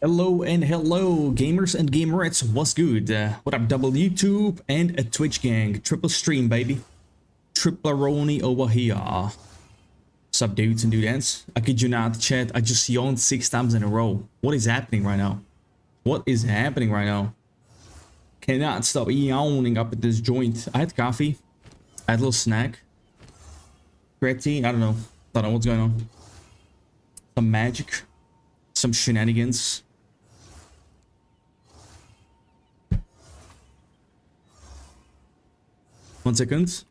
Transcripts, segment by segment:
Hello and hello, gamers and gamerettes. What's good? What up, double YouTube and a Twitch gang? Triple stream, baby. Triple-roni over here. What's up, dudes and dudettes? I kid you not, chat. I just yawned 6 times in a row. What is happening right now? What is happening right now? Cannot stop yawning up at this joint. I had coffee. I had a little snack. Gretty, I don't know. Don't know what's going on. Some magic. Some shenanigans. One second.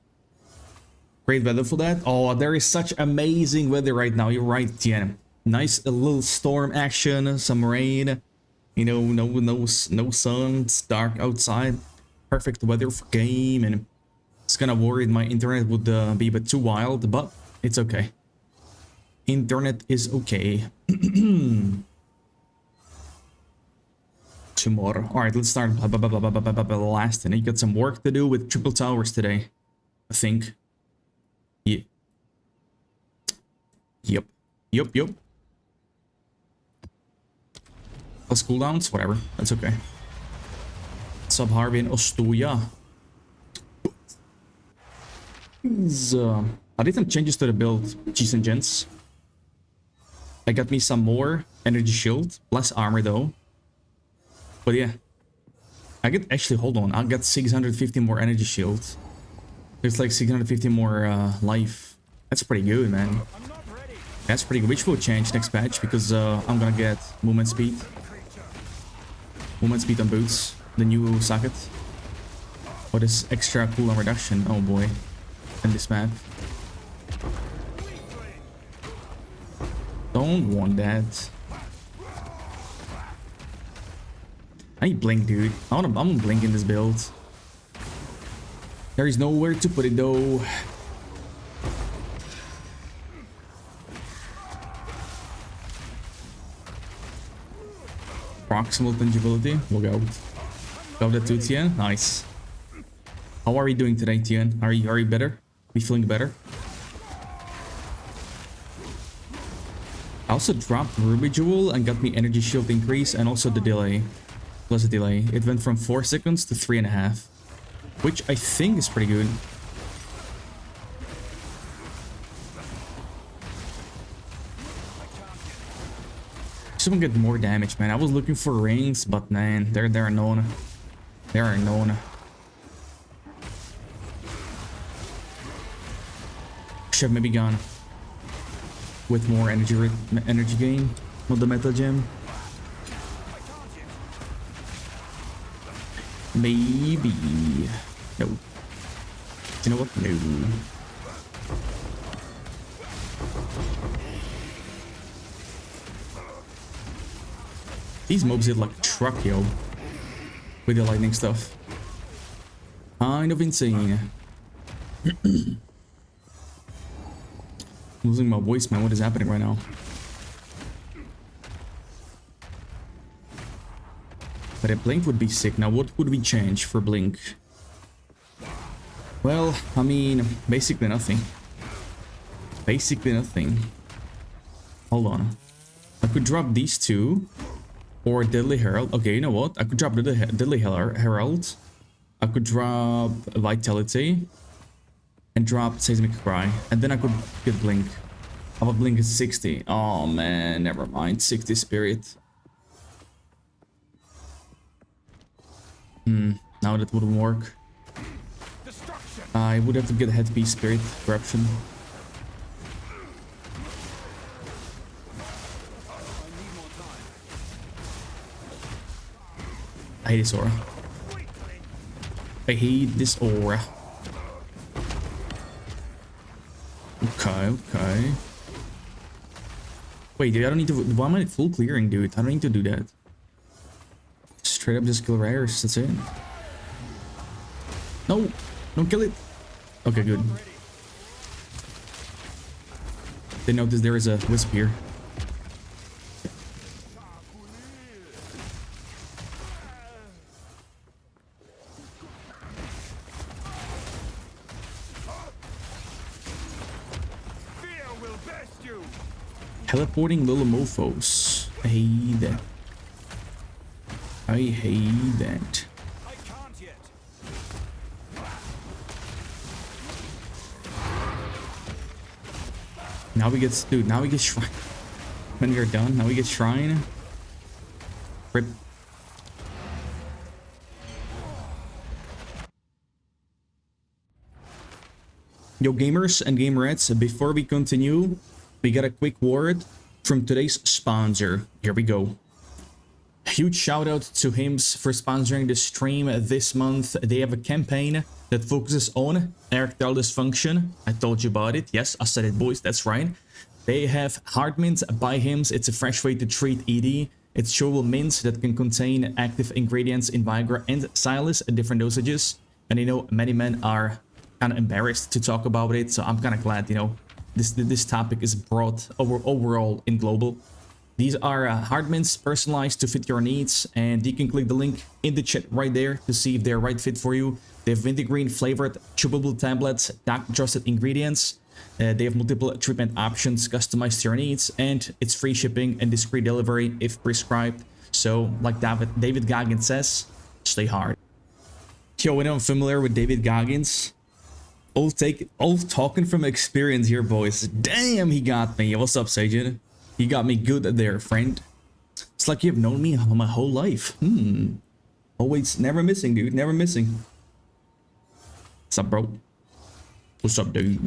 Great weather for that. Oh, there is such amazing weather right now. You're right, Tiana. Nice a little storm action, some rain. You know, no sun. It's dark outside. Perfect weather for game, and it's kind of worried my internet would be a bit too wild, but it's okay. Internet is okay. Tomorrow. All right, let's start blasting. You got some work to do with triple towers today, I think. Yeah. Yep. Plus cooldowns, whatever. That's okay. What's up, Harvey and Ostoya? I did some changes to the build, G's and gents. I got me some more energy shield, less armor though. But yeah, I get actually, hold on, I got 650 more energy shield. There's like 650 more life. That's pretty good, man. That's pretty good, which will change next patch because I'm gonna get movement speed. Movement speed on boots, the new socket. What is extra cooldown reduction? Oh boy, in this map. Don't want that. I need blink, dude. I'm gonna blink in this build. There is nowhere to put it though. Proximal tangibility. We'll go. Got that too, Tian. Nice. How are you doing today, Tian? Are you better? Are you feeling better? I also dropped Ruby Jewel and got me energy shield increase and also the delay. Plus the delay. It went from 4 seconds to 3.5. Which I think is pretty good. Someone get more damage, man. I was looking for rings, but man, they're known. They are known. Should have maybe gone with more energy gain with the metal gem. Maybe. No. You know what? No. These mobs hit like truck, yo. With the lightning stuff. Kind of insane. Losing my voice, man. What is happening right now? But a blink would be sick. Now, what would we change for blink? Well, I mean, basically nothing. Basically nothing. Hold on. I could drop these two. Or Deadly Herald. Okay, you know what? I could drop Deadly Herald. I could drop Vitality. And drop Seismic Cry. And then I could get Blink. How about Blink is 60? Oh man, never mind. 60 Spirit. Now that wouldn't work. I would have to get a headpiece Spirit Corruption. I hate this aura. I hate this aura. Okay. Wait, dude, I don't need to. Why am I full clearing, dude? I don't need to do that. Straight up just kill rares, that's it. No! Don't kill it! Okay, good. They notice there is a wisp here. Teleporting little mofos. I hate that. I hate that. I can't yet. Now we get, dude, now we get shrine. When we're done, now we get shrine. Rip. Yo, gamers and gamerettes, before we continue, we got a quick word from today's sponsor. Here we go. Huge shout out to Hims for sponsoring the stream this month. They have a campaign that focuses on erectile dysfunction. I told you about it. Yes, I said it, boys. That's right. They have Heart Mint by Hims. It's a fresh way to treat ED. It's chewable mints that can contain active ingredients in Viagra and Cialis at different dosages. And you know, many men are kind of embarrassed to talk about it, so I'm kind of glad, you know, this topic is brought overall in global. These are hard mints personalized to fit your needs, and you can click the link in the chat right there to see if they're right fit for you. They have wintergreen flavored chewable tablets, doctor trusted ingredients. They have multiple treatment options customized to your needs, and it's free shipping and discreet delivery if prescribed. So, like David Goggins says, stay hard. Yo, when I'm familiar with David Goggins, all talking from experience here, boys. Damn, he got me. What's up, Sajid? You got me good there, friend. It's like you've known me my whole life. Always, never missing, dude. Never missing. What's up, bro? What's up, dude?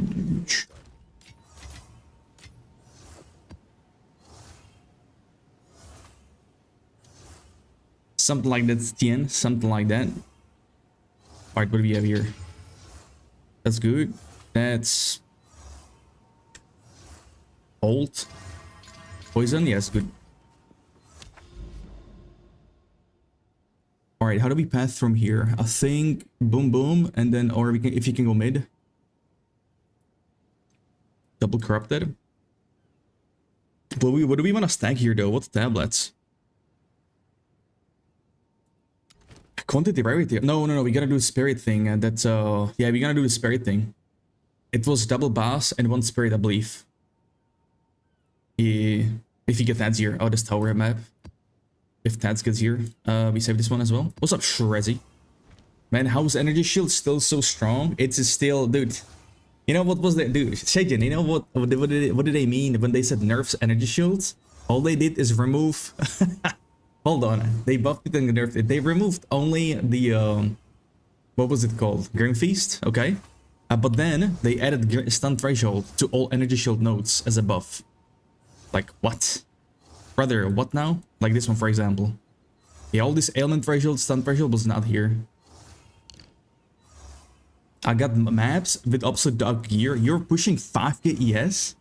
Something like that, Tien. Something like that. Alright, what do we have here? That's good. That's... Bolt. Poison? Yes, good. Alright, how do we path from here? I think boom boom, and then, or we can, if you can go mid. Double corrupted. What do we want to stack here though? What's tablets? Quantity rarity. No, we gotta do a spirit thing, and that's yeah, we gotta do the spirit thing. It was double boss and one spirit, I believe. Yeah, if you get Tad's here. Oh, this tower map. If Tad's gets here, we save this one as well. What's up, Shrezzy? Man, how's energy shield still so strong? It's still, dude. You know what was that, dude? Shajan, you know what did they mean when they said nerfs energy shields? All they did is remove. Hold on, they buffed it and nerfed it. They removed only the what was it called? Grim Feast, okay. But then they added stun threshold to all energy shield nodes as a buff. Like what? Brother, what now? Like this one, for example. Yeah, all this ailment threshold, stun threshold was not here. I got maps with absolute dog gear. You're pushing 5k ES?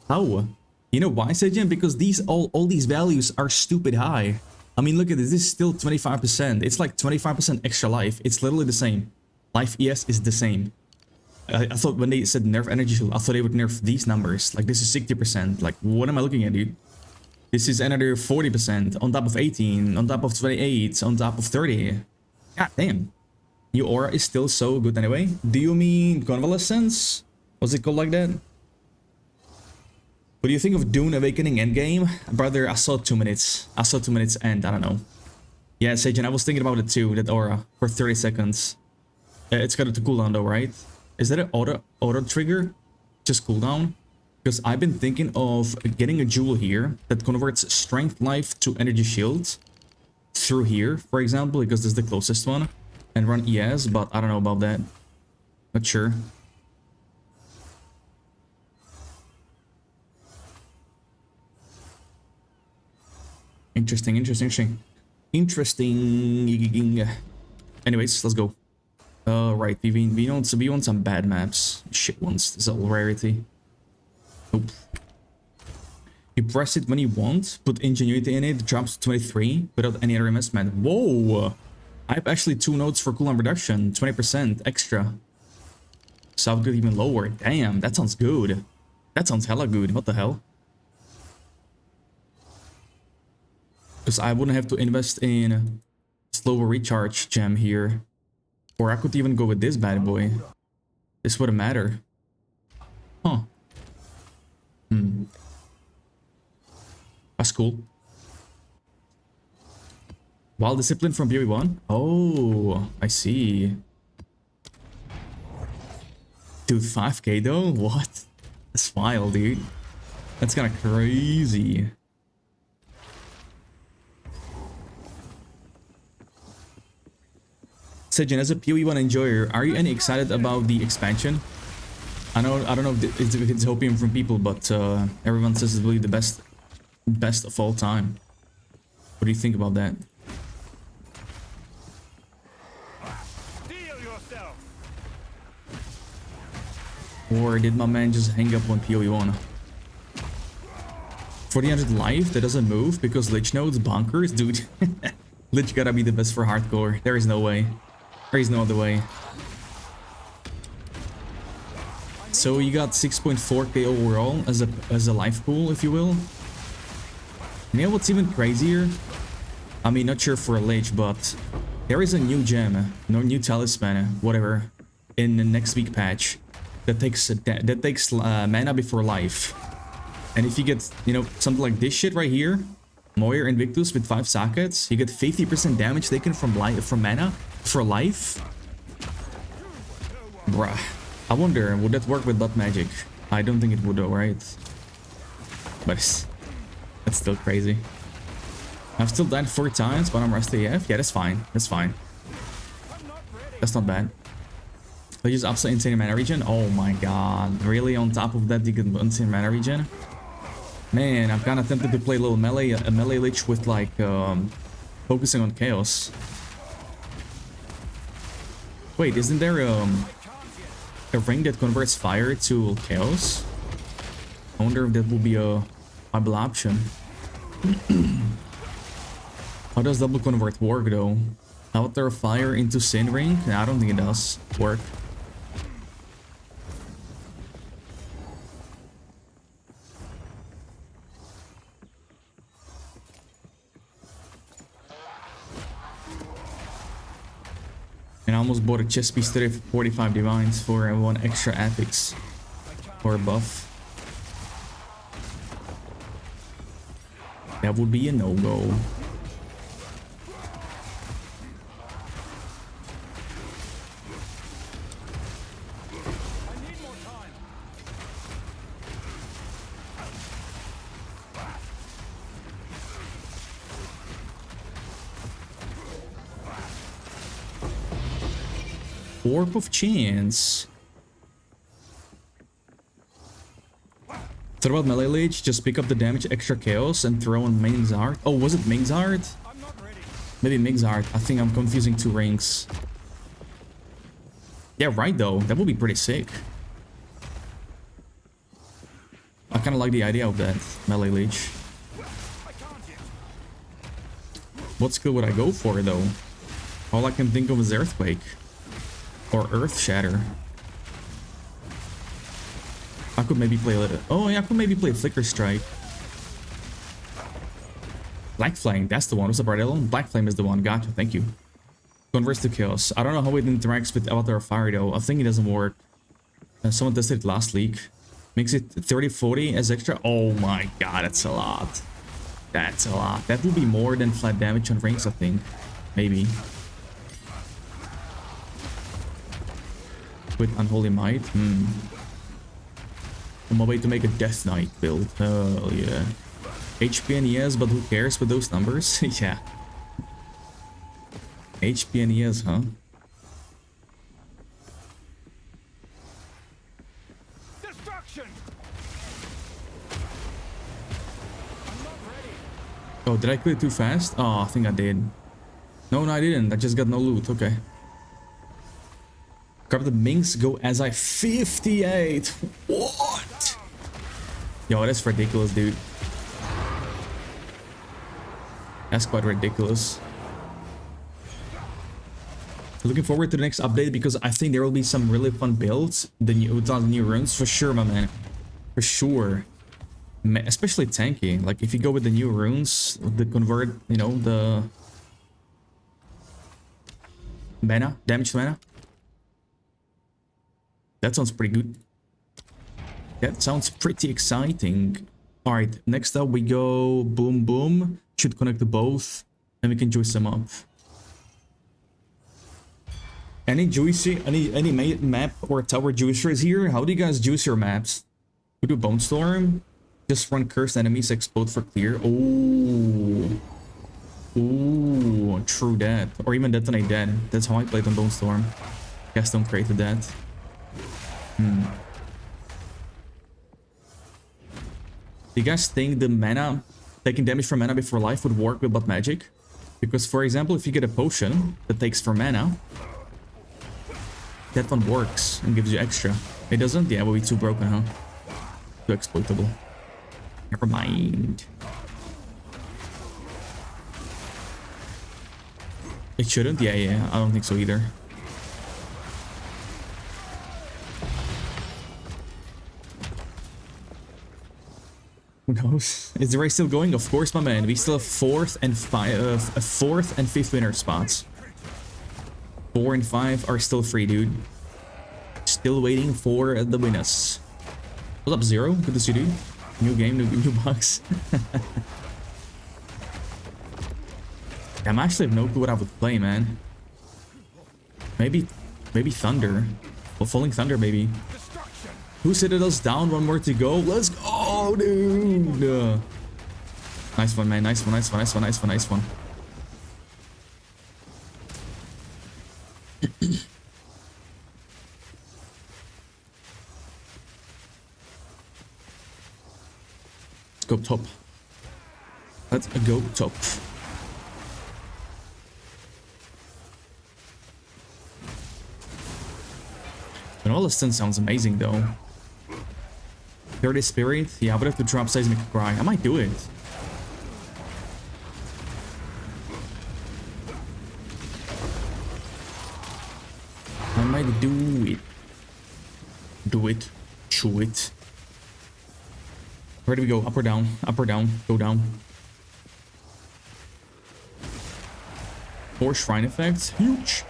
How? You know why, Sejin? Because these all these values are stupid high. I mean, look at this. This is still 25%. It's like 25% extra life. It's literally the same. Life ES is the same. I thought when they said nerf energy shield, I thought they would nerf these numbers. Like this is 60%. Like what am I looking at, dude? This is another 40% on top of 18, on top of 28, on top of 30. God damn. Your aura is still so good anyway. Do you mean convalescence? Was it called like that? What do you think of Dune Awakening Endgame? Brother, I saw 2 minutes. I saw 2 minutes and I don't know. Yeah, Sajin, I was thinking about it too, that aura, for 30 seconds. It's got to cooldown though, right? Is that an auto trigger? Just cooldown? Because I've been thinking of getting a jewel here that converts strength life to energy shields through here, for example, because this is the closest one, and run ES, but I don't know about that. Not sure. Interesting. Anyways, let's go. Right, we want some bad maps. Shit ones. This is all rarity. Nope. You press it when you want, put ingenuity in it, drops to 23 without any other investment. Whoa! I have actually 2 nodes for cooldown reduction, 20% extra. So I'll get even lower. Damn, that sounds good. That sounds hella good. What the hell? Because I wouldn't have to invest in slower recharge gem here. Or I could even go with this bad boy. This wouldn't matter. Huh. That's cool. Wild Discipline from PoE 1? Oh, I see. Dude, 5k though? What? That's wild, dude. That's kind of crazy. Sejin, as a PoE1 enjoyer, are you any excited about the expansion? I don't know if it's opium from people, but everyone says it's really the best of all time. What do you think about that? Or did my man just hang up on PoE1? 1400 life that doesn't move because Lich nodes bonkers? Dude, Lich gotta be the best for hardcore. There is no way. There is no other way. So you got 6.4k overall as a life pool, if you will. You know what's even crazier? I mean, not sure for a Lich, but there is a new gem, no new talisman, whatever, in the next week patch that takes mana before life. And if you get, you know, something like this shit right here, Moir Invictus with 5 sockets, you get 50% damage taken from mana for life. Bruh. I wonder, would that work with blood magic? I don't think it would though, right? But that's still crazy. I've still died 4 times, but I'm rusty AF. Yeah, that's fine. That's fine. That's not bad. They just upset insane mana regen. Oh my god. Really? On top of that, you get insane mana regen? Man, I'm kind of tempted to play a little melee, a melee lich with like focusing on chaos. Wait, isn't there a ring that converts fire to chaos? I wonder if that will be a viable option. How does double convert work though? Out there fire into sin ring? Nah, I don't think it does work. And I almost bought a chest piece today for 45 divines for 1 extra ethics or a buff. That would be a no-go. Warp of Chance. Throw out melee lich, just pick up the damage, extra chaos, and throw on Ming's Art. Oh, was it Ming's Art? Maybe Ming's Art. I think I'm confusing 2 rings. Yeah, right though. That would be pretty sick. I kind of like the idea of that melee lich. What skill would I go for though? All I can think of is Earthquake. Or Earth Shatter. I could maybe play a little. Oh yeah, I could maybe play Flicker Strike. Black Flame, that's the one. What's up, Ardellon? Black Flame is the one. Gotcha, thank you. Converts to Chaos. I don't know how it interacts with Avatar of Fire though. I think it doesn't work. Someone tested it last week. Makes it 30-40 as extra. Oh my god, that's a lot. That's a lot. That will be more than flat damage on rings, I think. Maybe. With Unholy Might. On my way to make a Death Knight build. Oh yeah. HP and ES, but who cares with those numbers? Yeah. HP and ES, huh? Destruction! Oh, did I quit too fast? Oh, I think I did. No, I didn't. I just got no loot. Okay. Corrupted Minx go as I 58. What? Yo, that's ridiculous, dude. That's quite ridiculous. Looking forward to the next update because I think there will be some really fun builds. The new runes for sure, my man. For sure. Especially tanky. Like if you go with the new runes, the convert, you know, the mana, damage mana. That sounds pretty good. That sounds pretty exciting. Alright, next up we go Boom Boom. Should connect to both. Then we can juice them up. Any map or tower juicers here? How do you guys juice your maps? We do Bone Storm. Just run cursed enemies, explode for clear. Oh. Ooh, true that. Or even detonate that. That's how I played on Bone Storm. Gaston created that. Do you guys think the mana, taking damage from mana before life would work with Blood Magic? Because for example, if you get a potion that takes 4 mana, that one works and gives you extra. It doesn't? Yeah, it will be too broken, huh? Too exploitable. Never mind. It shouldn't? Yeah, I don't think so either. Who knows? Is the race still going? Of course, my man. We still have 4th and 5th winner spots. 4 and 5 are still free, dude. Still waiting for the winners. What's up, Zero? Good to see you, dude. New game, new box. I actually have no clue what I would play, man. Maybe Thunder. Well, Falling Thunder, maybe. 2 Citadels down, 1 more to go. Let's go, dude. Nice one, man. Nice one. Let's go top. Let's go top. All sounds amazing though. 30 Spirit? Yeah, I would have to drop Seismic Cry. I might do it. I might do it. Do it. Chew it. Where do we go? Up or down? Up or down? Go down. 4 Shrine effects. Huge.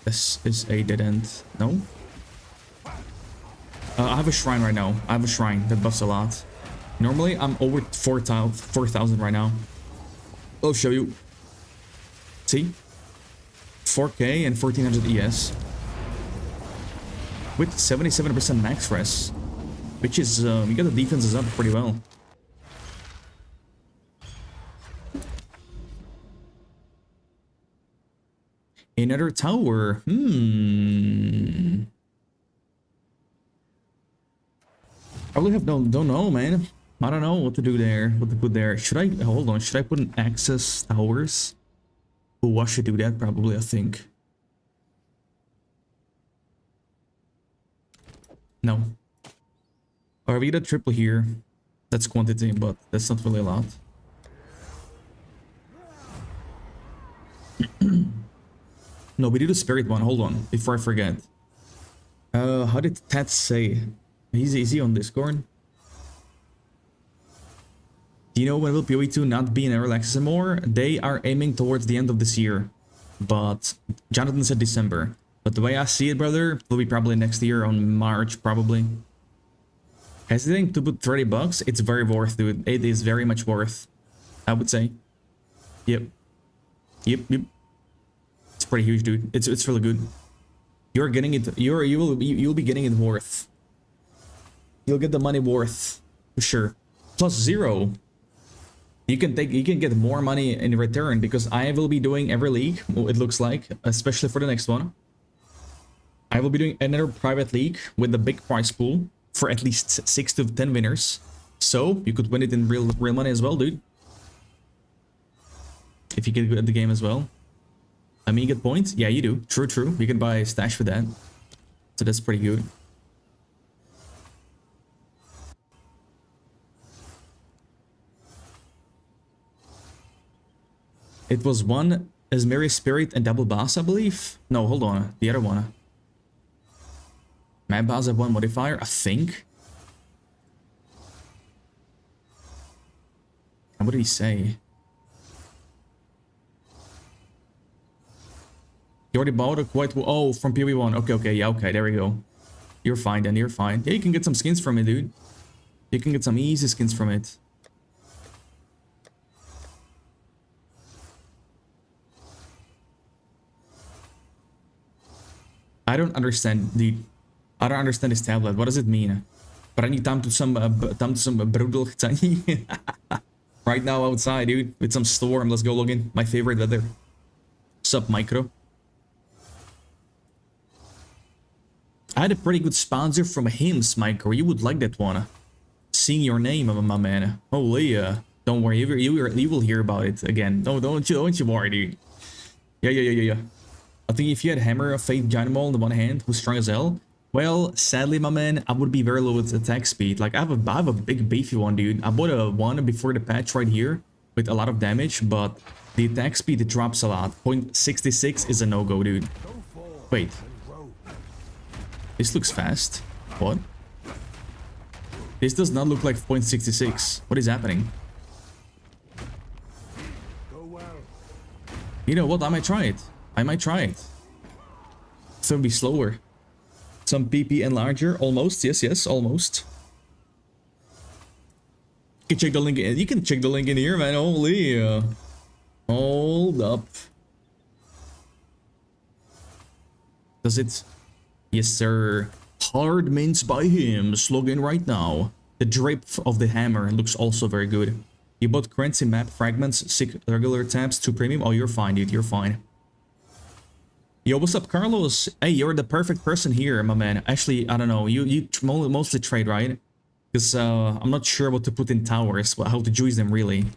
This is a dead end. No? I have a shrine right now. I have a shrine that buffs a lot. Normally, I'm over 4,000 right now. I'll show you. See? 4K and 1400 ES. With 77% max res. Which is, you got the defenses up pretty well. Another tower. I really don't know, man. I don't know what to do there. What to put there. Should I hold on? Should I put an access towers? Oh, I should do that probably. I think. No. Or we get a triple here. That's quantity, but that's not really a lot. No, we did a spirit one. Hold on, before I forget. How did Tat say? Is he on Discord? Do you know when will PoE 2 not be in early access anymore? They are aiming towards the end of this year. But Jonathan said December. But the way I see it, brother, will be probably next year on March, probably. Hesitating to put $30? It's very worth, dude. It is very much worth, I would say. Yep. It's pretty huge, dude. It's really good. You're getting it. You'll be getting it worth. You'll get the money worth for sure. Plus 0. You can get more money in return because I will be doing every league. Well, it looks like, especially for the next one. I will be doing another private league with the big prize pool for at least 6 to 10 winners. So you could win it in real money as well, dude. If you get good at the game as well. I mean, you get points? Yeah, you do. True. You can buy a stash for that. So that's pretty good. It was one Asmeri Spirit and double boss, I believe. No, hold on. The other one. Mad boss have one modifier, I think. And what did he say? You already bought a quite... Oh, from PoE 1. Okay, yeah, okay, there we go. You're fine then, you're fine. Yeah, you can get some skins from it, dude. You can get some easy skins from it. I don't understand, dude. I don't understand this tablet. What does it mean? But I need time to some brutal right now outside, dude, with some storm. Let's go log in. My favorite weather. Sup, micro. I had a pretty good sponsor from Hims, Micro. You would like that one. Seeing your name, my man. Holy, don't worry, you will hear about it again. No, don't you worry, dude. Yeah. I think if you had Hammer of Fate Dynamo on the one hand, who's strong as hell, well, sadly, my man, I would be very low with attack speed. Like, I have a big beefy one, dude. I bought a one before the patch right here with a lot of damage, but the attack speed, it drops a lot. 0.66 is a no-go, dude. Wait. This looks fast. What? This does not look like 0.66. What is happening? You know what? I might try it. So it'll be slower. Some PP and larger. Almost. Yes, almost. You can check the link in. You can check the link in here, man. Holy. Hold up. Does it? Yes, sir. Hard mints by him. Log in right now. The drip of the hammer looks also very good. You bought currency map fragments, 6 regular tabs, 2 premium. Oh, you're fine, dude. You're fine. Yo, what's up, Carlos? Hey, you're the perfect person here, my man. Actually, I don't know. You mostly trade, right? Because I'm not sure what to put in towers, how to juice them really.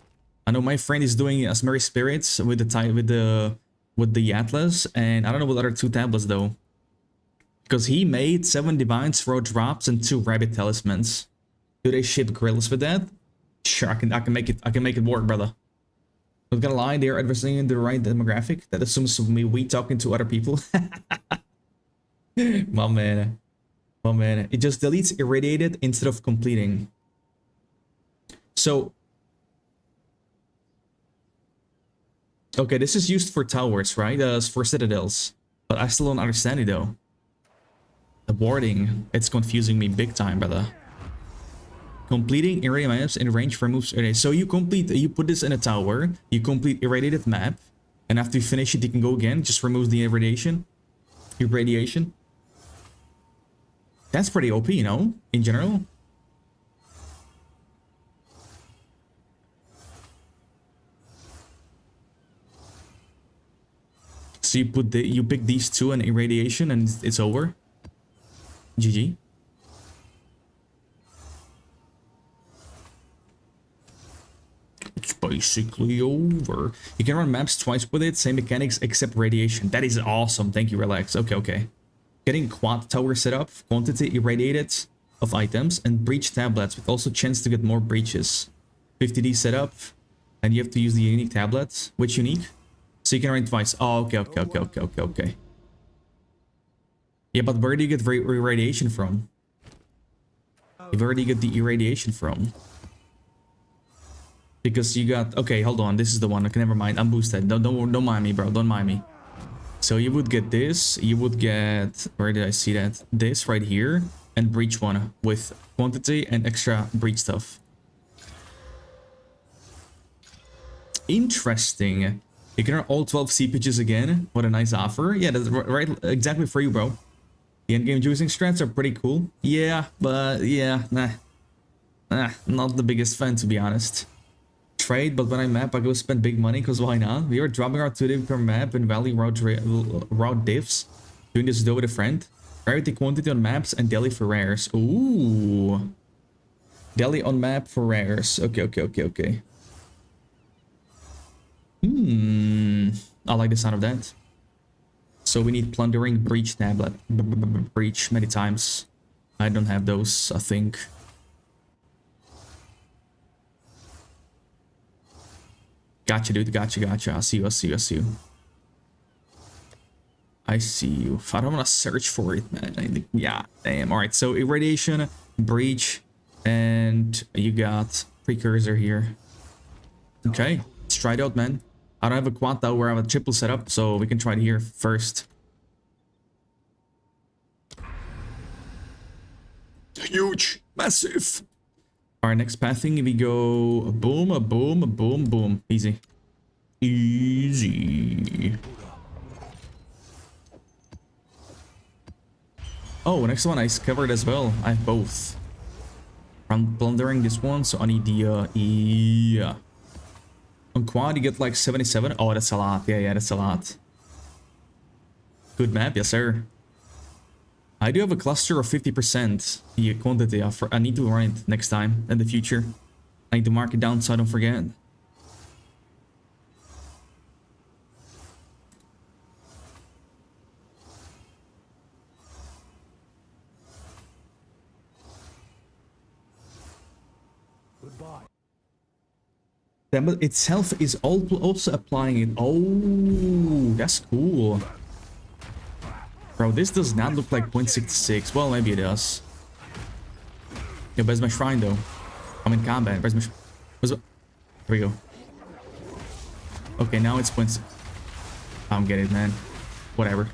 I know my friend is doing Asmeri Spirits with the Atlas, and I don't know what other 2 tablets though. Because he made 7 Divines, 4 drops, and 2 Rabbit Talismans. Do they ship grills with that? Sure, I can make it work, brother. Not gonna lie, they're addressing the right demographic. That assumes we talking to other people. My man. It just deletes irradiated instead of completing. So, okay, this is used for towers, right? For citadels. But I still don't understand it though. The wording, it's confusing me big time, brother. Completing irradiated maps in range removes. Okay, so you put this in a tower, you complete irradiated map, and after you finish it, you can go again. Just removes the irradiation. That's pretty OP, you know, in general. So you pick these 2 and irradiation, and it's over. GG. It's basically over. You can run maps twice with it, same mechanics except radiation. That is awesome. Thank you, Relax. Okay. Getting quad tower set up, quantity irradiated of items, and breach tablets with also chance to get more breaches. 50D setup, and you have to use the unique tablets. Which unique? So you can run twice. Oh, okay. Yeah, but where do you get irradiation from? Where do you get the irradiation from? Because you got... Okay, hold on. This is the one. Okay, never mind. I'm boosted. Don't mind me, bro. Don't mind me. So you would get this. You would get... Where did I see that? This right here. And breach one with quantity and extra breach stuff. Interesting. You can earn all 12 seepages again. What a nice offer. Yeah, that's right. Exactly for you, bro. The endgame juicing strats are pretty cool. Yeah, but yeah, nah, not the biggest fan to be honest. Trade, but when I map, I go spend big money, because why not? We are dropping our 2 div per map in Valley route diffs. Doing this though with a friend. Rarity quantity on maps and daily for rares. Ooh. Daily on map for rares. Okay. I like the sound of that. So we need plundering breach tablet. Breach many times. I don't have those, I think. Gotcha, dude. Gotcha. I see you. I see you. I don't want to search for it, man. Yeah, damn. All right, so irradiation, breach, and you got precursor here. Okay, let's try it out, man. I don't have a quad tower, I have a triple setup, so we can try it here first. Huge, massive. Our next pathing, we go boom, a boom, a boom, boom. Easy. Oh, next one I covered as well. I have both. I'm blundering this one, so I need the yeah. On quad you get like 77. Oh, that's a lot. Yeah, that's a lot. Good map, yes sir. I do have a cluster of 50%. The quantity of, I need to run it next time in the future. I need to mark it down so I don't forget. Goodbye. But itself is also applying it. Oh, that's cool. Bro, this does not look like 0.66. Well, maybe it does. Yeah, where's my shrine though? I'm in combat. Where's my Here we go. Okay, now it's 0.6. I don't get it, man. Whatever.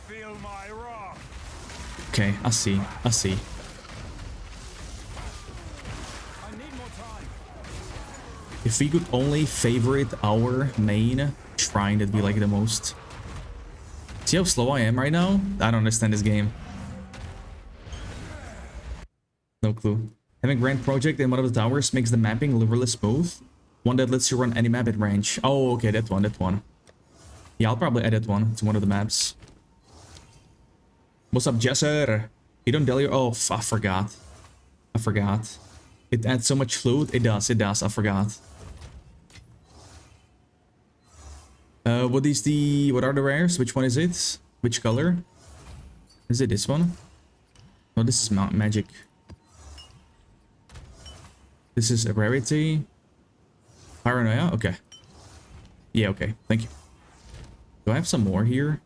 Feel my wrath. Okay, I see. I see. I need more time. If we could only favorite our main shrine, that'd be like the most. See how slow I am right now? I don't understand this game. No clue. Having Grand Project in one of the towers makes the mapping really smooth. One that lets you run any map at range. Oh, okay, that one. Yeah, I'll probably add that one to one of the maps. What's up, Jesser? You don't deal your... Oh, I forgot. It adds so much loot. It does, I forgot. What are the rares? Which one is it? Which color? Is it this one? No, this is magic. This is a rarity. Paranoia? Okay. Yeah, okay. Thank you. Do I have some more here?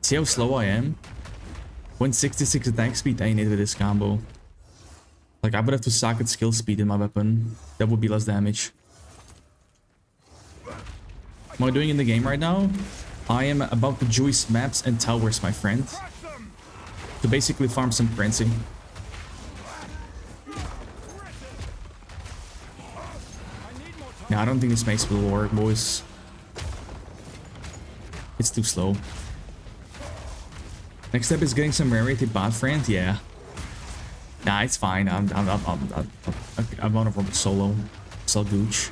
See how slow I am? 166 attack speed, I need with this combo. Like, I would have to socket skill speed in my weapon. That would be less damage. What am I doing in the game right now? I am about to juice maps and towers, my friend. To basically farm some currency. Nah, I don't think this mace will work, boys. It's too slow. Next step is getting some rarity bot friend. Yeah. Nah, it's fine. I'm on a solo. Sell gooch.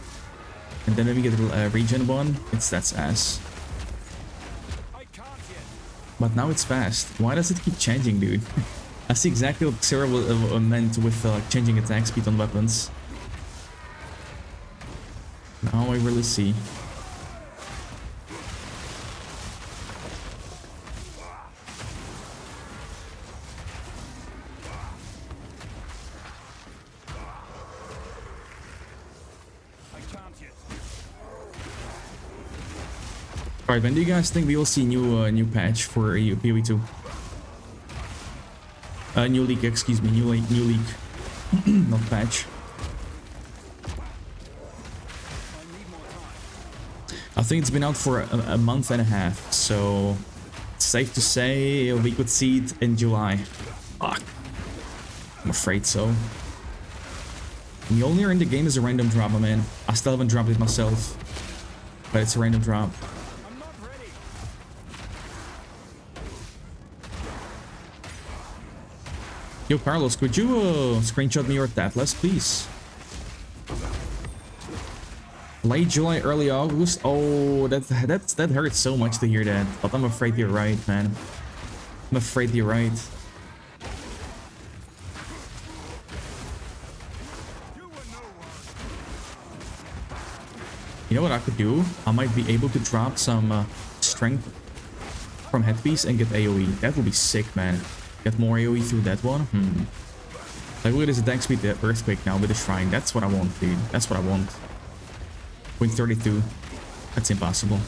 And then when we get a regen one, that's ass. But now it's fast. Why does it keep changing, dude? I see exactly what Sarah meant with changing attack speed on weapons. Now I really see. Alright, when do you guys think we will see new patch for PoE 2? New leak, excuse me, new leak. Not patch. I think it's been out for a month and a half, so it's safe to say we could see it in July. Fuck. I'm afraid so. Mjölnir in the game is a random drop, my man. I still haven't dropped it myself, but it's a random drop. Yo, Carlos, could you screenshot me your atlas, please? Late July, early August. Oh, that hurts so much to hear that. But I'm afraid you're right, man. I'm afraid you're right. You know what I could do? I might be able to drop some strength from headpiece and get AoE. That would be sick, man. Get more AoE through that one. Like, look at this attack speed, the earthquake now with the shrine. That's what I want, dude. That's what I want. 0.32. That's impossible.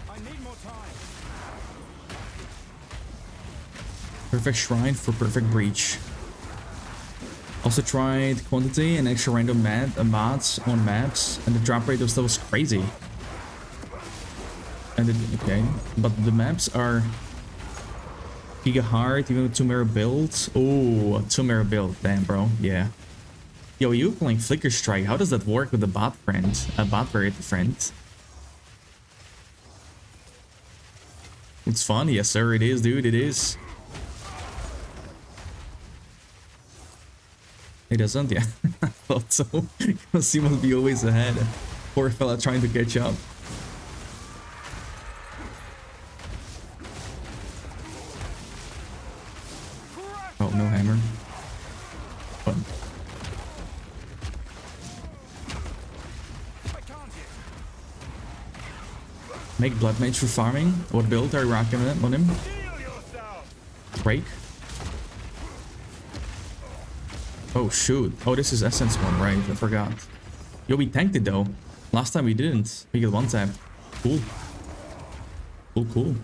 I need more time. Perfect shrine for perfect breach. Also tried quantity and extra random mods on maps, and the drop rate was crazy. Okay, but the maps are giga hard, even with 2 mirror builds. Oh, 2 mirror build, damn bro, yeah. Yo, you playing Flicker Strike? How does that work with a bot friend? A bot variety friend? It's fun, yes sir, it is, dude, it is. It doesn't, yeah. I thought so. Because he must be always ahead. Poor fella trying to catch up. Oh, no hammer. What? Make blood mage for farming. What build are you rocking on him? Break. Oh shoot. Oh, this is essence one, right? I forgot. Yo, we tanked it though. Last time we didn't. We get one tap. Cool. Cool, cool.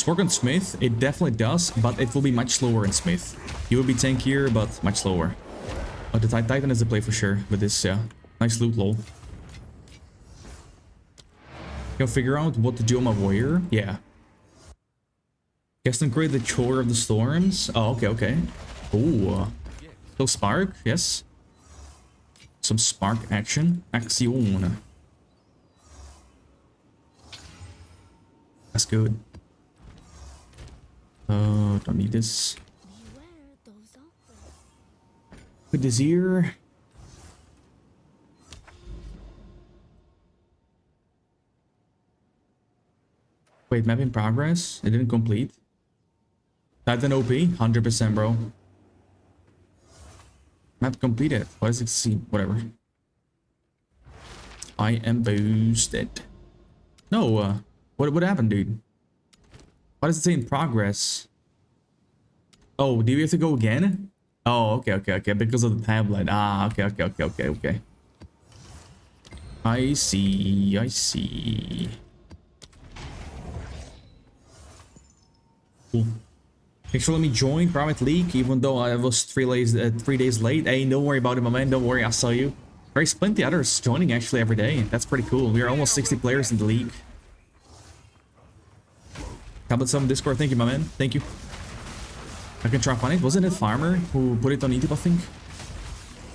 Work on Smith, it definitely does, but it will be much slower in Smith. You will be tankier, but much slower. Oh, the Titan is the play for sure with this, yeah. Nice loot, lol. Can figure out what to do on my warrior? Yeah. Guess and create the chore of the storms. Oh, okay, okay. Ooh. Still spark, yes. Some spark action. Action. That's good. Don't need this. Put this here. Wait, map in progress? It didn't complete. Titan OP? 100%, bro. Map completed. What does it see? Whatever. I am boosted. No, what happened, dude? Why does it say in progress? Oh, do we have to go again? Oh, okay, okay, okay. Because of the tablet. Ah, okay, okay, okay, okay, okay. I see, I see. Cool. Thanks for letting me join Private League, even though I was 3 days late. Hey, don't worry about it, my man. Don't worry, I saw you. There's plenty others joining actually every day. That's pretty cool. We are almost 60 players in the league. Tablet 7 Discord, thank you, my man. Thank you. I can try find it. Wasn't it Farmer who put it on YouTube, I think?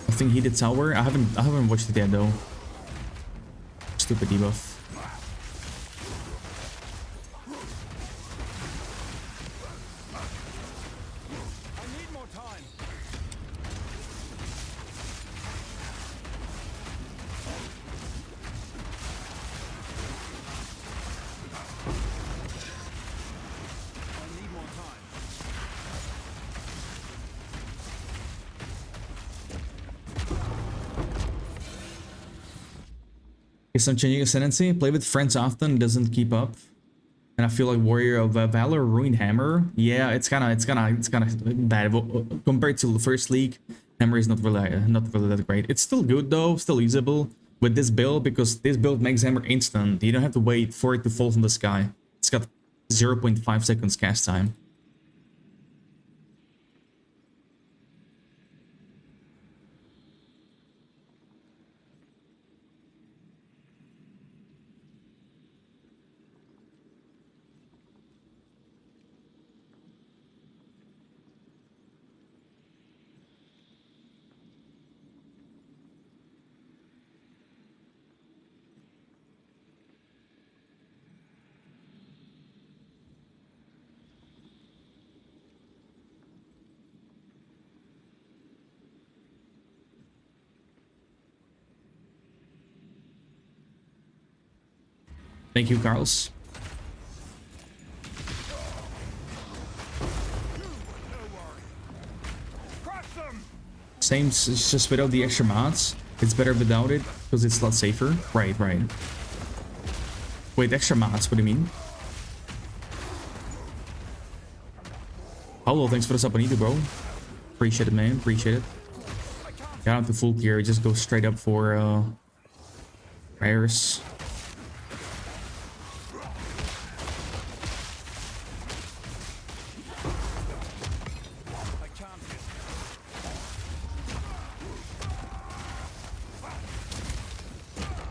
I think he did Tower. I haven't watched it yet though. Stupid debuff. Guess I'm changing ascendancy. Play with friends often, doesn't keep up. And I feel like Warrior of Valor, Ruined Hammer. Yeah, it's kind of bad compared to the first league. Hammer is not really that great. It's still good though, still usable with this build because this build makes Hammer instant. You don't have to wait for it to fall from the sky. It's got 0.5 seconds cast time. Thank you, Carlos. Same, it's just without the extra mods. It's better without it because it's a lot safer. Right, right. Wait, extra mods? What do you mean? Paulo, thanks for the sub on YouTube, bro. Appreciate it, man. Appreciate it. Got out to full gear. Just go straight up for prayers.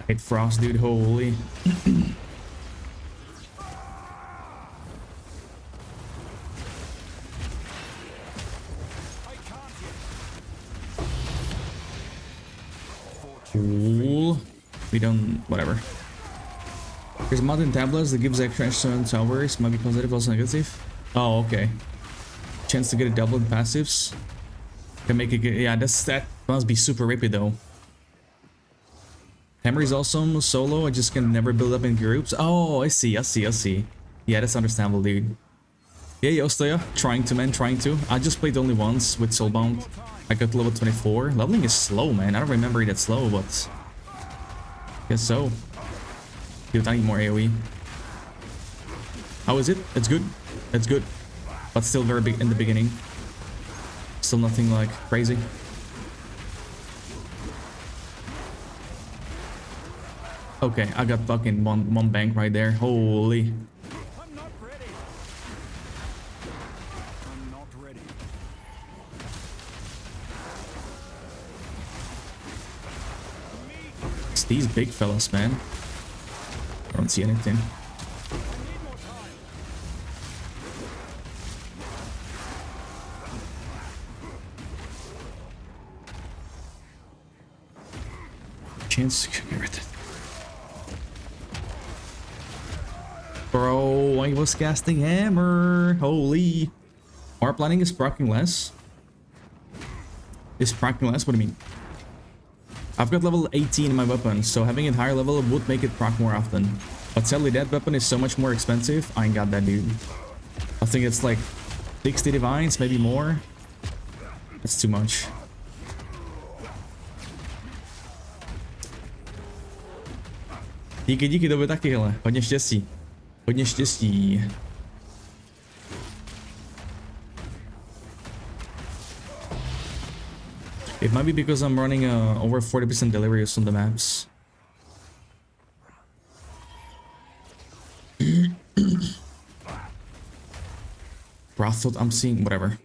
Hate Frost, dude. Holy. Cool. We don't. Whatever. There's mountain tablets that gives extra on towers. Might be positive, also negative. Oh, okay. Chance to get a double in passives. Can make it. Yeah, that must be super rippy though. Hammer is also solo. I just can never build up in groups. Oh, I see. Yeah, that's understandable, dude. Yeah, Ostoya. Trying to, man. Trying to. I just played only once with Soulbound. I got level 24. Leveling is slow, man. I don't remember it that slow, but... guess so. Dude, I need more AoE. How is it? It's good. It's good. But still very big in the beginning. Still nothing, like, crazy. Okay, I got fucking one bank right there. Holy. I'm not ready. I'm not ready. It's these big fellas, man. I don't see anything. I need more time. Chance to get rid of it. Bro, I was casting hammer. Holy. Our planning is proccing less. Is proccing less? What do you mean? I've got level 18 in my weapon, so having it higher level would make it proc more often. But sadly, that weapon is so much more expensive. I ain't got that, dude. I think it's like 60 divines, maybe more. That's too much. Díky, to by taky, hele. Hodně štěstí. Hodně štěstí. It might be because I'm running over 40% delirious on the maps. Bro, I thought I'm seeing whatever.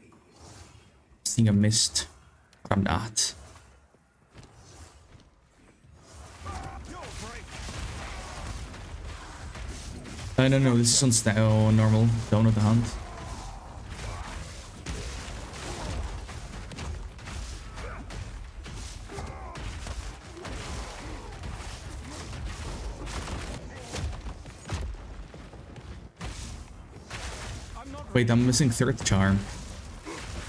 Seeing a mist, but I'm not. No, this is on normal. Donut the hunt. Wait, I'm missing third charm.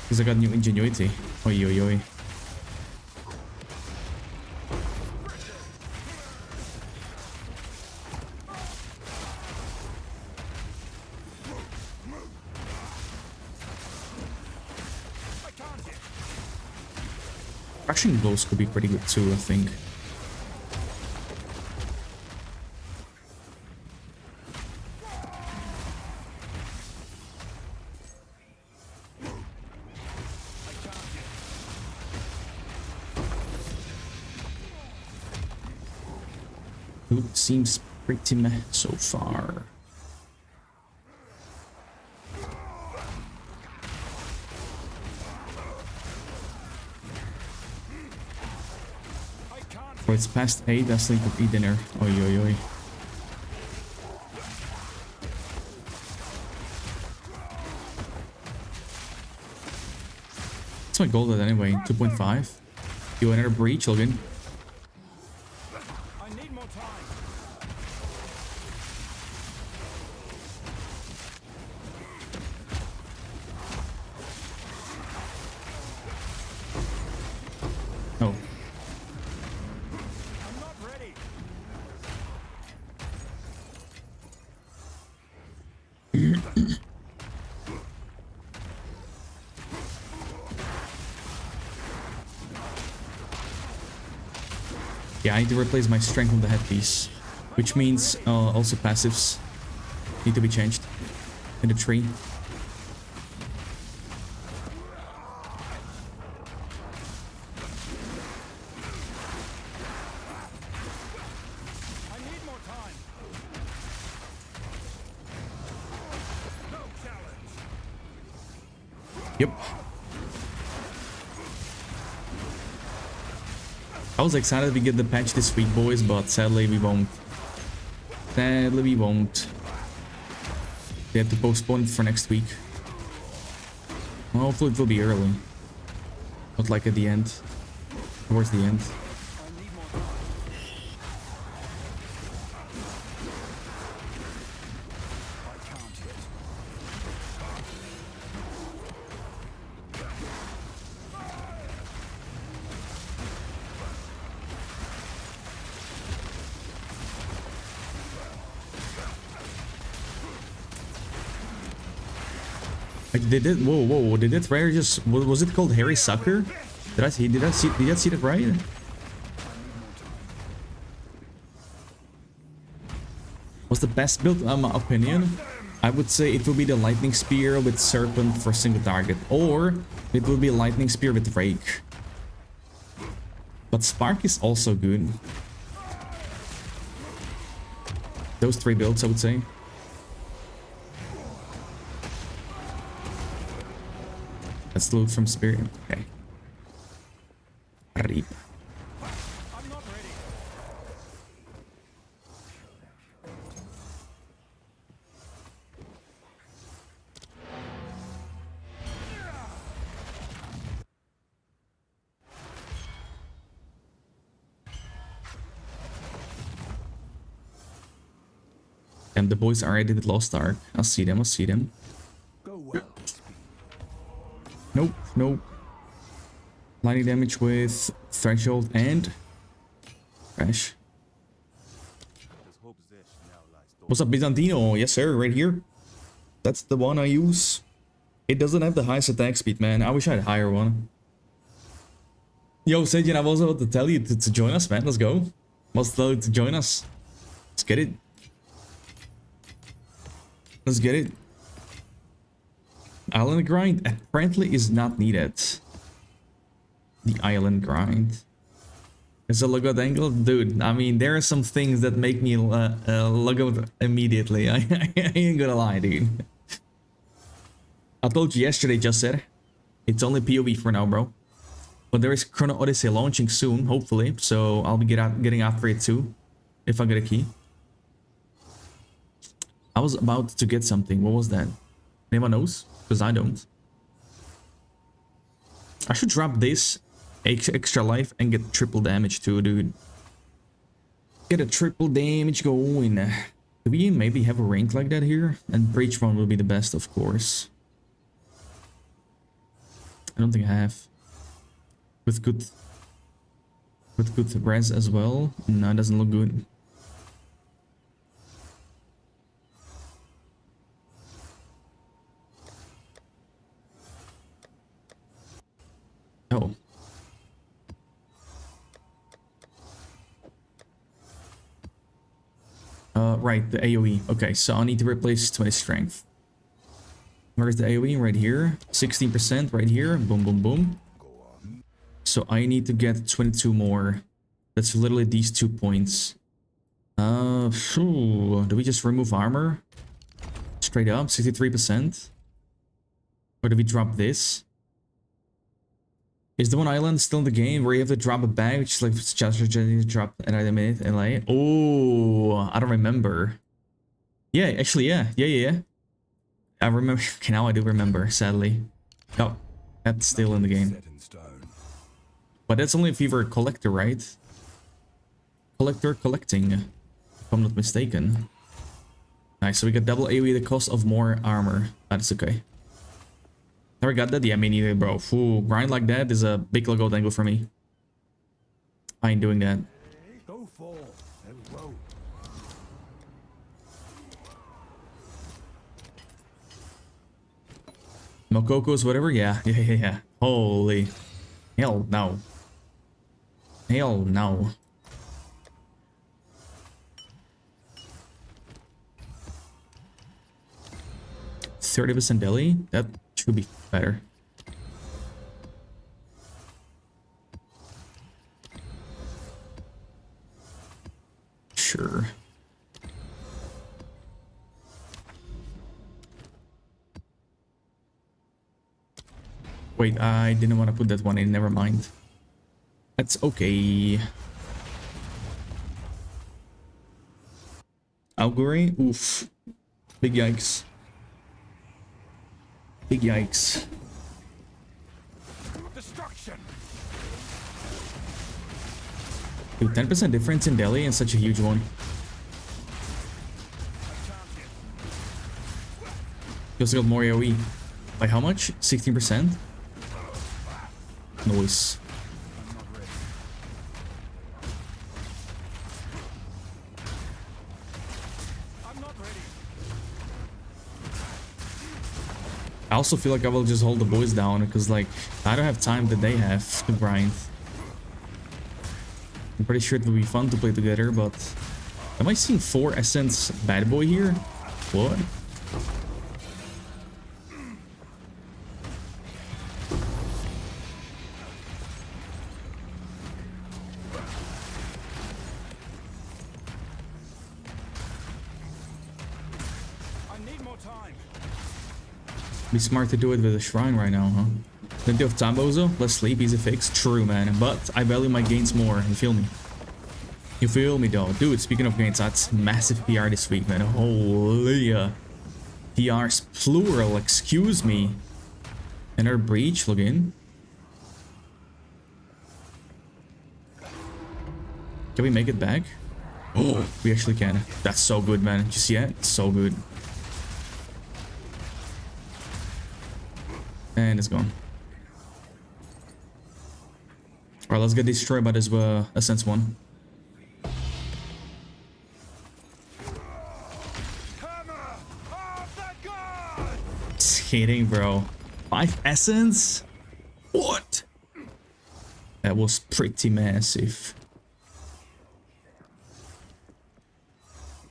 Because I got new ingenuity. Oi, oi, oi. Crushing blows could be pretty good too, I think. Loot seems pretty meh so far. Oh, it's past 8, I still could eat dinner. Oi, oi, oi. What's my goal at anyway? 2.5? Do another breach, Logan? I need more time. Oh. I'm not ready. Yeah, I need to replace my strength on the headpiece. Which means also passives need to be changed in the tree. I need more time. No challenge. Yep. I was excited we get the patch this week, boys, but sadly we won't. Sadly we won't. They have to postpone it for next week. Well, hopefully it will be early. Not like at the end. Towards the end. Did it? Whoa! Did it rare just? Was it called Harry Sucker? Did I see that right? Was the best build, my opinion? I would say it will be the Lightning Spear with Serpent for single target, or it will be Lightning Spear with Rake. But Spark is also good. Those three builds, I would say. Let's loot from Spirit. Okay. Reap. I'm not ready. And the boys are already with Lost Ark. I'll see them. Go well. Nope. Lightning damage with Threshold and Crash. What's up, Byzantino? Yes, sir, right here. That's the one I use. It doesn't have the highest attack speed, man. I wish I had a higher one. Yo, Sejin, I was about to tell you to join us, man. Let's go. Must tell you to join us. Let's get it. Let's get it. Island grind apparently is not needed. The island grind. Is a logout angle? Dude, I mean, there are some things that make me logout immediately. I ain't gonna lie, dude. I told you yesterday, just said. It's only PoE for now, bro. But there is Chrono Odyssey launching soon, hopefully. So I'll be getting after it too. If I get a key. I was about to get something. What was that? Anyone knows? Because I don't. I should drop this extra life and get triple damage too, dude. Get a triple damage going. Do we maybe have a rank like that here? And Breach one will be the best, of course. I don't think I have. With good res as well. No, it doesn't look good. Oh. Right, the AoE. Okay, so I need to replace 20 strength. Where's the AoE? Right here. 16% right here. Boom, boom, boom. So I need to get 22 more. That's literally these 2 points. Do we just remove armor? Straight up, 63%? Or do we drop this? Is the one island still in the game where you have to drop a bag, which is like just drop another minute and like, oh, I don't remember. Yeah, actually, yeah. I remember. Okay, now I do remember, sadly. Oh, that's still in the game. But that's only if you were a collector, right? Collector collecting, if I'm not mistaken. Nice, so we got double AoE, the cost of more armor. That's okay. Never got that? Yeah, me neither, bro. Ooh, grind like that is a big logout angle for me. I ain't doing that. Go for and roll. Mococo's whatever? Yeah. Holy. Hell no. Hell no. %30 deli? That should be better. Sure. Wait, I didn't want to put that one in, never mind. That's okay. Augury? Oof. Big yikes. Big yikes. Destruction. Dude, 10% difference in Delhi and such a huge one. You also got more AoE. By how much? 16%? Noise. I'm not ready. I also feel like I will just hold the boys down because, like, I don't have time that they have to grind. I'm pretty sure it will be fun to play together, but am I seeing 4 Essence bad boy here? What? I need more time. Be smart to do it with a shrine right now, huh? Plenty of time, Bozo. Less sleep, easy fix. True, man. But I value my gains more. You feel me? You feel me, though? Dude, speaking of gains, that's massive PR this week, man. Holy PRs plural, excuse me. Enter breach, log in. Can we make it back? Oh, we actually can. That's so good, man. Did you see that? So good. And it's gone. Alright, let's get destroyed by this Essence one. Hammer of the god. Kidding, bro. 5 Essence? What? That was pretty massive.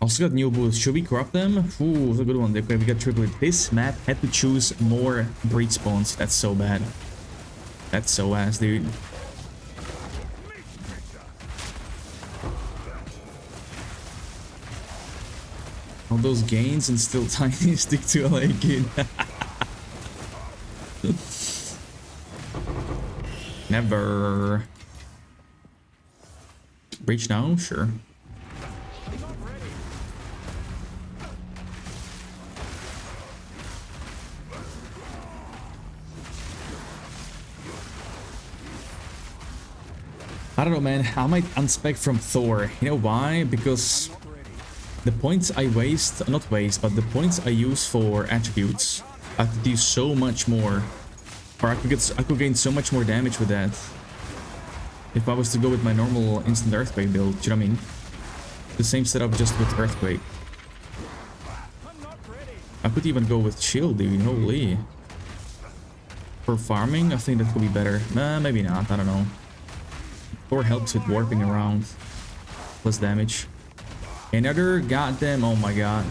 Also got new boosts. Should we corrupt them? Ooh, that's a good one. Okay, we got triplet. This map had to choose more breach spawns. That's so bad. That's so ass, dude. All those gains and still tiny stick to a lane kid. Never. Breach now? Sure. I don't know, man. I might unspec from THOR. You know why? Because the points I waste, not waste, but the points I use for attributes, I could do so much more. Or I could gain so much more damage with that. If I was to go with my normal instant earthquake build, do you know what I mean? The same setup just with earthquake. I could even go with shield, dude. Holy. For farming, I think that could be better. Nah, maybe not. I don't know. Or helps with warping around. Plus damage. Another goddamn... Oh my god.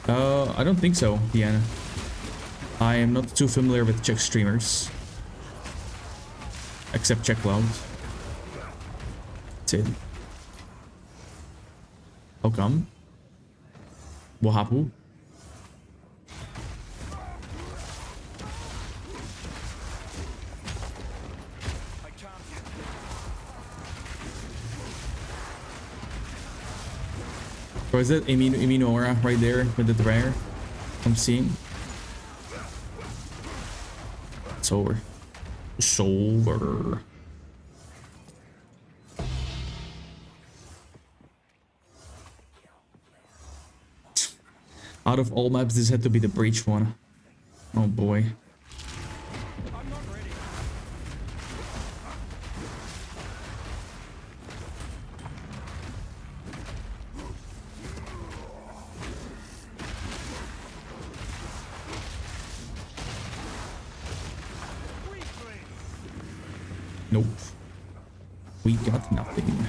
I don't think so, Deanna. I am not too familiar with Czech streamers. Except Czech Cloud. That's it. How come? What happened? Or is it Eminora right there with the dryer? I'm seeing. It's over. It's over. Out of all maps, this had to be the breach one. Oh boy. I'm not ready. Nope. We got nothing.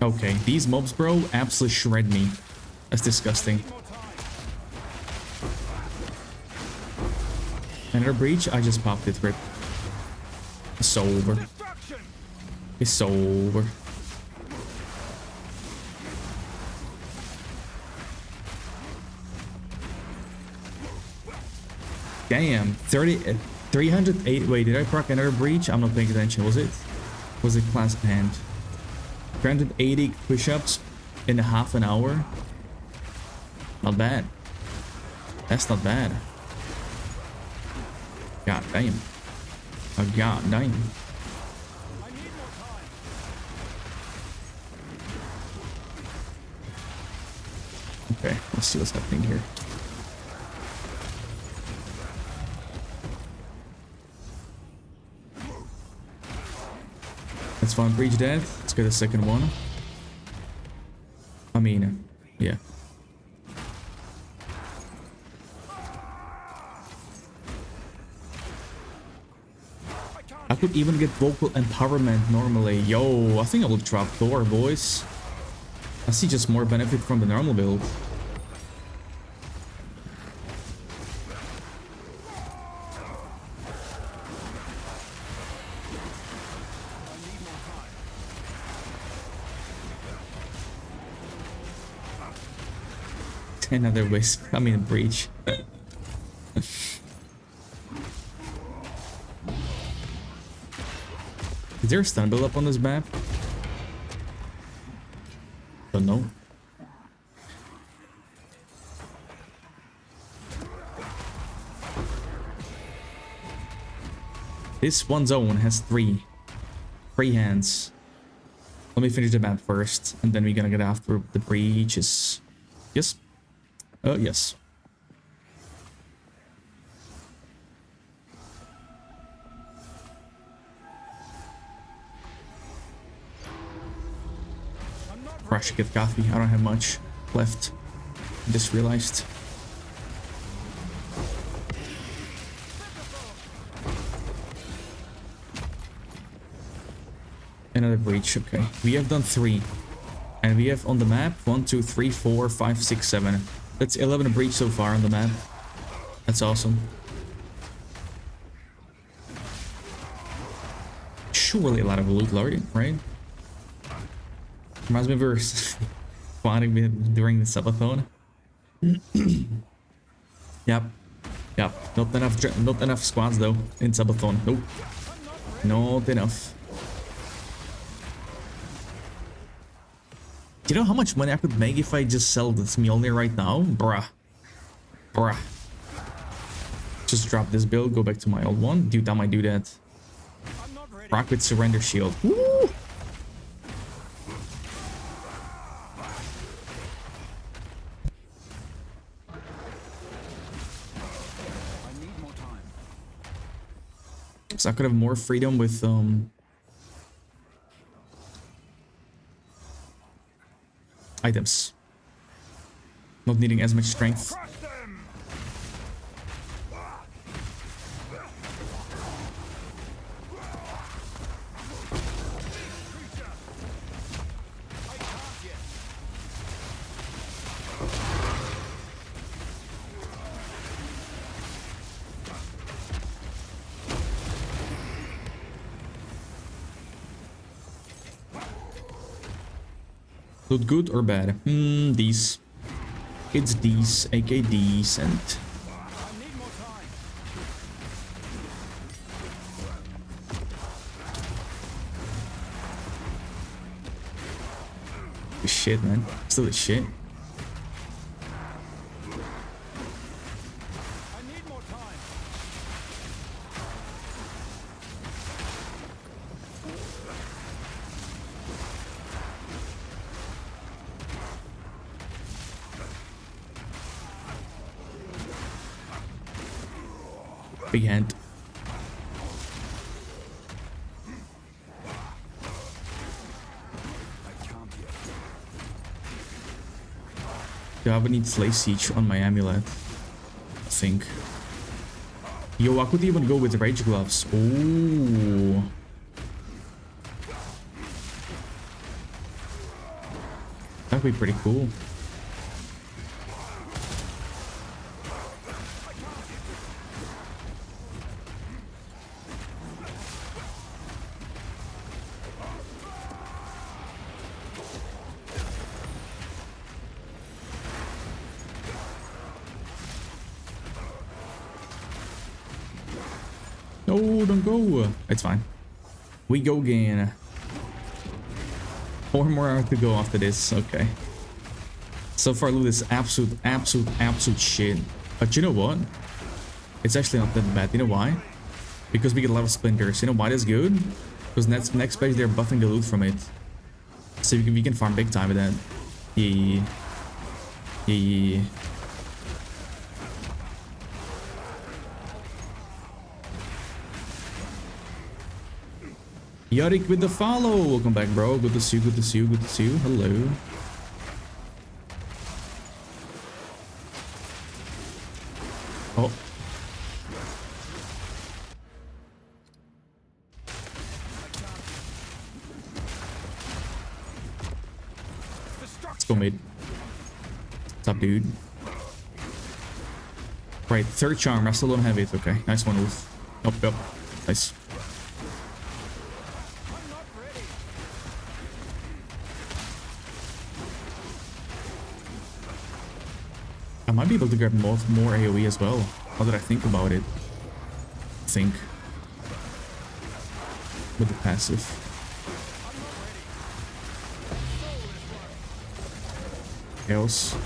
Okay, these mobs, bro, absolutely shred me. That's disgusting. Another breach? I just popped it, rip. It's over. It's over. Damn, 308. Wait, did I proc another breach? I'm not paying attention. Was it? Was it class hand? 380 push-ups in a half an hour. Not bad. That's not bad. God damn. Oh god damn. I need more time. Okay, let's see what's happening here. That's fine, breach dead. Let's get the second one. I mean, yeah. I could even get vocal empowerment normally. Yo, I think I will drop THOR, boys. I see just more benefit from the normal build. Another wisp. I mean, a breach. Is there a stun build up on this map? Don't know. This one zone has three hands. Let me finish the map first, and then we're gonna get after the breaches. Yes. Yes. I should get coffee. I don't have much left. Just realized. Another breach. Okay, we have done 3, and we have on the map 1, 2, 3, 4, 5, 6, 7. That's 11 breach so far on the map. That's awesome. Surely a lot of loot loading, right? Reminds me of our squatting during the subathon. Yep. Not enough squads though in subathon. Nope. Not enough. Do you know how much money I could make if I just sell this Mjolnir right now? Bruh. Just drop this build, go back to my old one. Dude, I might do that. Rock with surrender shield. Woo! So I could have more freedom with items. Not needing as much strength. Look good or bad? These. It's these, aka decent. Shit, man. Still the shit. Big hand. Yeah, I would need Slay Siege on my amulet, I think. Yo, I could even go with the Rage Gloves. Ooh. That'd be pretty cool. No, don't go. It's fine. We go again. 4 more hours to go after this. Okay. So far, loot is absolute shit. But you know what? It's actually not that bad. You know why? Because we get a lot of splinters. You know why that's good? Because next page they're buffing the loot from it. So we can farm big time with that. Yeah. Yorick with the follow. Welcome back, bro. Good to see you. Good to see you. Good to see you. Hello. Oh. Let's go mid. What's up, dude? Right, third charm. I still don't have it. Okay, nice one, Wolf. Up. Nice. I might be able to grab more AoE as well. How did I think about it? With the passive. Else.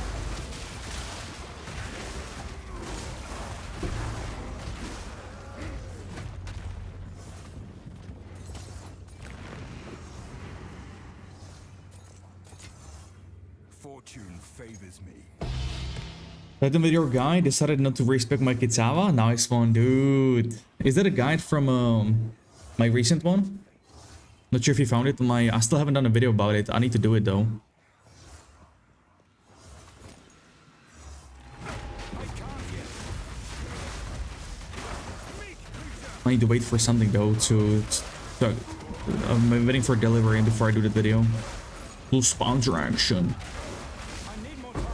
Fortune favors me. Random video guide decided not to respec my Kitsawa. Nice one, dude. Is that a guide from my recent one? Not sure if you found it. I still haven't done a video about it. I need to do it though. I need to wait for something though I'm waiting for delivery before I do the video. Little sponsor action. I need more time.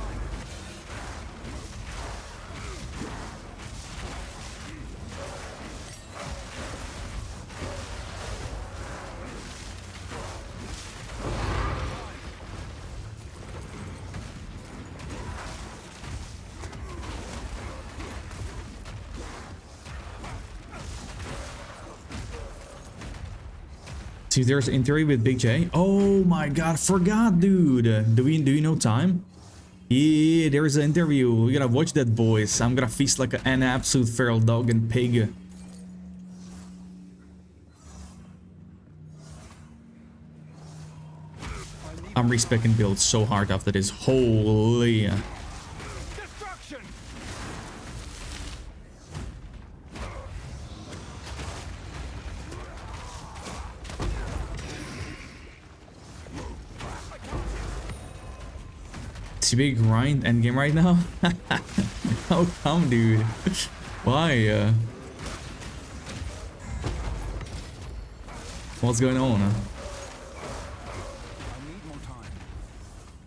See, there's in theory with Big J. Oh my god, forgot, dude. Do you know time? Yeah, there's an interview. We gotta watch that, boys. I'm gonna feast like an absolute feral dog and pig. I'm respecing build so hard after this. Holy. Destruction. It's a big grind endgame right now. How come, dude? Why? What's going on? I need more time.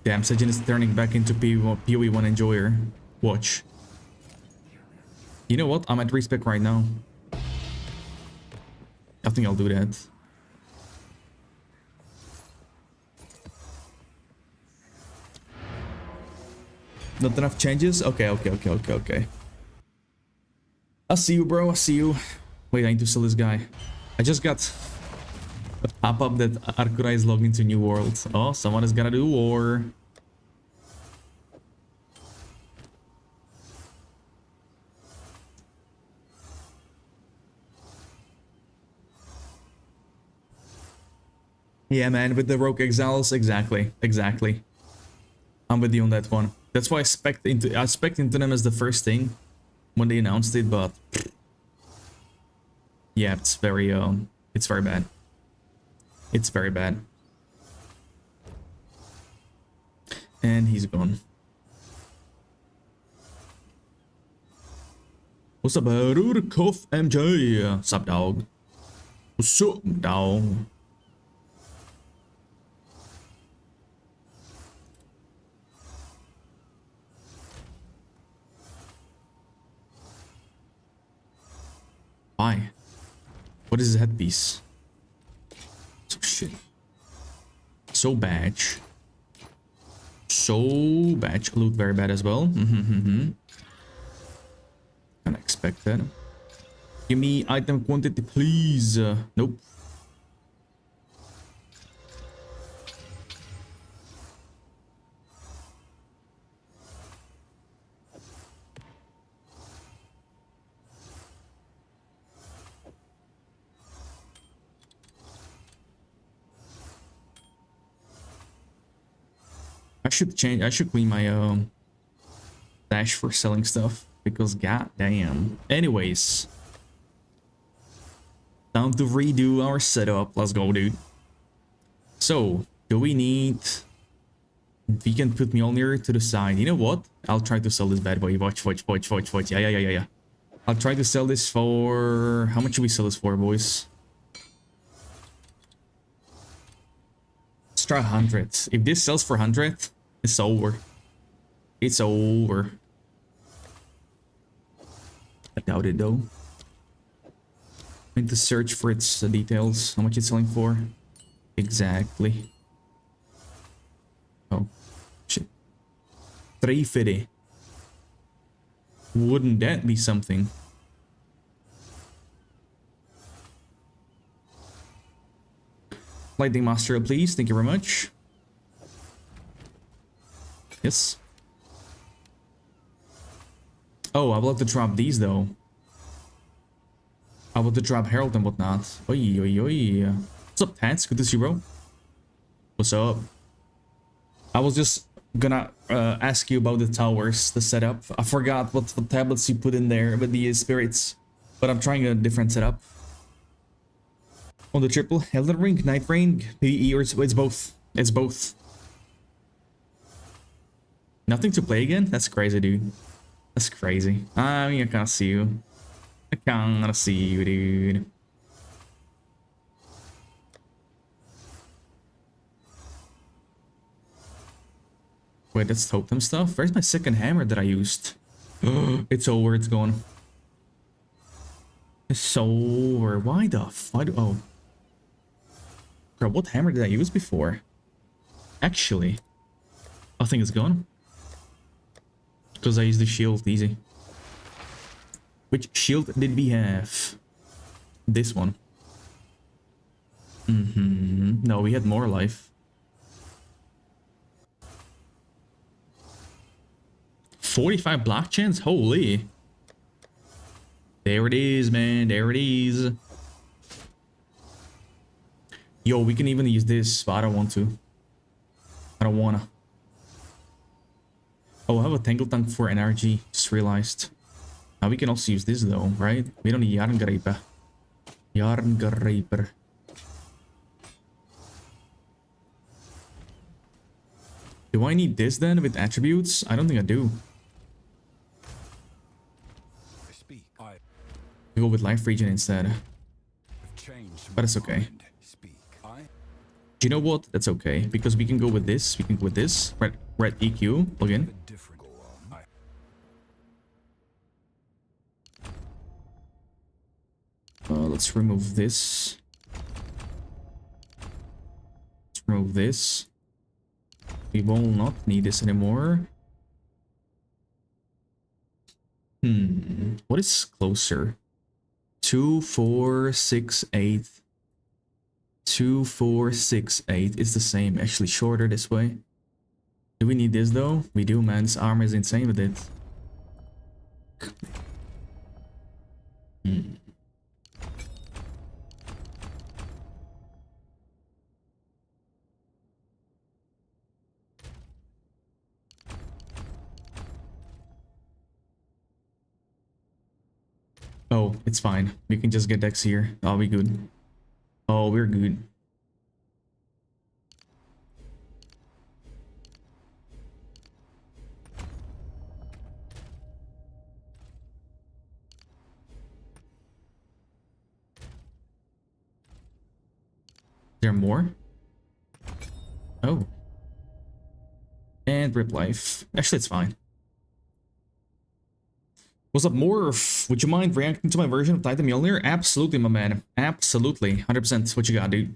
Damn, Sejin is turning back into PoE 1 enjoyer. Watch. You know what? I'm at respec right now. I think I'll do that. Not enough changes? Okay. I see you, bro. I see you. Wait, I need to sell this guy. I just got a pop-up that Arkura is logged into New World. Oh, someone is gonna do war. Yeah, man, with the Rogue Exiles, exactly. I'm with you on that one. That's why I spec'd into them as the first thing when they announced it, but yeah, it's very bad. It's very bad. And he's gone. What's up, Rurkoff MJ? What's up, dog? What's up, dog? Why? What is his headpiece? So shit. So bad. So bad. Look very bad as well. Kinda expect that. Give me item quantity, please. Nope. I should clean my dash for selling stuff because goddamn. Anyways, time to redo our setup. Let's go, dude. So, do we need? We can put Mjolnir to the side. You know what? I'll try to sell this bad boy. Watch. Yeah. I'll try to sell this for... How much should we sell this for, boys? Let's try 100. If this sells for 100, it's over. It's over. I doubt it, though. I need to search for its details. How much it's selling for? Exactly. Oh, shit. 350. Wouldn't that be something? Lightning Master, please. Thank you very much. Yes. Oh, I will have to drop these, though. I will have to drop Herald and whatnot. Oi. What's up, Tats? Good to see you, bro. What's up? I was just gonna ask you about the towers, the setup. I forgot what tablets you put in there with the spirits, but I'm trying a different setup. On the triple, Elden Ring, Night Rain, PoE, or it's both. It's both. Nothing to play again? That's crazy, dude. That's crazy. I mean, I can't see you. I can't see you, dude. Wait, that's totem stuff? Where's my second hammer that I used? It's over, it's gone. It's over. Why the fuck? Oh. Bro, what hammer did I use before? Actually, I think it's gone. Because I used the shield, easy. Which shield did we have? This one. No, we had more life. 45 block chance? Holy. There it is, man. There it is. Yo, we can even use this, but I don't want to. I don't wanna. Oh, I have a Tangle Tank for energy. Just realized. Now we can also use this though, right? We don't need Jarngreper. Jarngreper. Do I need this then with attributes? I don't think I do. I go with life regen instead. But it's okay. Do you know what? That's okay. Because we can go with this. We can go with this. Red EQ. Plug in. Let's remove this. Let's remove this. We will not need this anymore. What is closer? 2, 4, 6, 8. 2, 4, 6, 8 is the same. Actually shorter this way. Do we need this though? We do, man. This armor is insane with it. Oh, it's fine. We can just get Dex here. Oh, we good. Oh, we're good. Is there more? Oh. And rip life. Actually, it's fine. What's up, Morph? Would you mind reacting to my version of Titan Mjölnir? Absolutely, my man. Absolutely. 100%. What you got, dude?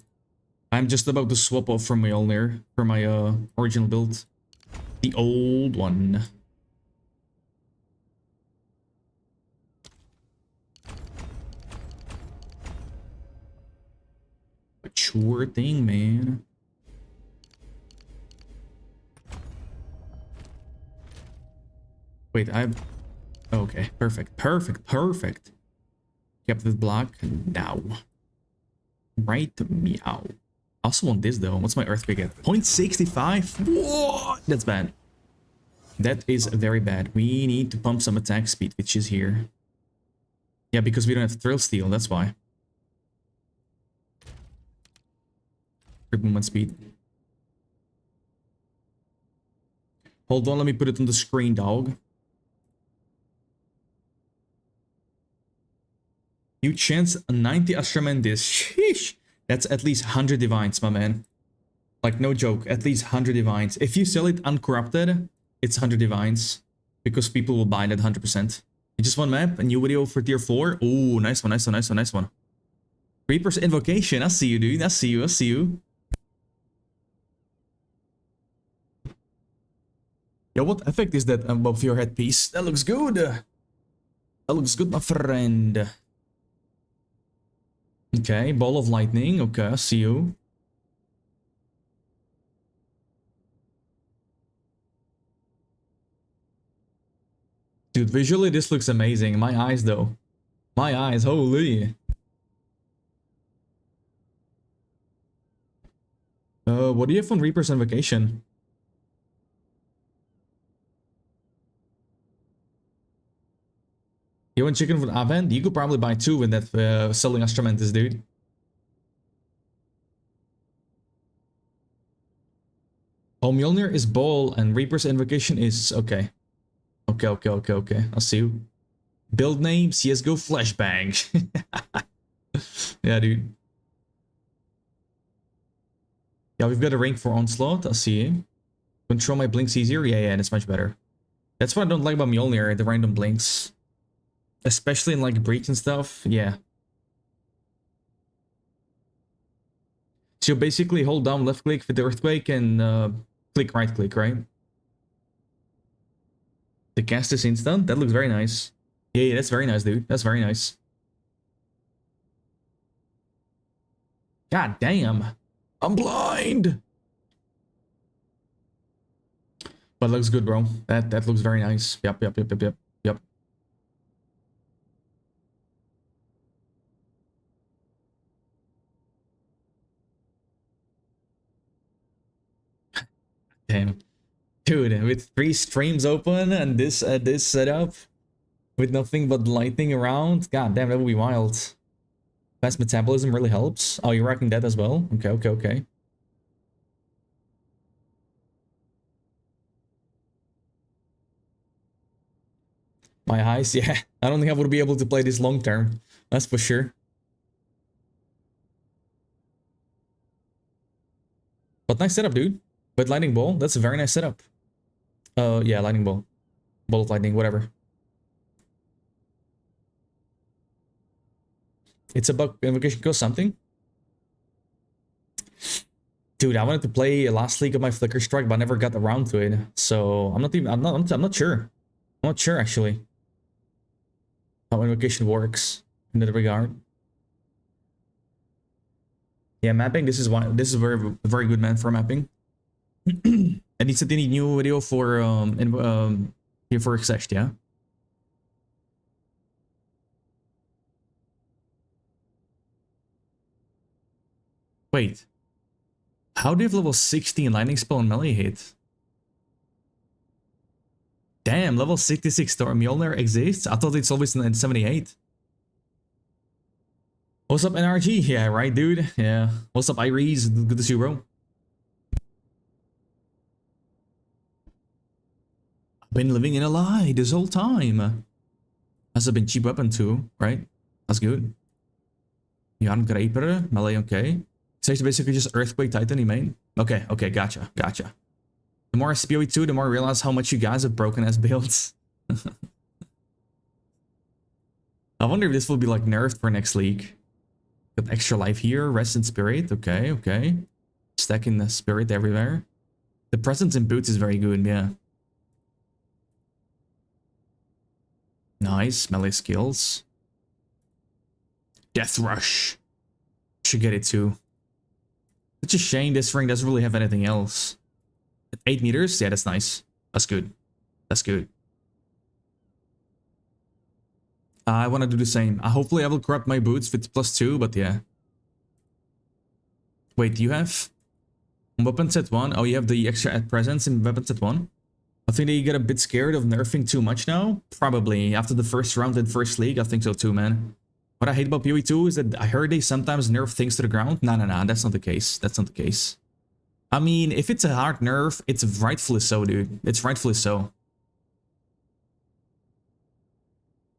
I'm just about to swap off from Mjölnir for my original build. The old one. alright. Sure thing, man. Wait, okay, perfect, perfect, perfect. Kept this block. Now. Right, meow. I also want this though. What's my earthquake at? 0.65? Whoa! That's bad. That is very bad. We need to pump some attack speed, which is here. Yeah, because we don't have thrill steel, that's why. Quick movement speed. Hold on, let me put it on the screen, dog. You chance 90 Astramentis. Sheesh. That's at least 100 divines, my man. Like, no joke. At least 100 divines. If you sell it uncorrupted, it's 100 divines. Because people will buy it at 100%. Just one map, a new video for tier 4. Oh, nice one, nice one, nice one, nice one. Reaper's Invocation. I see you, dude. I see you, I see you. Yo, what effect is that above your headpiece? That looks good. That looks good, my friend. Okay, ball of lightning. Okay, I see you. Dude, visually this looks amazing. My eyes, though. My eyes, holy. What do you have on Reaper's Invocation? You want chicken with Avent? You could probably buy 2 with that selling Astramentis, dude. Oh, Mjölnir is ball and Reaper's Invocation is... Okay. Okay. I'll see you. Build name, CSGO Flashbang. Yeah, dude. Yeah, we've got a rank for Onslaught. I'll see you. Control my blinks easier? Yeah, that's much better. That's what I don't like about Mjölnir, the random blinks. Especially in like breach and stuff, yeah. So basically hold down left click for the earthquake and click right click, right? The cast is instant. That looks very nice. Yeah, that's very nice, dude. That's very nice. God damn. I'm blind. But it looks good, bro. That looks very nice. Yep. Damn. Dude, with 3 streams open and this setup with nothing but lightning around, god damn, that would be wild. Fast metabolism really helps. Oh, you're rocking that as well? Okay. My eyes, yeah. I don't think I would be able to play this long term. That's for sure. But nice setup, dude. With lightning ball, that's a very nice setup. Yeah, lightning ball. Ball of lightning, whatever. It's a bug invocation cost something. Dude, I wanted to play last league of my Flicker Strike, but I never got around to it. So I'm not sure. I'm not sure actually how invocation works in that regard. Yeah, mapping. This is very good, man, for mapping. And it's a new video for here for Exesh, yeah. Wait, how do you have level 60 in lightning spell and melee hit? Damn, level 66 Thor Mjölnir exists? I thought it's always in 78. What's up, NRG? Yeah, right, dude. Yeah. What's up, Iris? Good to see you, bro. Been living in a lie this whole time. Has it been cheap weapon too, right? That's good. Jan Graper, melee, okay. So it's basically just Earthquake Titan, main. Okay, gotcha. The more I PoE 2, the more I realize how much you guys have broken as builds. I wonder if this will be like nerfed for next league. Got extra life here, rest in spirit, okay. Stacking the spirit everywhere. The presence in boots is very good, yeah. Nice, melee skills. Death Rush. Should get it too. It's a shame this ring doesn't really have anything else. At 8 meters? Yeah, that's nice. That's good. That's good. I want to do the same. Hopefully I will corrupt my boots with +2, but yeah. Wait, do you have weapon set 1? Oh, you have the extra presence in weapon set 1? I think they get a bit scared of nerfing too much now. Probably. After the first round in first league, I think so too, man. What I hate about PoE 2 is that I heard they sometimes nerf things to the ground. No, that's not the case. That's not the case. I mean, if it's a hard nerf, it's rightfully so, dude. It's rightfully so.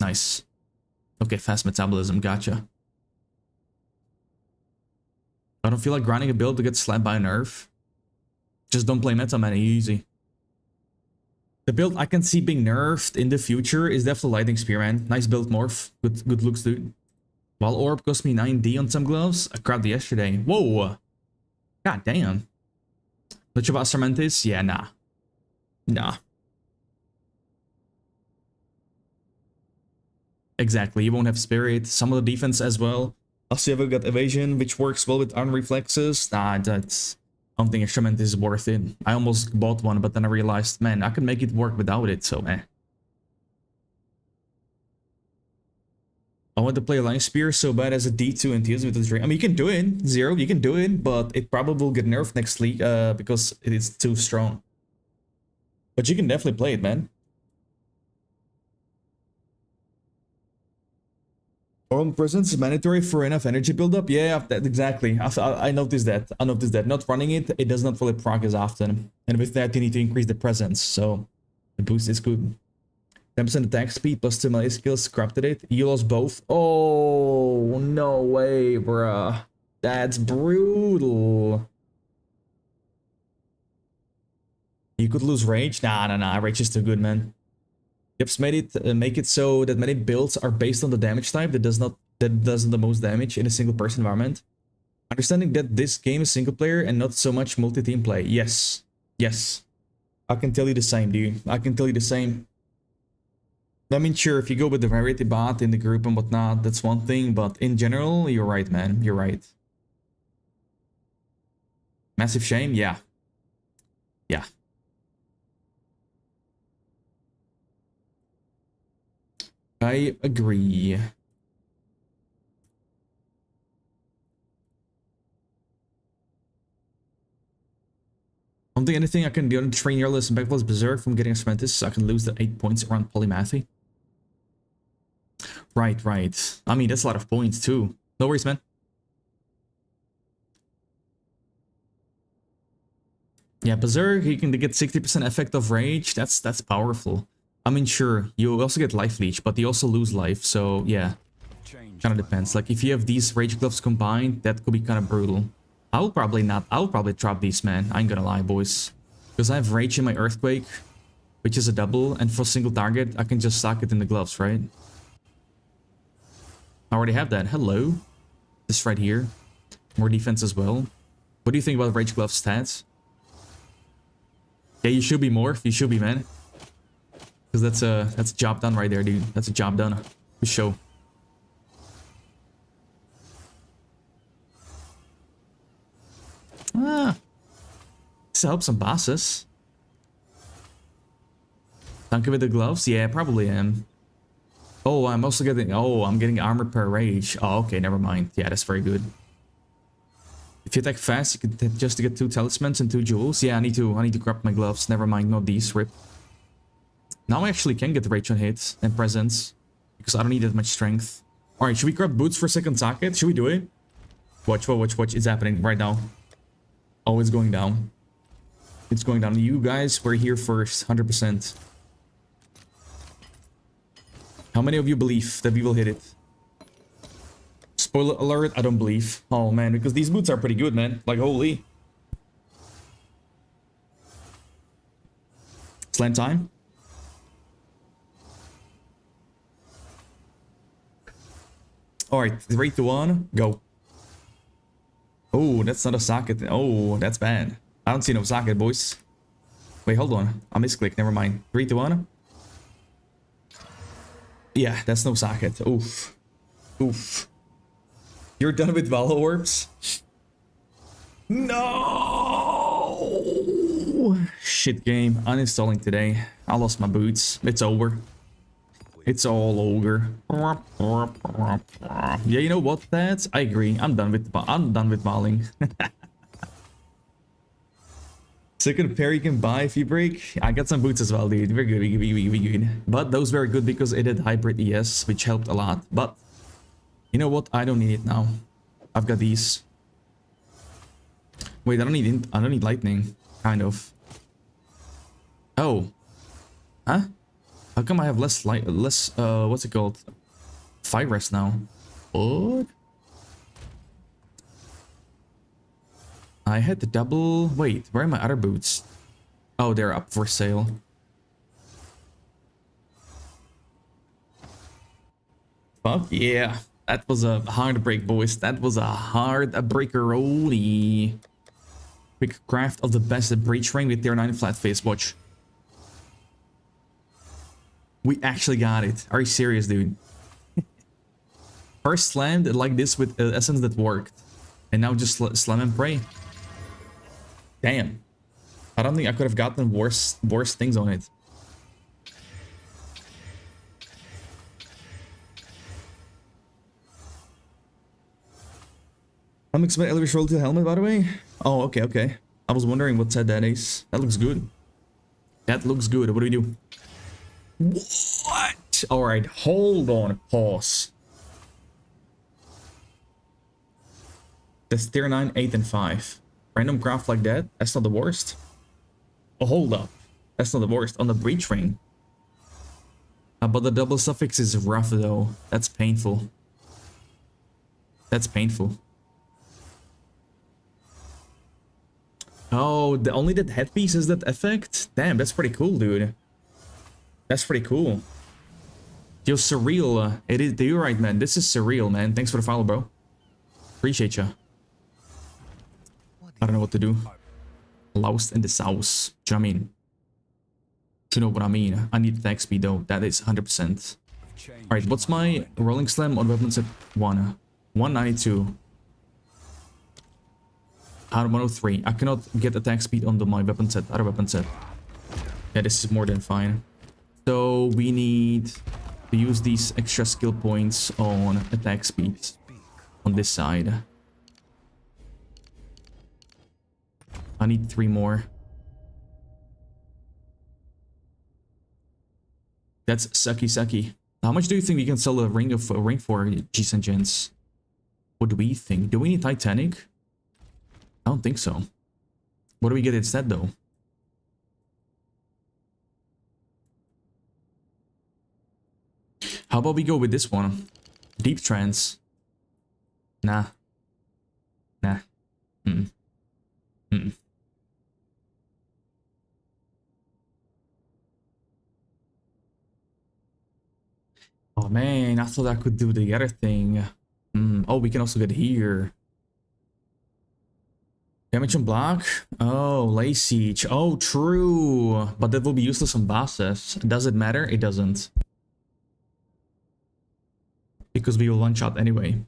Nice. Okay, fast metabolism, gotcha. I don't feel like grinding a build to get slapped by a nerf. Just don't play meta, man, easy. The build I can see being nerfed in the future is definitely Lightning Spear, man. Nice build, Morph. Good looks, dude. While Orb cost me 9D on some gloves, I grabbed it yesterday. Whoa! God damn. Much about Sermentis? Yeah, nah. Nah. Exactly, you won't have Spirit. Some of the defense as well. Also, you have got Evasion, which works well with Iron Reflexes. Nah, that's... I don't think Instrument is worth it. I almost bought one, but then I realized, man, I could make it work without it, so eh. I want to play Lion Spear so bad as a D2 and Tears with the Dream. I mean, you can do it, Zero, you can do it, but it probably will get nerfed next league because it is too strong. But you can definitely play it, man. Oral presence is mandatory for enough energy buildup. Yeah, that, exactly. I noticed that. I noticed that. Not running it, it does not really proc as often. And with that, you need to increase the presence. So the boost is good. 10% attack speed plus 2 melee skills. Corrupted it. You lost both. Oh, no way, bruh. That's brutal. You could lose rage. Nah. Rage is too good, man. Yips made it make it so that many builds are based on the damage type that does the most damage in a single person environment. Understanding that this game is single player and not so much multi-team play. Yes. I can tell you the same, dude. I can tell you the same. I mean, sure, if you go with the variety bot in the group and whatnot, that's one thing, but in general, you're right, man. You're right. Massive shame? Yeah. I agree. I don't think anything I can do on train Yarless and Backflow's Berserk from getting a Sermentis, so I can lose the 8 points around Polymathy. Right. I mean, that's a lot of points too. No worries, man. Yeah, Berserk, you can get 60% effect of Rage. That's powerful. I mean, sure, you also get Life Leech, but you also lose life, so yeah. Kind of depends. Like, if you have these Rage Gloves combined, that could be kind of brutal. I'll probably drop these, man. I ain't gonna lie, boys. Because I have Rage in my Earthquake, which is a double, and for single target, I can just sock it in the gloves, right? I already have that. Hello. This right here. More defense as well. What do you think about Rage Gloves stats? Yeah, you should be more. You should be, man. Because that's a job done right there, dude. That's a job done. For sure. This helps some bosses. Dunker with the gloves? Yeah, probably am. Oh, I'm also getting... Oh, I'm getting armor per rage. Oh, okay, never mind. Yeah, that's very good. If you attack fast, you can just to get 2 talismans and 2 jewels. Yeah, I need to grab my gloves. Never mind, not these. Rip. Now I actually can get the rage on hit and presence. Because I don't need that much strength. Alright, should we grab boots for second socket? Should we do it? Watch. It's happening right now. Oh, it's going down. It's going down. You guys were here first. 100%. How many of you believe that we will hit it? Spoiler alert, I don't believe. Oh man, because these boots are pretty good, man. Like, holy. Slam time. Alright, 3, 2, 1, go. Oh, that's not a socket. Oh, that's bad. I don't see no socket, boys. Wait, hold on. I misclicked. Never mind. 3, 2, 1. Yeah, that's no socket. Oof. You're done with Valor Orbs? No! Shit game. Uninstalling today. I lost my boots. It's over. It's all over. Yeah, you know what, That's I agree. I'm done with balling. Second pair you can buy if you break. I got some boots as well, dude. We're good, we good. But those were good because it had hybrid ES, which helped a lot. But you know what? I don't need it now. I've got these. Wait, I don't need lightning. Kind of. Oh. Huh? How come I have less what's it called? Fire rest now. What? I had the double. Wait, where are my other boots? Oh, they're up for sale. Fuck yeah. That was a hard break, boys. That was a hard breaker-only. Quick craft of the best breach ring with tier 9 flat face. Watch. We actually got it. Are you serious, dude? First slammed like this with essence that worked. And now just slam and pray. Damn. I don't think I could have gotten worse things on it. I'm expecting elevator roll to the helmet, by the way. Oh, okay, okay. I was wondering what set that is. That looks good. That looks good. What do we do? What? All right, hold on. Pause. That's tier 9, 8, and 5. Random craft like that? That's not the worst. Oh, hold up. That's not the worst. On the breach ring. But the double suffix is rough, though. That's painful. That's painful. Oh, only that headpiece is that effect? Damn, that's pretty cool, dude. That's pretty cool. Yo, surreal. It is. You're right, man. This is surreal, man. Thanks for the follow, bro. Appreciate ya. I don't know what to do. Lost in the sauce. Do you know what I mean? Do you know what I mean? I need attack speed, though. That is 100%. Alright, what's my rolling slam on weapon set 1? 192. Out of 103. I cannot get attack speed on my weapon set, other weapon set. Yeah, this is more than fine. So we need to use these extra skill points on attack speed on this side. I need 3 more. That's sucky. How much do you think we can sell a ring for, G's and gents? What do we think? Do we need Titanic? I don't think so. What do we get instead, though? How about we go with this one? Deep trance. Nah. Oh man, I thought I could do the other thing. Oh, we can also get here. Damage on block? Oh, lay siege. Oh, true. But that will be useless on bosses. Does it matter? It doesn't. Because we will one shot anyway.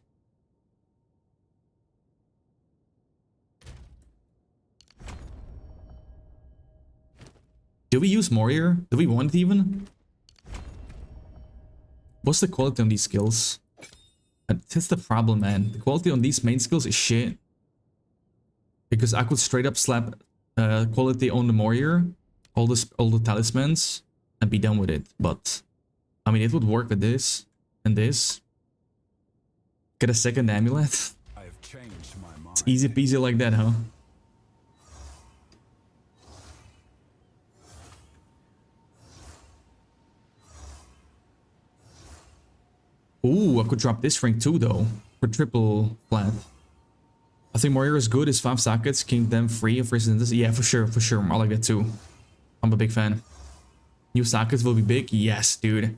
Do we use Warrior? Do we want it even? What's the quality on these skills? That's the problem, man. The quality on these main skills is shit. Because I could straight up slap quality on the Warrior, all the talismans, and be done with it. But I mean, it would work with this and this. Get a second amulet. I have changed my mind. It's easy peasy like that, huh? Ooh, I could drop this ring too, though, for triple flat. I think Warrior is good. Is 5 sockets, king them free of resistance. Yeah, for sure. I like that too. I'm a big fan. New sockets will be big. Yes, dude.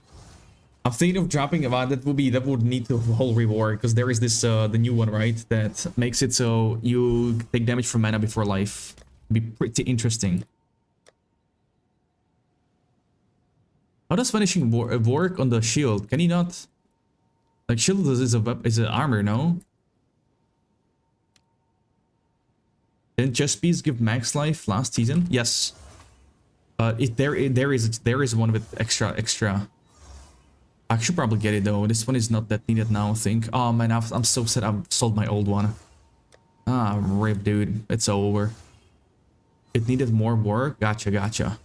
I'm thinking of dropping about that would need the whole reward, because there is this the new one, right, that makes it so you take damage from mana before life. Be pretty interesting. How does finishing work on the shield? Can he not? Like, shield is an armor, no? Didn't Chest Piece give max life last season? Yes. But there is one with extra. I should probably get it though. This one is not that needed now, I think. Oh man, I'm so sad I've sold my old one. Ah, rip, dude. It's over. It needed more work. Gotcha.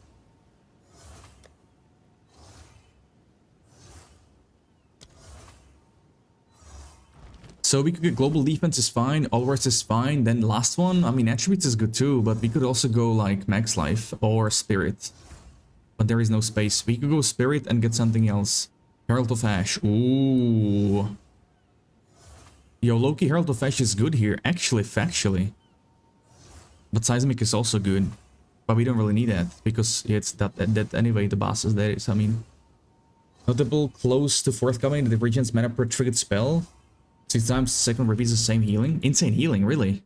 So we could get global defense is fine, all rest is fine. Then last one, I mean attributes is good too, but we could also go like max life or spirit. But there is no space. We could go spirit and get something else. Herald of Ash. Ooh. Yo, Loki, Herald of Ash is good here, actually, factually. But Seismic is also good. But we don't really need that, because it's that anyway, the boss is there, I mean. Notable close to forthcoming, the Regent's mana per triggered spell. 6 times second repeats the same healing. Insane healing, really.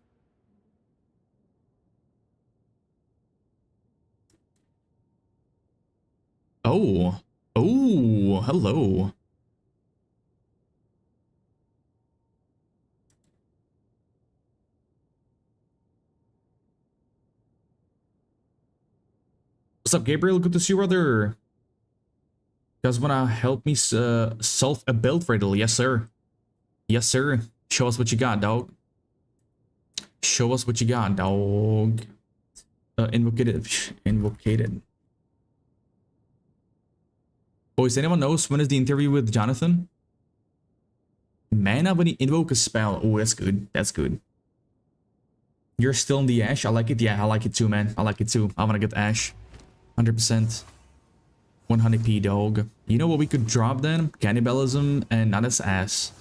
Oh. Oh, hello. What's up, Gabriel? Good to see you, brother. You guys wanna help me solve a build riddle? Yes, sir. Yes, sir. Show us what you got, dog. Show us what you got, dog. Invocated. Boys, anyone knows when is the interview with Jonathan? Mana when he invoke a spell. Oh, that's good. That's good. You're still in the Ash? I like it. Yeah, I like it too, man. I like it too. I wanna get Ash. 100%. 100p, dog. You know what we could drop then? Cannibalism and not as ass.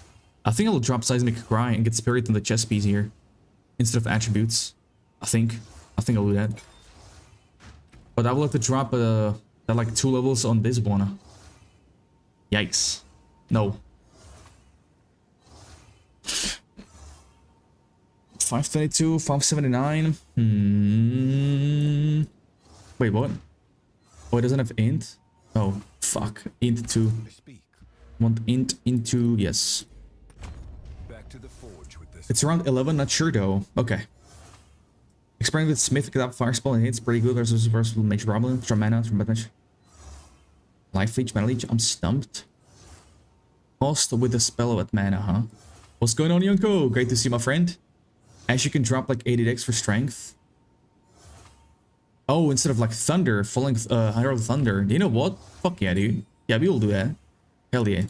I think I'll drop Seismic Cry and get Spirit in the chest piece here. Instead of attributes. I think I'll do that. But I would like to drop that like 2 levels on this one. Yikes. No. 522, 579. Wait, what? Oh, it doesn't have int? Oh, fuck. Int 2. Want int into... Yes. Back to the forge with this. It's around 11, not sure though. Okay. Experiment with Smith, get up fire spell and hits pretty good versus reversible major problem. From mana, from damage. Life leech, mana leech. I'm stumped. Cost with the spell at mana, huh? What's going on, Yonko? Great to see my friend. As you can drop like 80 for strength. Oh, instead of like thunder, falling Herald Thunder. You know what? Fuck yeah, dude. Yeah, we will do that. Hell yeah.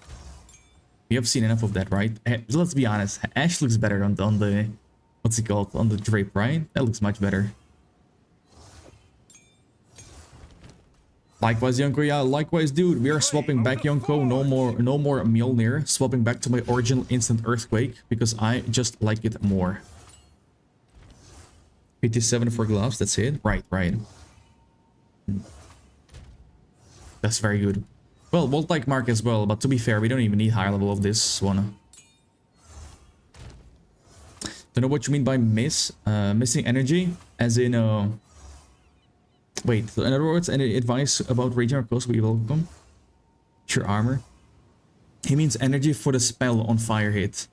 We have seen enough of that, right? Let's be honest. Ash looks better on the what's it called? On the drape, right? That looks much better. Likewise, Yonko. Yeah, likewise, dude. We are swapping back, Yonko. No more Mjolnir. Swapping back to my original instant earthquake because I just like it more. 57 for gloves. That's it. Right. That's very good. Well, Volt like Mark as well, but to be fair, we don't even need higher level of this one. Don't know what you mean by missing energy, as in wait, in other words, any advice about raging or close we welcome? Sure, armor. He means energy for the spell on fire hit.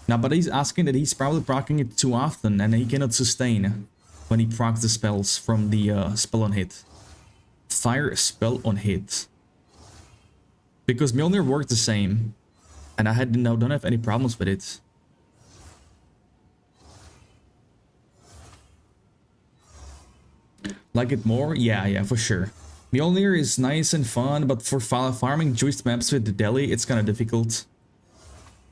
Now, but he's asking that he's probably proccing it too often and he cannot sustain when he procs the spells from the spell on hit. Fire spell on hit. Because Mjolnir worked the same, and I don't have any problems with it. Like it more? Yeah, for sure. Mjolnir is nice and fun, but for farming juiced maps with the Delhi, it's kind of difficult.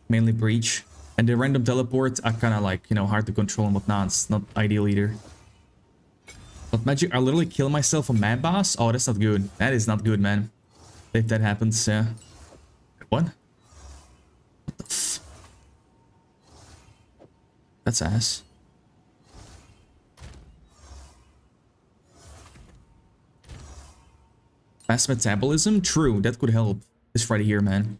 Mainly Breach. And the random teleports are kind of like, you know, hard to control and whatnot. It's not ideal either. But magic, I literally kill myself on map boss? Oh, that's not good. That is not good, man. If that happens, yeah. What? What the f... That's ass. Fast metabolism? True, that could help. This right here, man.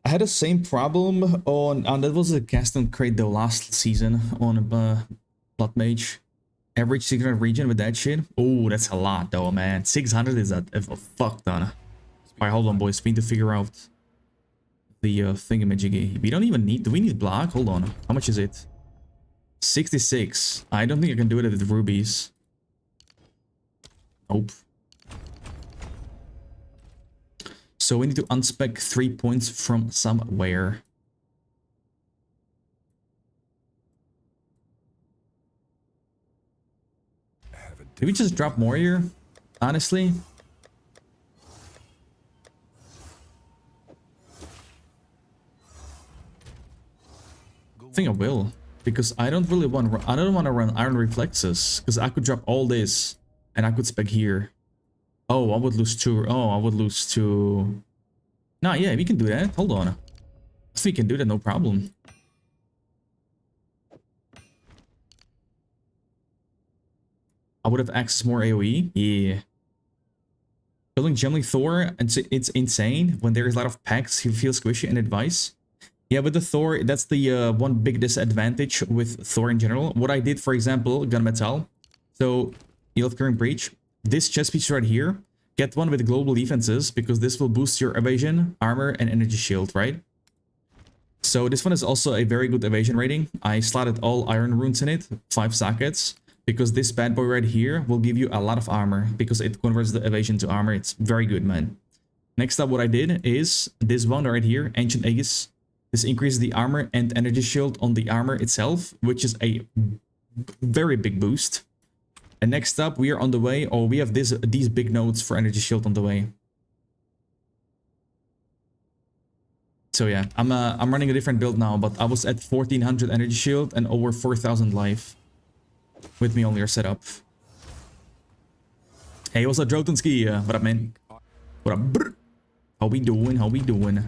I had the same problem on that was a cast on crate though last season on Blood Mage. Average 600 region with that shit. Oh, that's a lot though, man. 600 is a fuck ton. Alright, hold on, boys. We need to figure out the thingamajiggy. We don't even need... Do we need black? Hold on. How much is it? 66. I don't think I can do it with rubies. Nope. So we need to unspec 3 points from somewhere. Did we just drop more here? Honestly? I think I will. Because I don't really want... I don't want to run Iron Reflexes. Because I could drop all this. And I could spec here. Oh, I would lose 2. Oh, I would lose 2. Nah, yeah, we can do that. Hold on. If we can do that, no problem. I would have access more AoE. Yeah. Building Gemly Thor, it's insane. When there's a lot of packs, he feels squishy and advice. Yeah, with the Thor, that's the one big disadvantage with Thor in general. What I did, for example, Gunmetal. So, Yield Current Breach. This chest piece right here. Get one with global defenses, because this will boost your evasion, armor, and energy shield, right? So this one is also a very good evasion rating. I slotted all iron runes in it, 5 sockets. Because this bad boy right here will give you a lot of armor. Because it converts the evasion to armor. It's very good, man. Next up, what I did is this one right here, Ancient Aegis. This increases the armor and energy shield on the armor itself, which is a very big boost. And next up, we are on the way. Oh, we have these big nodes for energy shield on the way. So yeah, I'm running a different build now, but I was at 1400 energy shield and over 4000 life. With me on your setup. Hey, what's up, Jotunski? What up, man? What up, brr? How we doing? How we doing?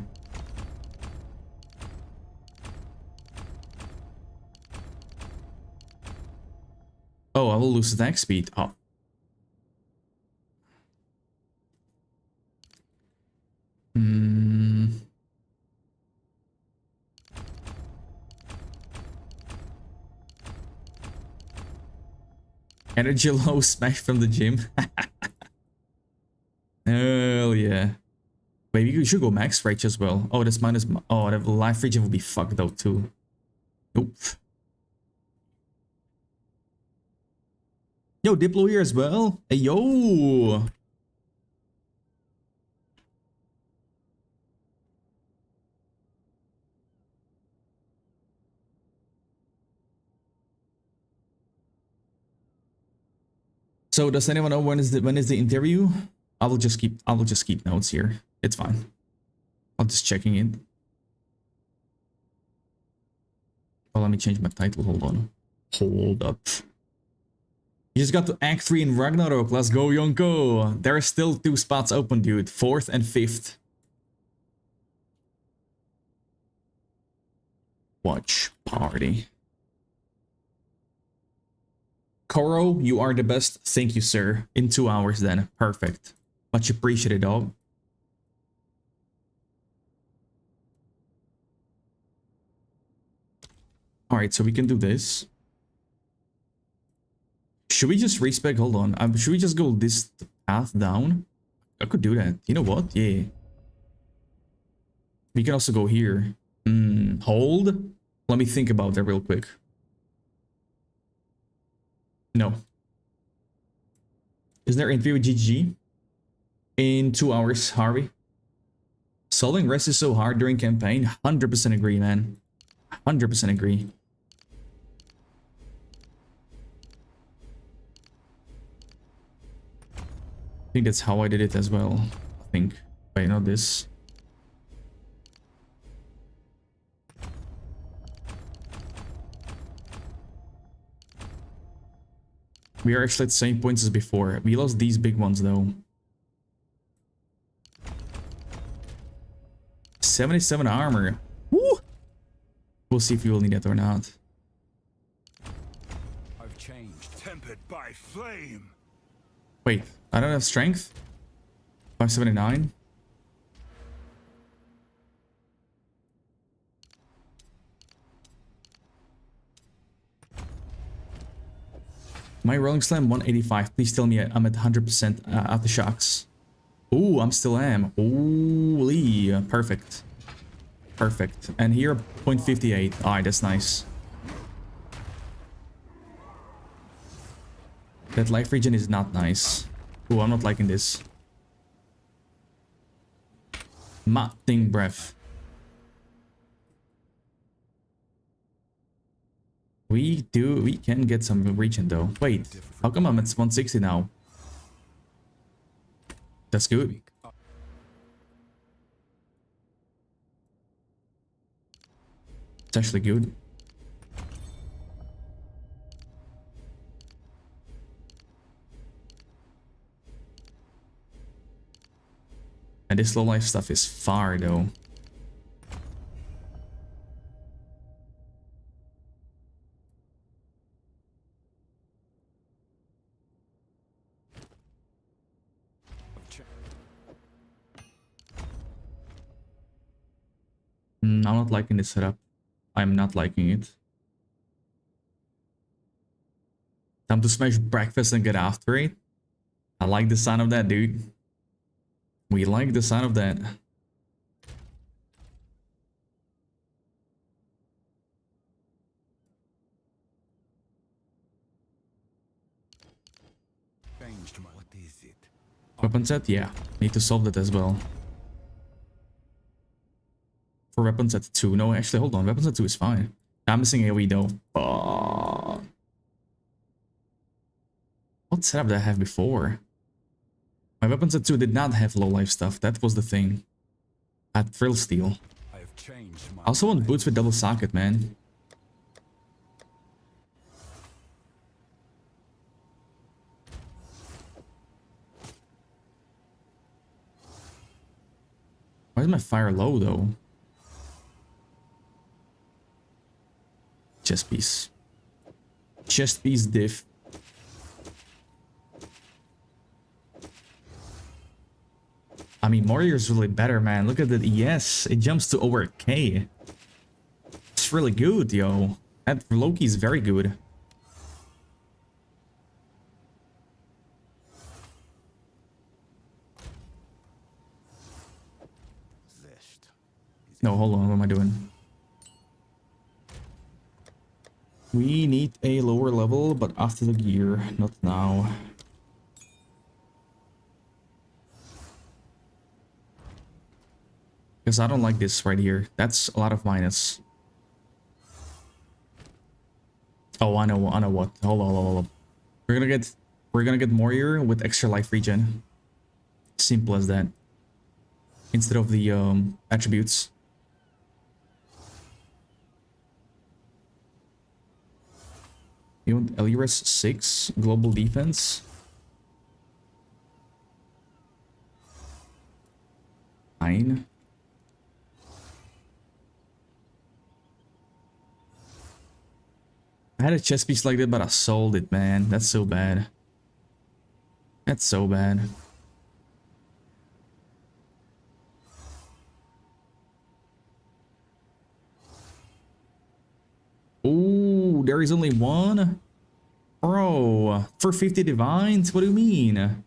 Oh, I will lose attack speed. Oh. Energy low smash from the gym. Hell yeah. Wait, we should go max rage as well. Oh, that's minus... Oh, the life regen will be fucked out too. Nope. Yo, Diplo here as well. Hey, yo. So does anyone know when is the interview? I will just keep notes here. It's fine. I'll just checking in. Oh, let me change my title. Hold on. Hold up. You just got to Act 3 in Ragnarok. Let's go, Yonko. There are still 2 spots open, dude. 4th and 5th. Watch party. Koro, you are the best. Thank you, sir. In 2 hours then. Perfect. Much appreciated, dog. Alright, so we can do this. Should we just respec? Hold on. Should we just go this path down? I could do that. You know what? Yeah. We can also go here. Hold. Let me think about that real quick. No. Is there interview with GG? In 2 hours, Harvey. Solving rest is so hard during campaign. 100% agree, man. 100% agree. I think that's how I did it as well. I think. Wait, not this. We are actually at the same points as before. We lost these big ones though. 77 armor. Woo! We'll see if we will need it or not. I've changed. Tempered by flame. Wait, I don't have strength? 579? My rolling slam 185. Please tell me I'm at 100% aftershocks. Ooh, I'm still am. Holy, perfect. Perfect. And here, 0.58. Alright, that's nice. That life regen is not nice. Ooh, I'm not liking this. Matting breath. We can get some regen though. Wait, how come I'm at 160 now? That's good. It's actually good. And this low life stuff is far though. I'm not liking this setup. I'm not liking it. Time to smash breakfast and get after it. I like the sound of that, dude. We like the sound of that. What is it? Weapon set? Yeah. Need to solve that as well. For weapon set 2. No, actually, hold on. Weapon set 2 is fine. I'm missing AoE though. What setup did I have before? My weapon set 2 did not have low life stuff. That was the thing. I had Thrill Steel. I have changed my I also want boots with double socket, man. Why is my fire low though? Chest piece. Chest piece diff. I mean, Warrior's really better, man. Look at the ES. It jumps to over K. It's really good, yo. That Loki is very good. No, hold on. What am I doing? We need a lower level, but after the gear, not now. Because I don't like this right here. That's a lot of minus. Oh, I know what. Hold on. We're gonna get Warrior with extra life regen. Simple as that. Instead of the attributes. You want Eliris 6 global defense? 9. I had a chest piece like that, but I sold it, man. That's so bad. That's so bad. Ooh, there is only one? Bro, for 50 divines? What do you mean?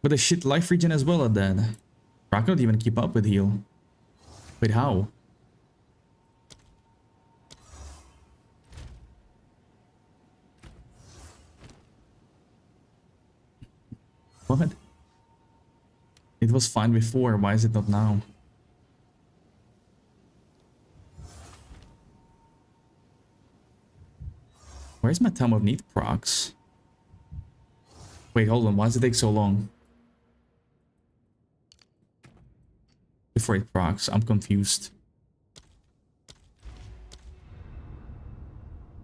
With a shit life regen as well at that. I cannot even keep up with heal. Wait, how? What? It was fine before, why is it not now? Where's my time of need procs? Wait, hold on, why does it take so long? Before it procs, I'm confused.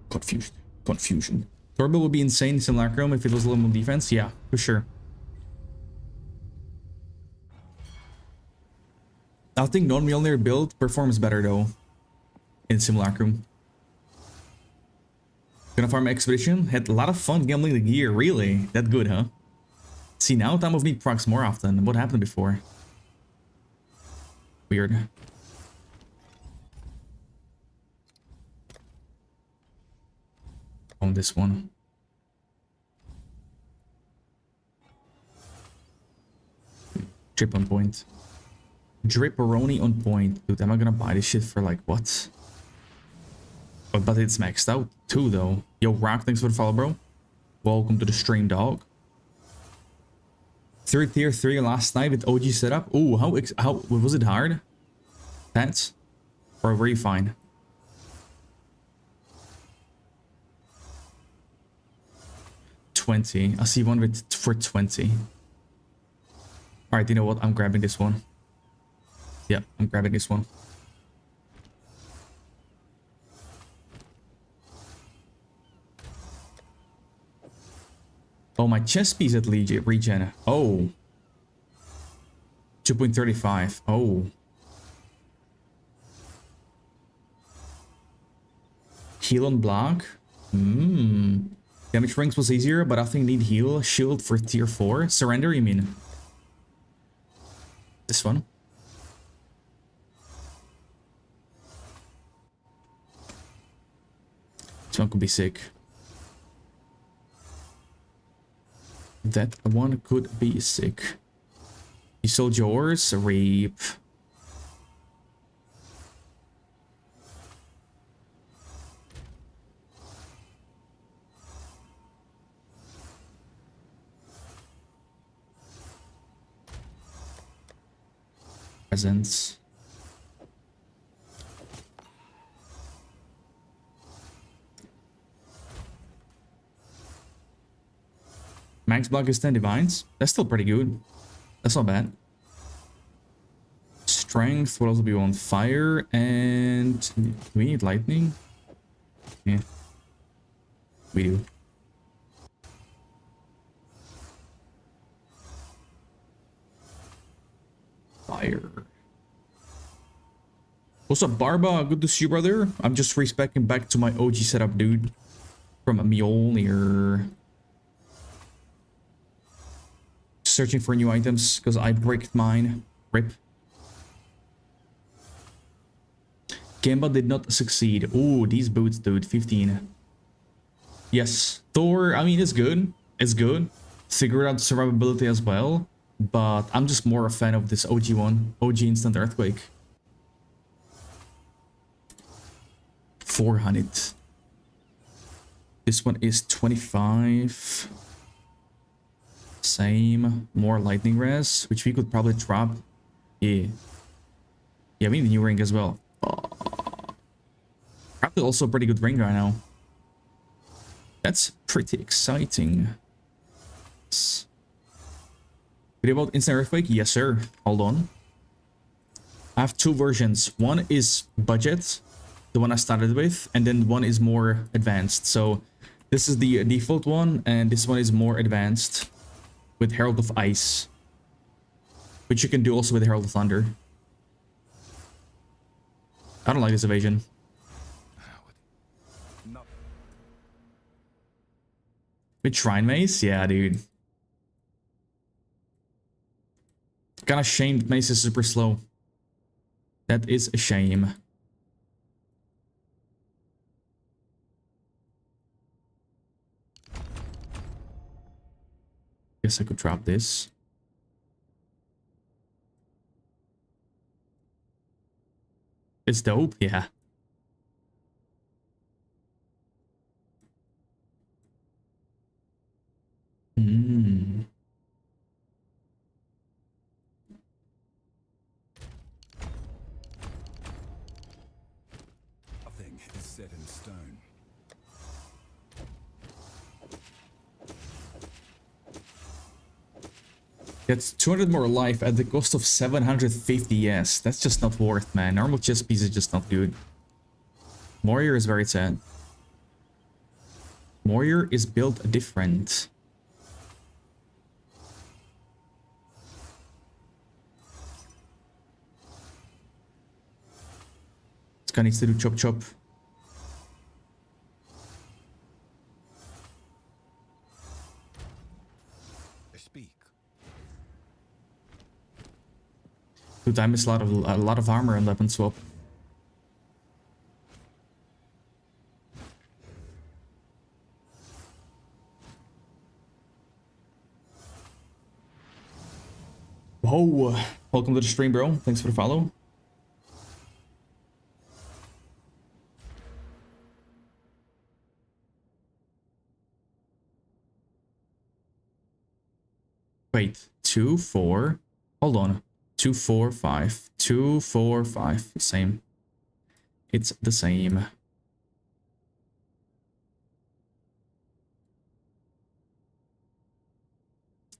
Confusion. Turbo would be insane in Simulacrum if it was a little more defense, yeah, for sure. I think non-Mjölnir build performs better though in Simulacrum. Gonna farm Expedition, had a lot of fun gambling the gear, really? That good, huh? See, now time of need procs more often. What happened before? Weird. On this one. Drip on point. Dripperoni on point. Dude, am I gonna buy this shit for like what? Oh, but it's maxed out too though. Yo, Rock, thanks for the follow, bro. Welcome to the stream, dog. Third tier 3 last night with OG setup. Ooh, how was it hard? Pants? Or were you fine? $20. I see one with for 20. Alright, you know what? I'm grabbing this one. Yep, I'm grabbing this one. Oh, my chest piece at regen. Oh. 2.35. Oh. Heal on block. Damage ranks was easier, but I think need heal. Shield for tier 4. Surrender, you mean? This one. This one could be sick. That one could be sick. You sold yours? Reap. Presents. Max block is 10 divines. That's still pretty good. That's not bad. Strength will also be on fire. And do we need lightning? Yeah. We do. Fire. What's up, Barba? Good to see you, brother. I'm just respecting back to my OG setup, dude. From MJÖLNER. Searching for new items because I bricked mine. Rip. Gamba did not succeed. Ooh, these boots, dude. 15. Yes. Thor, I mean, it's good. It's good. Figure out survivability as well. But I'm just more a fan of this OG one. OG Instant Earthquake. 400. This one is 25. Same. More lightning res, which we could probably drop. Yeah. Yeah, we need a new ring as well. Probably also a pretty good ring right now. That's pretty exciting. Video about Instant Earthquake? Yes, sir. Hold on. I have two versions. One is budget, the one I started with, and then one is more advanced. So this is the default one, and this one is more advanced with Herald of Ice, which you can do also with Herald of Thunder. I don't like this evasion. With Shrine Mace? Yeah, dude. Kinda shame that Mace is super slow. That is a shame. Guess I could drop this. It's dope, yeah. Nothing is set in stone. Gets 200 more life at the cost of 750. Yes, that's just not worth, man. Normal chest piece is just not good. Warrior is very sad. Warrior is built different. This guy needs to do chop chop. Dude, I miss a lot of armor and weapon swap. ho. Welcome to the stream, bro. Thanks for the follow. Wait, 2, 4. Hold on. 2, 4, 5. 2, 4, 5. Same. It's the same.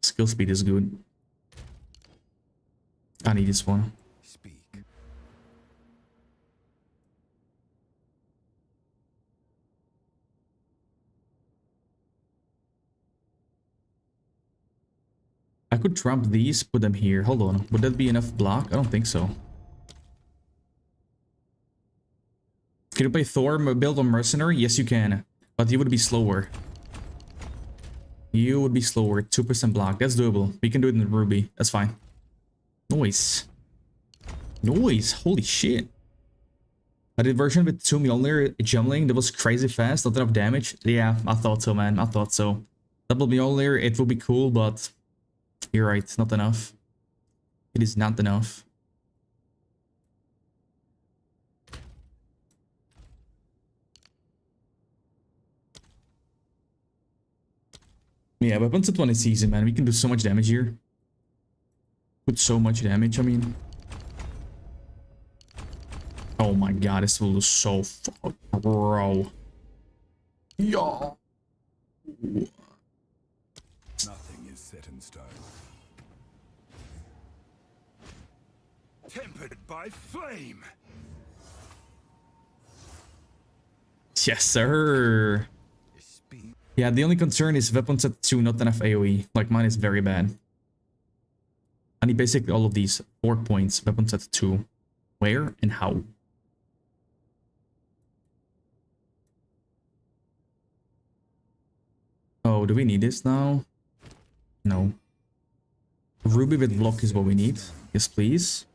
Skill speed is good. I need this one. Speak. I could trump these, put them here. Hold on. Would that be enough block? I don't think so. Can you play Thor build on Mercenary? Yes, you can. But you would be slower. You would be slower. 2% block. That's doable. We can do it in Ruby. That's fine. Noise. Noise. Holy shit. I did version with 2 Mjolnir jumbling. That was crazy fast. Not enough damage. Yeah, I thought so, man. I thought so. Double Mjolnir, it would be cool, but you're right. Not enough. It is not enough. Yeah, weapons at 1 is easy, man. We can do so much damage here. Put so much damage, I mean. Oh my god, this will do so fuck, bro. Yo. Nothing is set in stone. Tempered by flame. Yes, sir. Speak. Yeah, the only concern is weapons at 2, not enough AoE. Like, mine is very bad. I need basically all of these 4 points, weapons at 2. Where and how? Oh, do we need this now? No. Ruby with block is what we need. Yes, please.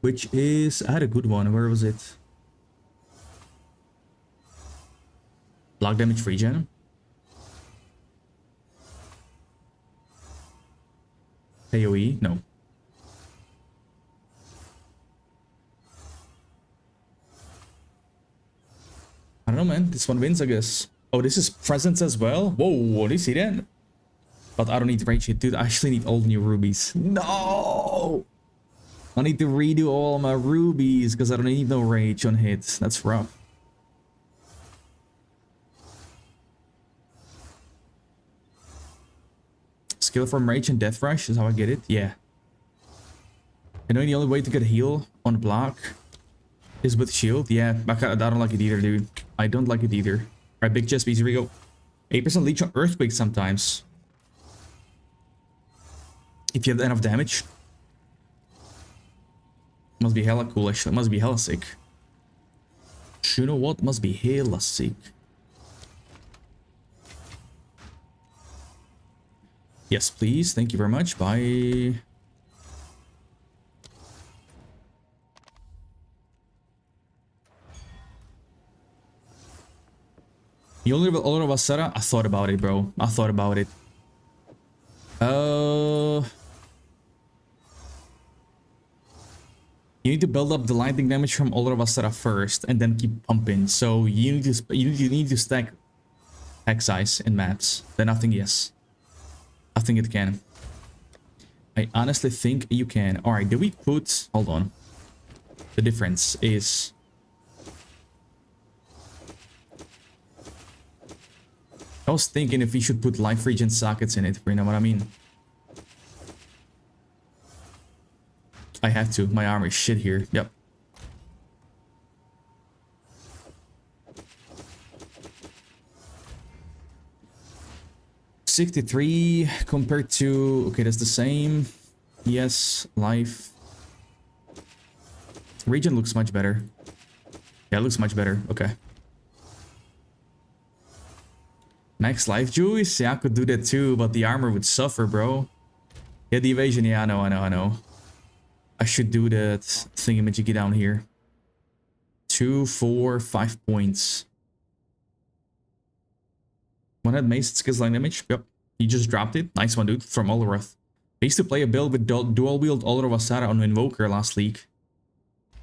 Which is... I had a good one. Where was it? Block damage regen. AoE? No. I don't know, man. This one wins, I guess. Oh, this is presence as well? Whoa, do you see that? But I don't need rage hit, dude. I actually need all the new rubies. No! I need to redo all my rubies because I don't need no rage on hits. That's rough. Skill from rage and death rush is how I get it. Yeah. I know the only way to get a heal on block is with shield. Yeah, I don't like it either, dude. I don't like it either. Alright, big chest piece, here we go. 8% leech on earthquake sometimes. If you have enough damage. Must be hella cool, actually. Must be hella sick. You know what? Must be hella sick. Yes, please. Thank you very much. Bye. You only have all of Asara? I thought about it, bro. I thought about it. You need to build up the lightning damage from all of Asara first, and then keep pumping. So you need to stack pack size in maps. Then I think yes. I think it can. I honestly think you can. All right, do we put? Hold on. The difference is. I was thinking if we should put life regen sockets in it, you know what I mean? I have to. My armor is shit here. Yep. $63 compared to... Okay, that's the same. Yes, life. Regen looks much better. Yeah, it looks much better. Okay. Max life juice? Yeah, I could do that too, but the armor would suffer, bro. Yeah, the evasion. Yeah, I know. I should do that thingamajiggy down here. 2, 4, 5 points. One head mace, skills line damage. Yep. You just dropped it. Nice one, dude. From Oloroth. I used to play a build with dual wield Olor Wasara on Invoker last league.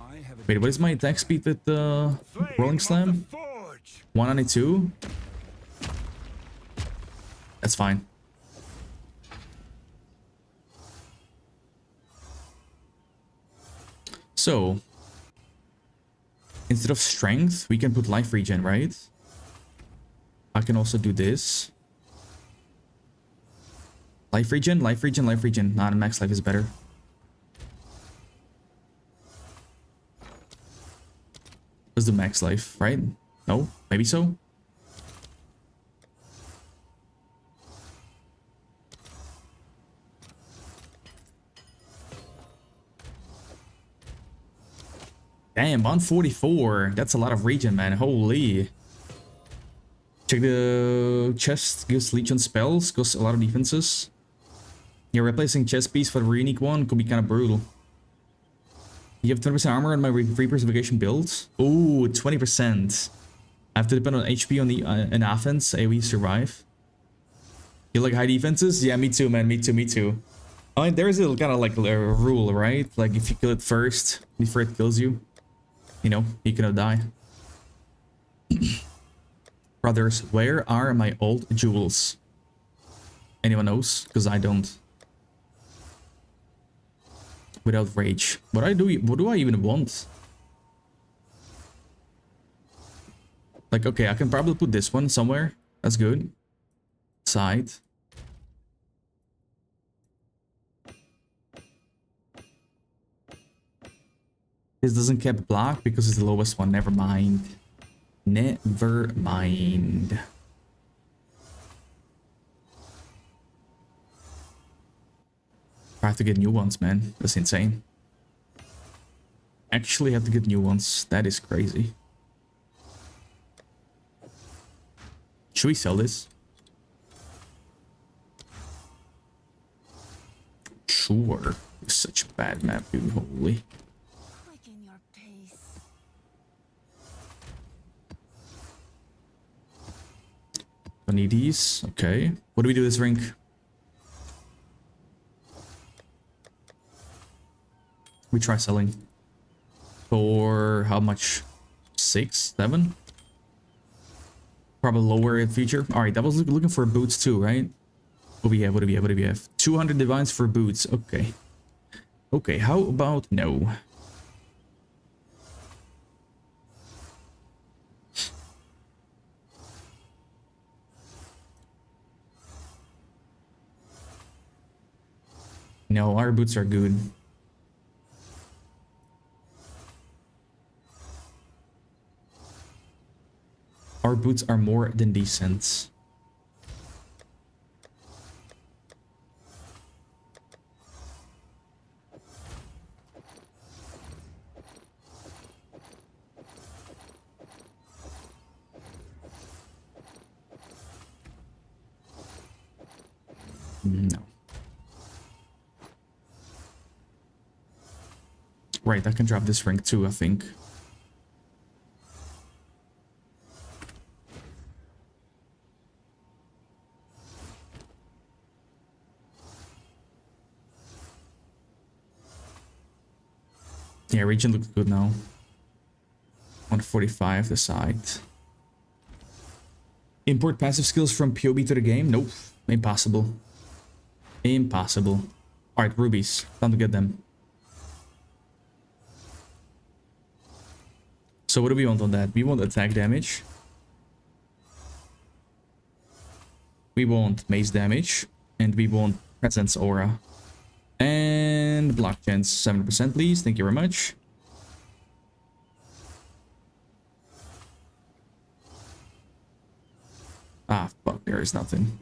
I have a Wait, what is my attack speed with the Rolling Slam? forge. 192? That's fine. So, instead of strength, we can put life regen, right? I can also do this. Life regen, life regen, life regen. Nah, max life is better. Let's do max life, right? No? Maybe so? Damn, 144. That's a lot of regen, man. Holy. Check the chest. Gives Legion spells. Goes a lot of defenses. Yeah, replacing chest piece for the unique one could be kind of brutal. You have 20% armor on my free preservation build. Ooh, 20%. I have to depend on HP on the an offense. AoE survive. You like high defenses? Yeah, me too, man. Me too, me too. I mean, there is a kind of like a rule, right? Like if you kill it first before it kills you, you know, you cannot die. Brothers, where are my old jewels? Anyone knows? Because I don't. Without rage. What do I even want? Like, okay, I can probably put this one somewhere. That's good. Side. This doesn't cap block because it's the lowest one. Never mind. Never mind. I have to get new ones, man. That's insane. Actually have to get new ones. That is crazy. Should we sell this? Sure. It's such a bad map, dude. Holy. Quicken your pace. I need these. Okay. What do we do this rink? We try selling. For how much? 6, 7? Probably lower in future. All right, that was looking for boots too, right? What do we have? What do we have? What do we have? 200 divines for boots. Okay. Okay, how about no? No, our boots are good. Our boots are more than decent. No. Right, I can drop this rank too, I think. Yeah, region looks good now. 145 the side. Import passive skills from PoE to the game? Nope. Impossible. Impossible. Alright, rubies. Time to get them. So what do we want on that? We want attack damage. We want mace damage. And we want presence aura. And block chance 7%, please. Thank you very much. Ah, fuck. There is nothing.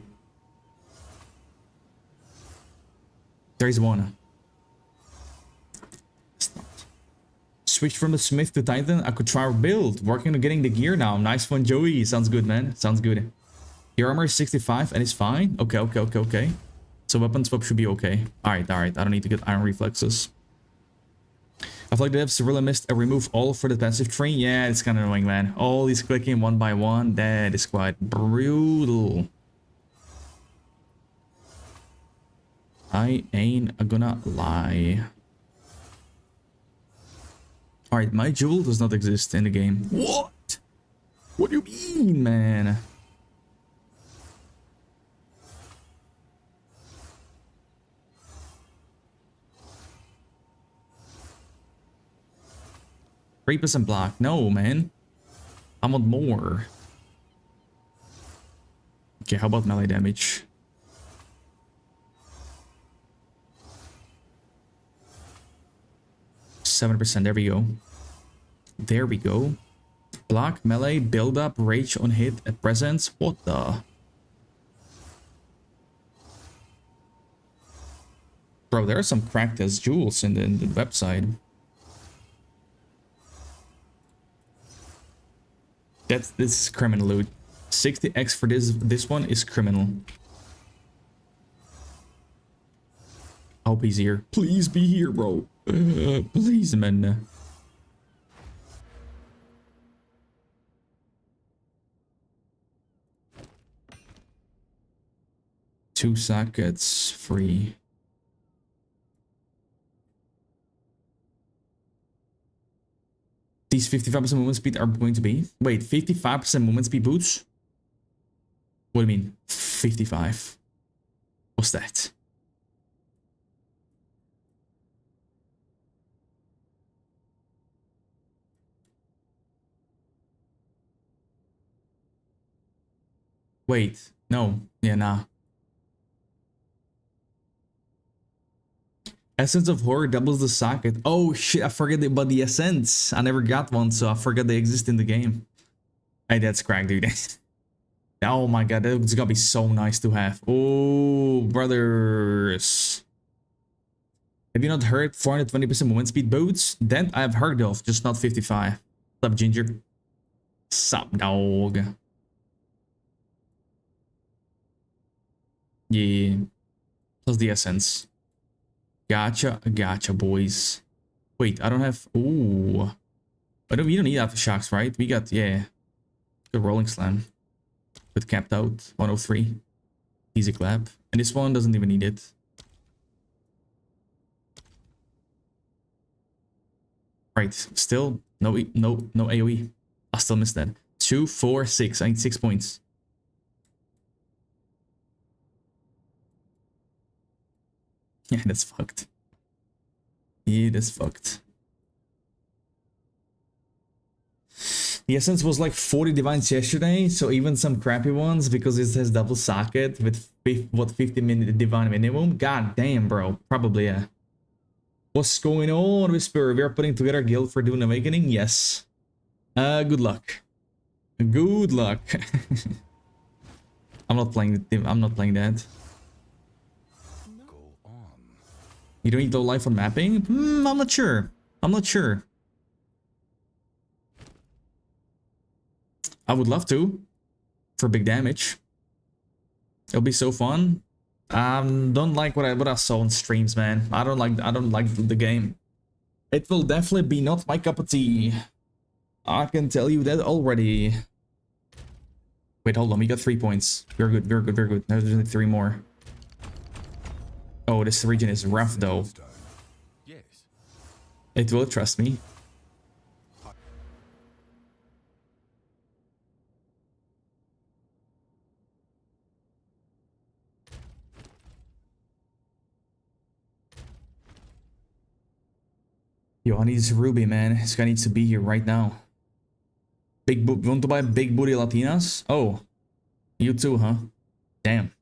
There is one. It's not. Switch from the Smith to Titan. I could try our build. Working on getting the gear now. Nice one, Joey. Sounds good, man. Sounds good. Your armor is 65 and it's fine. Okay, okay, okay, okay. So weapon swap should be okay. Alright, alright. I don't need to get iron reflexes. I feel like the devs really missed a remove all for the passive tree. Yeah, it's kind of annoying, man. All these clicking one by one. That is quite brutal. I ain't gonna lie. Alright, my jewel does not exist in the game. What? What do you mean, man? %3 block. No, man. I want more. Okay, how about melee damage? %7. There we go. There we go. Block, melee, build up, rage on hit, at presence. What the? Bro, there are some cracked as jewels in the website. This is criminal loot. 60x for this one is criminal. I hope he's here. Please be here, bro. Please, man. Two sockets free. These 55% movement speed are going to be... Wait, 55% movement speed boots? What do you mean? 55. What's that? Wait, no. Yeah, nah. Essence of Horror doubles the socket. Oh shit, I forgot about the essence. I never got one, so I forgot they exist in the game. Hey, that's cracked, dude. Oh my god, that's gonna be so nice to have. Oh, brothers. Have you not heard 420% movement speed boots? That I've heard of, just not 55. What's up, Ginger? Sup, dog? Yeah. Plus the essence. Gotcha, gotcha, boys. Wait, I don't have... Ooh. We don't need aftershocks, right? We got, yeah. The rolling slam. With capped out, 103. Easy clap. And this one doesn't even need it. Right, still, no AoE. I still missed that. 2, 4, 6. I need 6 points. Yeah, that's fucked. Yeah, that's fucked. The essence was like 40 divines yesterday, so even some crappy ones, because it has double socket with 50-minute divine minimum. God damn, bro. Probably, yeah. What's going on, Whisper? We are putting together a guild for Dune Awakening? Yes. Good luck. Good luck. I'm not playing that. You don't need low life on mapping? I'm not sure. I'm not sure. I would love to. For big damage. It'll be so fun. Don't like what I saw on streams, man. I don't like the game. It will definitely be not my cup of tea. I can tell you that already. Wait, hold on. We got 3 points. We're good. We're good. We're good. There's only 3 more. Oh, this region is rough though. Yes. It will, trust me. Yo, I need this ruby, man. This guy needs to be here right now. Want to buy big booty Latinas? Oh, you too, huh? Damn.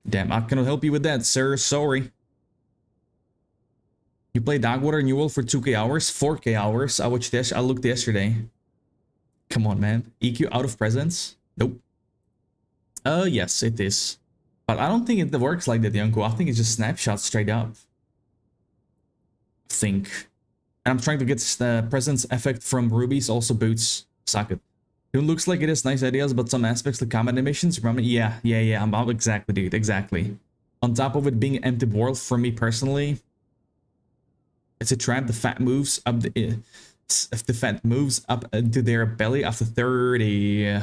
Damn, I cannot help you with that, sir. Sorry. You play Dogwater Newell for 2k hours? 4k hours. I watched this. I looked yesterday. Come on, man. EQ out of presence? Nope. Yes, it is. But I don't think it works like that, Yonko. I think it's just snapshots straight up. Think. And I'm trying to get the presence effect from rubies, also boots. Socket. It looks like it has nice ideas, but some aspects like combat animations remember. Yeah. I'm out. Exactly, dude. Exactly. On top of it being an empty world for me personally, it's a trap. The fat moves up if the fat moves up into their belly after 30.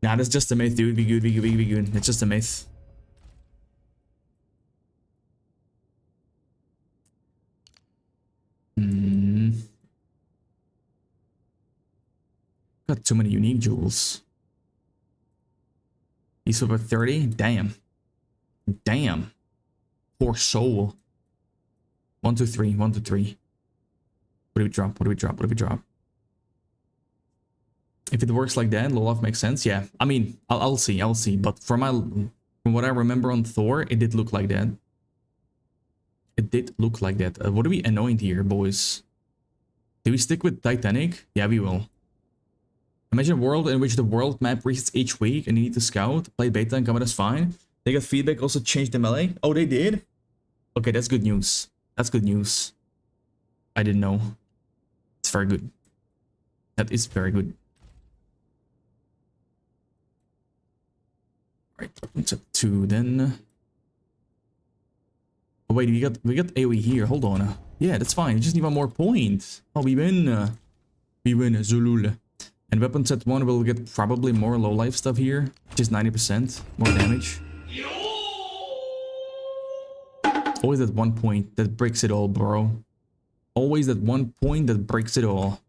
Nah, that's just a myth, dude. Be good. It's just a myth. Got too many unique jewels. He's over 30. Damn. Damn. Poor soul. 1, 2, 3. 1, 2, 3. What do we drop? What do we drop? What do we drop? If it works like that, Lolov makes sense. Yeah. I mean, I'll see. I'll see. But from what I remember on Thor, it did look like that. It did look like that. What are we annoying here, boys? Do we stick with Titanic? Yeah, we will. Imagine a world in which the world map resets each week and you need to scout, play beta and come out as fine. They got feedback, also changed the melee. Oh, they did? Okay, that's good news. That's good news. I didn't know. It's very good. That is very good. Alright, let's up 2 then. Oh wait, we got AoE here. Hold on. Yeah, that's fine. We just need one more point. Oh, we win. We win, Zulul. And weapon set 1 will get probably more low life stuff here, which is 90% more damage. Always that one point that breaks it all, bro. Always that one point that breaks it all.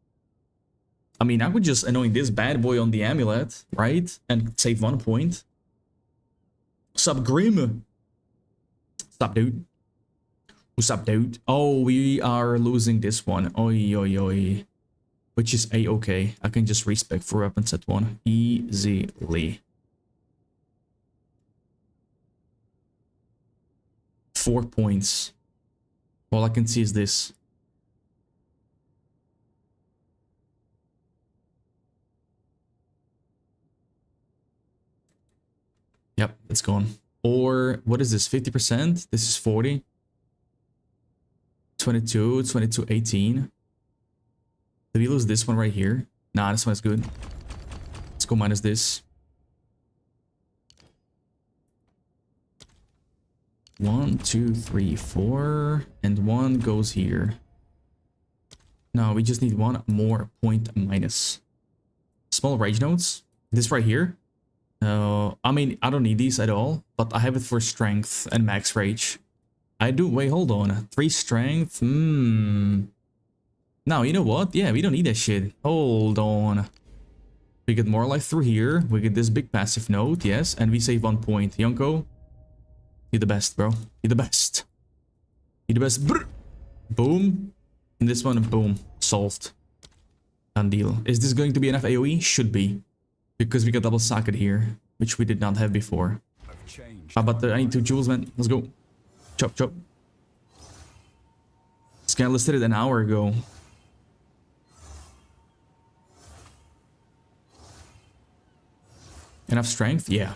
I mean, I would just annoy this bad boy on the amulet, right? And save 1 point. Sup, Grim? Sup, dude? What's up, dude? Oh, we are losing this one. Oi, oi, oi. Which is a-okay. I can just respec for weapon set 1 easily. 4 points. All I can see is this. Yep, it's gone. Or what is this? 50%? This is 40. 22, 22, 18. Did we lose this one right here? Nah, this one is good. Let's go minus this. 1, 2, 3, 4. And 1 goes here. No, we just need 1 more point minus. Small rage notes. This right here. I mean, I don't need these at all. But I have it for strength and max rage. I do. Wait, hold on. 3 strength. Now, you know what? Yeah, we don't need that shit. Hold on. We get more life through here. We get this big passive node, yes. And we save 1 point. Yonko, you're the best, bro. You're the best. You're the best. Brr. Boom. And this one, boom. Solved. Done deal. Is this going to be enough AoE? Should be. Because we got double socket here, which we did not have before. How about I need 2 jewels, man. Let's go. Chop, chop. This guy listed it an hour ago. Enough strength? Yeah.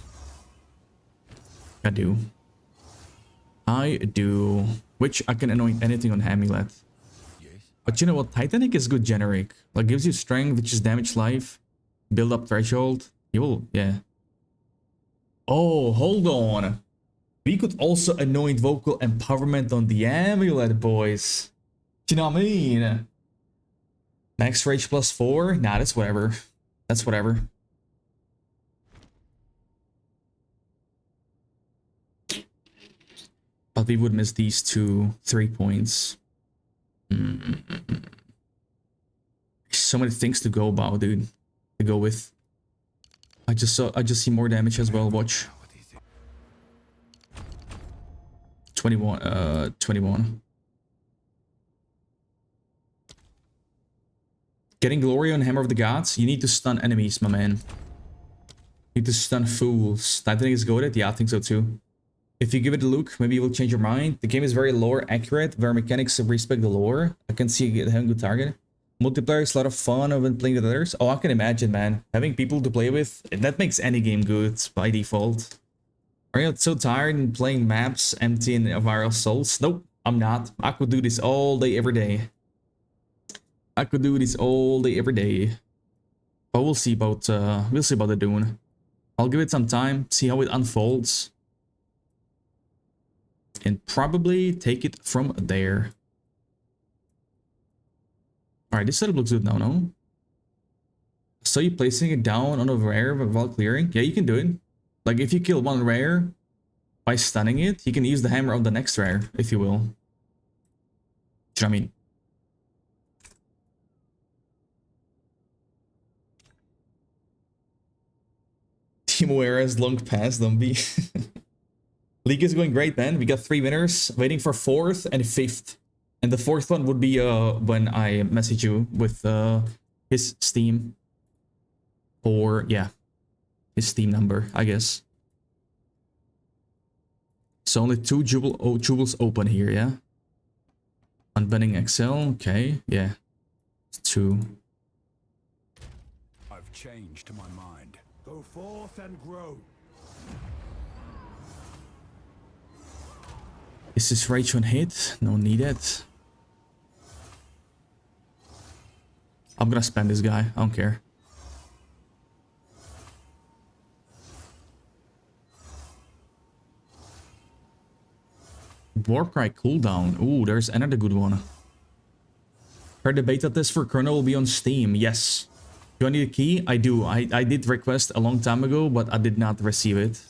I do. I do. Which I can anoint anything on amulet. But you know what? Titanic is good generic. Like, gives you strength, which is damage life. Build up threshold. You will, yeah. Oh, hold on. We could also anoint vocal empowerment on the amulet, boys. Do you know what I mean? Max rage plus 4? Nah, that's whatever. That's whatever. But we would miss these 3 points. So many things to go about, dude. To go with. I just see more damage as well. Watch. 21. 21. Getting glory on Hammer of the Gods. You need to stun enemies, my man. You need to stun fools. Titanic is goated? Yeah, I think so too. If you give it a look, maybe you will change your mind. The game is very lore accurate, where mechanics respect the lore. I can see it having a good target. Multiplayer is a lot of fun when playing with others. Oh, I can imagine, man. Having people to play with, that makes any game good by default. Are you so tired in playing maps empty and viral souls? Nope, I'm not. I could do this all day, every day. I could do this all day, every day. But we'll see about the Dune. I'll give it some time, see how it unfolds. And probably take it from there. Alright, this setup looks good now, no? So you placing it down on a rare while clearing? Yeah, you can do it. Like, if you kill one rare by stunning it, you can use the hammer on the next rare, if you will. Do you know what I mean? Timo Era's long past, Dumpy. League is going great, man. We got 3 winners, waiting for 4th and 5th. And the 4th one would be when I message you with his Steam. Or, yeah, his Steam number, I guess. So only 2 jewels open here, yeah? Unbanning Excel, okay, yeah. 2. I've changed my mind. Go forth and grow. Is this rage on hit? No needed. I'm gonna spam this guy, I don't care. Warcry cooldown. Ooh, there's another good one. Her beta test for Kernel will be on Steam. Yes. Do I need a key? I do. I did request a long time ago, but I did not receive it.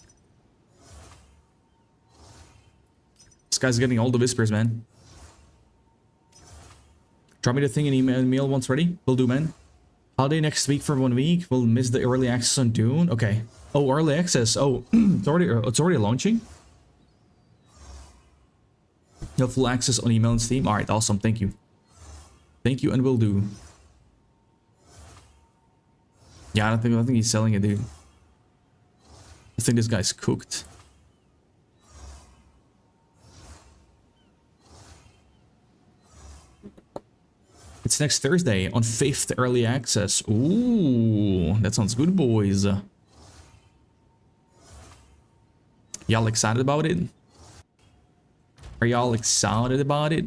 This guy's getting all the whispers, man. Drop me the thing in email once ready. Will do, man. Holiday next week for 1 week. We'll miss the early access on Dune. Okay. Oh, early access. Oh, it's already launching. You have full access on email and Steam. All right, awesome. Thank you. Thank you, and will do. Yeah, I don't think he's selling it, dude. I think this guy's cooked. It's next Thursday on 5th early access. Ooh, that sounds good, boys. Y'all excited about it? Are y'all excited about it?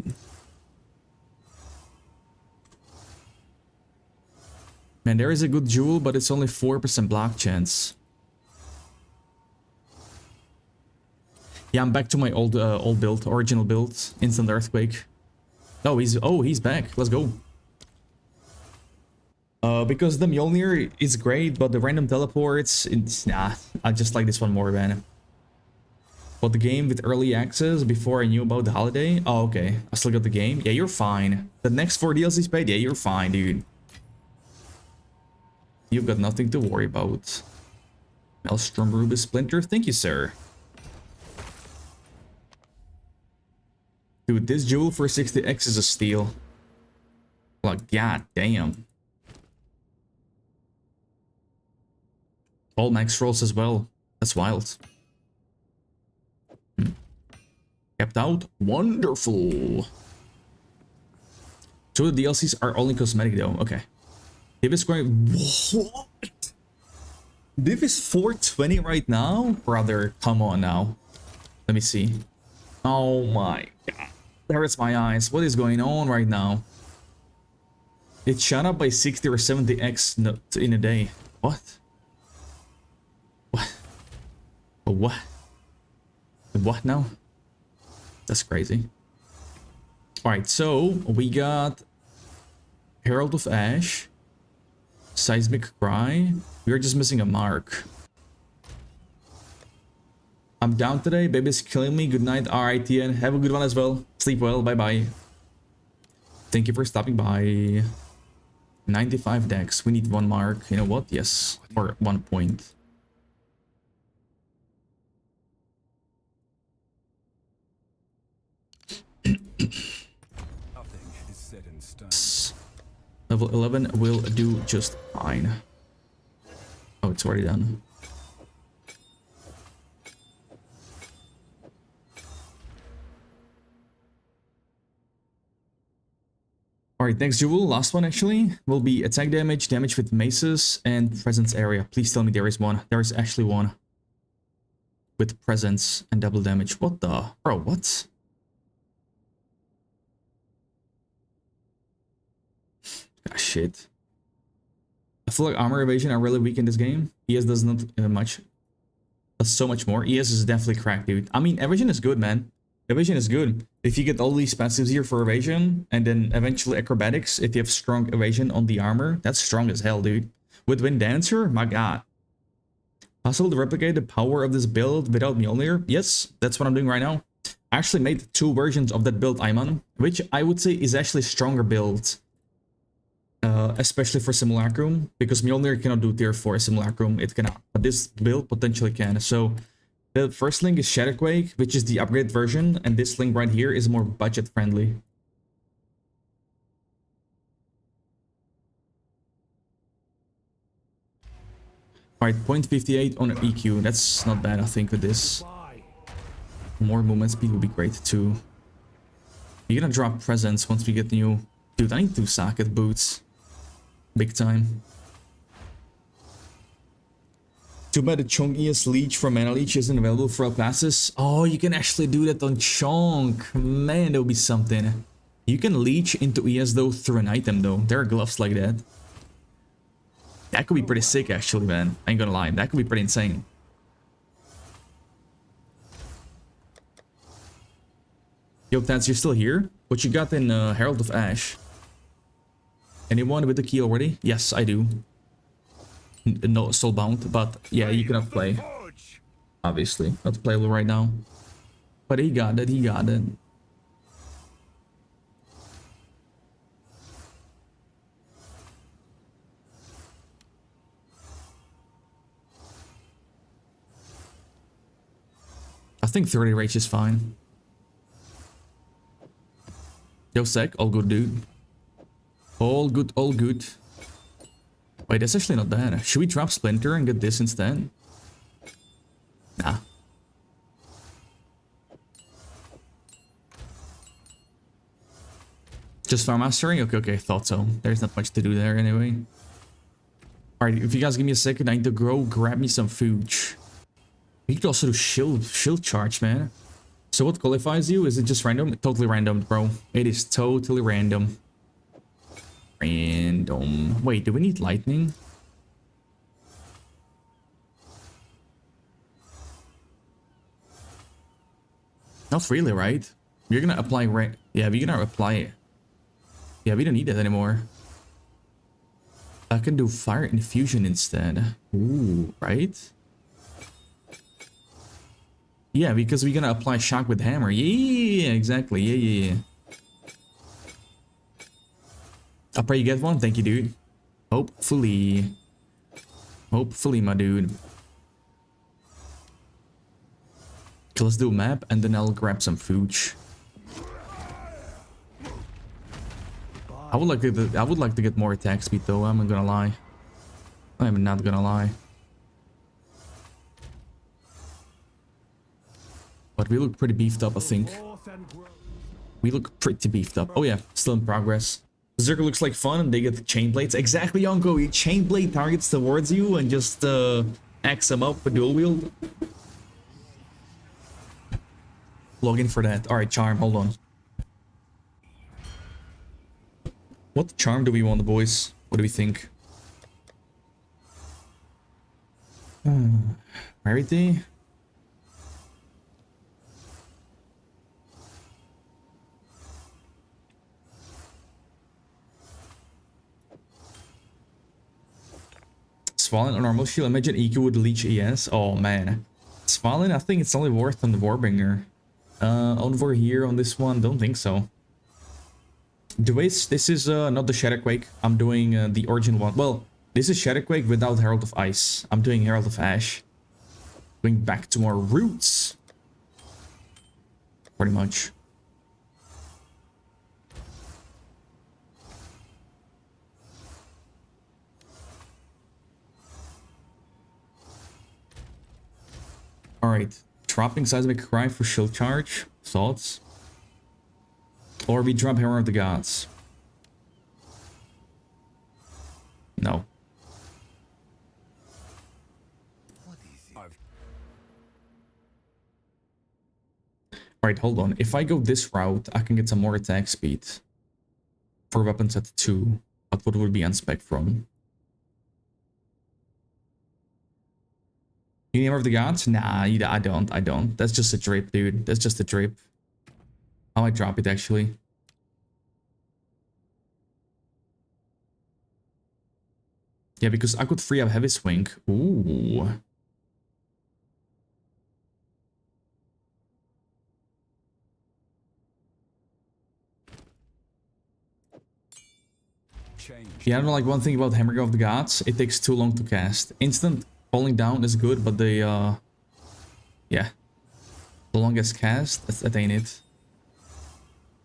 Man, there is a good jewel, but it's only 4% block chance. Yeah, I'm back to my old build, original build, instant earthquake. Oh, he's back. Let's go. Because the Mjolnir is great, but the random teleports, nah. I just like this one more, man. But the game with early access before I knew about the holiday. Oh, okay. I still got the game. Yeah, you're fine. The next 4 DLCs paid. Yeah, you're fine, dude. You've got nothing to worry about. Maelstrom Ruby Splinter. Thank you, sir. Dude, this jewel for 60x is a steal. Like, god damn. All max rolls as well. That's wild. Kept out. Wonderful. 2 of the DLCs are only cosmetic though. Okay. Div is going. What? Div is 420 right now? Brother, come on now. Let me see. Oh my god. That hurts my eyes. What is going on right now? It shot up by 60 or 70x in a day. What? What? What? What now? That's crazy. Alright, so we got Herald of Ash, Seismic Cry. We're just missing a mark. I'm down today. Baby's killing me. Good night, RITN. Have a good one as well. Sleep well. Bye-bye. Thank you for stopping by. 95 decks. We need 1 mark. You know what? Yes. Or 1 point. Nothing is set in stone. Level 11 will do just fine. Oh, it's already done. Alright, next jewel, last one actually, will be attack damage, damage with maces, and presence area. Please tell me there is one. There is actually one. With presence and double damage. What the? Bro, what? Ah, shit. I feel like armor evasion are really weak in this game. ES does not much. Does so much more. ES is definitely cracked, dude. I mean, evasion is good, man. Evasion is good. If you get all these passives here for evasion, and then eventually acrobatics, if you have strong evasion on the armor, that's strong as hell, dude. With Wind Dancer, my god. Possible to replicate the power of this build without Mjolnir? Yes, that's what I'm doing right now. I actually made 2 versions of that build, Ayman, which I would say is actually a stronger build Especially for Simulacrum, because Mjolnir cannot do tier 4 Simulacrum, it cannot, but this build potentially can. So the first link is Shadowquake, which is the upgrade version, and this link right here is more budget friendly. Alright, 0.58 on an EQ, that's not bad I think with this. More movement speed would be great too. You're gonna drop presents once we get new... Dude, I need to socket boots. Big time. Too bad the Chong ES Leech for Mana Leech isn't available for all classes. Oh, you can actually do that on Chong. Man, that would be something. You can leech into ES though through an item though. There are gloves like that. That could be pretty sick actually, man. I ain't gonna lie. That could be pretty insane. Yo, Tats, you're still here? What you got in Herald of Ash? Anyone with the key already? Yes, I do. No, soulbound, but yeah, you cannot play. Obviously, not playable right now. But he got it, he got it. I think 30 rage is fine. Yo, Sec, all good, dude. All good, all good. Wait, that's actually not bad. Should we drop Splinter and get this instead? Nah. Just farm mastery? Okay, okay, thought so. There's not much to do there anyway. Alright, if you guys give me a second, I need to go grab me some food. You could also do shield charge, man. So what qualifies you? Is it just random? Totally random, bro. It is totally random. Random. Wait, do we need lightning? Not really, right? You're gonna apply yeah, we're gonna apply it. Yeah, we don't need it anymore. I can do fire infusion instead. Ooh, right? Yeah, because we're gonna apply shock with hammer. Yeah, exactly. Yeah. I'll pray you get one. Thank you, dude. Hopefully. Hopefully, my dude. Okay, let's do a map, and then I'll grab some food. I would like to get more attack speed, though. I'm not gonna lie. I'm not gonna lie. But we look pretty beefed up, I think. We look pretty beefed up. Oh yeah, still in progress. Berserker looks like fun, and they get the chain blades. Exactly, Yonko. You chain blade targets towards you and just axe them up with dual wield. Log in for that. All right, charm. Hold on. What charm do we want, boys? What do we think? Rarity. Swollen or normal shield. Imagine EQ would leech ES. Oh man. Swollen, I think it's only worth on the Warbringer. Over here on this one, don't think so. This is not the Shadowquake. I'm doing the Origin one. Well, this is Shadowquake without Herald of Ice. I'm doing Herald of Ash. Going back to our roots. Pretty much. Alright, dropping Seismic Cry for shield charge. Thoughts? Or we drop Hammer of the Gods. No. Alright, hold on. If I go this route, I can get some more attack speed. For weapons at 2. But what would be unspec from? You Hammer of the Gods? Nah, I don't. That's just a drip, dude. That's just a drip. I might drop it, actually. Yeah, because I could free up Heavy Swing. Ooh. change. Yeah, I don't like one thing about Hammer of the Gods. It takes too long to cast. Instant falling down is good, but the yeah, the longest cast, that ain't it.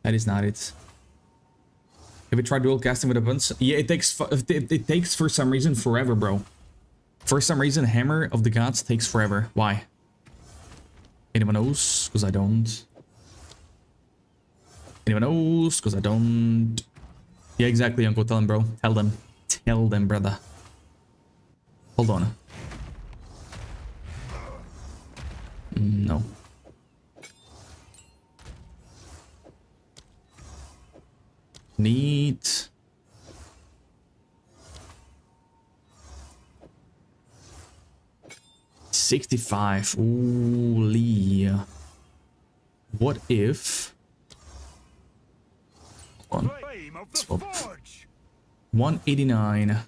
That is not it. Have you tried dual casting with weapons? Yeah, it takes for some reason forever, bro. For some reason, Hammer of the Gods takes forever. Why? Anyone knows? Because I don't. Anyone knows? Because I don't. Yeah, exactly, Uncle. Tell them, bro. Tell them. Tell them, brother. Hold on. No. Neat. $65. Holy. What if? Hold on. Swap. 189.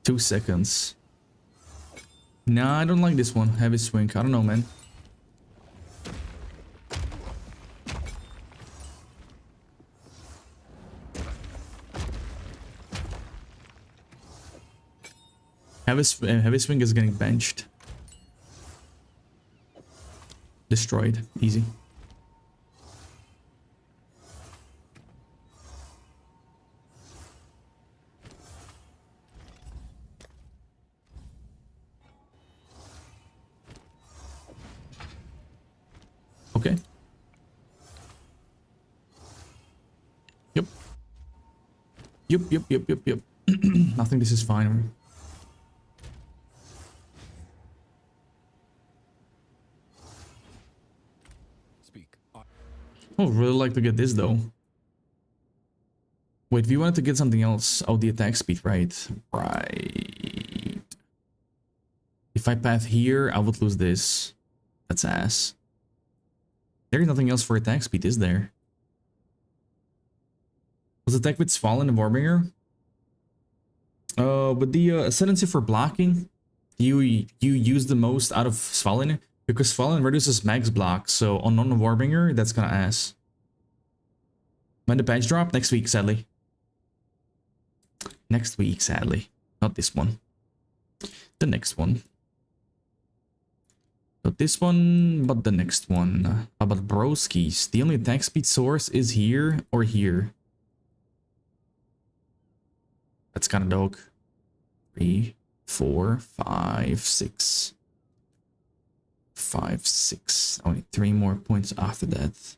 2 seconds. Nah, I don't like this one. Heavy swing. I don't know, man. Heavy swing is getting benched. Destroyed. Easy. Okay. Yep. Yep. I think this is fine. I would really like to get this though. Wait, we wanted to get something else. Oh, the attack speed, right? Right. If I path here, I would lose this. That's ass. There's nothing else for attack speed, is there? Was attack with Fallen and Warbringer? But the ascendancy for blocking, you use the most out of Svalin. Because Fallen reduces max block, so on non-Warbringer, that's gonna ass. When the patch drop? Next week, sadly. Next week, sadly. Not this one. The next one. Not this one, but the next one. How about Broskis? The only attack speed source is here or here. That's kind of dog. 3, 4, 5, 6. 5, 6. Only 3 more points after that.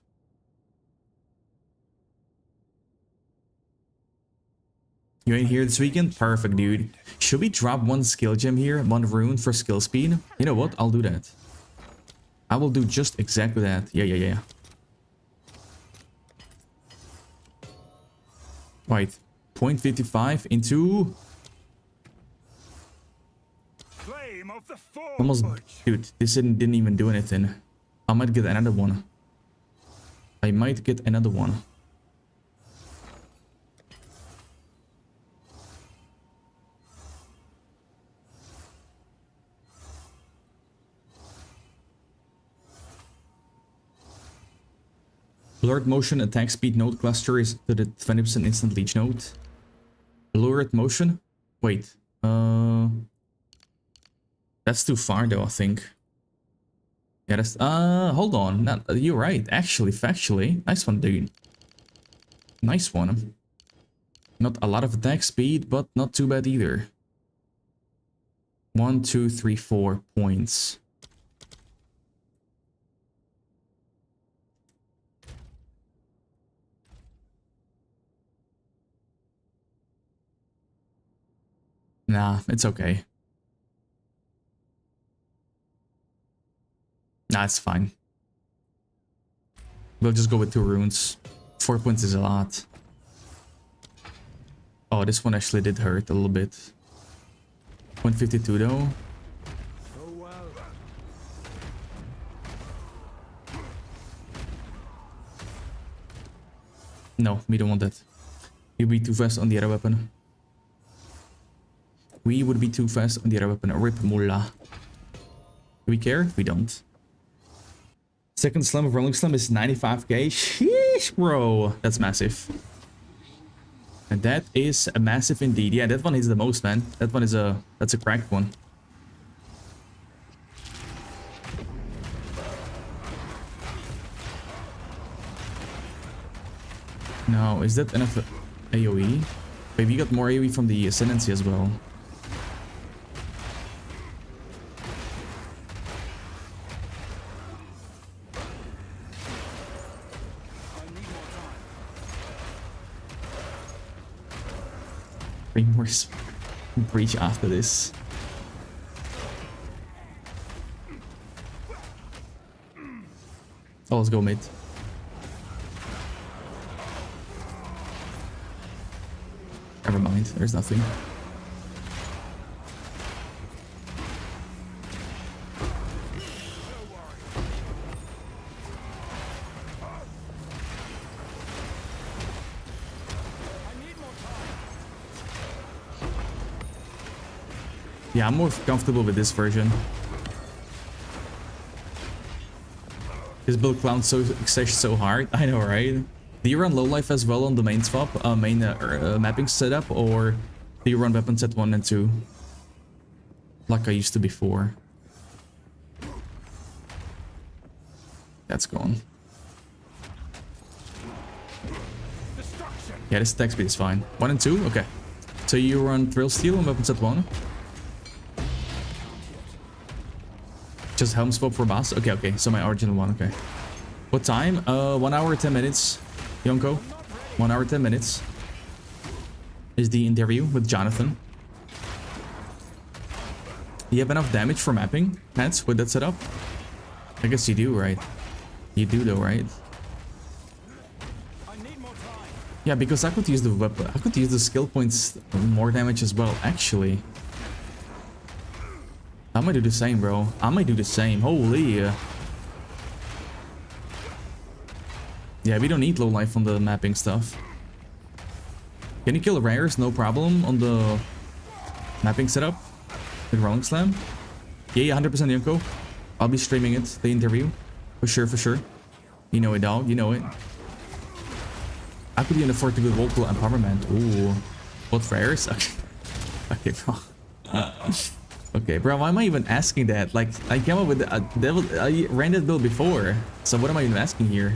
You ain't here this weekend? Perfect, dude. Should we drop 1 skill gem here? 1 rune for skill speed? You know what? I'll do that. I will do just exactly that. Yeah. Right. 0.55 into... Almost, dude, this didn't even do anything. I might get another one. Blurred motion attack speed node cluster is to the 20% instant leech node. Blurred motion? Wait. That's too far though, I think. Yeah, that's hold on. You're right. Actually, factually. Nice one, dude. Nice one. Not a lot of attack speed, but not too bad either. 1, 2, 3, 4 points. Nah, it's okay. Nah, it's fine. We'll just go with 2 runes. 4 points is a lot. Oh, this one actually did hurt a little bit. 152 though. No, we don't want that. You'll be too fast on the other weapon. We would be too fast on the other weapon. Rip Mullah. Do we care? We don't. Second slam of Rolling Slam is 95k. Sheesh, bro. That's massive. And that is a massive indeed. Yeah, that one is the most, man. That one is that's a cracked one. Now, is that enough AoE? Maybe you got more AoE from the Ascendancy as well. Bring more breach after this. Oh, let's go mid. Never mind, there's nothing. Yeah, I'm more comfortable with this version. This build clowns so hard. I know, right? Do you run low life as well on the main swap, mapping setup, or do you run weapon set 1 and 2? Like I used to before. That's gone. Yeah, this attack speed is fine. 1 and 2? Okay. So you run Thrill Steel on weapon set 1? Just helm swap for boss? Okay, okay. So my original one, okay. What time? 1 hour 10 minutes. Yonko, 1 hour 10 minutes is the interview with Jonathan. You have enough damage for mapping, Pants, with that setup? I guess you do, right? You do though, right? Yeah, because I could use the weapon. I could use the skill points more damage as well, actually. I might do the same, bro. I might do the same. Holy. Yeah, we don't need low life on the mapping stuff. Can you kill rares? No problem on the mapping setup with Rolling Slam. Yeah, 100% Yonko. I'll be streaming it, the interview. For sure, for sure. You know it, dog. You know it. I could even afford to go vocal empowerment. Ooh. What rares? Okay. Okay, bro. Okay, bro. Why am I even asking that? Like, I came up with a devil. I ran that build before. So what am I even asking here?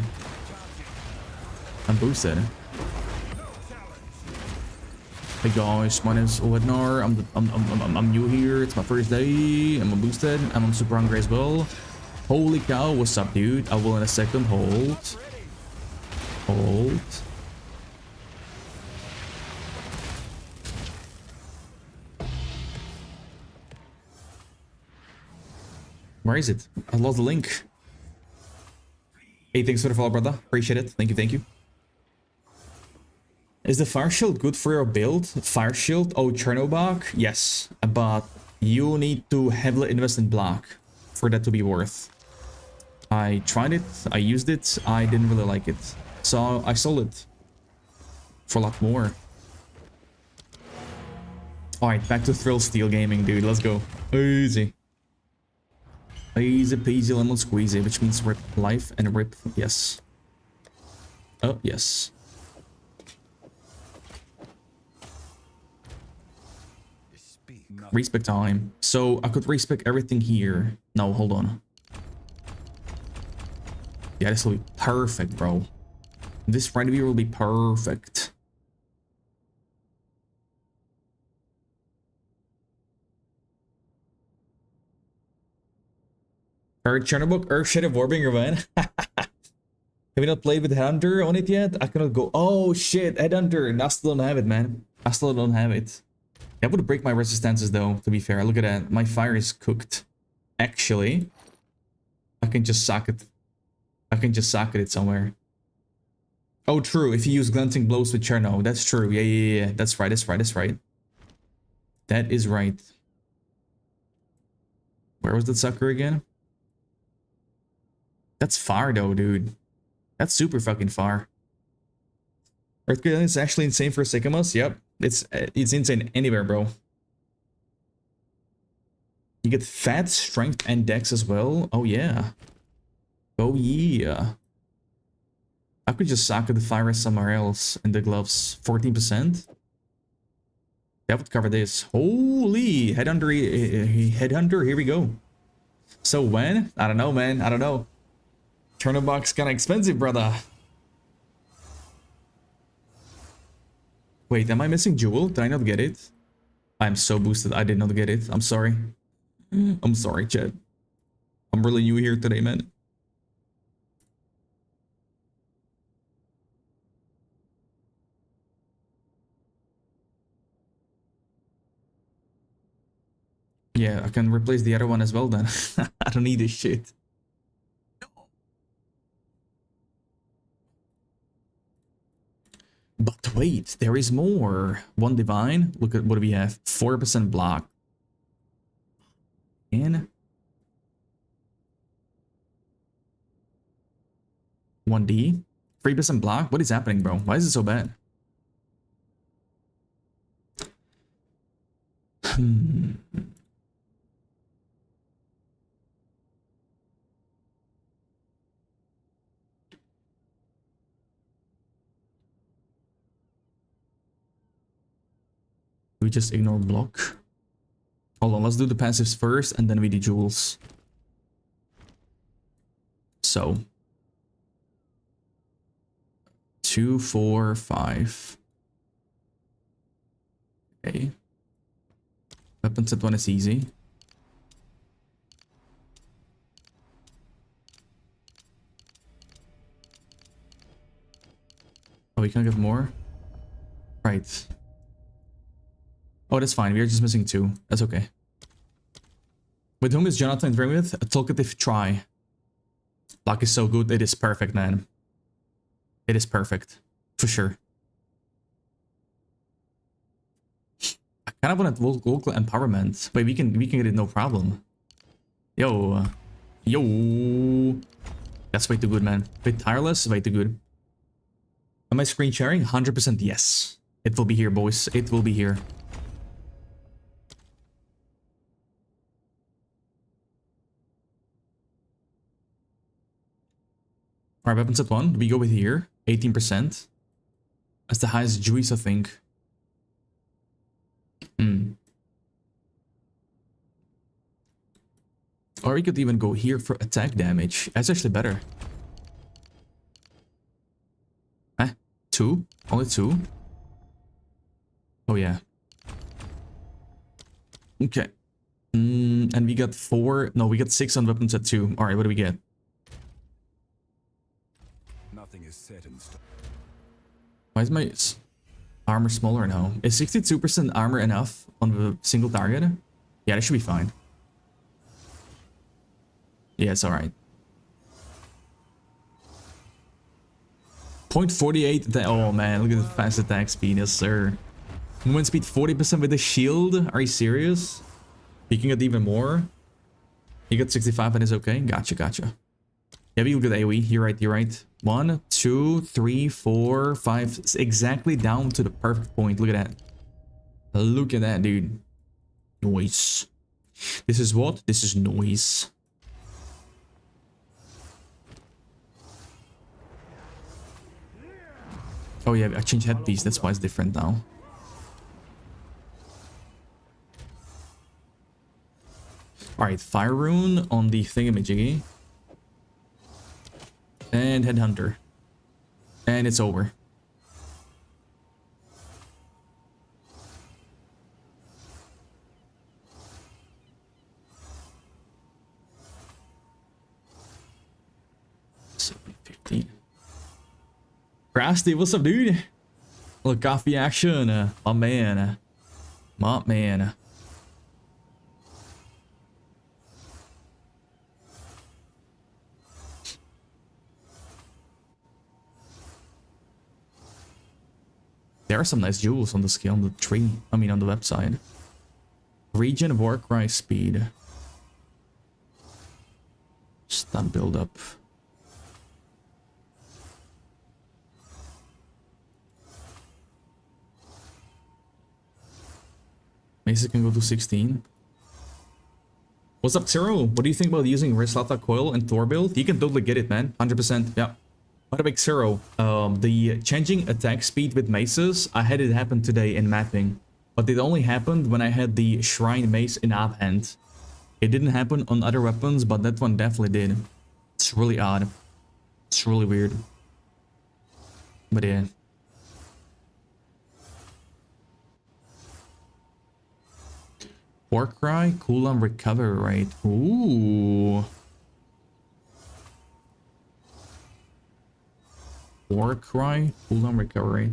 I'm boosted. Hey guys, my name is MJÖLNER. I'm new here. It's my first day. I'm boosted. I'm super hungry as well. Holy cow! What's up, dude? I will in a second. Hold. Hold. Where is it? I lost the link. Hey, thanks for the follow, brother. Appreciate it. Thank you. Thank you. Is the fire shield good for your build? Fire shield? Oh, Chernobog? Yes, but you need to heavily invest in block for that to be worth. I tried it, I used it, I didn't really like it. So I sold it for a lot more. Alright, back to Thrill Steel Gaming, dude. Let's go. Easy. Easy peasy lemon squeezy, which means rip life and rip. Yes. Oh, yes. Respec time. So I could respec everything here. No, hold on. Yeah, this will be perfect, bro. This right here will be perfect. Alright, Chernobyl, Earthshadow Warbringer, man. Have you not played with Headhunter on it yet? I cannot go. Oh shit, Headhunter. I still don't have it, man. I still don't have it. That would break my resistances though, to be fair. Look at that. My fire is cooked. Actually, I can just socket. I can just socket it somewhere. Oh, true. If you use glinting blows with Cherno. That's true. Yeah. That's right. That's right. That's right. That is right. Where was that sucker again? That's far though, dude. That's super fucking far. Earthquake is actually insane for Sycamus. Yep. It's insane anywhere, bro. You get fat, strength, and dex as well. Oh yeah. Oh yeah. I could just socket the fire somewhere else in the gloves. 14%. That would cover this. Holy headhunter, headhunter. Here we go. So when? I don't know, man. I don't know. Turnip box kind of expensive, brother. Wait, am I missing Jewel? Did I not get it? I'm so boosted. I did not get it. I'm sorry. I'm sorry, chat. I'm really new here today, man. Yeah, I can replace the other one as well then. I don't need this shit. But wait, there is more. One divine. Look at what we have. 4% block. And 1D. 3% block. What is happening, bro? Why is it so bad? We just ignore block. Hold on, let's do the passives first and then we do jewels. So 2, 4, 5. Okay. Weapon set 1 is easy. Oh, we can get more? Right. Oh, that's fine. We are just missing 2. That's okay. With whom is Jonathan training with? A talkative try. Luck is so good. It is perfect, man. It is perfect. For sure. I kind of want local empowerment. Wait, we can get it no problem. Yo. Yo. That's way too good, man. Wait, tireless? Way too good. Am I screen sharing? 100% yes. It will be here, boys. It will be here. Alright, weapons at 1. We go with here. 18%. That's the highest juice, I think. Or we could even go here for attack damage. That's actually better. 2? Only 2? Oh, yeah. Okay. And we got 4. No, we got 6 on weapons at 2. Alright, what do we get? Nothing is set in stone. Why is my armor smaller now? Is 62% armor enough on the single target? Yeah, that should be fine. Yeah, it's alright. 0.48. Oh man, look at the fast attack speed. Yes, sir. Movement speed 40% with the shield. Are you serious? You can get even more. You got 65 and it's okay. Gotcha, gotcha. Yeah, we will get AoE. You're right, you're right. 1, 2, 3, 4, 5. It's exactly down to the perfect point. Look at that. Look at that, dude. Noise. This is what? This is noise. Oh yeah, I changed headpiece. That's why it's different now. Alright, Fire Rune on the thingamajiggy. And Headhunter. And it's over. Krusty, what's up, dude? Little coffee action, my man. My man. There are some nice jewels on the scale, on the tree. I mean, on the website. Regen Warcry speed. Stun build up. Mesa can go to 16. What's up, Zero? What do you think about using Rislata Coil and Thor build? You can totally get it, man. 100%. Yeah. What about Xero? The changing attack speed with maces, I had it happen today in mapping. But it only happened when I had the Shrine Mace in offhand. It didn't happen on other weapons, but that one definitely did. It's really odd. It's really weird. But yeah. Warcry, cooldown recovery rate. Ooh. Warcry, cooldown recovery rate.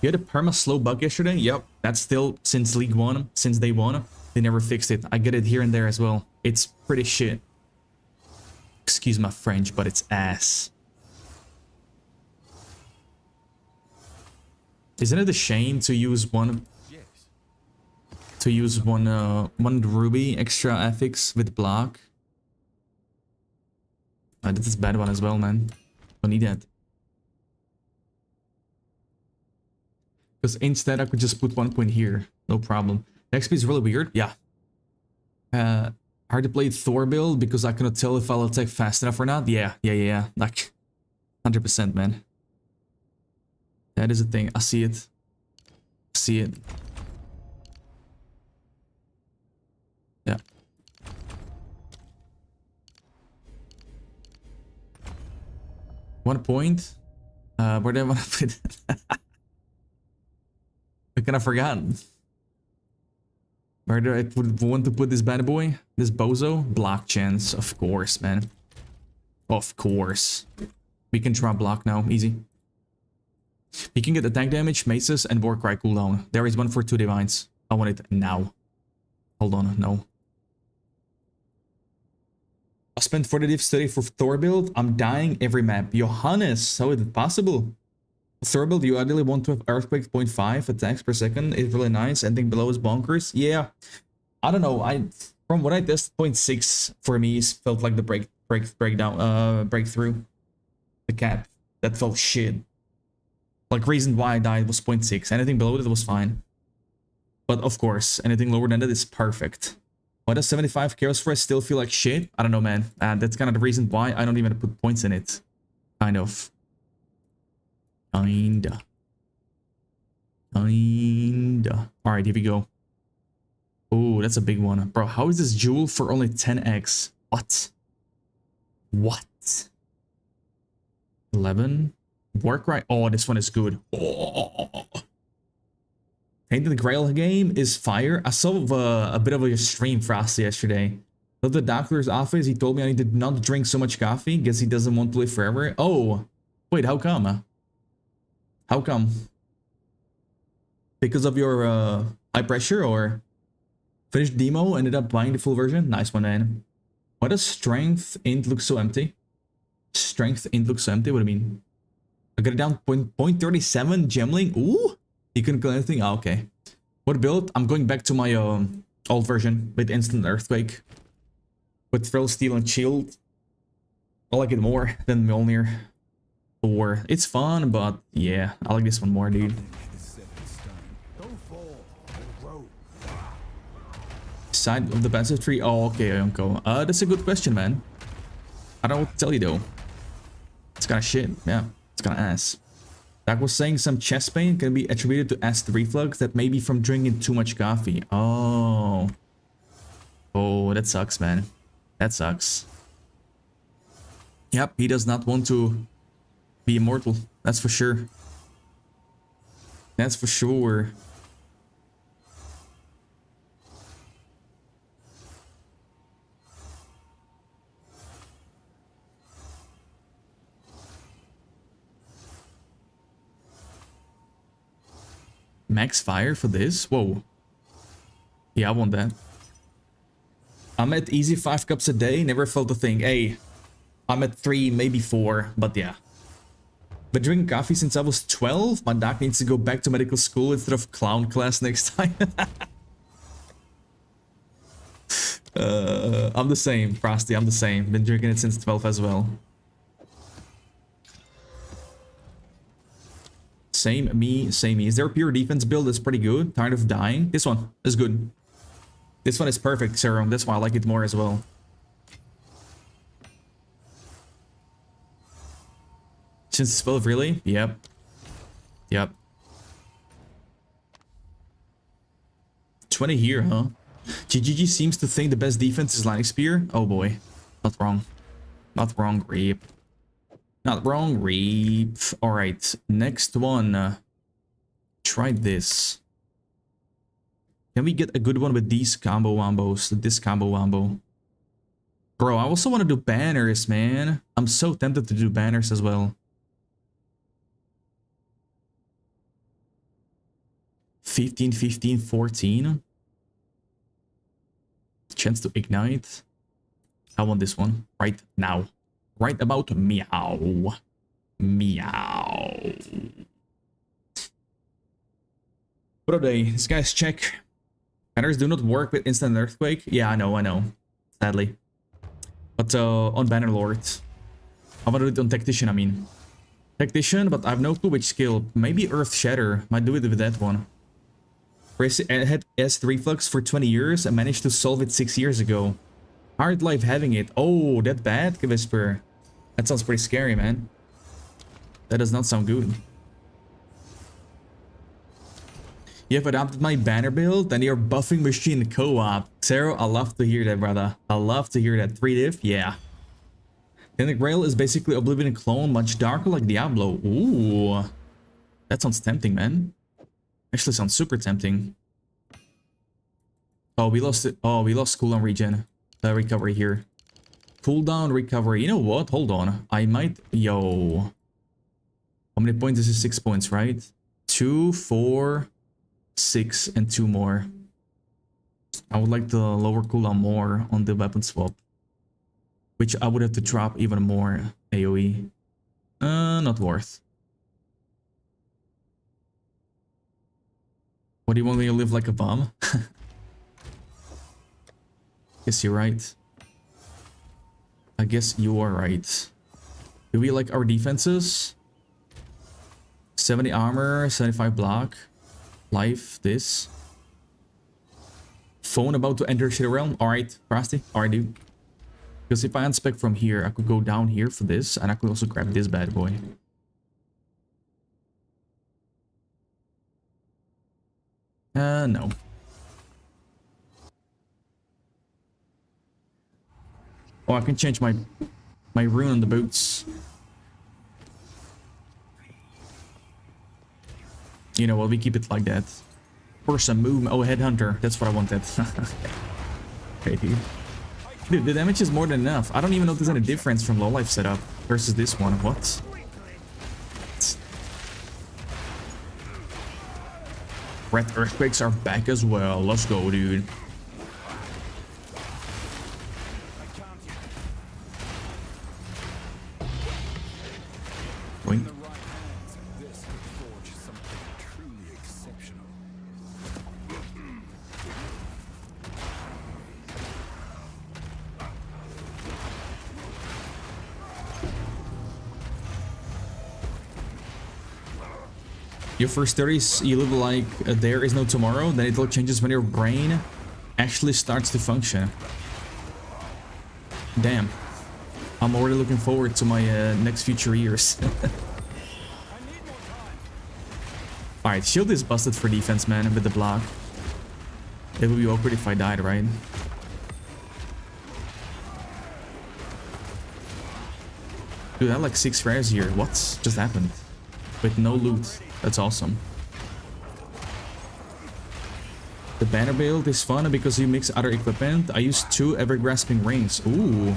You had a perma slow bug yesterday? Yep, that's still since League 1, since day 1. They never fixed it. I get it here and there as well. It's pretty shit. Excuse my French, but it's ass. Isn't it a shame to use one one ruby extra affix with block? This is a bad one as well, man. Don't need that. Because instead I could just put 1 point here, no problem. The XP is really weird, yeah. Hard to play Thor build because I cannot tell if I'll attack fast enough or not. Yeah. Like 100%, man. That is a thing. I see it. Yeah. One point. Where did I want to put it? I kind of forgotten. Where do I want to put this bad boy? This bozo? Block chance. Of course, man. Of course. We can try block now. Easy. We can get attack damage, maces, and Warcry cooldown. There is one for 2 divines. I want it now. Hold on, no. I spent 40 divs today for Thor build. I'm dying every map. Johannes, how is it possible? Thor build, you ideally want to have Earthquake 0.5 attacks per second. It's really nice. Anything below is bonkers. Yeah. I don't know. From what I tested, 0.6 for me felt like the breakthrough. The cap. That felt shit. Like, reason why I died was 0.6. Anything below it was fine. But of course, anything lower than that is perfect. Why does 75 Chaos Force still feel like shit? I don't know, man. That's kind of the reason why I don't even put points in it. Kind of. Kinda. Alright, here we go. Oh, that's a big one. Bro, how is this jewel for only 10x? What? 11? Warcry? Oh, this one is good. Oh. Tainted Grail game is fire. I saw a bit of a stream Frosty yesterday. At the doctor's office, he told me I did not drink so much coffee. Guess he doesn't want to live forever. Oh, wait, how come? How come? Because of your high pressure or finished demo, ended up buying the full version? Nice one, man. Why does strength int look so empty? Strength int looks so empty? What do you mean? I got it down 0.37 gemling. Ooh, you couldn't kill anything? Oh, okay. What build? I'm going back to my old version with instant earthquake. With thrill, steel, and shield. I like it more than Mjolnir. Or it's fun, but yeah, I like this one more, dude. Side of the passive tree? Oh, okay, Uncle. That's a good question, man. I don't know what to tell you though. It's kind of shit. Yeah, it's kind of ass. Doc was saying some chest pain can be attributed to acid reflux that may be from drinking too much coffee. Oh. Oh, that sucks, man. That sucks. Yep, he does not want to be immortal. That's for sure. That's for sure. Max fire for this? Whoa. Yeah, I want that. I'm at easy 5 cups a day. Never felt a thing. Hey, I'm at 3, maybe 4, but yeah. Been drinking coffee since I was 12. My doc needs to go back to medical school instead of clown class next time. I'm the same, Frosty. I'm the same. Been drinking it since 12 as well. Same me. Is there a pure defense build that's pretty good? Tired of dying? This one is good. This one is perfect, Serum. That's why I like it more as well. Since 12, really? Yep. Yep. 20 here, huh? GGG seems to think the best defense is Lightning Spear. Oh boy. Not wrong. Not wrong, Reap. Not wrong, Reap. Alright, next one. Try this. Can we get a good one with these combo wombos? This combo wombo. Bro, I also want to do banners, man. I'm so tempted to do banners as well. 15, 15, 14. Chance to ignite. I want this one right now. Right about meow. Meow. What up, day? This guy's check. Banners do not work with instant earthquake. Yeah, I know. Sadly. But on Bannerlord. I want to do it on Tactician, I mean. Tactician, but I have no clue which skill. Maybe Earth Shatter. Might do it with that one. I had S reflux for 20 years and managed to solve it 6 years ago. Hard life having it. Oh, that bad, Whisper. That sounds pretty scary, man. That does not sound good. You have adopted my banner build and you're buffing machine co-op. Zero, I love to hear that, brother. I love to hear that. 3 diff, yeah. Then the Grail is basically Oblivion clone, much darker like Diablo. Ooh. That sounds tempting, man. Actually sounds super tempting. Oh, we lost it. Oh, we lost cooldown regen. Recovery here. Cooldown recovery. You know what? Hold on. I might... Yo. How many points? This is 6 points, right? 2, 4, 6, and 2 more. I would like to lower cooldown more on the weapon swap. Which I would have to drop even more AoE. Not worth. What do you want me to live like a bum? Guess you're right. I guess you are right. Do we like our defenses? 70 armor, 75 block. Life, this. Phone about to enter Shadow Realm. Alright, Frosty. Alright, dude. Because if I unspec from here, I could go down here for this. And I could also grab this bad boy. No. Oh, I can change my rune on the boots. You know what, we keep it like that. For some movement. Oh, Headhunter. That's what I wanted. Okay, dude. Dude, the damage is more than enough. I don't even know if there's any difference from low life setup versus this one. What? Red Earthquakes are back as well. Let's go, dude. Boink. Your first 30s, you live like there is no tomorrow, then it all changes when your brain actually starts to function. Damn. I'm already looking forward to my next future years. Alright, shield is busted for defense, man, with the block. It would be awkward if I died, right? Dude, I had like 6 rares here. What just happened? With no loot. That's awesome. The banner build is fun because you mix other equipment. I use 2 ever-grasping rings. Ooh.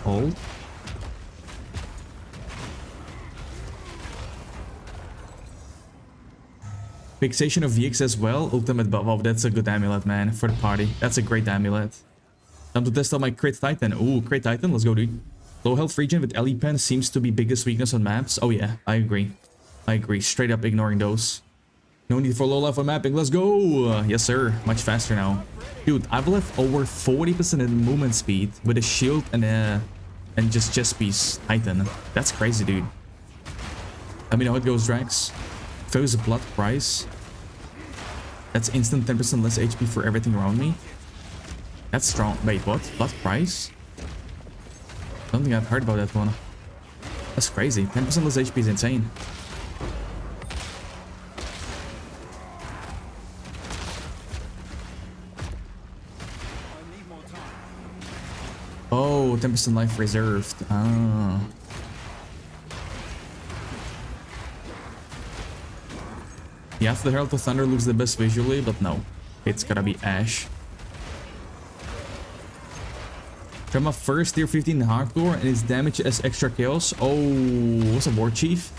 Hold. Fixation of VX as well. Ultimate buff. Oh, that's a good amulet, man. For the party. That's a great amulet. Time to test out my Crit Titan. Ooh, Crit Titan. Let's go, dude. Low health region with LE pen seems to be biggest weakness on maps. Oh yeah, I agree. I agree. Straight up ignoring those. No need for low level mapping. Let's go. Yes, sir. Much faster now. Dude, I've left over 40% in movement speed with a shield and just chest piece Titan. That's crazy, dude. Let me know how it goes, Drax. Focus blood price. That's instant 10% less HP for everything around me. That's strong. Wait, what? Blood price? I don't think I've heard about that one. That's crazy. 10% less HP is insane. Oh, 10% life reserved. Ah. Yeah, the Herald of Thunder looks the best visually, but no. It's gotta be Ash. Try my first tier 15 hardcore and its damage as extra chaos. Oh, what's a war chief?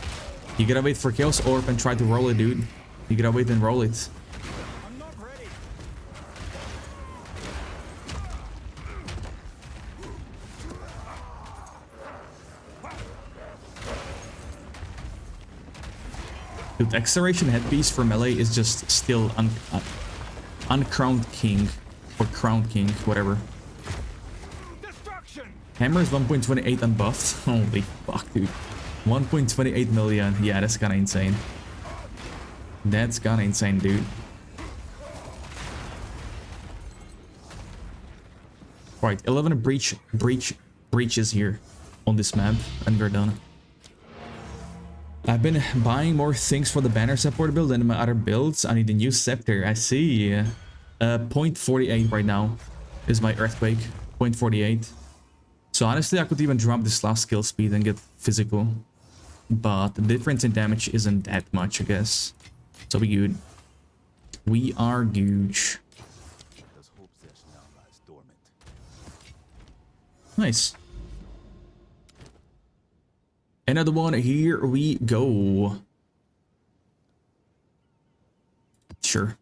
You gotta wait for chaos orb and try to roll it, dude. You gotta wait and roll it. I'm not ready. Dude, acceleration headpiece for melee is just still uncrowned king or crowned king, whatever. Destruction. Hammer is 1.28 unbuffed. Holy fuck, dude. 1.28 million. Yeah, that's kinda insane. That's kinda insane, dude. Right, 11 breaches here on this map, and we're done. I've been buying more things for the banner support build than my other builds. I need a new scepter. I see. 0.48 right now is my earthquake. 0.48. So honestly, I could even drop this last skill speed and get physical. But the difference in damage isn't that much, I guess. So we good. We are huge. Nice. Another one. Here we go. Sure.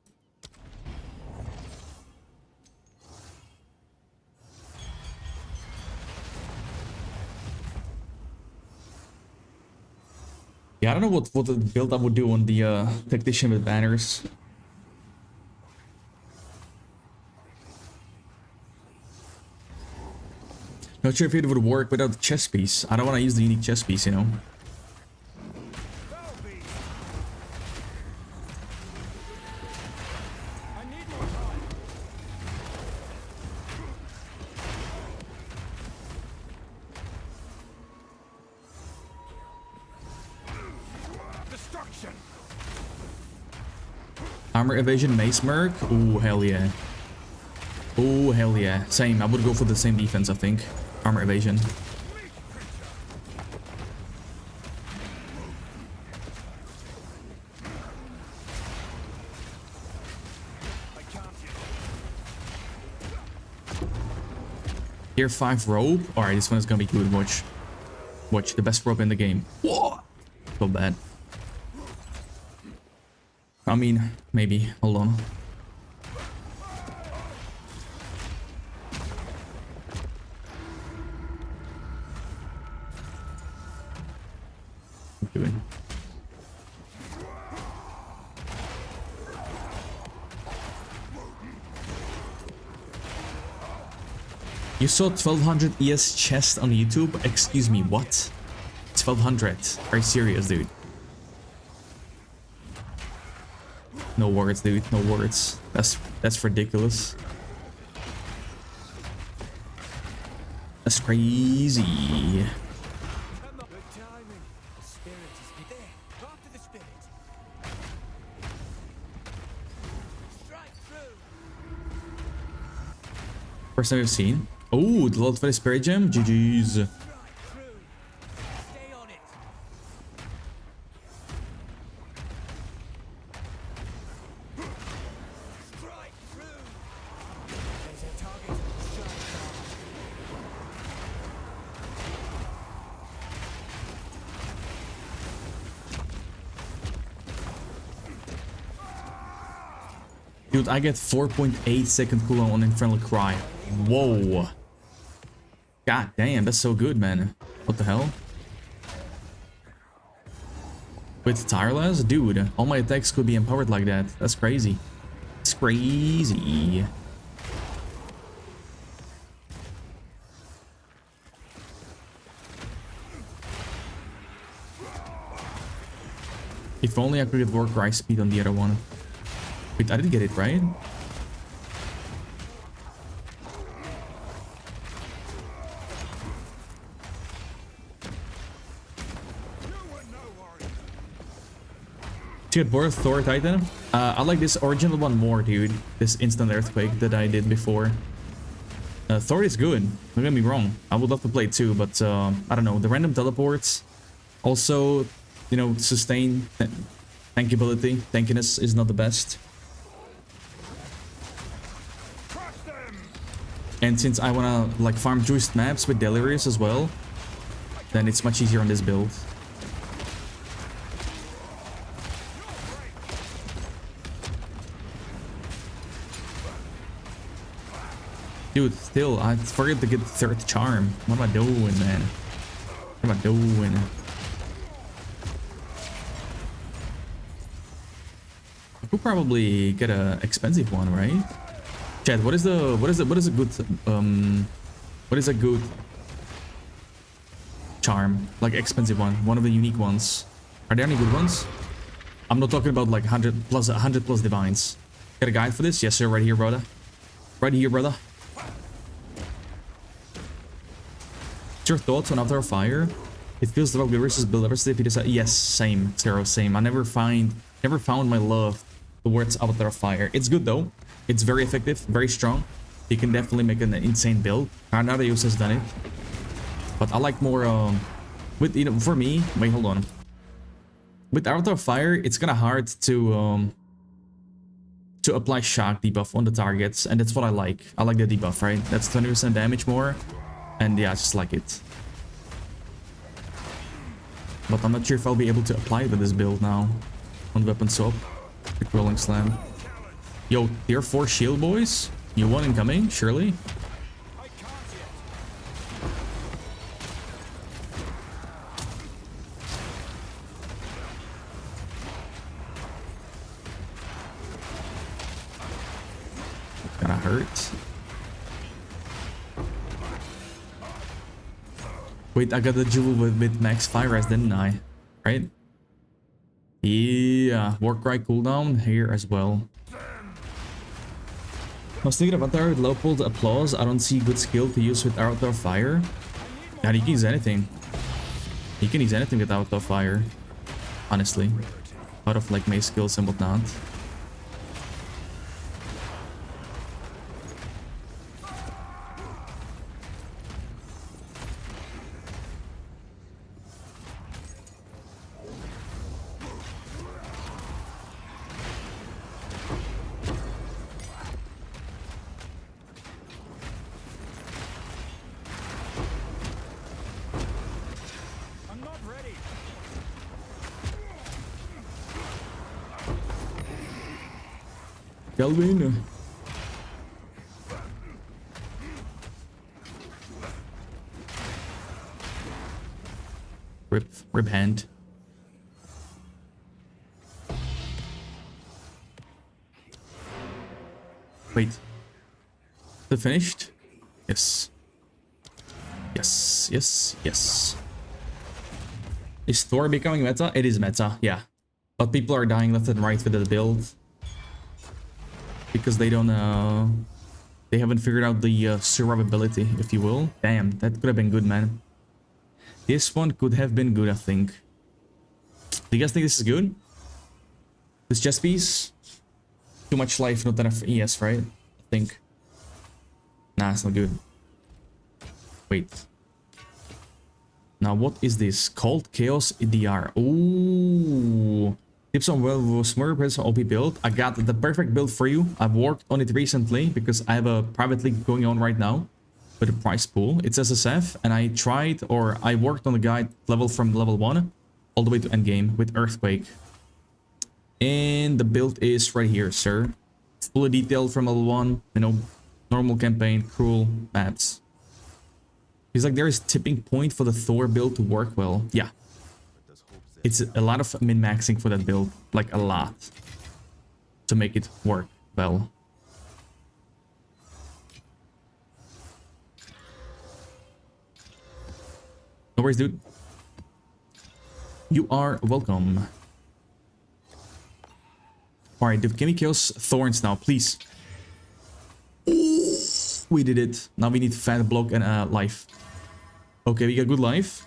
Yeah, I don't know what the build I would do on the tactician with banners. Not sure if it would work without the chest piece. I don't want to use the unique chest piece, you know. I need more time. Destruction. Armor evasion, mace merc. Oh hell yeah. Oh hell yeah. Same. I would go for the same defense, I think. Armor evasion. Tier 5 rope. Alright, this one is gonna be good. Watch. Watch, the best rope in the game. Whoa! So bad. I mean, maybe. Hold on. What am I doing? You saw 1200 ES chest on YouTube? Excuse me, what? 1200. Are you serious, dude? No words, dude. No words. That's ridiculous. That's crazy. Good timing. The spirit is there. After the spirit. Strike through. First time we've seen. Oh, the Lord for the Spirit Gem. GG's. Strike through. Stay on it. Strike through. There's a target. Strike down. Dude, I get 4.8 second cooldown on Infernal Cry. Whoa. God damn, that's so good, man. What the hell? With Tireless? Dude, all my attacks could be empowered like that. That's crazy. It's crazy. If only I could get Warcry speed on the other one. Wait, I didn't get it, right? To get bored of Thor Titan, I like this original one more, dude. This instant earthquake that I did before. Thor is good, don't get me wrong. I would love to play it too, but I don't know. The random teleports, also, you know, sustain tankability. Tankiness is not the best. And since I wanna like farm juiced maps with Delirious as well, then it's much easier on this build. Dude, still, I forget to get the third charm. What am I doing, man? What am I doing? I could probably get a expensive one, right? Chat, what is a good charm? Like expensive one of the unique ones. Are there any good ones? I'm not talking about like 100 plus divines. Got a guide for this? Yes, sir, right here, brother. Right here, brother. Your thoughts on Avatar of Fire? It feels like versus build diversity. If you decide, yes, same, Zero, same. I never found my love towards Avatar of Fire. It's good though. It's very effective, very strong. You can definitely make an insane build. Nardeus has done it, but I like more. With, you know, for me, wait, hold on. With Avatar of Fire, it's kind of hard to apply shock debuff on the targets, and that's what I like. I like the debuff, right? That's 20% damage more. And yeah, I just like it. But I'm not sure if I'll be able to apply it with this build now. On weapon swap. Quick rolling slam. Yo, tier 4 shield boys. New one incoming, surely. Gonna hurt. Wait, I got the jewel with max fire res, didn't I? Right? Yeah, Warcry cooldown here as well. I was thinking about Avatar with low pulled applause. I don't see good skill to use with Avatar Fire. Yeah, you can use anything. You can use anything with Avatar Fire. Honestly. Out of like mace skills and whatnot. Kelvin. Rip hand. Wait. Is it finished? Yes. Yes, yes, yes. Is Thor becoming meta? It is meta, yeah. But people are dying left and right with the build. Because they don't, they haven't figured out the survivability, if you will. Damn, that could have been good, man. This one could have been good, I think. Do you guys think this is good? This chess piece? Too much life, not enough ES, right? I think. Nah, it's not good. Wait. Now, what is this? Called Chaos EDR. Ooh. Tips on smurf OP build. I got the perfect build for you. I've worked on it recently because I have a private league going on right now with a prize pool. It's SSF, and I worked on the guide level from level 1 all the way to endgame with Earthquake. And the build is right here, sir. Fully detailed from level 1, you know, normal campaign, cruel maps. It's like there is tipping point for the Thor build to work well. Yeah. It's a lot of min-maxing for that build, like a lot, to make it work well. No worries, dude. You are welcome. Alright, dude, give me kills Thorns now, please. We did it. Now we need fat block and life. Okay, we got good life.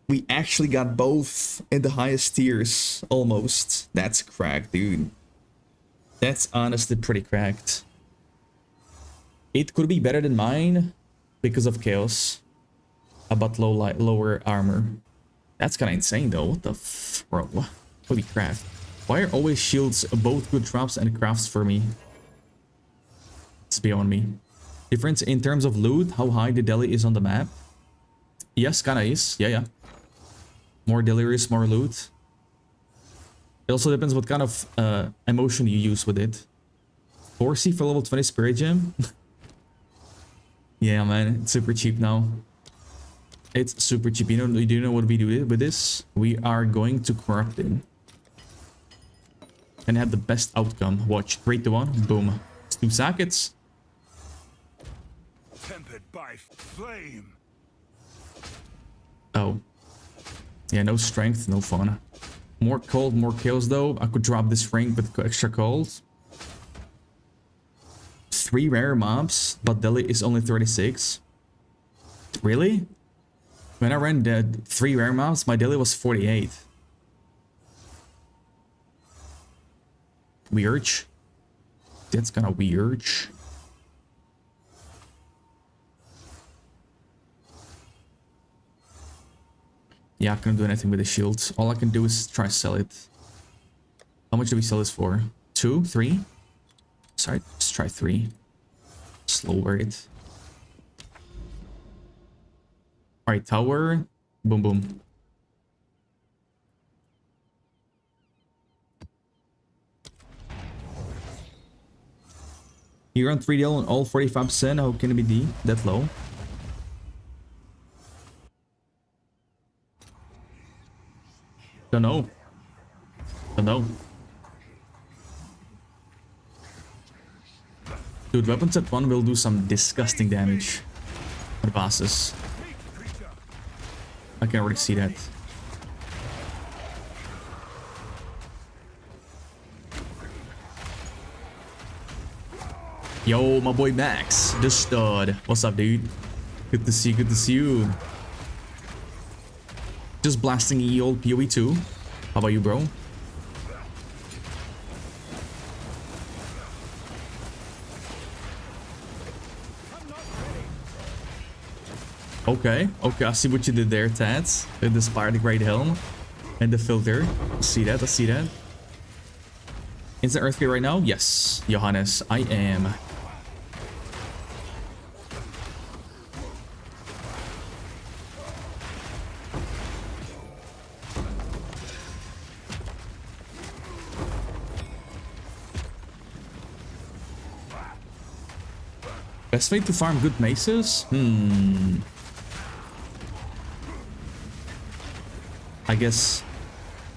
We actually got both in the highest tiers, almost. That's cracked, dude. That's honestly pretty cracked. It could be better than mine because of chaos. About lower armor. That's kind of insane though. What the bro? Holy crap. Why are always shields both good traps and crafts for me? It's beyond me. Difference in terms of loot, how high the deli is on the map? Yes, kinda is. Yeah. More delirious, more loot. It also depends what kind of emotion you use with it. 4C for level 20 spirit gem? Yeah, man, it's super cheap now. It's super cheap. You do know what we do with this? We are going to corrupt it. And have the best outcome. Watch. 3 to 1. Boom. It's 2 sockets. Tempered by flame. Oh. Yeah, no strength, no fun. More cold, more kills though. I could drop this ring with extra cold. 3 rare mobs, but Delhi is only 36. Really? When I ran the 3 rare mobs, my Delhi was 48. Weird. That's kind of weird. Yeah, I can't do anything with the shield. All I can do is try to sell it. How much do we sell this for? 2? 3? Sorry, let's try 3. Slower it. Alright, tower. Boom, boom. You run 3DL on all 45%. How can it be that low? Don't know. Don't know. Dude, weapons at 1 will do some disgusting damage on the bosses. I can already see that. Yo, my boy Max, the stud. What's up, dude? Good to see you, good to see you. Just blasting ye old PoE 2. How about you, bro? Okay, I see what you did there, Tats. With the Spire, the Great Helm, and the filter. I see that, I see that. Instant Earthquake right now? Yes, Johannes, I am. Best way to farm good maces? I guess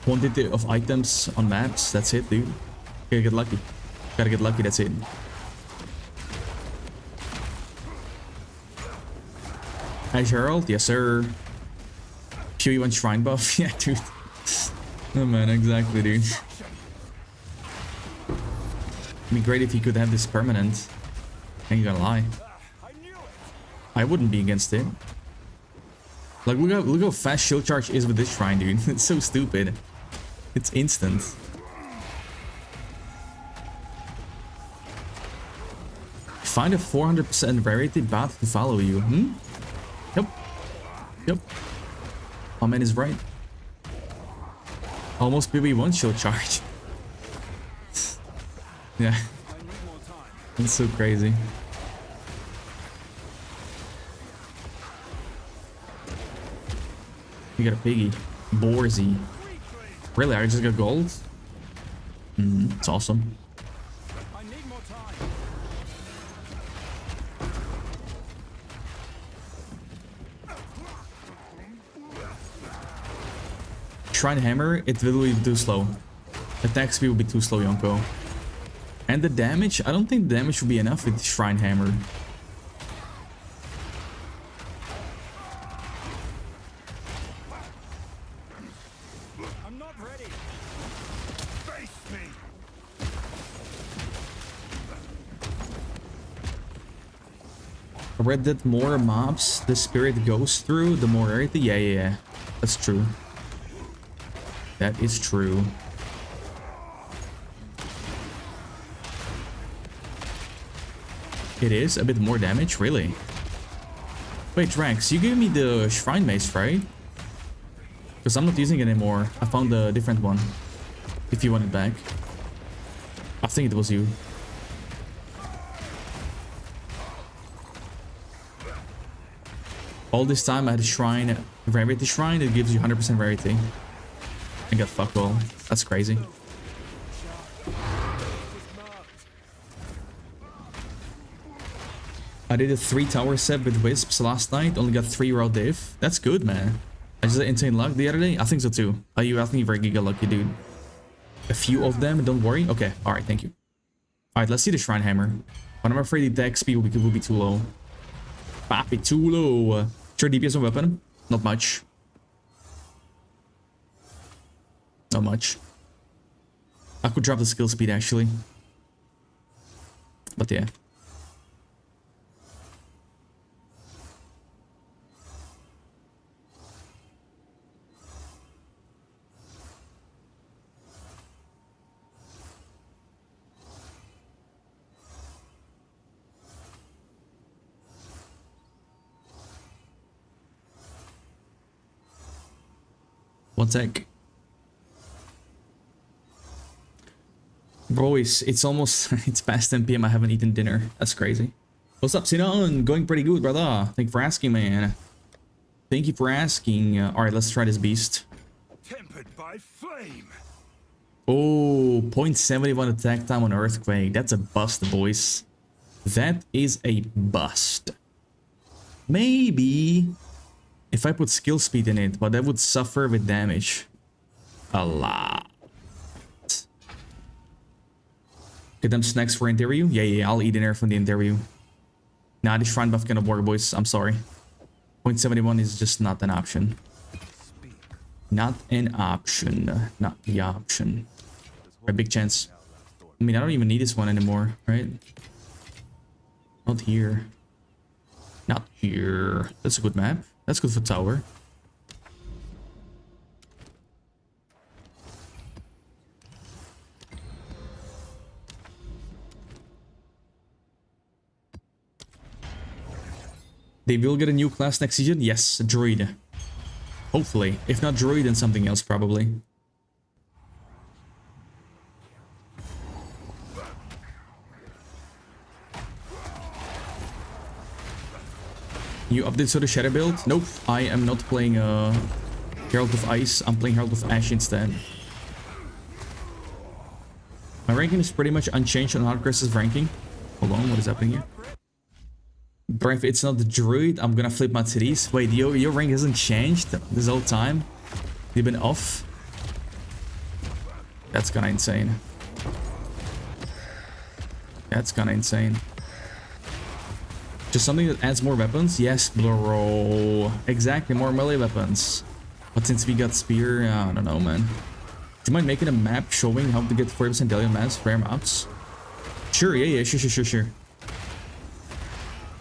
quantity of items on maps, that's it, dude. Gotta get lucky. Gotta get lucky, that's it. Ash Herald? Yes, sir. PoE 1 Shrine buff? Yeah, dude. Oh man, exactly, dude. It'd be great if he could have this permanent. Ain't gonna lie. I wouldn't be against it. Like, look how fast shield charge is with this shrine, dude. It's so stupid. It's instant. Find a 400% rarity path to follow you. Yep. My man is right. Almost PoE1 shield charge. Yeah. It's so crazy. You got a piggy. Borzy. Really? I just got gold? It's awesome. I need more time. Shrine Hammer, it will be too slow. Attack speed will be too slow, Yonko. And the damage? I don't think the damage will be enough with Shrine Hammer. I'm not ready. Face me. I read that more mobs the spirit goes through, the more rarity. Yeah. That's true. That is true. It is a bit more damage, really. Wait, Drax, you gave me the Shrine Mace, right? Because I'm not using it anymore. I found a different one. If you want it back. I think it was you. All this time I had a shrine, rarity shrine, it gives you 100% rarity. I got fuck all. That's crazy. I did a 3 tower set with Wisps last night, only got 3 raw div. That's good, man. I just had insane luck the other day. I think so too. I think you're very giga lucky, dude. A few of them, don't worry. Okay, alright, thank you. Alright, let's see the Shrine Hammer. But I'm afraid the attack speed will be too low. Papi, too low. Sure, DPS on weapon? Not much. Not much. I could drop the skill speed actually. But yeah. One sec. Boys, it's almost, it's past 10 PM. I haven't eaten dinner. That's crazy. What's up, Sinan? Going pretty good, brother. Thank you for asking, man. Thank you for asking. Alright, let's try this beast. Tempered by flame. Oh, 0.71 attack time on Earthquake. That's a bust, boys. That is a bust. Maybe if I put skill speed in it, but that would suffer with damage. A lot. Get them snacks for interview? Yeah, I'll eat dinner from the interview. Nah, the shrine buff cannot work, boys. I'm sorry. 0.71 is just not an option. Not an option. Not the option. A big chance. I mean, I don't even need this one anymore, right? Not here. Not here. That's a good map. That's good for tower. They will get a new class next season? Yes, a druid. Hopefully. If not druid, then something else probably. You update to the Shadow build? Nope, I am not playing Herald of Ice. I'm playing Herald of Ash instead. My ranking is pretty much unchanged on Hardcrest's ranking. Hold on, what is happening here? Bro, if it's not the druid, I'm gonna flip my titties. Wait, your rank hasn't changed this whole time? You've been off? That's kinda insane. That's kinda insane. Just something that adds more weapons? Yes, bro. Exactly, more melee weapons. But since we got spear, I don't know, man. Do you mind making a map showing how to get 40% Delion maps, rare maps? Sure, yeah, sure.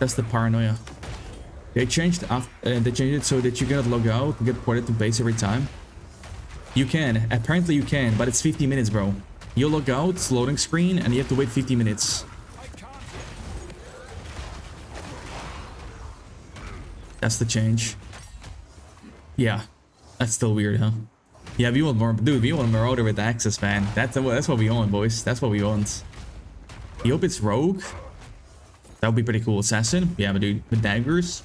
That's the paranoia. They changed it so that you cannot log out and get ported to base every time. You can, apparently you can, but it's 50 minutes, bro. You log out, it's loading screen, and you have to wait 50 minutes. That's the change. Yeah, that's still weird, huh? Yeah, we want more, dude. We want Marauder with access, man. That's what we want, boys. That's what we want. You hope it's rogue. That would be pretty cool. Assassin, yeah, but dude, with daggers.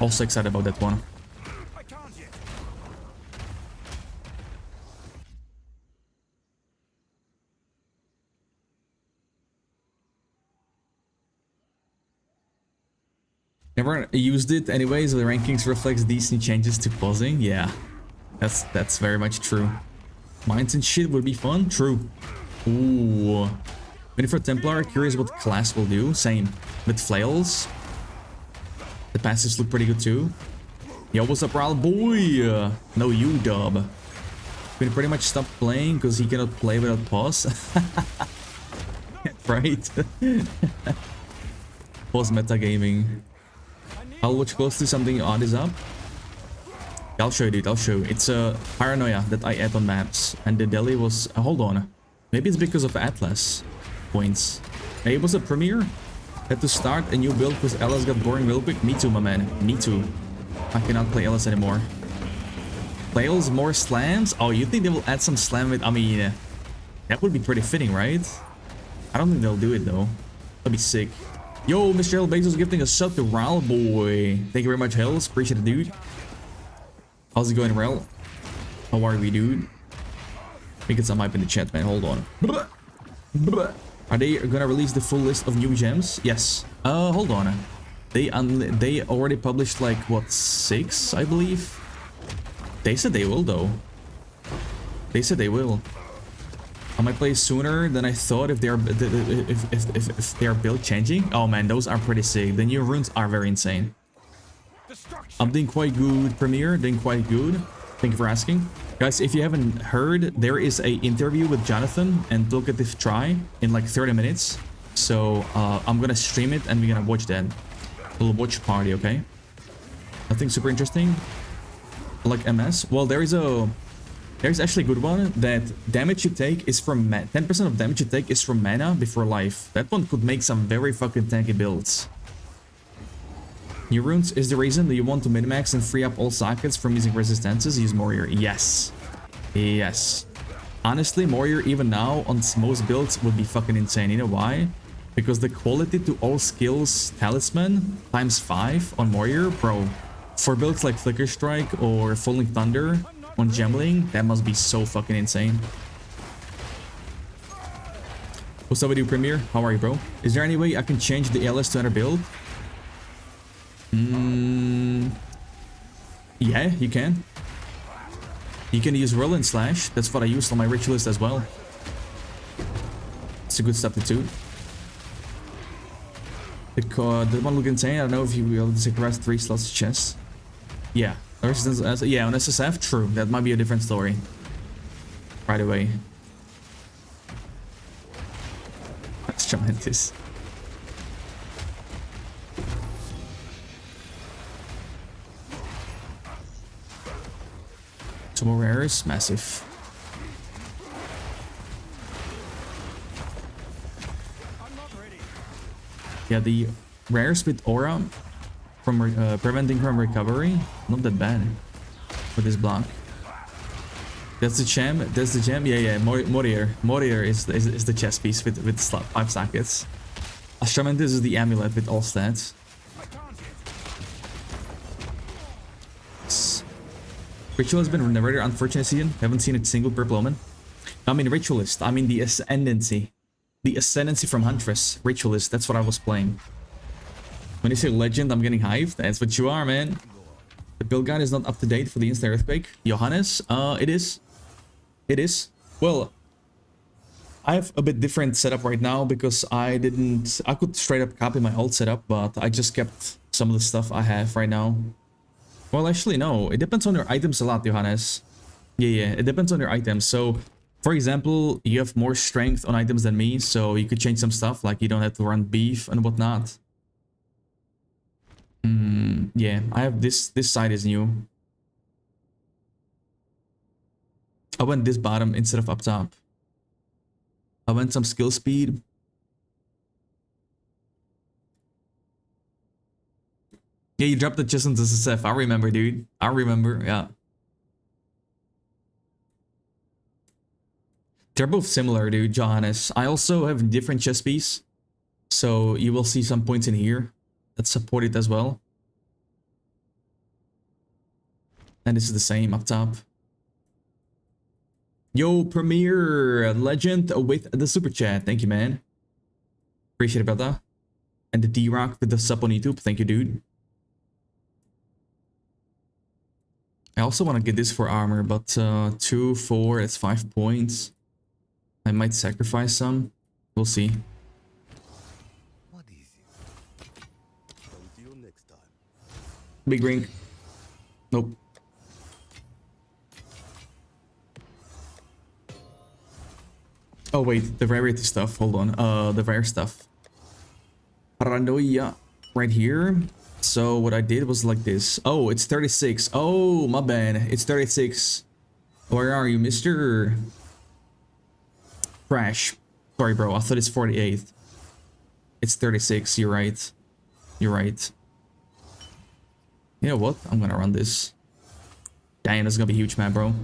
Also excited about that one. Never used it anyways. The rankings reflects decent changes to pausing. Yeah, that's very much true. Mines and shit would be fun. True. Ooh. Waiting for Templar. Curious what class will do. Same. With flails. The passives look pretty good too. Yo, what's up, Ral boy? No, you dub. Been pretty much stopped playing because he cannot play without pause. Right? Was metagaming. I'll watch close to something odd is up. I'll show you, dude. I'll show you. It's a paranoia that I add on maps. And the Delhi was... hold on. Maybe it's because of Atlas points. Maybe it was a premiere. Had to start a new build because Atlas got boring real quick. Me too, my man. Me too. I cannot play Atlas anymore. Play Atlas more slams? Oh, you think they will add some slam with... I mean, that would be pretty fitting, right? I don't think they'll do it, though. That'd be sick. Yo, Mr. Hell Bezos gifting a sub to Ral Boy. Thank you very much, Hells. Appreciate it, dude. How's it going, Ral? How are we, dude? Let me get some hype in the chat, man. Hold on. Are they gonna release the full list of new gems? Yes. Hold on. They already published like what, 6, I believe. They said they will though. They said they will. I might play sooner than I thought if they're if they're build changing. Oh man, those are pretty sick. The new runes are very insane. I'm doing quite good, Premiere. Doing quite good. Thank you for asking. Guys, if you haven't heard, there is a interview with Jonathan and Talkative Try in like 30 minutes. So I'm gonna stream it and we're gonna watch that. A little watch party, okay? Nothing super interesting. Like MS. Well, there's actually a good one that damage you take is from 10% of damage you take is from mana before life. That one could make some very fucking tanky builds. New runes is the reason that you want to min-max and free up all sockets from using resistances. Use Warrior. Yes. Yes. Honestly, Warrior even now on most builds would be fucking insane. You know why? Because the quality to all skills talisman times 5 on Warrior, bro. For builds like Flicker Strike or Falling Thunder on Gemling, that must be so fucking insane. What's up with you, Premier? How are you, bro? Is there any way I can change the LS to another build? Yeah, you can. You can use Roll and Slash. That's what I used on my Ritualist as well. It's a good substitute. The one look insane. I don't know if you will sacrifice 3 slots chest. Yeah. Resistance, yeah, on SSF, true. That might be a different story. Right away. That's tremendous. Two more rares, massive. Yeah, the rares with aura from preventing from recovery, not that bad with this block. That's the gem. That's the gem. Yeah, yeah. Morier is the chess piece with 5 sockets. Astramentis is the amulet with all stats. Ritual has been a rather unfortunate season. Haven't seen a single purple omen. I mean Ritualist. I mean the Ascendancy. The Ascendancy from Huntress. Ritualist. That's what I was playing. When you say legend, I'm getting hyped. That's what you are, man. The build guide is not up to date for the instant earthquake. Johannes, it is. It is. Well, I have a bit different setup right now because I could straight up copy my old setup, but I just kept some of the stuff I have right now. Well, actually, no. It depends on your items a lot, Johannes. Yeah. It depends on your items. So, for example, you have more strength on items than me, so you could change some stuff, like you don't have to run beef and whatnot. Yeah, I have this side is new. I went this bottom instead of up top. I went some skill speed. Yeah, you dropped the chest into SSF. I remember, dude. I remember, yeah. They're both similar, dude, Johannes. I also have different chest piece. So you will see some points in here that support it as well. And this is the same up top. Yo, Premier Legend with the super chat. Thank you, man. Appreciate it, brother. And the D-Rock with the sub on YouTube. Thank you, dude. I also want to get this for armor, but 2, 4, that's 5 points. I might sacrifice some. We'll see. What is it? Come to you next time. Big ring. Nope. Oh wait, the rarity stuff. Hold on. The rare stuff. Paranoia right here. So what I did was like this. Oh, it's 36. Oh, my bad. It's 36. Where are you, Mr. Crash? Sorry, bro. I thought it's 48. It's 36. You're right. You're right. You know what? I'm gonna run this. Damn, that's gonna be a huge map, bro.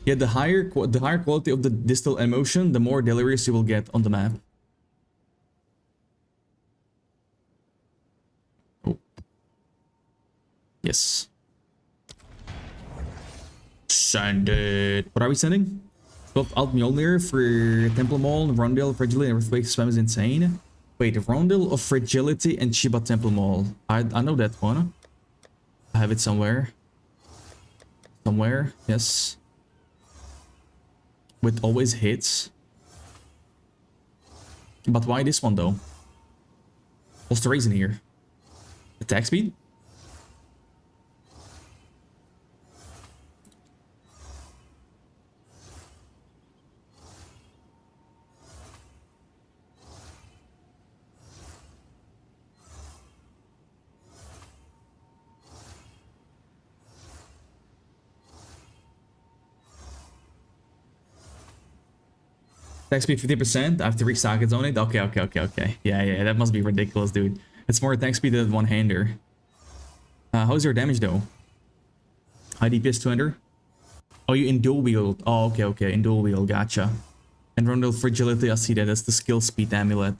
Yeah, the higher quality of the distal emotion, the more delirious you will get on the map. Oh. Yes. Send it. What are we sending? 12 Alt MJÖLNER for Temple Mall, Rondel, Fragility, and Earthquake Spam is insane. Wait, Rondel of Fragility and Shiba Temple Mall. I know that one. I have it somewhere. Somewhere, yes. With always hits. But why this one though? What's the reason here? Attack speed? Attack speed 50%. I have 3 sockets on it. Okay. Yeah, that must be ridiculous, dude. It's more attack speed than one-hander. How's your damage though? High DPS 200? Oh, you in dual wield. Oh, okay. In dual wield, gotcha. And Rondel Fragility, I see that. That's the skill speed amulet.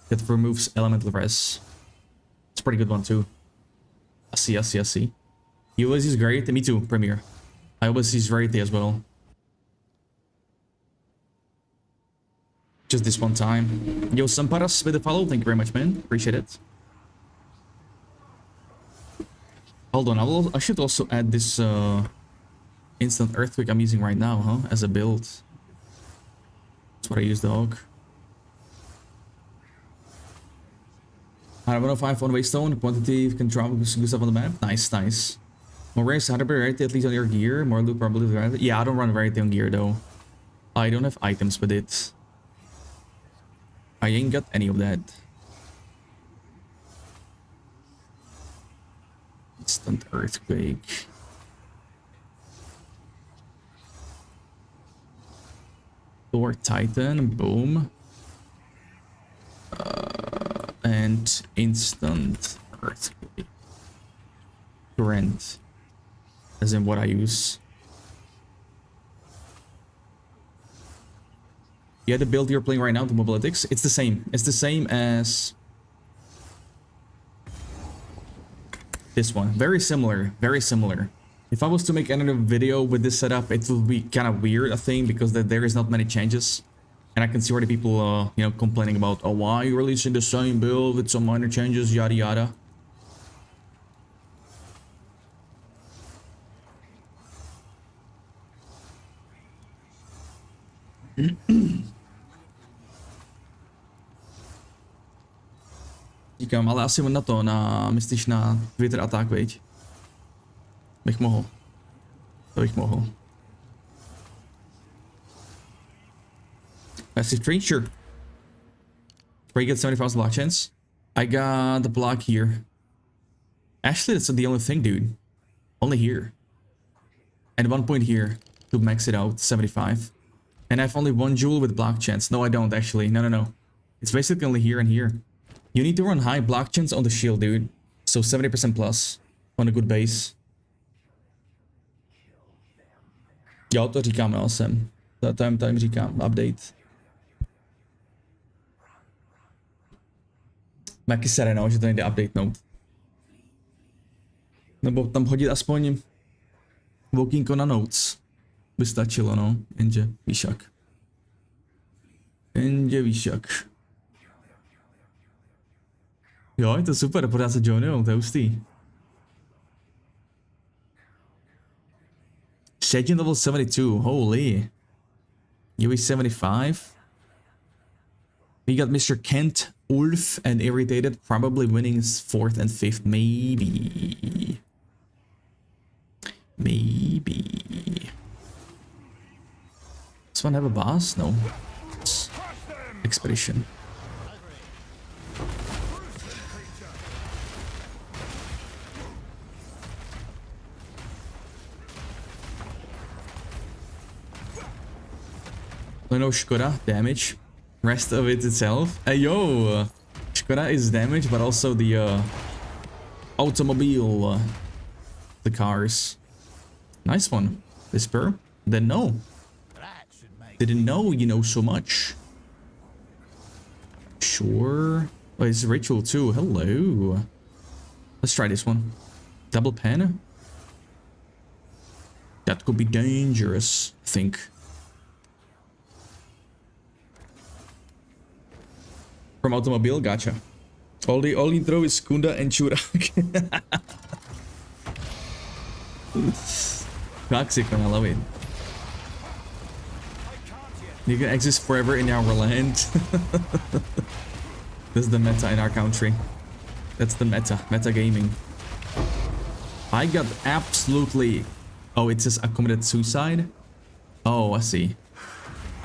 That removes elemental res. It's a pretty good one too. I see. You always use Rarity? Me too, Premier. I always use Rarity as well. Just this one time. Yo, Samparas with the follow. Thank you very much, man. Appreciate it. Hold on, I should also add this instant earthquake I'm using right now, huh? As a build. That's what I use, dog. I 105 on Waystone. Quantity can travel good stuff on the map. Nice. More rare Citadel Rarity at least on your gear. More loot probably. Yeah, I don't run Rarity on gear though. I don't have items with it. I ain't got any of that. Instant earthquake. THOR Titan, boom. And instant earthquake. Torrent. As in what I use. Yeah, the build you're playing right now, the Mobilitics, it's the same. It's the same as this one. Very similar. If I was to make another video with this setup, it will be kind of weird, I think, because there is not many changes. And I can see where the people, you know, complaining about, oh, why are you releasing the same build with some minor changes, yada yada. Říkám, ale asi na to, myslíš na Twitter a tak, veď? Bych mohl. To bych mohl. Massive trade, sure. Where you get 70,000 block chance? I got the block here. Actually, that's the only thing, dude. Only here. And 1 point here to max it out, 75. And I have only 1 jewel with block chance. No, I don't actually. No. It's basically only here and here. You need to run high block chance on the shield, dude. So 70% plus on a good base. Jo, to říkám, no, jsem. Tam říkám, update. Maky sere, no, že to nejde updatenout. Nebo tam hodit aspoň walkinko na notes. By stačilo, no. Jenže víš jak. Jo, je to super, pořád se Johnnyho, to je hustý. Shaggy level 72, holy. UE 75. We got Mr. Kent, Ulf, and Irritated, probably winning 4th and 5th, maybe. This one have a boss? No. It's expedition. No Shkoda damage. Rest of it itself. Yo! Shkoda is damage, but also the automobile. The cars. Nice one. Whisper. Didn't know. Didn't know you know so much. Sure. Oh, it's ritual too. Hello. Let's try this one. Double pen. That could be dangerous, I think. From automobile, gotcha. All you throw is Kunda and Churak. Toxic one, I love it. You can exist forever in our land. This is the meta in our country. That's the meta. Meta gaming. I got absolutely... Oh, it says I committed suicide? Oh, I see.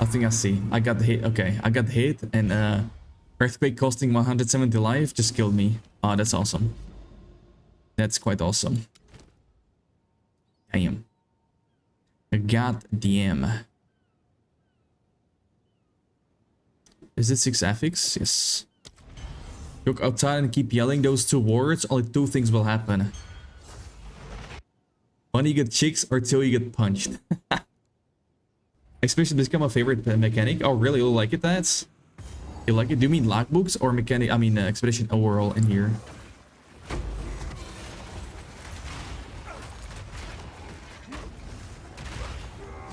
I think I see. I got hit. Okay, I got hit and earthquake costing 170 life just killed me. Oh, that's awesome. That's quite awesome. Damn. God damn. Is it 6 affix? Yes. Look outside and keep yelling those 2 words. Only 2 things will happen. 1, you get chicks, or 2, you get punched. Expedition become my favorite mechanic. Oh, really? You like it, that's? You like it? Do you mean logbooks or mechanic? I mean, expedition overall in here.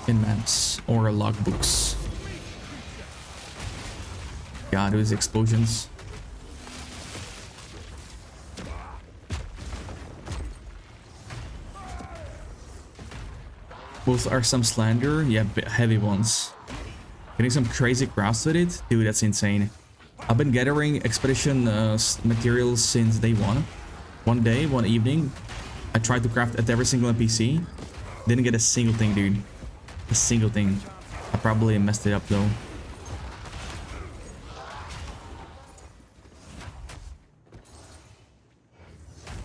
In maps or logbooks. God, those explosions. Both are some slander, yeah, heavy ones. Getting some crazy crafts with it, dude, that's insane. I've been gathering expedition materials since day 1. One day, one evening, I tried to craft at every single NPC. Didn't get a single thing, dude. A single thing. I probably messed it up though.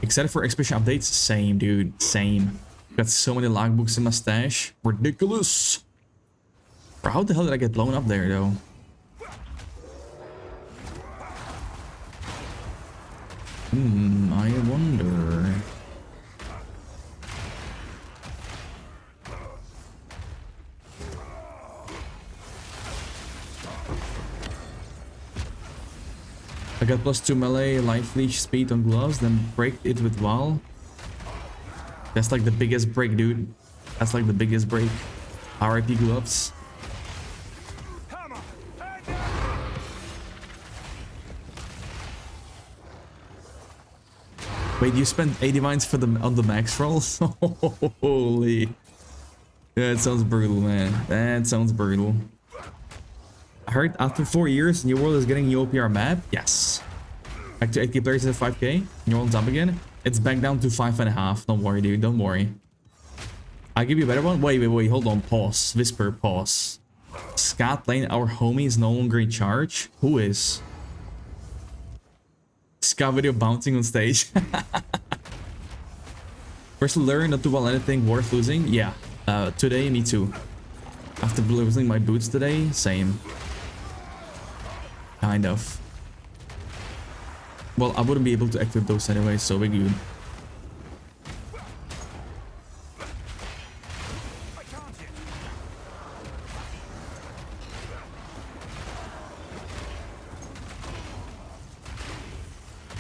Except for expedition updates, same, dude, same. Got so many logbooks in my stash. Ridiculous. Bro, how the hell did I get blown up there though? I wonder. I got +2 melee, life leech, speed on gloves, then break it with wall. That's like the biggest break, dude. That's like the biggest break. RIP gloves. Wait, you spent 80 mines for on the max rolls? Holy. Yeah, that sounds brutal, man. That sounds brutal. I heard after 4 years, New World is getting new OPR map. Yes. Back to 8k players at 5k. New World's up again. It's back down to 5.5. Don't worry, dude. Don't worry. I'll give you a better one. Wait. Hold on. Pause. Whisper. Pause. Scott Lane, our homie, is no longer in charge. Who is? Scott video bouncing on stage. First learn not to wall anything worth losing. Yeah. Today, me too. After losing my boots today, same. Kind of. Well, I wouldn't be able to activate those anyway, so we're good.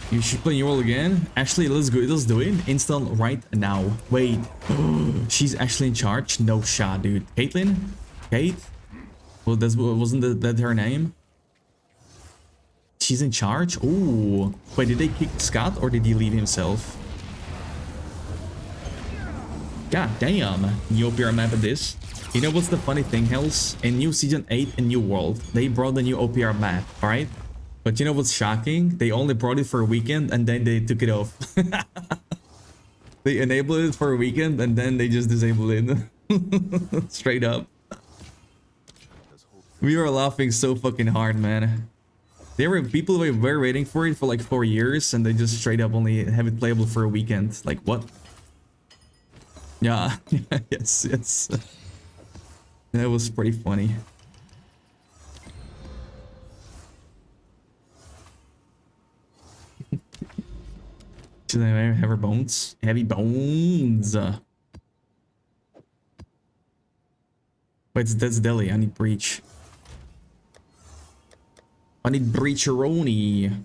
You should play New World again. Actually, let's go. Let's do it. Install right now. Wait. She's actually in charge? No shot, dude. Caitlyn? Kate? Well, wasn't that her name? She's in charge? Oh. Wait, did they kick Scott or did he leave himself? God damn. New OPR map at this. You know what's the funny thing, Hells? In New Season 8 and New World, they brought the new OPR map, alright? But you know what's shocking? They only brought it for a weekend and then they took it off. They enabled it for a weekend and then they just disabled it. Straight up. We were laughing so fucking hard, man. People were waiting for it for like 4 years, and they just straight up only have it playable for a weekend. Like what? Yeah, yes, yes. That was pretty funny. Should I have her bones? Heavy bones. Wait, that's Delhi. I need breach. I need breacheroni.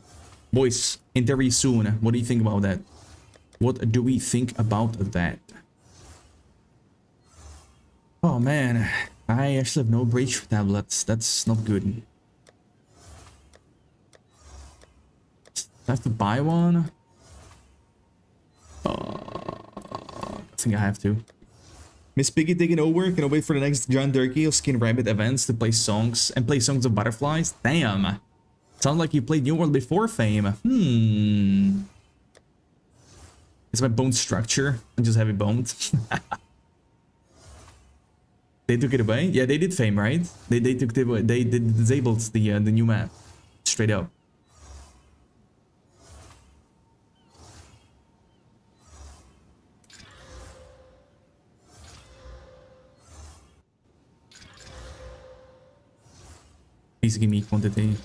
Boys, interview soon. What do you think about that? What do we think about that? Oh man, I actually have no breach tablets. That's not good. I have to buy one. I think I have to. Miss Piggy taking over. Can I wait for the next John Durkee or Skin Rabbit events to play songs and play songs of butterflies? Damn. Sounds like you played New World before, Fame. It's my bone structure. I'm just heavy boned. They took it away? Yeah, they did Fame, right? They took it away. They disabled the new map. Straight up. Please give me quantity.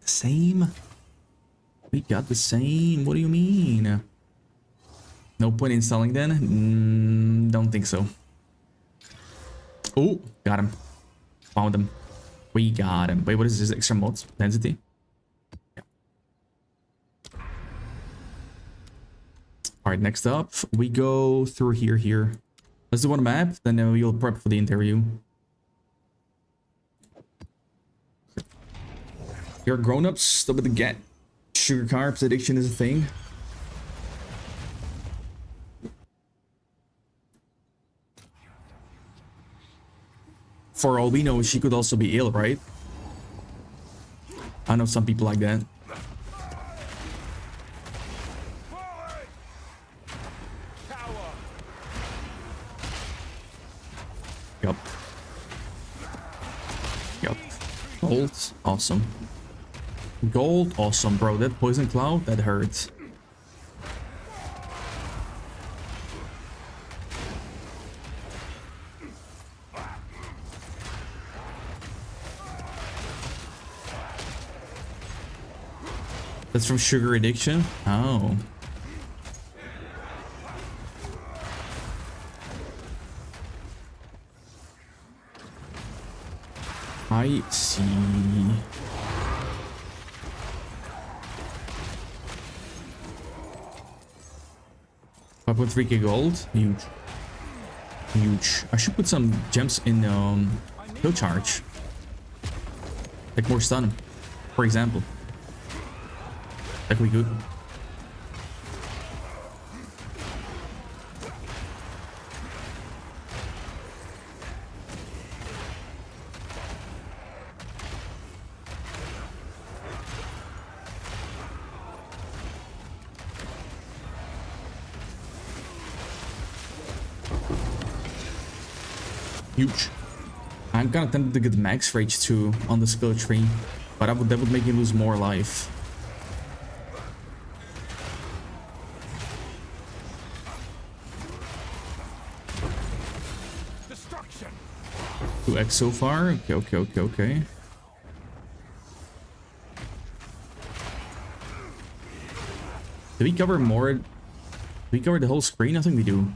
The same? We got the same. What do you mean? No point installing then? Don't think so. Oh, got him. Found him. We got him. Wait, what is this extra mod? Density? Yeah. Alright, next up, we go through here. Let's do one map, then we'll prep for the interview. You're grown-ups, stop with the get. Sugar carbs addiction is a thing. For all we know, she could also be ill, right? I know some people like that. Yup. Yup. Gold, awesome. Gold, awesome, bro. That poison cloud, that hurts. That's from sugar addiction? Oh. I see. 5.3k gold? Huge. Huge. I should put some gems in kill charge. Like more stun, for example. That would be good. Huge. I'm kind of tempted to get max rage too on the skill tree, but that would make you lose more life. Destruction. 2x so far. Okay. Did we cover more? Did we cover the whole screen? I think we do.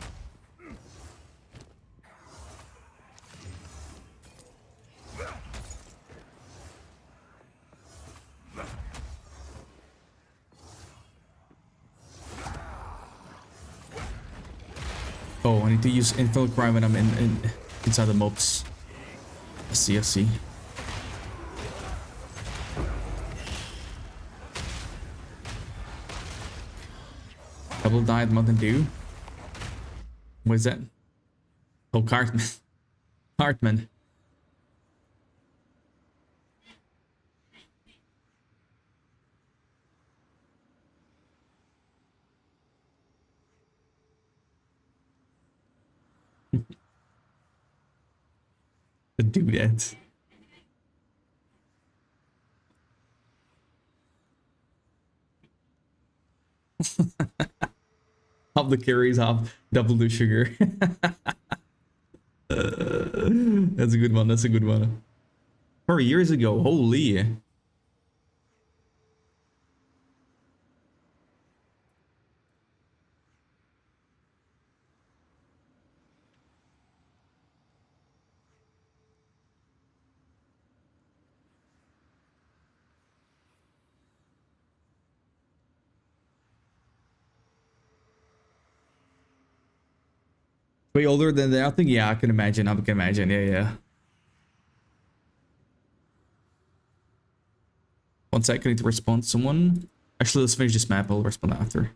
Oh, I need to use infinite cry when I'm inside the mobs. I see. Double died Mountain Dew. What is that? Oh, Cartman. Cartman. to do that. Half the carries, half double the sugar. That's a good one. That's a good one. 4 years ago, holy. Way older than that, I think. Yeah, I can imagine. I can imagine. Yeah, yeah. 1 second, I need to respond to someone. Actually, let's finish this map. I'll respond after.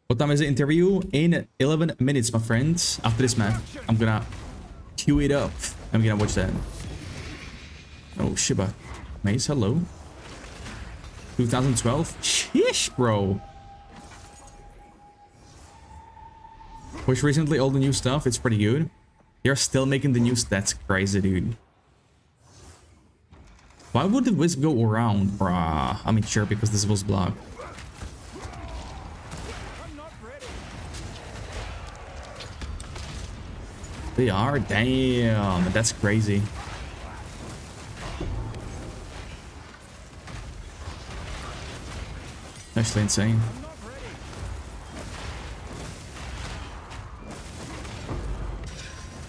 What time is the interview? In 11 minutes, my friends. After this map, I'm gonna queue it up. I'm gonna watch that. Oh, Shiba. Mace, hello. 2012? Sheesh, bro. Which recently all the new stuff, it's pretty good. They're still making the new stats crazy, dude. Why would the wisp go around, bruh? I mean, sure, because this was blocked. They are? Damn, that's crazy. Actually insane.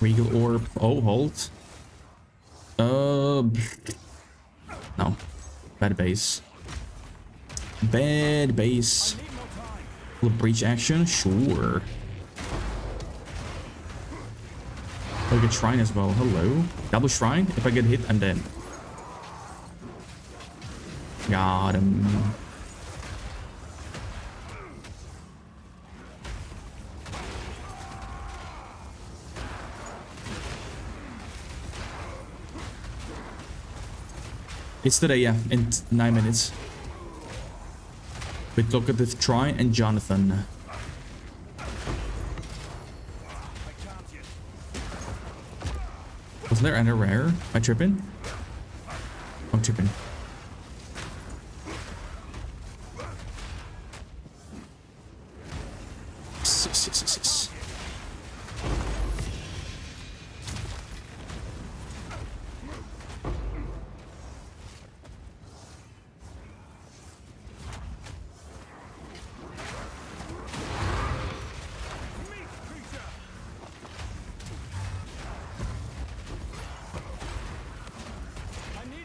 Regal orb. Oh, hold. No. Bad base. Bad base. Little breach action? Sure. I'll get shrine as well. Hello. Double shrine. If I get hit, I'm dead. Got him. It's today, yeah, in 9 minutes. With Locative Troy and Jonathan. Wasn't there any rare? Am I tripping? I'm tripping. Yes.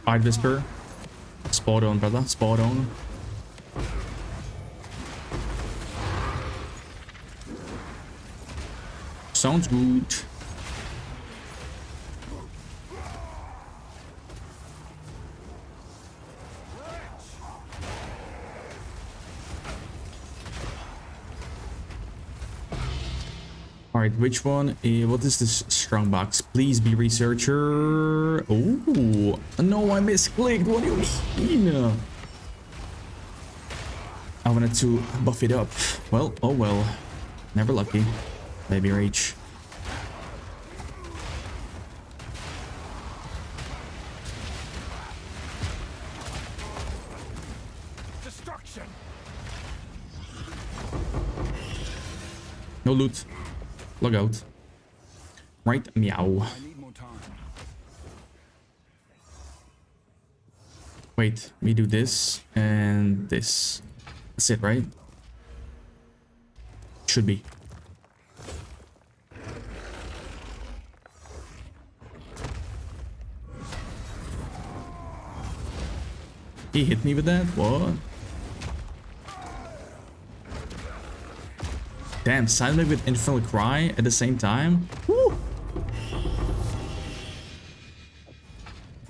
Alright, Whisper. Spot on, brother. Spot on. Sounds good. Alright, which one? What is this strong box? Please be researcher. Oh, no, I misclicked. What do you mean? I wanted to buff it up. Well, oh well. Never lucky. Baby rage. Destruction. No loot. Log out. Right, meow. I need more time. Wait, we do this and this. That's it, right? Should be. He hit me with that? What? Damn, silent with Infernal Cry at the same time? Woo!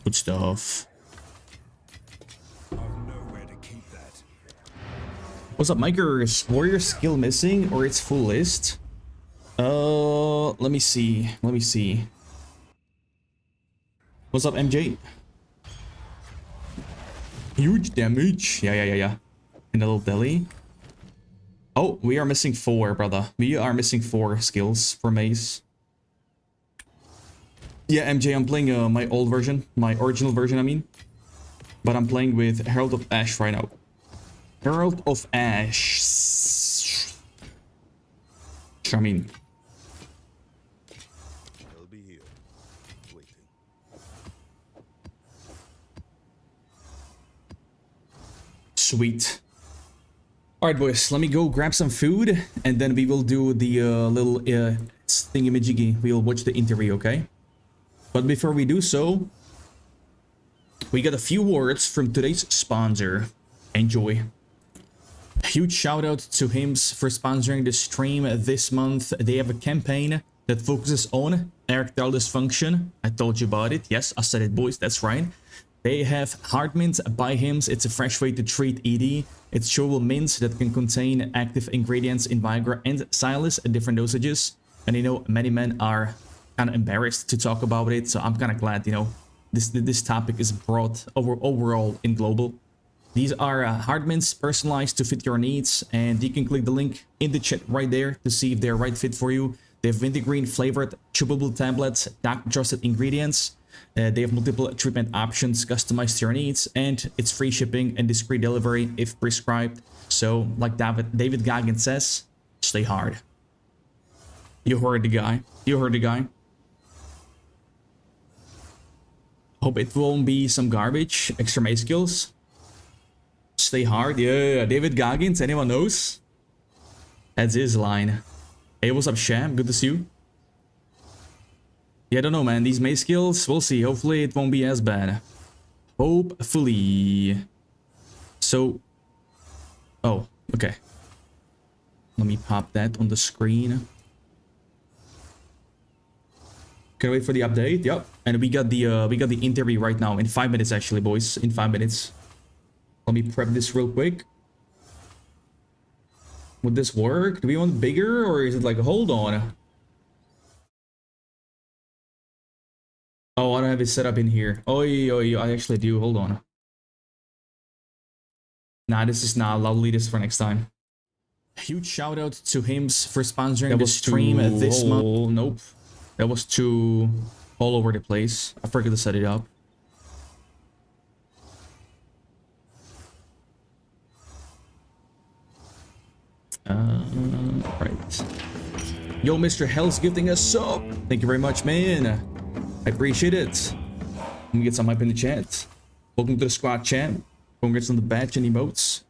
Good stuff. I've nowhere to keep that. What's up, Micers? Warrior skill missing or it's full list? Let me see. Let me see. What's up, MJ? Huge damage. Yeah. In a little deli. Oh, we are missing 4, brother. We are missing 4 skills for mace. Yeah, MJ, I'm playing my old version. My original version, I mean. But I'm playing with Herald of Ash right now. Herald of Ash. I mean. I'll be here, waiting. Sweet. Alright, boys, let me go grab some food, and then we will do the little thingy-majiggy. We'll watch the interview, okay? But before we do so, we got a few words from today's sponsor. Enjoy. Huge shout out to Hims for sponsoring the stream this month. They have a campaign that focuses on erectile dysfunction. I told you about it. Yes, I said it, boys. That's right. They have hard mint by Hims. It's a fresh way to treat ED. It's chewable mints that can contain active ingredients in Viagra and Cialis at different dosages. And you know, many men are kind of embarrassed to talk about it. So I'm kind of glad, you know, this topic is brought overall in global. These are hard mints personalized to fit your needs, and you can click the link in the chat right there to see if they're right fit for you. They have wintergreen flavored chewable tablets, doctor trusted ingredients. They have multiple treatment options customized to your needs, and it's free shipping and discreet delivery if prescribed. So, like David Goggins says, stay hard. You heard the guy. You heard the guy. Hope it won't be some garbage. Extra mace skills. Stay hard. Yeah, David Goggins. Anyone knows? That's his line. Hey, what's up, Sham? Good to see you. Yeah, I don't know, man. These mace skills, we'll see. Hopefully it won't be as bad. Hopefully. So... Oh, okay. Let me pop that on the screen. Can I wait for the update? Yep. And we got the interview right now. In 5 minutes, actually, boys. In 5 minutes. Let me prep this real quick. Would this work? Do we want bigger, or is it like, hold on? Oh, I don't have it set up in here. Oh, I actually do. Hold on. Nah, this is not. I'll leave this for next time. Huge shout out to Hims for sponsoring the stream this month. Nope. That was too all over the place. I forgot to set it up. Right. Yo, Mr. Hell's gifting us sub. Thank you very much, man. I appreciate it. Let me get some hype in the chat. Welcome to the squad, chat. Congrats on the badge and emotes.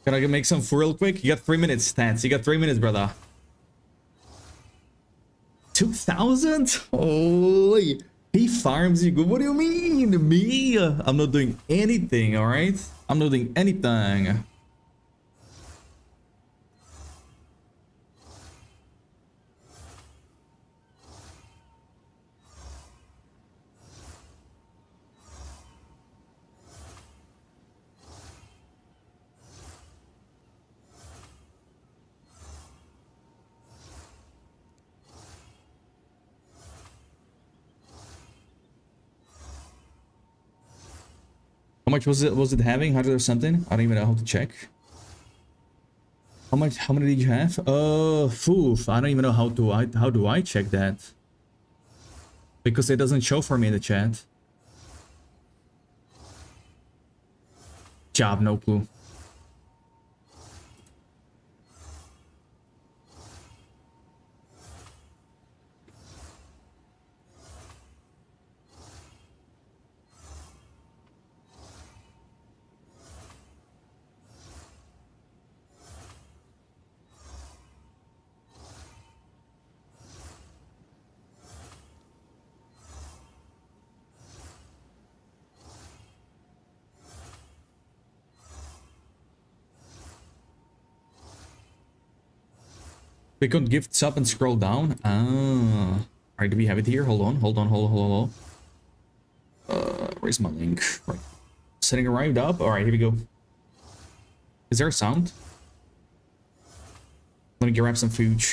Can I make some real quick? You got 3 minutes, Stance. You got 3 minutes, brother. 2,000? Holy. He farms you good. What do you mean? Me? I'm not doing anything, alright? I'm not doing anything. How much was it having? 100 or something? I don't even know how to check. How many did you have? Foof. I don't even know how do I check that? Because it doesn't show for me in the chat. Job, no clue. We could gift up and scroll down. Ah. Alright, do we have it here? Hold on, hold on, hold on, hold on. Where's my link? Right. Setting arrived up. Alright, here we go. Is there a sound? Let me grab some food.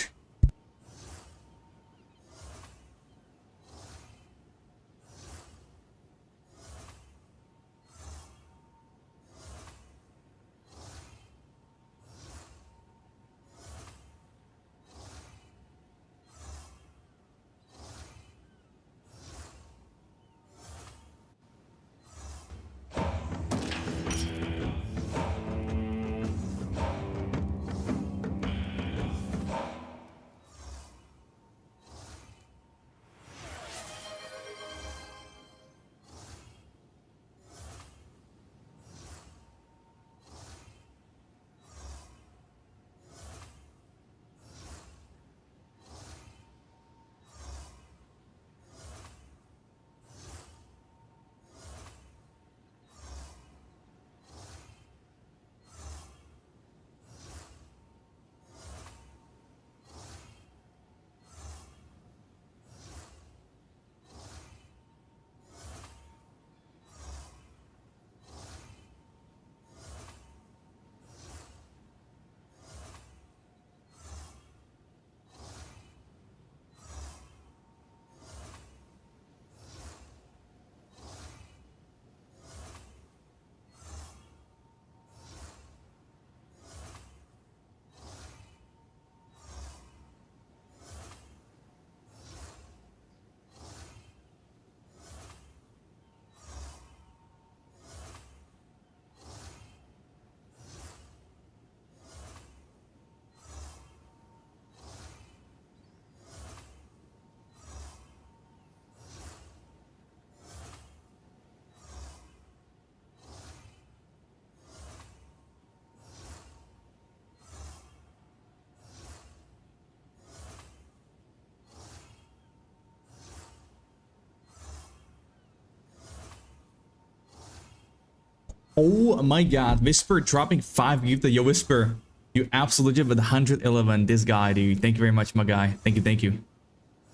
Oh my god, Whisper dropping 5 gifted. Yo, Whisper, you absolutely with 111. This guy, dude. Thank you very much, my guy. Thank you, thank you.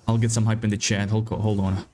I'll get some hype in the chat. Hold on.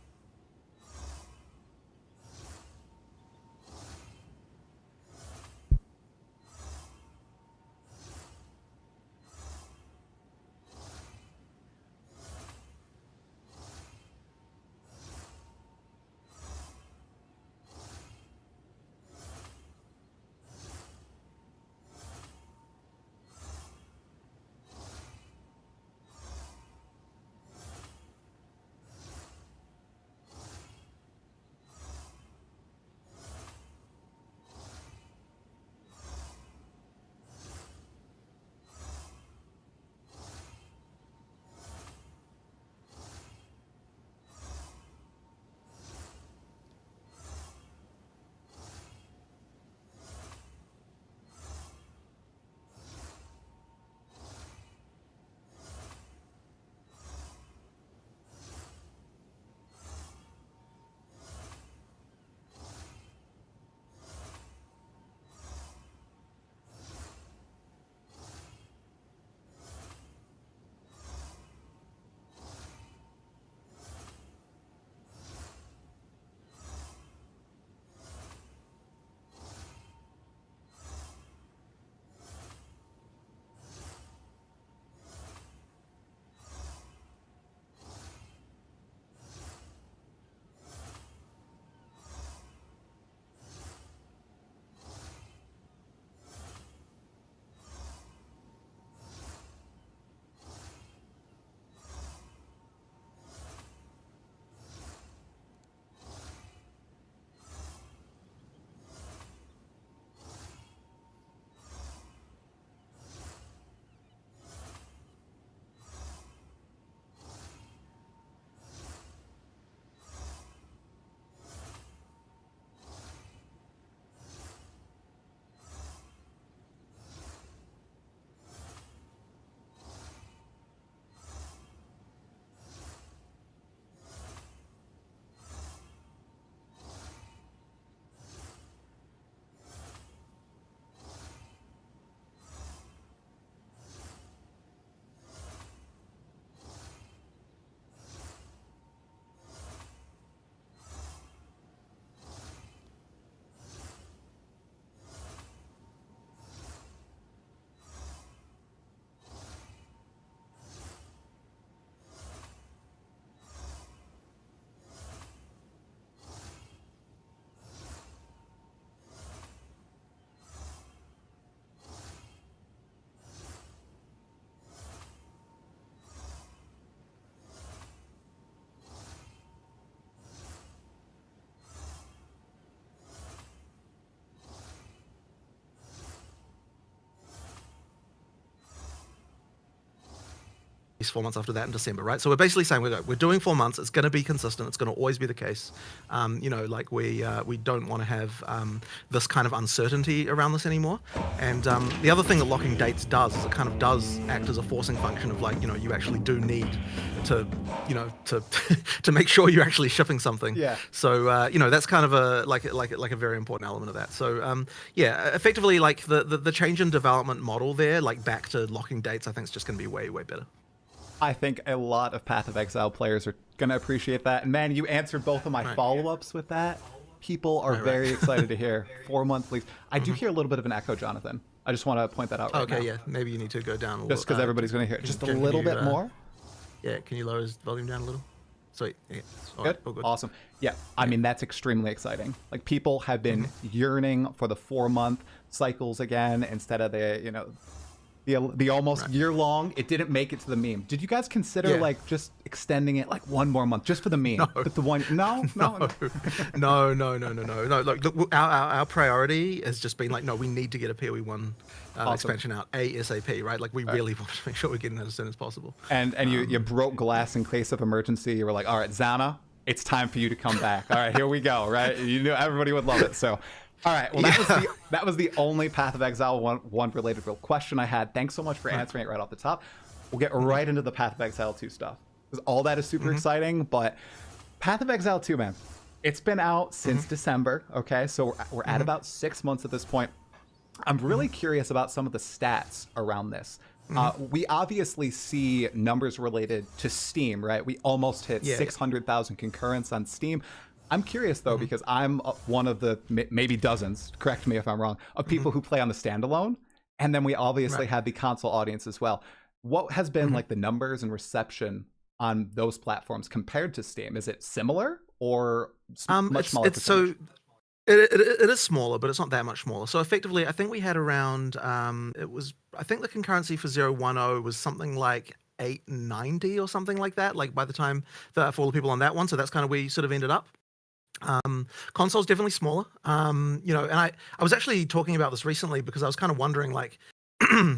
release 4 months after that in December, right? So we're basically saying we're doing 4 months. It's going to be consistent. It's going to always be the case. You know, like we don't want to have this kind of uncertainty around this anymore. And the other thing that locking dates does is it kind of does act as a forcing function of like, you know, you actually do need to, you know, to to make sure you're actually shipping something. Yeah. So you know, that's kind of a like a very important element of that. So yeah, effectively like the change in development model there, like back to locking dates, I think is just going to be way better. I think a lot of Path of Exile players are going to appreciate that. And man, you answered both of my follow-ups with that. People are very excited to hear 4 month leaks. I do hear a little bit of an echo, Jonathan. I just want to point that out right now. Okay, yeah, maybe you need to go down a little. Just because everybody's going to hear it just a little bit more. Yeah, can you lower his volume down a little? Sweet. Yeah. Good. All good. Awesome. Yeah, I mean, that's extremely exciting. Like, people have been yearning for the 4 month cycles again instead of the, you know, the almost year long. It didn't make it to the meme. Did you guys consider like just extending it like 1 more month just for the meme? No. But the one, no. No. Look, our priority has just been like, no, we need to get a PoE 1 expansion out ASAP, right? Like we really want to make sure we're getting that as soon as possible. And you broke glass in case of emergency. You were like, all right, Zana, it's time for you to come back. All right, here we go. Right? You knew everybody would love it. So. All right, well, that was the only Path of Exile one related real question I had. Thanks so much for answering it right off the top. We'll get right into the Path of Exile 2 stuff, because all that is super exciting, but Path of Exile 2, man, it's been out since December, okay? So we're at about 6 months at this point. I'm really curious about some of the stats around this. We obviously see numbers related to Steam, right? We almost hit 600,000 concurrents on Steam. I'm curious, though, because I'm one of the maybe dozens, correct me if I'm wrong, of people who play on the standalone. And then we obviously have the console audience as well. What has been like the numbers and reception on those platforms compared to Steam? Is it similar or much smaller? So it is smaller, but it's not that much smaller. So effectively, I think we had around, I think the concurrency for 010 was something like 890 or something like that, like by the time for all the people on that one. So that's kind of where you sort of ended up. Console's definitely smaller. You know, and I was actually talking about this recently because I was kind of wondering like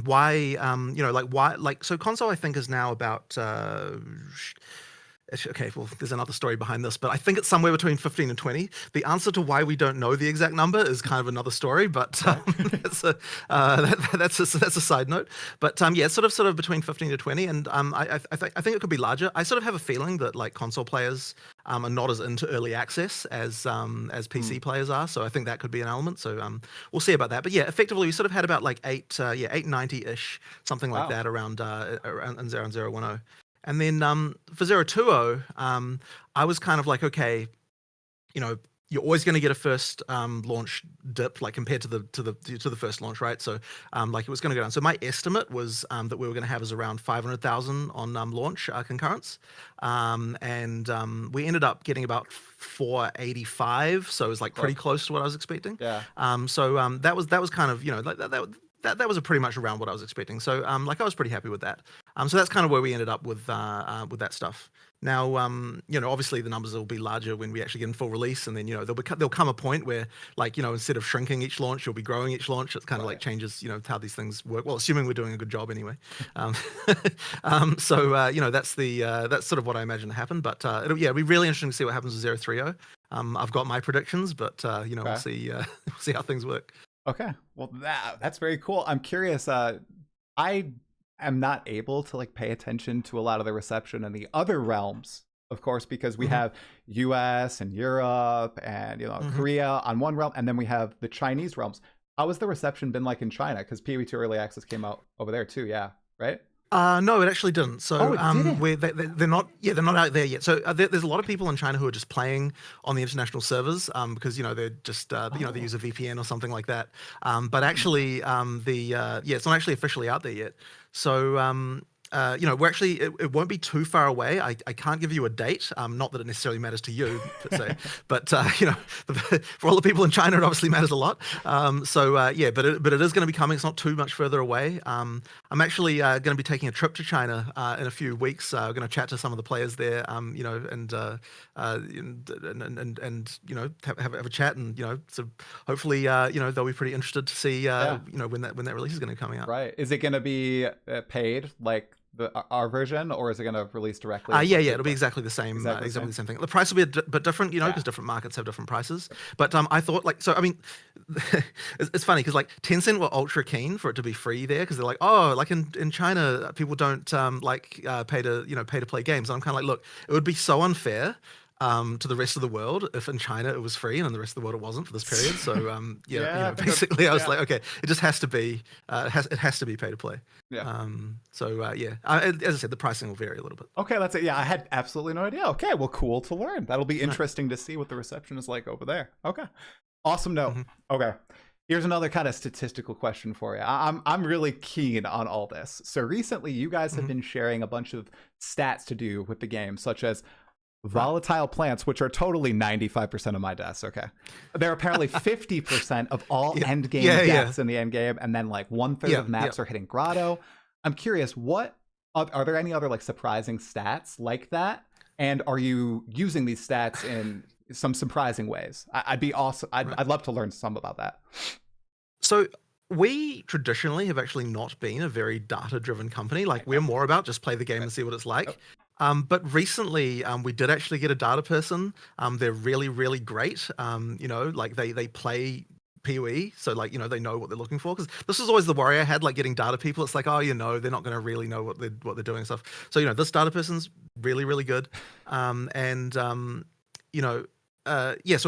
why, you know, like why, like, so console I think is now about, okay, well, there's another story behind this, but I think it's somewhere between 15 and 20. The answer to why we don't know the exact number is kind of another story, but that's a side note. But yeah, it's sort of between 15 to 20, and I think it could be larger. I sort of have a feeling that like console players are not as into early access as PC players are, so I think that could be an element. So we'll see about that. But yeah, effectively we sort of had about like 890-ish, something like that around 010. And then for 020, I was kind of like, okay, you know, you're always going to get a first launch dip, like compared to the first launch, right? So like it was going to go down. So my estimate was that we were going to have is around 500,000 on launch concurrents, and we ended up getting about 485. So it was like pretty close to what I was expecting. Yeah. So that was kind of, you know, like that was pretty much around what I was expecting. So like I was pretty happy with that. So that's kind of where we ended up with that stuff. Now, you know, obviously the numbers will be larger when we actually get in full release, and then, you know, there'll come a point where, like, you know, instead of shrinking each launch, you'll be growing each launch. It kind of like changes, you know, how these things work. Well, assuming we're doing a good job anyway. So you know, that's sort of what I imagine to happen. But it'll be really interesting to see what happens with 030. I've got my predictions, but you know, we'll see how things work. Okay, well, that's very cool. I'm curious. I am not able to like pay attention to a lot of the reception in the other realms, of course, because we have US and Europe and, you know, Korea on one realm, and then we have the Chinese realms. How has the reception been like in China? Because PoE 2 Early Access came out over there too, yeah, right? No, it actually didn't. So didn't? they're not out there yet. So there's a lot of people in China who are just playing on the international servers because, you know, they're just you know, they use a VPN or something like that. But actually it's not actually officially out there yet. So you know, we're actually, it won't be too far away. I can't give you a date, not that it necessarily matters to you, per se, but you know, for all the people in China, it obviously matters a lot. Yeah, but it is going to be coming. It's not too much further away. I'm actually going to be taking a trip to China in a few weeks. We're going to chat to some of the players there, you know, and you know, have a chat, and, you know, so hopefully you know, they'll be pretty interested to see you know, when that release is going to be coming out. Right. Is it going to be paid like our version, or is it going to release directly? Yeah, it'll be exactly the same, Exactly the exactly same? the same thing. The price will be a bit different, you know, Yeah. because different markets have different prices. But I thought like, so I mean, it's funny because like Tencent were ultra keen for it to be free there because they're like, oh, like in China, people don't pay to play games. And I'm kind of like, look, it would be so unfair. To the rest of the world, if in China it was free and in the rest of the world it wasn't for this period. So Yeah, I think basically I was yeah. like, okay, it just has to be, it has to be pay to play. Yeah. As I said, the pricing will vary a little bit. Okay, that's it. Yeah, I had absolutely no idea. Okay, well, cool to learn. That'll be interesting to see what the reception is like over there. Okay, awesome note. Okay, here's another kind of statistical question for you. I'm really keen on all this. So recently, you guys have been sharing a bunch of stats to do with the game, such as volatile plants, which are totally 95% of my deaths. Okay, they're apparently 50% of all endgame deaths in the endgame, and then like 1/3 of maps are hitting grotto. I'm curious, what are there any other like surprising stats like that, and are you using these stats in some surprising ways? I'd be awesome. I'd love to learn some about that. So we traditionally have actually not been a very data-driven company. Like we're more about just play the game and see what it's like. But recently, we did actually get a data person. They're really, really great. Like they play PoE, so like they know what they're looking for. Because this was always the worry I had, like getting data people. It's like, oh, they're not going to really know what they're doing and stuff. So this data person's really, really good. So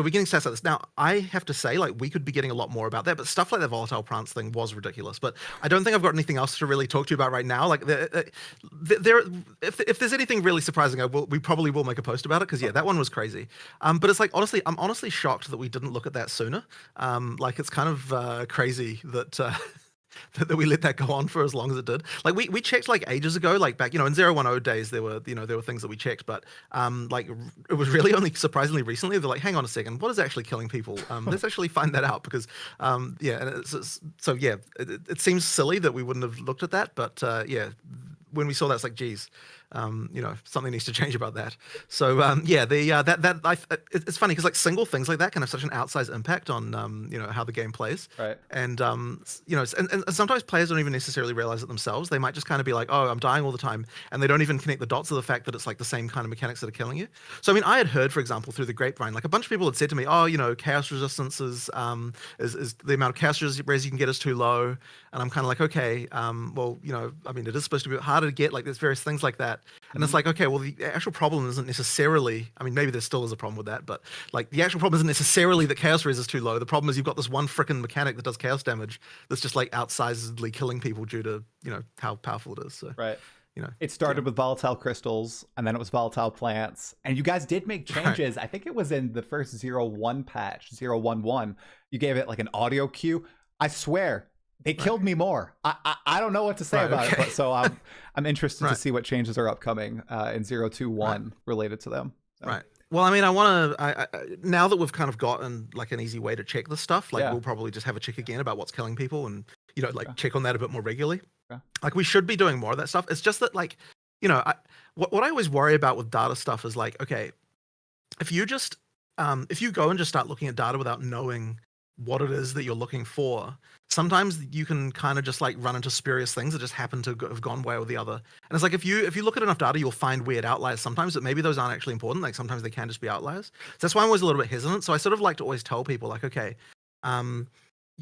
we're getting stats like this. Now, I have to say, like, we could be getting a lot more about that, but stuff like the volatile plants thing was ridiculous. But I don't think I've got anything else to really talk to you about right now. Like, if there's anything really surprising, we probably will make a post about it, because, that one was crazy. But it's like, honestly, I'm honestly shocked that we didn't look at that sooner. Like, it's kind of crazy that... that we let that go on for as long as it did. Like we checked like ages ago, like back, in 010 days, there were things that we checked, but like it was really only surprisingly recently they're like, hang on a second, what is actually killing people? Let's actually find that out, because it seems silly that we wouldn't have looked at that, but when we saw that, it's like, geez, something needs to change about that. So it's funny because like single things like that can have such an outsized impact on how the game plays. Right. And and sometimes players don't even necessarily realize it themselves. They might just kind of be like, oh, I'm dying all the time, and they don't even connect the dots of the fact that it's like the same kind of mechanics that are killing you. So I mean, I had heard, for example, through the grapevine, like a bunch of people had said to me, oh, chaos resistance is the amount of chaos res you can get is too low, and I'm kind of like, okay, well, I mean, it is supposed to be harder to get. Like there's various things like that. And it's like, okay, well, the actual problem isn't necessarily, I mean, maybe there still is a problem with that, but like the actual problem isn't necessarily that chaos res is too low. The problem is you've got this one frickin' mechanic that does chaos damage that's just like outsizedly killing people due to, how powerful it is. So, right. It started with volatile crystals, and then it was volatile plants, and you guys did make changes. Right. I think it was in the first 0.1 patch, 0.11. You gave it like an audio cue. I swear, they killed me more. I don't know what to say about it, but so I'm interested to see what changes are upcoming in 0.21 related to them. So. Right. Well, I mean, I want to, now that we've kind of gotten like an easy way to check this stuff, like we'll probably just have a check again about what's killing people and, check on that a bit more regularly. Like we should be doing more of that stuff. It's just that like, what I always worry about with data stuff is like, okay, if you just, if you go and just start looking at data without knowing what it is that you're looking for, sometimes you can kind of just like run into spurious things that just happen to have gone one way or the other. And it's like, if you look at enough data, you'll find weird outliers sometimes, that maybe those aren't actually important. Like sometimes they can just be outliers. So that's why I'm always a little bit hesitant. So I sort of like to always tell people like, okay,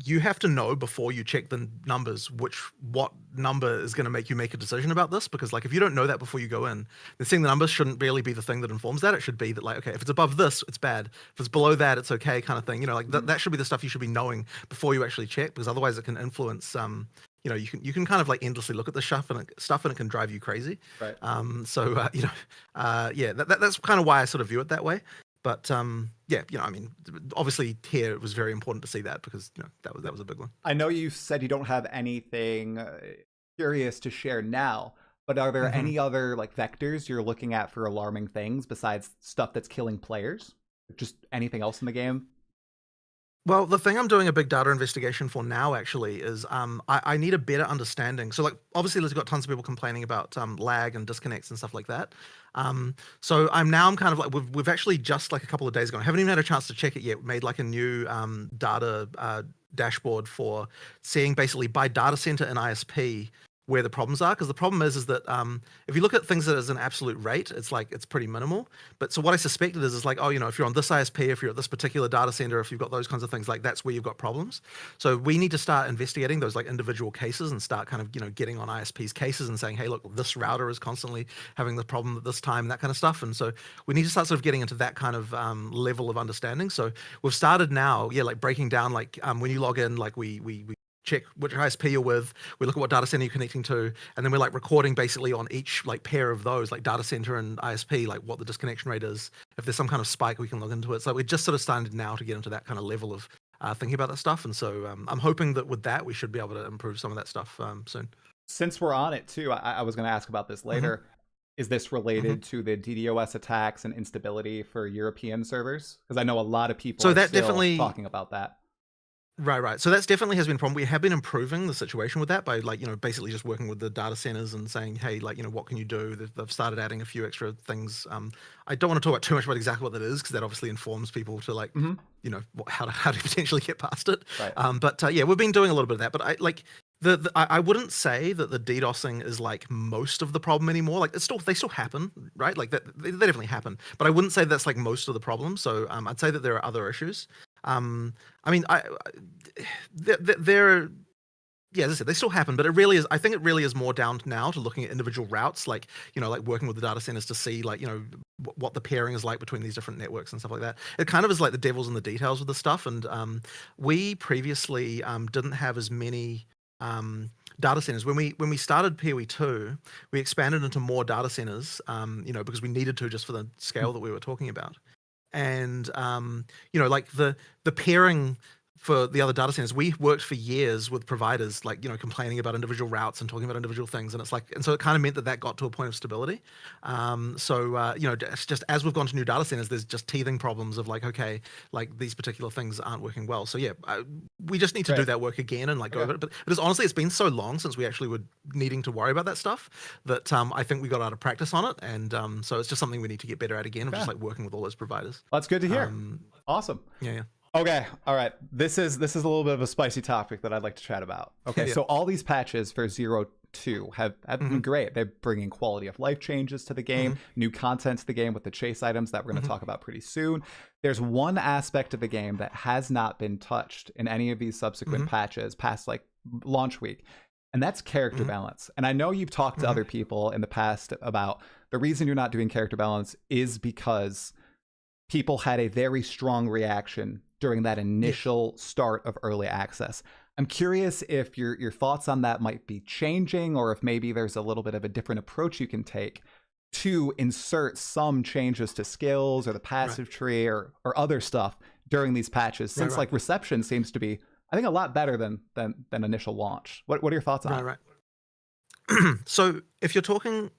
you have to know before you check the numbers what number is going to make you make a decision about this, because like if you don't know that before you go in, then seeing the numbers shouldn't really be the thing that informs that. It should be that like, okay, if it's above this, it's bad. If it's below that, it's okay, kind of thing. Like that should be the stuff you should be knowing before you actually check, because otherwise it can influence you can kind of like endlessly look at the stuff and it can drive you crazy. Right. That's kind of why I sort of view it that way. But I mean, obviously here it was very important to see that, because that was a big one. I know you said you don't have anything curious to share now, but are there any other like vectors you're looking at for alarming things besides stuff that's killing players? Just anything else in the game? Well, the thing I'm doing a big data investigation for now actually is I need a better understanding. So like obviously there's got tons of people complaining about lag and disconnects and stuff like that. So I'm kind of like, we've actually just like a couple of days ago, I haven't even had a chance to check it yet, made like a new data dashboard for seeing basically by data center in ISP where the problems are, because the problem is that if you look at things as an absolute rate, it's like it's pretty minimal. But so what I suspected is like, oh, you know, if you're on this ISP, if you're at this particular data center, if you've got those kinds of things, like that's where you've got problems. So we need to start investigating those like individual cases and start kind of, you know, getting on ISP's cases and saying, hey, look, this router is constantly having the problem at this time, and that kind of stuff. And so we need to start sort of getting into that kind of level of understanding. So we've started now, yeah, like breaking down like when you log in, like we check which ISP you're with, we look at what data center you're connecting to, and then we're like recording basically on each like pair of those, like data center and ISP, like what the disconnection rate is. If there's some kind of spike, we can log into it. So we're just sort of starting now to get into that kind of level of thinking about that stuff. And so I'm hoping that with that, we should be able to improve some of that stuff soon. Since we're on it too, I was going to ask about this later. Is this related to the DDoS attacks and instability for European servers? Because I know a lot of people are still talking about that. Right. So that's definitely has been a problem. We have been improving the situation with that by like, you know, basically just working with the data centers and saying, hey, like, you know, what can you do? They've started adding a few extra things. I don't want to talk about too much about exactly what that is, because that obviously informs people to like, you know, how to potentially get past it. Right. But yeah, we've been doing a little bit of that. But I like I wouldn't say that the DDoSing is like most of the problem anymore. Like they still happen, right? Like that they definitely happen. But I wouldn't say that's like most of the problem. So I'd say that there are other issues. I mean, they're yeah, as I said, they still happen, but it really is. I think it really is more down now to looking at individual routes, like, you know, like working with the data centers to see, like, you know, what the pairing is like between these different networks and stuff like that. It kind of is like the devil's in the details with the stuff. And we previously didn't have as many data centers. When we started PoE 2, we expanded into more data centers, you know, because we needed to, just for the scale that we were talking about. And you know, like the pairing for the other data centers, we worked for years with providers, like, you know, complaining about individual routes and talking about individual things. And it's like, and so it kind of meant that got to a point of stability. So you know, just as we've gone to new data centers, there's just teething problems of like, okay, like these particular things aren't working well. So yeah, we just need to do that work again and like go over it. But it's honestly, it's been so long since we actually were needing to worry about that stuff that I think we got out of practice on it. And so it's just something we need to get better at again, of just like working with all those providers. That's good to hear. Awesome. Yeah. Okay, all right. This is a little bit of a spicy topic that I'd like to chat about. Okay, so all these patches for 0.2 have been great. They're bringing quality of life changes to the game, new content to the game with the chase items that we're going to talk about pretty soon. There's one aspect of the game that has not been touched in any of these subsequent patches past like launch week, and that's character balance. And I know you've talked to other people in the past about the reason you're not doing character balance is because people had a very strong reaction during that initial start of early access. I'm curious if your thoughts on that might be changing, or if maybe there's a little bit of a different approach you can take to insert some changes to skills or the passive tree or other stuff during these patches, since like reception seems to be, I think, a lot better than initial launch. What are your thoughts on it? Right. So if you're talking,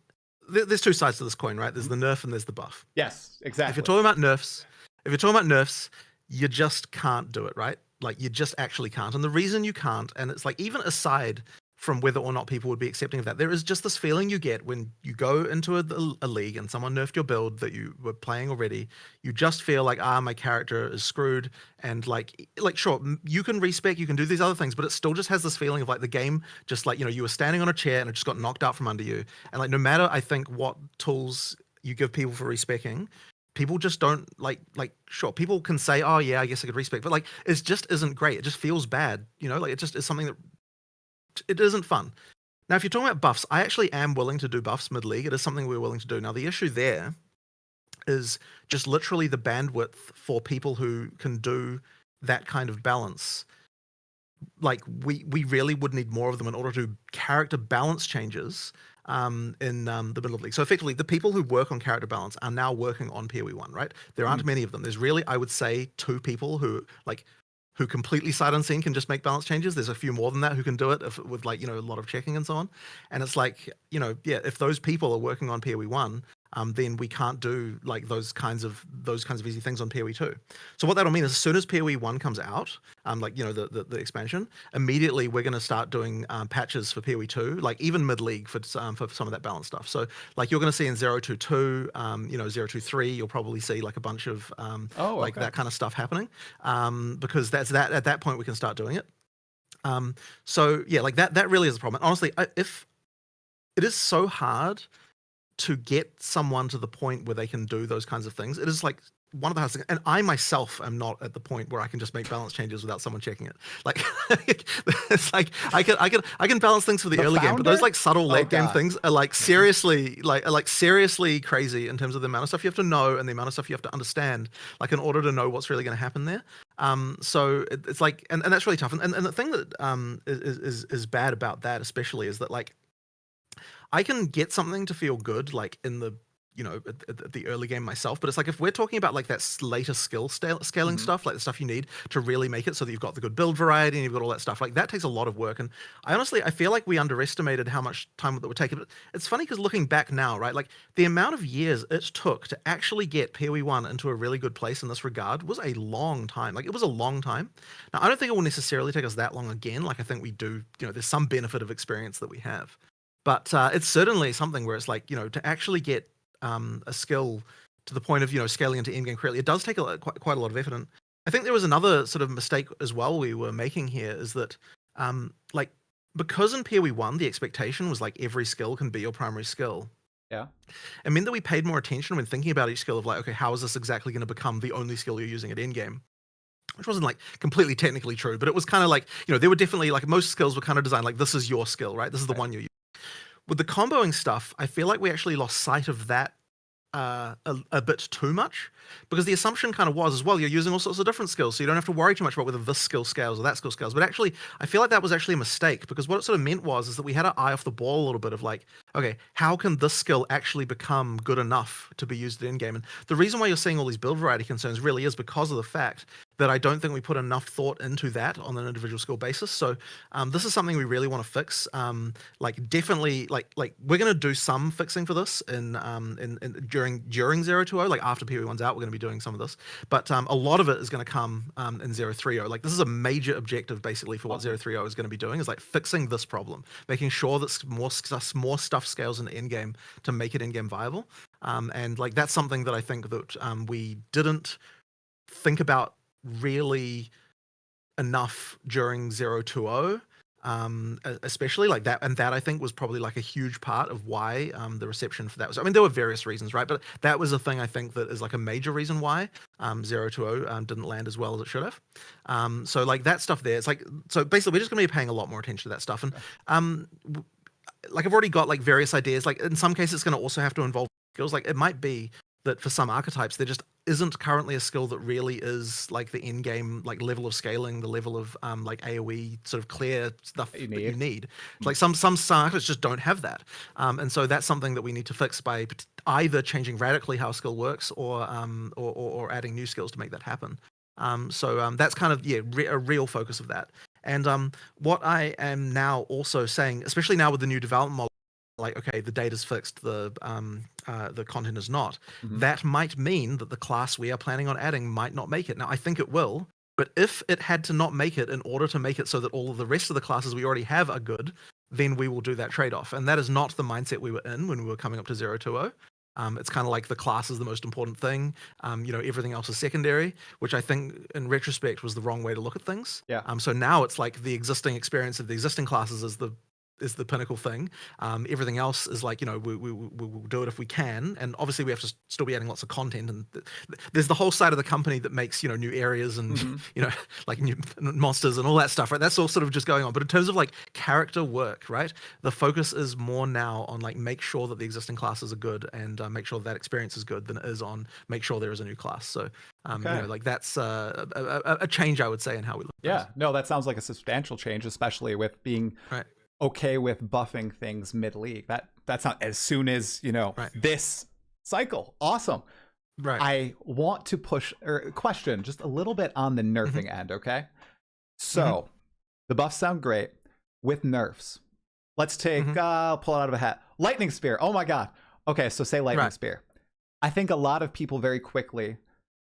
there's two sides to this coin, right? There's the nerf and there's the buff. Yes, exactly. If you're talking about nerfs, you just can't do it, right? Like you just actually can't. And the reason you can't, and it's like even aside from whether or not people would be accepting of that, there is just this feeling you get when you go into a league and someone nerfed your build that you were playing already. You just feel like, my character is screwed. And like sure, you can respec, you can do these other things, but it still just has this feeling of like the game, just like, you know, you were standing on a chair and it just got knocked out from under you. And like, no matter, I think, what tools you give people for respecing, people just don't like sure, people can say, oh yeah, I guess I could respec, but like it just isn't great. It just feels bad, you know, like it just is something that it isn't fun. Now if you're talking about buffs, I actually am willing to do buffs mid-league. It is something we're willing to do. Now the issue there is just literally the bandwidth for people who can do that kind of balance. Like we really would need more of them in order to do character balance changes in the middle of league. So effectively, the people who work on character balance are now working on PoE 1, right? There aren't many of them. There's really, I would say, 2 people who completely sight unseen can just make balance changes. There's a few more than that who can do it with like, you know, a lot of checking and so on. And it's like, you know, yeah, if those people are working on PoE 1, then we can't do like those kinds of easy things on PoE 2. So what that'll mean is as soon as PoE 1 comes out, like, you know, the expansion, immediately we're going to start doing patches for PoE 2, like even mid-league for some of that balance stuff. So like you're going to see in 0.2.2, you know, 0.2.3, you'll probably see like a bunch of like that kind of stuff happening, because that's at that point we can start doing it. So yeah, like that really is a problem. And honestly, if it is so hard to get someone to the point where they can do those kinds of things. It is like one of the hardest things, and I myself am not at the point where I can just make balance changes without someone checking it. Like, it's like I can balance things for the early game, but those like subtle late game things are like seriously seriously crazy in terms of the amount of stuff you have to know and the amount of stuff you have to understand, like in order to know what's really going to happen there. So it's like, and that's really tough. And the thing that is bad about that especially is that like I can get something to feel good like in the at the early game myself, but it's like if we're talking about like that later scaling stuff, like the stuff you need to really make it so that you've got the good build variety and you've got all that stuff, like that takes a lot of work. And I feel like we underestimated how much time that would take. But it's funny because looking back now, right, like the amount of years it took to actually get PoE 1 into a really good place in this regard was a long time. Like it was a long time. Now I don't think it will necessarily take us that long again. Like I think we do, there's some benefit of experience that we have, but it's certainly something where it's like, to actually get a skill to the point of scaling into endgame correctly, it does take quite a lot of effort. And I think there was another sort of mistake as well we were making here is that like because in PoE 1 the expectation was like every skill can be your primary skill. Yeah. It meant that we paid more attention when thinking about each skill of like, okay, how is this exactly going to become the only skill you're using at endgame? Which wasn't like completely technically true, but it was kind of like, there were definitely like most skills were kind of designed like this is your skill, right? This is the one you're using. With the comboing stuff, I feel like we actually lost sight of that a bit too much, because the assumption kind of was as well, you're using all sorts of different skills, so you don't have to worry too much about whether this skill scales or that skill scales. But actually, I feel like that was actually a mistake, because what it sort of meant is that we had our eye off the ball a little bit of like, okay, how can this skill actually become good enough to be used at endgame? And the reason why you're seeing all these build variety concerns really is because of the fact that I don't think we put enough thought into that on an individual skill basis. So this is something we really want to fix. Like definitely, like we're going to do some fixing for this during 020. Like after PoE 1's out, we're going to be doing some of this. But a lot of it is going to come in 030. Like this is a major objective basically for what 030 is going to be doing, is like fixing this problem, making sure that more stuff scales in endgame to make it endgame viable. And like that's something that I think that we didn't think about really enough during 020, especially like that. And that I think was probably like a huge part of why the reception for that was, I mean, there were various reasons, right? But that was a thing I think that is like a major reason why 020 didn't land as well as it should have. So like that stuff there, it's like, so basically we're just gonna be paying a lot more attention to that stuff. And like I've already got like various ideas, like in some cases it's gonna also have to involve skills. Like it might be that for some archetypes there just isn't currently a skill that really is like the in-game like level of scaling, the level of like AoE sort of clear stuff that you need. Like some archetypes just don't have that, and so that's something that we need to fix by either changing radically how a skill works or adding new skills to make that happen. So that's kind of a real focus of that. And what I am now also saying, especially now with the new development model, like, okay, the data's fixed, the content is not. That might mean that the class we are planning on adding might not make it. Now, I think it will, but if it had to not make it in order to make it so that all of the rest of the classes we already have are good, then we will do that trade-off. And that is not the mindset we were in when we were coming up to 020. It's kind of like the class is the most important thing. Everything else is secondary, which I think in retrospect was the wrong way to look at things. Yeah. So now it's like the existing experience of the existing classes is the pinnacle thing. Everything else is like, we'll do it if we can. And obviously we have to still be adding lots of content. And there's the whole side of the company that makes, new areas and, like new monsters and all that stuff, right? That's all sort of just going on. But in terms of like character work, right? The focus is more now on like make sure that the existing classes are good and make sure that experience is good than it is on make sure there is a new class. So, like that's a change, I would say, in how we look at things. No, that sounds like a substantial change, especially with being okay with buffing things mid-league. That's not as soon as this cycle. Awesome. Right. I want to push or question just a little bit on the nerfing end. Okay, so the buffs sound great with nerfs. Let's take pull it out of a hat. Lightning spear. Oh my god. Okay, so say lightning spear. I think a lot of people very quickly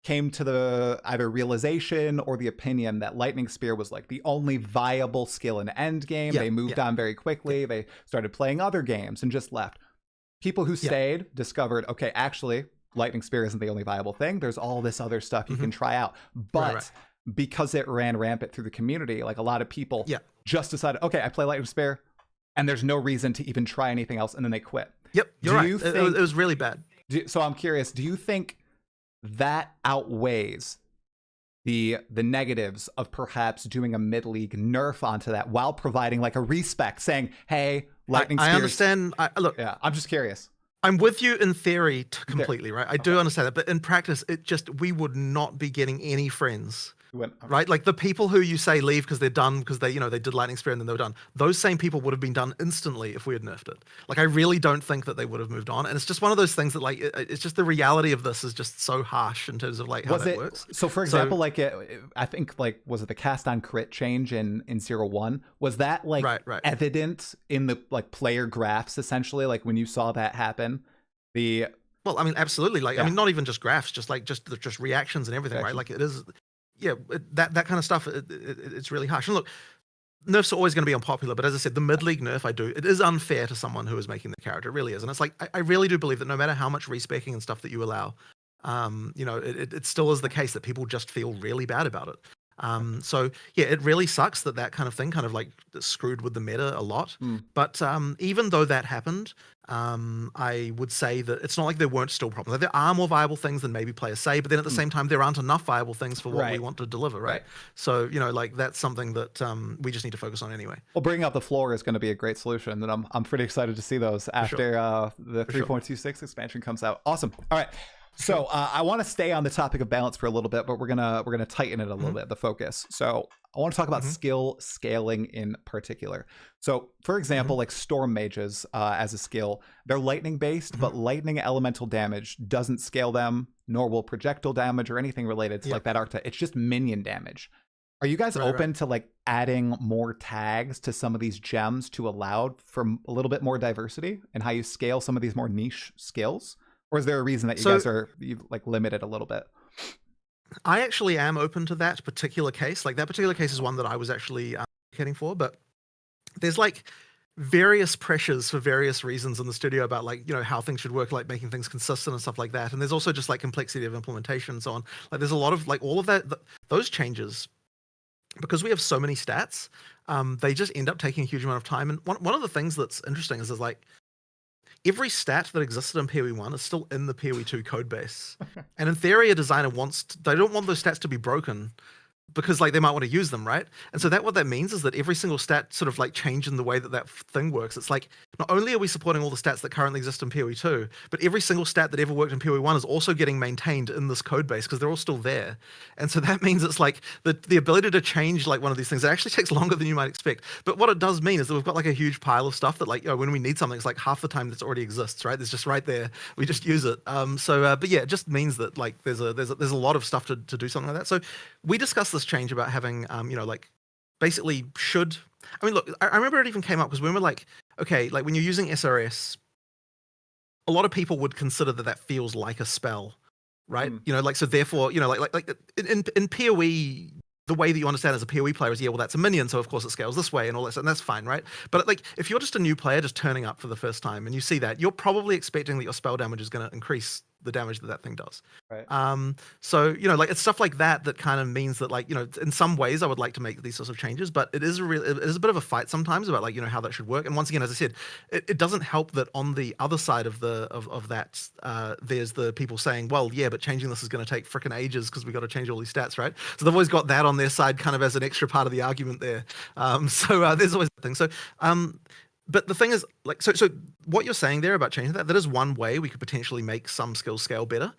came to the either realization or the opinion that lightning spear was like the only viable skill in endgame. They moved on very quickly. They started playing other games and just left. People who stayed discovered, okay, actually lightning spear isn't the only viable thing. There's all this other stuff you can try out. But because it ran rampant through the community, like a lot of people just decided, okay, I play lightning spear and there's no reason to even try anything else, and then they quit. Yep, you're right. It was really bad. So I'm curious, do you think that outweighs the negatives of perhaps doing a mid-league nerf onto that while providing like a respec, saying, hey, lightning spears. I understand. Look, yeah, I'm just curious. I'm with you in theory completely, right? I do understand that, but in practice, we would not be getting any friends, right? Like the people who you say leave because they're done because they did lightning spear and then they were done. Those same people would have been done instantly if we had nerfed it. Like I really don't think that they would have moved on, and it's just one of those things that like it's just the reality of this is just so harsh in terms of like how that works. So for example, like I think like was it the cast on crit change in 0-1? Was that like evident in the like player graphs essentially? Like when you saw that happen, well, I mean, absolutely. Like I mean, not even just graphs, just reactions and everything, right? Like it is. Yeah, that kind of stuff, it's really harsh. And look, nerfs are always going to be unpopular, but as I said, the mid-league nerf it is unfair to someone who is making the character. It really is. And it's like, I really do believe that no matter how much respecking and stuff that you allow, it still is the case that people just feel really bad about it. So yeah, it really sucks that kind of thing kind of like screwed with the meta a lot. But even though that happened, I would say that it's not like there weren't still problems. Like, there are more viable things than maybe players say, but then at the same time, there aren't enough viable things for what we want to deliver, right? So, like that's something that we just need to focus on anyway. Well, bringing up the floor is going to be a great solution, and I'm pretty excited to see those after the 3.26 expansion comes out. Awesome. All right. So I want to stay on the topic of balance for a little bit, but we're gonna tighten it a little bit, the focus. So I want to talk about skill scaling in particular. So for example, like storm mages as a skill, they're lightning based, but lightning elemental damage doesn't scale them, nor will projectile damage or anything related to like that archetype. It's just minion damage. Are you guys open to like adding more tags to some of these gems to allow for a little bit more diversity in how you scale some of these more niche skills? Or is there a reason that you guys are like limited a little bit? I actually am open to that particular case. Like that particular case is one that I was actually advocating for, but there's like various pressures for various reasons in the studio about like, how things should work, like making things consistent and stuff like that. And there's also just like complexity of implementation and so on. Like there's a lot of like all of that, those changes, because we have so many stats, they just end up taking a huge amount of time. And one of the things that's interesting is like, every stat that existed in PoE 1 is still in the PoE 2 code base. And in theory, a designer they don't want those stats to be broken because like they might want to use them, right? And so what that means is that every single stat sort of like change in the way that thing works. It's like, not only are we supporting all the stats that currently exist in PoE 2, but every single stat that ever worked in PoE 1 is also getting maintained in this code base because they're all still there. And so that means it's like the ability to change like one of these things, it actually takes longer than you might expect. But what it does mean is that we've got like a huge pile of stuff that like, when we need something, it's like half the time that already exists, right? It's just right there. We just use it. But yeah, it just means that like there's a lot of stuff to do something like that. So we discussed this change about having, like basically I mean, look, I remember it even came up because we were like, okay, like when you're using SRS, a lot of people would consider that feels like a spell, right? Like, so therefore, like in PoE, the way that you understand as a PoE player is, well, that's a minion, so of course it scales this way and all that, and that's fine, right? But like, if you're just a new player just turning up for the first time and you see that, you're probably expecting that your spell damage is going to increase the damage that thing does. Right. So, like it's stuff like that kind of means that like, in some ways I would like to make these sorts of changes, but it is a bit of a fight sometimes about like, how that should work. And once again, as I said, it doesn't help that on the other side of that, there's the people saying, well, yeah, but changing this is going to take frickin' ages because we got to change all these stats, right? So they've always got that on their side kind of as an extra part of the argument there. So there's always that thing. So, but the thing is, like, so what you're saying there about changing that is one way we could potentially make some skills scale better.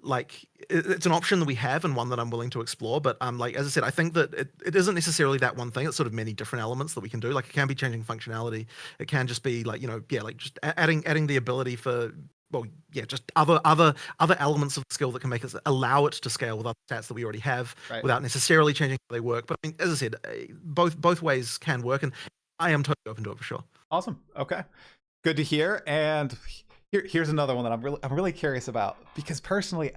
Like, it's an option that we have and one that I'm willing to explore. But like, as I said, I think that it isn't necessarily that one thing. It's sort of many different elements that we can do. Like, it can be changing functionality. It can just be like, like just adding the ability for, well, yeah, just other elements of the skill that can make us allow it to scale with other stats that we already have without necessarily changing how they work. But I mean, as I said, both ways can work, and I am totally open to it for sure. Awesome. Okay. Good to hear. And here's another one that I'm really curious about, because personally,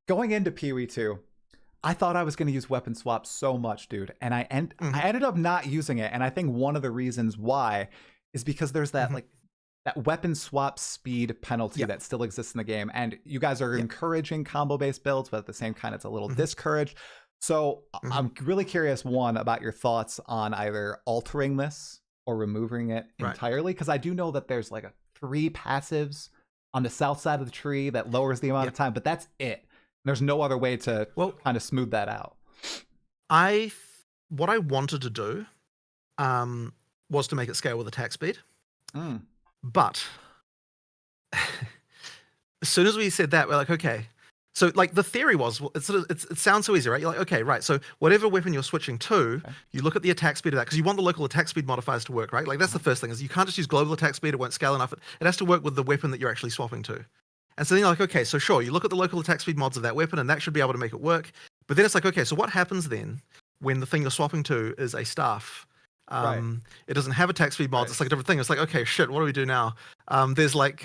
going into PoE 2, I thought I was going to use weapon swap so much, dude, and I ended up not using it. And I think one of the reasons why is because there's that like that weapon swap speed penalty that still exists in the game, and you guys are encouraging combo based builds, but at the same time, it's a little discouraged. So I'm really curious, one, about your thoughts on either altering this or removing it Right. entirely, because I do know that there's like 3 passives on the south side of the tree that lowers the amount of time, but that's it. There's no other way to kind of smooth that out. What I wanted to do was to make it scale with attack speed. But as soon as we said that, we're like, okay. So like the theory was, it sounds so easy, right? You're like, okay, right. So whatever weapon you're switching to, you look at the attack speed of that, because you want the local attack speed modifiers to work, right? Like that's the first thing, is you can't just use global attack speed, it won't scale enough. It has to work with the weapon that you're actually swapping to. And so then you're like, okay, so sure, you look at the local attack speed mods of that weapon and that should be able to make it work. But then it's like, okay, so what happens then when the thing you're swapping to is a staff? It doesn't have attack speed mods. It's like a different thing. It's like, okay, shit, what do we do now? There's like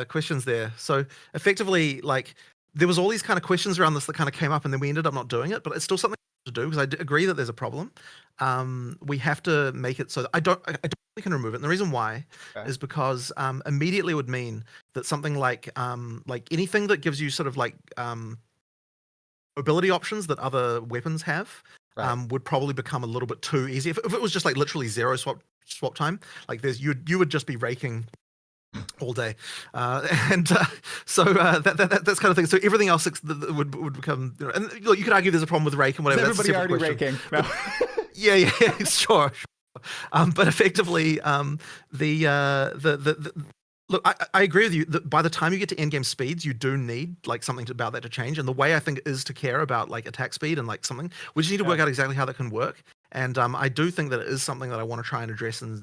questions there. So effectively, like there was all these kind of questions around this that kind of came up, and then we ended up not doing it. But it's still something to do, because I agree that there's a problem. We have to make it so that I don't think we can remove it. And the reason why is because immediately would mean that something like anything that gives you sort of like ability options that other weapons have would probably become a little bit too easy. If it was just like literally 0 swap time, like you would just be raking all day, so that's kind of thing. So everything else would become, you know, and look, you could argue there's a problem with rake and whatever. Is everybody already raking? No. yeah, sure. But effectively, look, I agree with you that by the time you get to endgame speeds, you do need like something about that to change. And the way I think is to care about like attack speed and like something, we just need to work out exactly how that can work. And I do think that it is something that I want to try and address in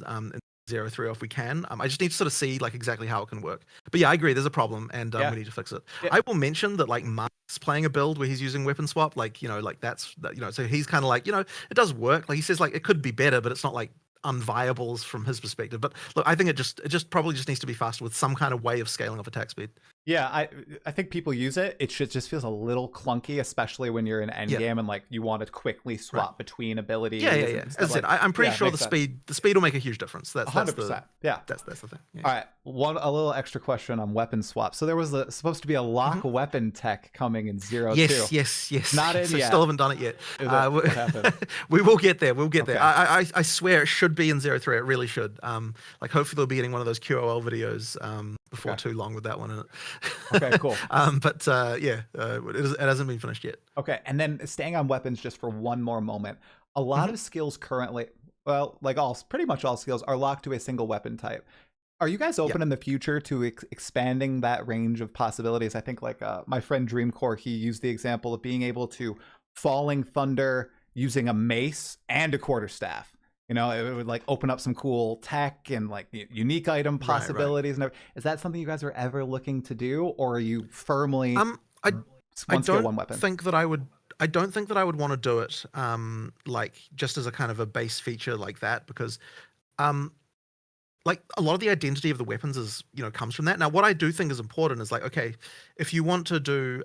0.3 if we can. I just need to sort of see like exactly how it can work. But yeah, I agree. There's a problem, and we need to fix it. I will mention that like Mark's playing a build where he's using weapon swap, like, you know, like that's, you know, so he's kind of like, you know, it does work. Like he says, like it could be better, but it's not like unviable from his perspective. But look, I think it just probably just needs to be faster with some kind of way of scaling off attack speed. Yeah, I think people use it. It just feels a little clunky, especially when you're in endgame and like you want to quickly swap between abilities. Yeah. As I said, I'm pretty sure the speed will make a huge difference. That's 100%. That's the thing. Yeah. All right, a little extra question on weapon swap. So there was supposed to be a lock weapon tech coming in 0.2. Yes. Not in yet. Still haven't done it yet. What happened? We will get there. We'll get there. I swear it should be in 0.3. It really should. Like hopefully they'll be getting one of those QOL videos before too long with that one in it. Okay, cool. It hasn't been finished yet. Okay, and then staying on weapons just for one more moment. A lot of skills currently, well, like pretty much all skills are locked to a single weapon type. Are you guys open in the future to expanding that range of possibilities? I think like my friend Dreamcore, he used the example of being able to Falling Thunder using a mace and a quarterstaff. You know, it would like open up some cool tech and like unique item possibilities. And everything. Is that something you guys are ever looking to do, or are you firmly I skill, one weapon? I don't think that I would want to do it like just as a kind of a base feature like that, because like a lot of the identity of the weapons is, you know, comes from that. Now, what I do think is important is like, okay, if you want to do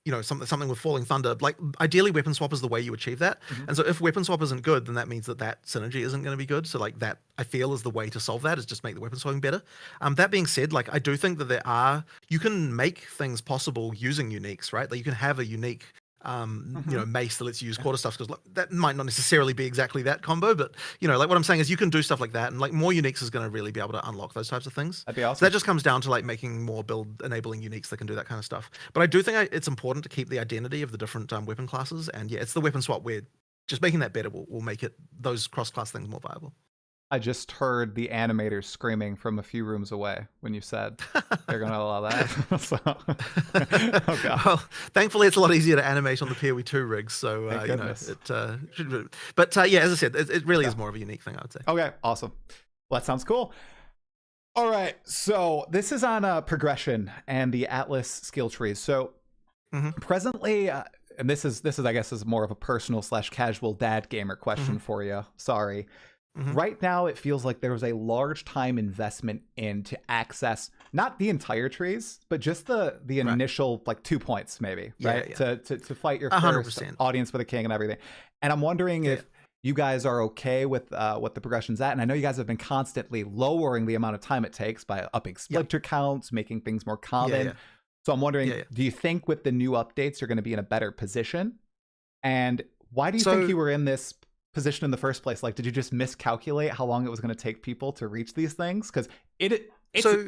you know, something with Falling Thunder, like ideally weapon swap is the way you achieve that. And so if weapon swap isn't good, then that means that synergy isn't going to be good. So like that, I feel, is the way to solve that, is just make the weapon swapping better. That being said, like I do think that you can make things possible using uniques, right? Like you can have a unique you know, mace that lets you use quarter stuff, because that might not necessarily be exactly that combo, but you know, like what I'm saying is you can do stuff like that, and like more uniques is going to really be able to unlock those types of things. That'd be awesome. So that just comes down to like making more build enabling uniques that can do that kind of stuff. But I do think it's important to keep the identity of the different weapon classes, and yeah, it's the weapon swap where just making that better will make those cross class things more viable. I just heard the animators screaming from a few rooms away when you said they're going to allow that. So, oh God. Well, thankfully, it's a lot easier to animate on the PoE 2 rigs. So, you know, but yeah, as I said, it really is more of a unique thing, I would say. Okay, awesome. Well, that sounds cool. All right, so this is on progression and the Atlas skill trees. So presently, and this is I guess is more of a personal / casual dad gamer question for you. Sorry. Right now, it feels like there was a large time investment in to access not the entire trees, but just the initial like 2 points, maybe, right? To fight your 100%. first audience for the king and everything. And I'm wondering if you guys are okay with what the progression's at. And I know you guys have been constantly lowering the amount of time it takes by upping splinter counts, making things more common. So I'm wondering, do you think with the new updates you're going to be in a better position? And why do you think you were in this position in the first place? Like, did you just miscalculate how long it was going to take people to reach these things? Because it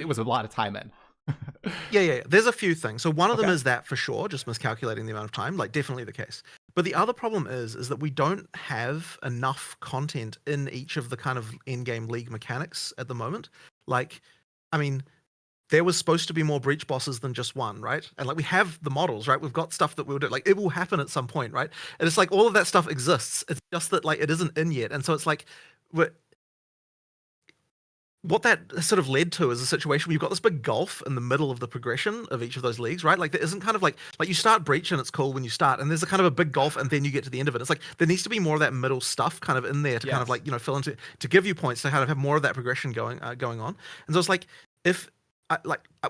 was a lot of time in. Yeah. There's a few things. So one of them Okay. is that for sure, just miscalculating the amount of time, like definitely the case. But the other problem is that we don't have enough content in each of the kind of in-game league mechanics at the moment. Like, I mean, there was supposed to be more breach bosses than just one, right? And like we have the models, right? We've got stuff that we'll do. Like it will happen at some point, right? And it's like all of that stuff exists. It's just that like it isn't in yet. And so it's like what that sort of led to is a situation where you've got this big gulf in the middle of the progression of each of those leagues, right? Like there isn't kind of like you start breach and it's cool when you start, and there's a kind of a big gulf, and then you get to the end of it. It's like there needs to be more of that middle stuff kind of in there to kind of like, you know, fill into, to give you points to kind of have more of that progression going on. And so it's like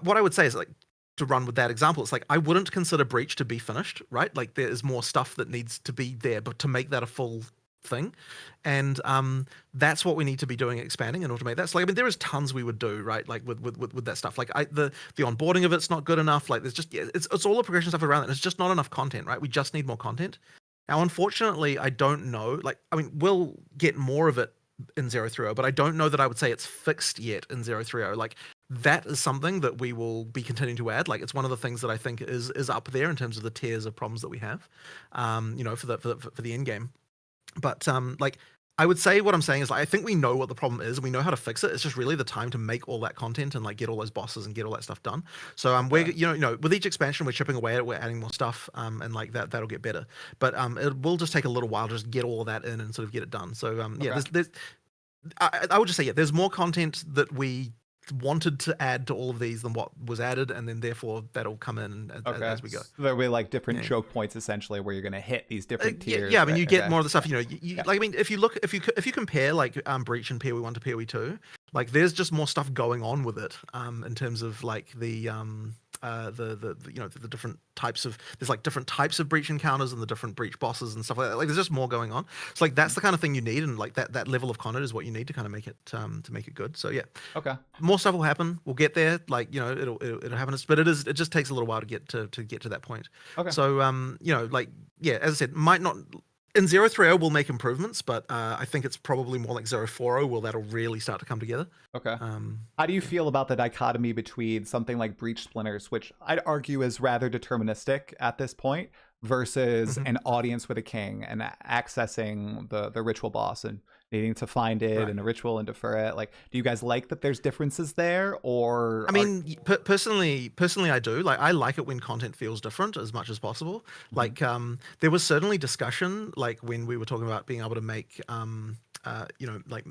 what I would say is like, to run with that example, it's like I wouldn't consider breach to be finished, right? Like there is more stuff that needs to be there, but to make that a full thing, and that's what we need to be doing, expanding and automate that. So like, I mean, there is tons we would do, right? Like with that stuff. Like the onboarding of it's not good enough. Like there's just it's all the progression stuff around it. It's just not enough content, right? We just need more content. Now, unfortunately, I don't know. Like, I mean, we'll get more of it in 030, but I don't know that I would say it's fixed yet in 030. Like that is something that we will be continuing to add. Like it's one of the things that I think is up there in terms of the tiers of problems that we have, you know, for the end game. But like I would say what I'm saying is like I think we know what the problem is and we know how to fix it. It's just really the time to make all that content and like get all those bosses and get all that stuff done. So we're you know with each expansion we're chipping away at it, we're adding more stuff, and like that'll get better. But it will just take a little while to just get all of that in and sort of get it done. So yeah, there's I would just say yeah, there's more content that we wanted to add to all of these than what was added, and then therefore that'll come in as we go. So there'll be like different choke points essentially where you're going to hit these different tiers. Yeah, I mean you get more of the stuff. You know, like I mean if you compare like breach and PoE 1 to PoE 2, like there's just more stuff going on with it in terms of like the you know the different types of, there's like different types of breach encounters and the different breach bosses and stuff like that. Like there's just more going on. So like that's the kind of thing you need, and like that level of content is what you need to kind of make it good. So yeah, okay, more stuff will happen. We'll get there. Like you know it'll happen, but it just takes a little while to get to that point. Okay. So you know like yeah, as I said, might not. In 030 we'll make improvements, but I think it's probably more like 040 where that'll really start to come together. Okay. How do you feel about the dichotomy between something like breach splinters, which I'd argue is rather deterministic at this point, versus an audience with a king and accessing the ritual boss and needing to find it in a ritual and defer it? Like, do you guys like that there's differences there, or? I mean, personally, I do. Like, I like it when content feels different as much as possible. Like, there was certainly discussion, like when we were talking about being able to make, you know, like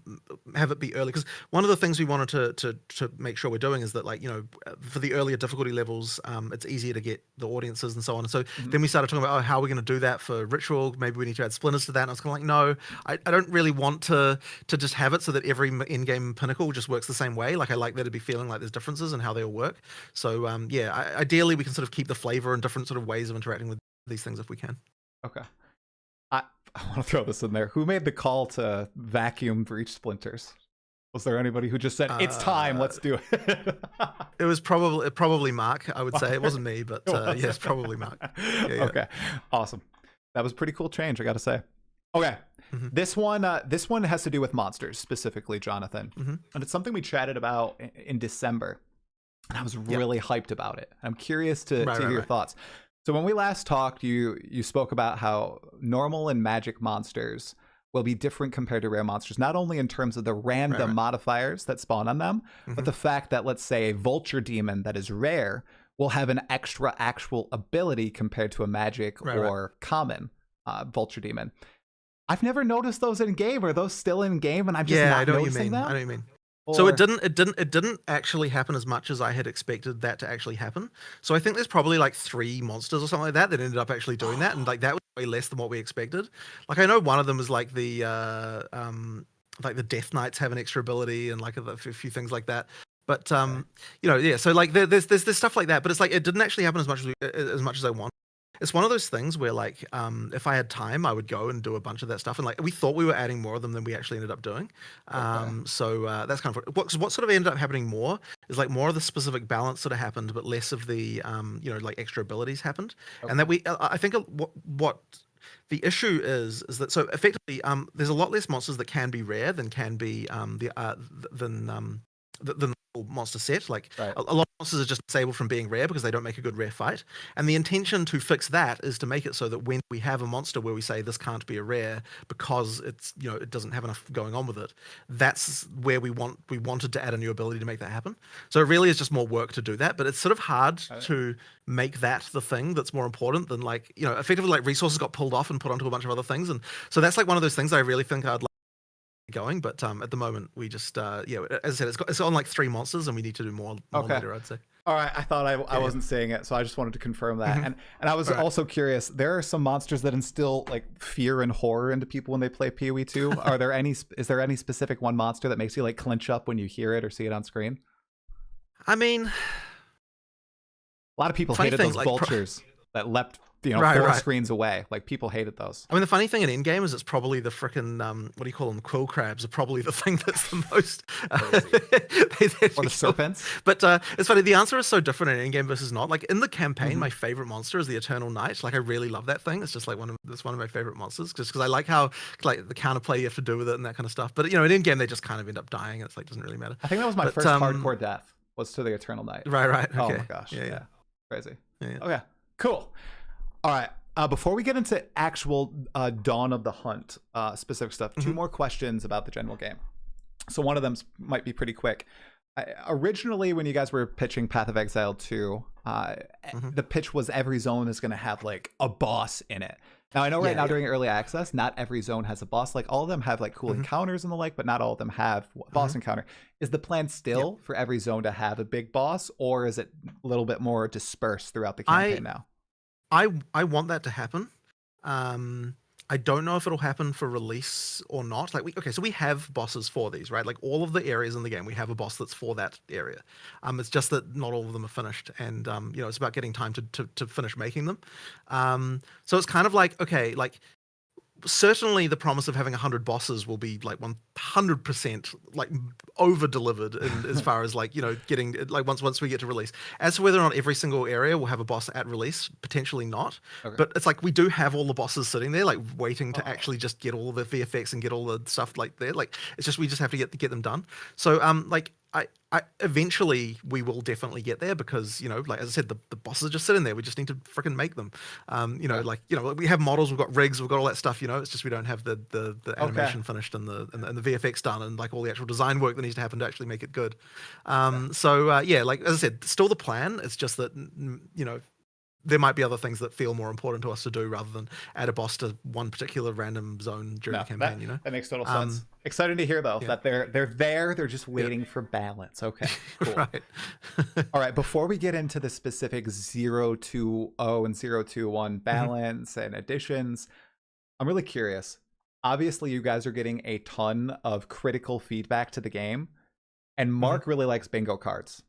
have it be early, because one of the things we wanted to make sure we're doing is that, like, you know, for the earlier difficulty levels, it's easier to get the audiences and so on. And so then we started talking about, oh, how are we going to do that for ritual? Maybe we need to add splinters to that. And I was kind of like, no, I don't really want to just have it so that every in-game pinnacle just works the same way. Like I like there to be feeling like there's differences in how they all work. So yeah, ideally we can sort of keep the flavor and different sort of ways of interacting with these things if we can. Okay. I want to throw this in there. Who made the call to vacuum breach splinters? Was there anybody who just said, it's time, let's do it? It was probably Mark, I would say. It wasn't me, but yes, probably Mark. Yeah. Okay, awesome. That was a pretty cool change, I got to say. Okay, this one has to do with monsters specifically, Jonathan. And it's something we chatted about in December. And I was really hyped about it. I'm curious to hear your thoughts. So when we last talked, you spoke about how normal and magic monsters will be different compared to rare monsters, not only in terms of the random modifiers that spawn on them, but the fact that, let's say, a vulture demon that is rare will have an extra actual ability compared to a magic or common vulture demon. I've never noticed those in game. Are those still in game? And I'm just not noticing that. I know what you mean. So it didn't actually happen as much as I had expected that to actually happen. So I think there's probably like 3 monsters or something like that ended up actually doing that, and like that was way less than what we expected. Like I know one of them is like the Death Knights have an extra ability and like a few things like that. But you know, yeah. So like there's stuff like that, but it's like it didn't actually happen as much as I want. it's one of those things where like if I had time I would go and do a bunch of that stuff, and like we thought we were adding more of them than we actually ended up doing. So that's kind of what sort of ended up happening more is like more of the specific balance sort of happened, but less of the like extra abilities happened. And that I think what the issue is that so effectively there's a lot less monsters that can be rare than can be the monster set. Like Right. a lot of monsters are just disabled from being rare because they don't make a good rare fight. And the intention to fix that is to make it so that when we have a monster where we say this can't be a rare because it's it doesn't have enough going on with it, that's where we wanted to add a new ability to make that happen. So it really is just more work to do that, but it's sort of hard to make that the thing that's more important than like effectively like resources got pulled off and put onto a bunch of other things. And so that's like one of those things I really think I'd like going, but at the moment we just as I said, it's on like 3 monsters and we need to do more later, I'd say. All right, I thought I wasn't saying it, so I just wanted to confirm that. And I was also curious, there are some monsters that instill like fear and horror into people when they play PoE 2. Is there any specific one monster that makes you like clench up when you hear it or see it on screen? I mean, a lot of people hated those vultures that leapt 4 screens away. Like people hated those. I mean, the funny thing in Endgame is it's probably the frickin' what do you call them? Quill crabs are probably the thing that's the most. Or the serpents. But it's funny. The answer is so different in Endgame versus not. Like in the campaign, my favorite monster is the Eternal Knight. Like I really love that thing. It's just like one of my favorite monsters, just because I like how like the counterplay you have to do with it and that kind of stuff. But in Endgame they just kind of end up dying. It's like doesn't really matter. I think that was my first hardcore death. Was to the Eternal Knight. Right. Okay. Oh my gosh. Yeah. Crazy. Yeah. Okay. Cool. All right. Before we get into actual Dawn of the Hunt specific stuff, 2 more questions about the general game. So one of them might be pretty quick. Originally, when you guys were pitching Path of Exile 2, the pitch was every zone is going to have like a boss in it. Now I know right now during early access, not every zone has a boss. Like all of them have like cool encounters and the like, but not all of them have a boss encounter. Is the plan still for every zone to have a big boss, or is it a little bit more dispersed throughout the campaign now? I want that to happen. I don't know if it'll happen for release or not. Like so we have bosses for these, right? Like all of the areas in the game, we have a boss that's for that area. It's just that not all of them are finished, and it's about getting time to finish making them. So it's kind of like, okay, like certainly the promise of having 100 bosses will be like 100% like over delivered as far as like getting like once we get to release. As to whether or not every single area will have a boss at release, potentially not. But it's like we do have all the bosses sitting there like waiting to actually just get all the VFX and get all the stuff like there. Like it's just we just have to get them done. So like I eventually we will definitely get there because like as I said, the bosses are just sitting there. We just need to freaking make them. Like we have models, we've got rigs, we've got all that stuff. It's just we don't have the animation finished and the VFX done and like all the actual design work that needs to happen to actually make it good. So yeah, like as I said, still the plan. It's just that there might be other things that feel more important to us to do rather than add a boss to one particular random zone during the campaign. That makes total sense. Excited to hear though that they're there. They're just waiting for balance. Okay, cool. Right. All right. Before we get into the specific 0-2-0 and 0-2-1 balance and additions, I'm really curious. Obviously, you guys are getting a ton of critical feedback to the game, and Mark really likes bingo cards.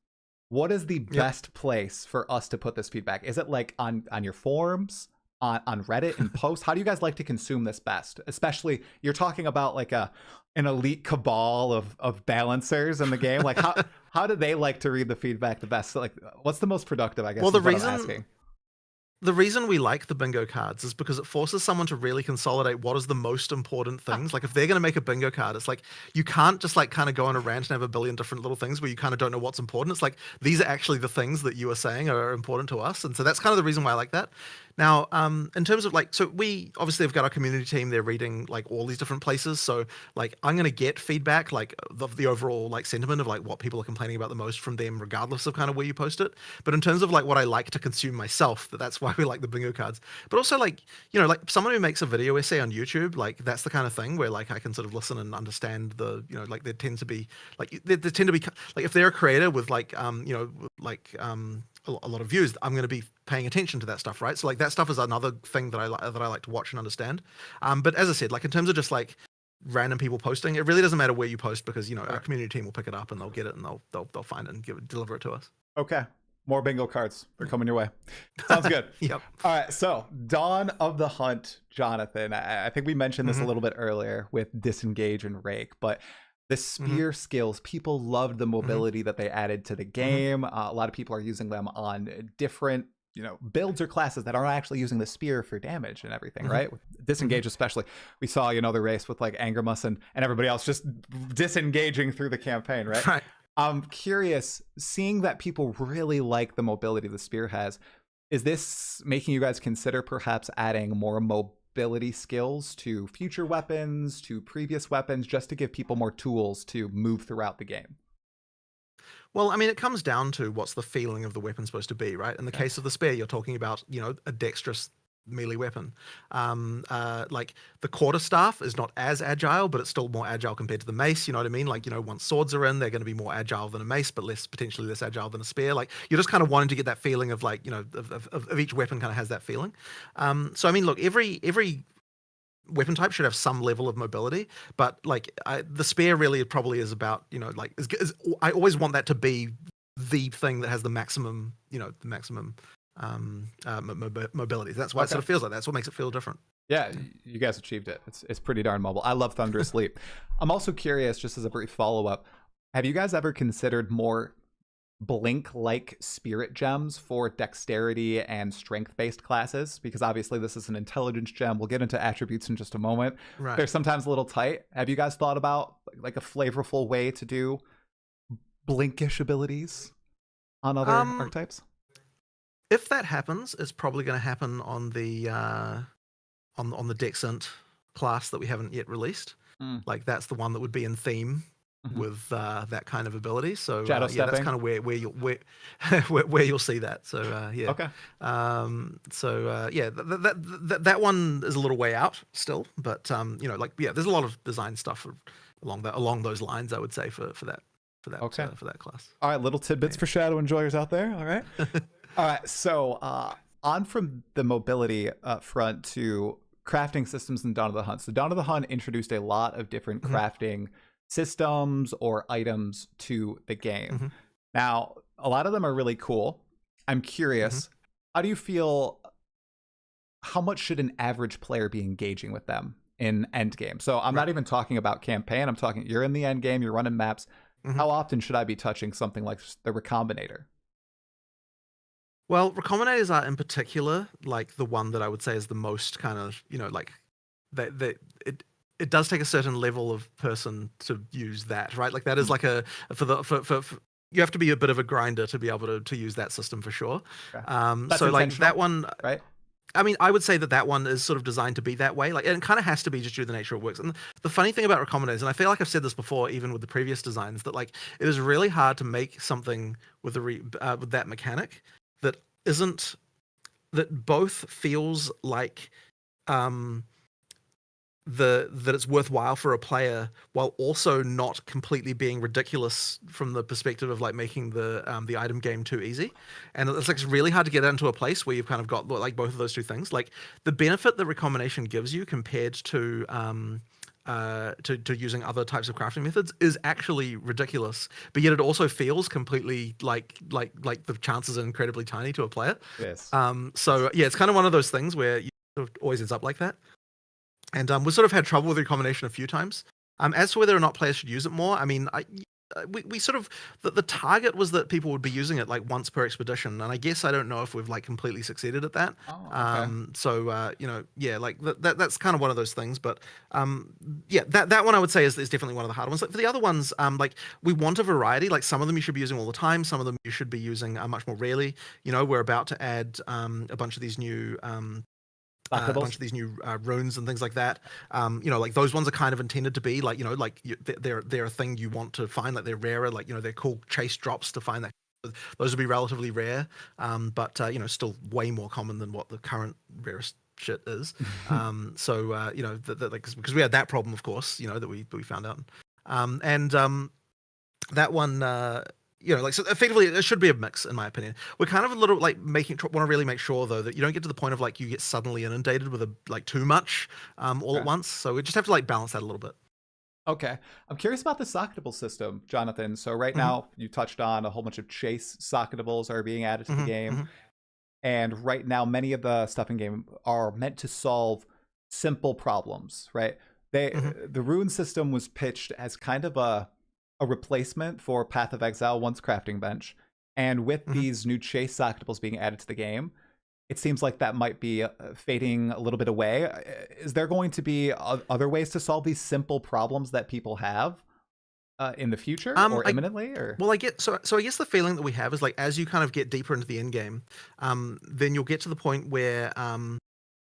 What is the best place for us to put this feedback? Is it like on your forums, on Reddit, and posts? How do you guys like to consume this best? Especially, you're talking about like an elite cabal of balancers in the game. Like how do they like to read the feedback the best? Like what's the most productive, I guess? Well, the reason we like the bingo cards is because it forces someone to really consolidate what is the most important things. Like if they're going to make a bingo card, it's like you can't just like kind of go on a rant and have a billion different little things where you kind of don't know what's important. It's like these are actually the things that you are saying are important to us, and so that's kind of the reason why I like that. Now, in terms of like, so we obviously have got our community team. They're reading like all these different places. So like, I'm going to get feedback, like the overall like sentiment of like what people are complaining about the most from them, regardless of kind of where you post it. But in terms of like what I like to consume myself, that's why we like the bingo cards. But also like, like someone who makes a video essay on YouTube, like that's the kind of thing where like I can sort of listen and understand the, like there tend to be like, there tend to be like, if they're a creator with like, a lot of views, I'm going to be paying attention to that stuff, right? So like that stuff is another thing that I like to watch and understand. But as I said, like in terms of just like random people posting, it really doesn't matter where you post because our community team will pick it up and they'll get it and they'll find it and deliver it to us. Okay. More bingo cards are coming your way. Sounds good. Yep. All right, so Dawn of the Hunt, Jonathan. I think we mentioned this a little bit earlier with Disengage and Rake, but the spear skills, people loved the mobility that they added to the game. A lot of people are using them on different, builds or classes that aren't actually using the spear for damage and everything, right? With Disengage especially. We saw, the race with like Angermus and everybody else just disengaging through the campaign, right? Right. I'm curious, seeing that people really like the mobility the spear has, is this making you guys consider perhaps adding more mobility skills to future weapons, to previous weapons, just to give people more tools to move throughout the game? Well, I mean, it comes down to what's the feeling of the weapon supposed to be, right? In the case of the spear, you're talking about, a dexterous melee weapon. Like the quarterstaff is not as agile, but it's still more agile compared to the mace. You know what I mean? Like, once swords are in, they're going to be more agile than a mace, but potentially less agile than a spear. Like, you're just kind of wanting to get that feeling of like, of each weapon kind of has that feeling. So I mean, look, every weapon type should have some level of mobility, but like the spear really probably is about, I always want that to be the thing that has the maximum, mobility. That's why it sort of feels like that. That's what makes it feel different. Yeah, you guys achieved it. It's pretty darn mobile. I love Thunderous Leap. I'm also curious, just as a brief follow-up, have you guys ever considered more Blink-like spirit gems for dexterity and strength-based classes? Because obviously this is an intelligence gem. We'll get into attributes in just a moment. Right. They're sometimes a little tight. Have you guys thought about like a flavorful way to do Blinkish abilities on other archetypes? If that happens, it's probably going to happen on the on the Dexint class that we haven't yet released. Like that's the one that would be in theme with that kind of ability. So yeah, that's kind of where you'll where you'll see that. So yeah. Okay. Yeah, that one is a little way out still, but there's a lot of design stuff along those lines, I would say for that class. All right, little tidbits for shadow enjoyers out there. All right. All right, so on from the mobility front to crafting systems in Dawn of the Hunt. So Dawn of the Hunt introduced a lot of different crafting systems or items to the game. Now, a lot of them are really cool. I'm curious, how do you feel, how much should an average player be engaging with them in Endgame? So I'm not even talking about campaign. I'm talking, you're in the Endgame, you're running maps. How often should I be touching something like the Recombinator? Well, Recombinators are in particular like the one that I would say is the most kind of, like it does take a certain level of person to use that, right? Like that is like for you have to be a bit of a grinder to be able to use that system for sure. Okay. So like that one, right? I mean, I would say that one is sort of designed to be that way. Like, and it kind of has to be just due to the nature it works. And the funny thing about Recombinators, and I feel like I've said this before, even with the previous designs, that like it is really hard to make something with with that mechanic that both feels like that it's worthwhile for a player while also not completely being ridiculous from the perspective of like making the item game too easy. And it's like it's really hard to get into a place where you've kind of got like both of those two things. Like the benefit that recombination gives you compared to using other types of crafting methods is actually ridiculous, but yet it also feels completely like the chances are incredibly tiny to a player. Yes. So yeah, it's kind of one of those things where you sort of always ends up like that. And we sort of had trouble with the recombination a few times. As to whether or not players should use it more, I mean, we sort of the target was that people would be using it like once per expedition, and I guess I don't know if we've like completely succeeded at that. Oh, okay. So yeah, like that's kind of one of those things. But yeah, that one I would say is definitely one of the harder ones. Like for the other ones, like we want a variety. Like some of them you should be using all the time. Some of them you should be using much more rarely. We're about to add a bunch of these new. A bunch of these new runes and things like that. Like those ones are kind of intended to be like, they're a thing you want to find, like they're rarer, like, they're cool chase drops to find that. Those would be relatively rare, but still way more common than what the current rarest shit is. Like, because we had that problem, of course, that we found out. That one, so effectively it should be a mix, in my opinion. We're kind of a little like want to really make sure though that you don't get to the point of like you get suddenly inundated with like too much all at once. So we just have to like balance that a little bit. Okay. I'm curious about the socketable system, Jonathan. So right now you touched on a whole bunch of chase socketables are being added to the game. And right now many of the stuff in game are meant to solve simple problems, right? The rune system was pitched as kind of a replacement for Path of Exile once crafting bench. And with these new chase socketables being added to the game, it seems like that might be fading a little bit away. Is there going to be other ways to solve these simple problems that people have in the future or imminently? Or well, I get so I guess the feeling that we have is like as you kind of get deeper into the end game, then you'll get to the point where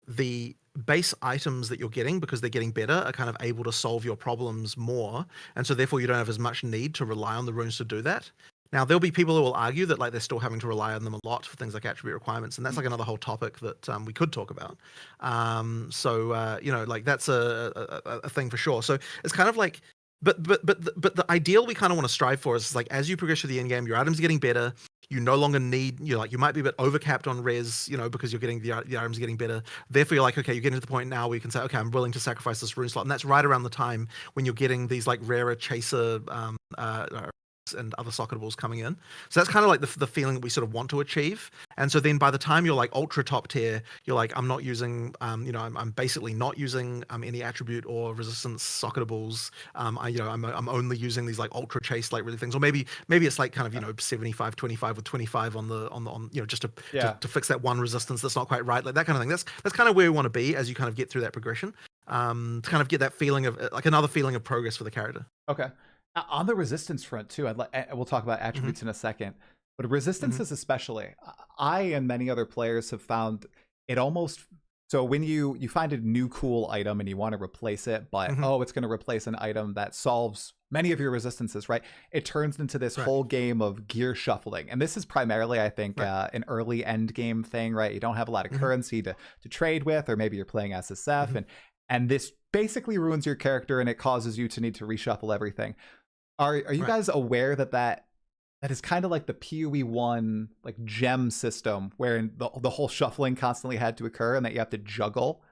the base items that you're getting, because they're getting better, are kind of able to solve your problems more, and so therefore you don't have as much need to rely on the runes to do that. Now, there'll be people who will argue that like they're still having to rely on them a lot for things like attribute requirements, and that's like another whole topic that we could talk about. You know, like that's a thing for sure. So it's kind of like, but the ideal we kind of want to strive for is like as you progress through the end game, your items are getting better. You no longer need, you know, like you might be a bit overcapped on res, you know, because you're getting the items are getting better. Therefore, you're like, okay, you're getting to the point now where you can say, okay, I'm willing to sacrifice this rune slot, and that's right around the time when you're getting these like rarer chaser and other socketables coming in. So that's kind of like the feeling that we sort of want to achieve. And so then by the time you're like ultra top tier, you're like, I'm not using, you know, I'm basically not using any attribute or resistance socketables. I'm only using these like ultra chase like really things, or maybe it's like kind of, you know, 75-25 with 25 on you know, just to fix that one resistance that's not quite right, like that kind of thing. That's kind of where we want to be as you kind of get through that progression, to kind of get that feeling of like another feeling of progress for the character. Okay. On the resistance front too, we'll talk about attributes in a second, but resistances especially, I and many other players have found it almost, so when you find a new cool item and you want to replace it, but it's going to replace an item that solves many of your resistances, right? It turns into this whole game of gear shuffling, and this is primarily, I think, an early end game thing, right? You don't have a lot of currency to trade with, or maybe you're playing SSF, and this basically ruins your character, and it causes you to need to reshuffle everything. Are you guys aware that is kind of like the PoE 1 like gem system, where the whole shuffling constantly had to occur, and that you have to juggle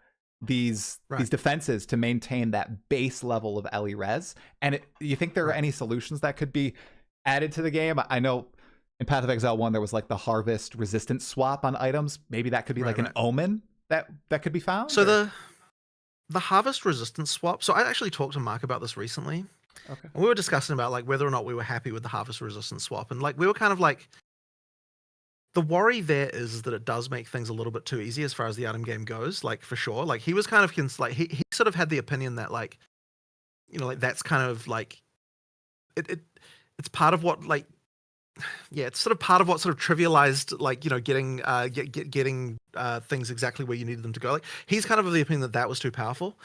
these defenses to maintain that base level of LE res? And you think there are any solutions that could be added to the game? I know in Path of Exile 1 there was like the harvest resistance swap on items. Maybe that could be like an omen that could be found. So the harvest resistance swap. So I actually talked to Mark about this recently. Okay. And we were discussing about like whether or not we were happy with the harvest resistance swap, and like we were kind of like, the worry there is that it does make things a little bit too easy as far as the item game goes, like for sure. Like he was kind of like he sort of had the opinion that like, you know, like that's kind of like it's part of what like, yeah, it's sort of part of what sort of trivialized like, you know, getting things exactly where you needed them to go. Like he's kind of the opinion that was too powerful.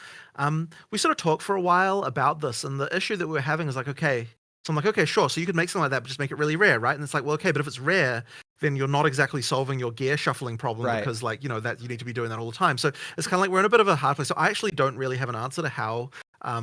We sort of talked for a while about this, and the issue that we were having is like, okay, so I'm like, okay, sure, so you could make something like that, but just make it really rare, right? And it's like, well, okay, but if it's rare, then you're not exactly solving your gear shuffling problem, because like, you know, that you need to be doing that all the time. So it's kind of like we're in a bit of a hard place. So I actually don't really have an answer to how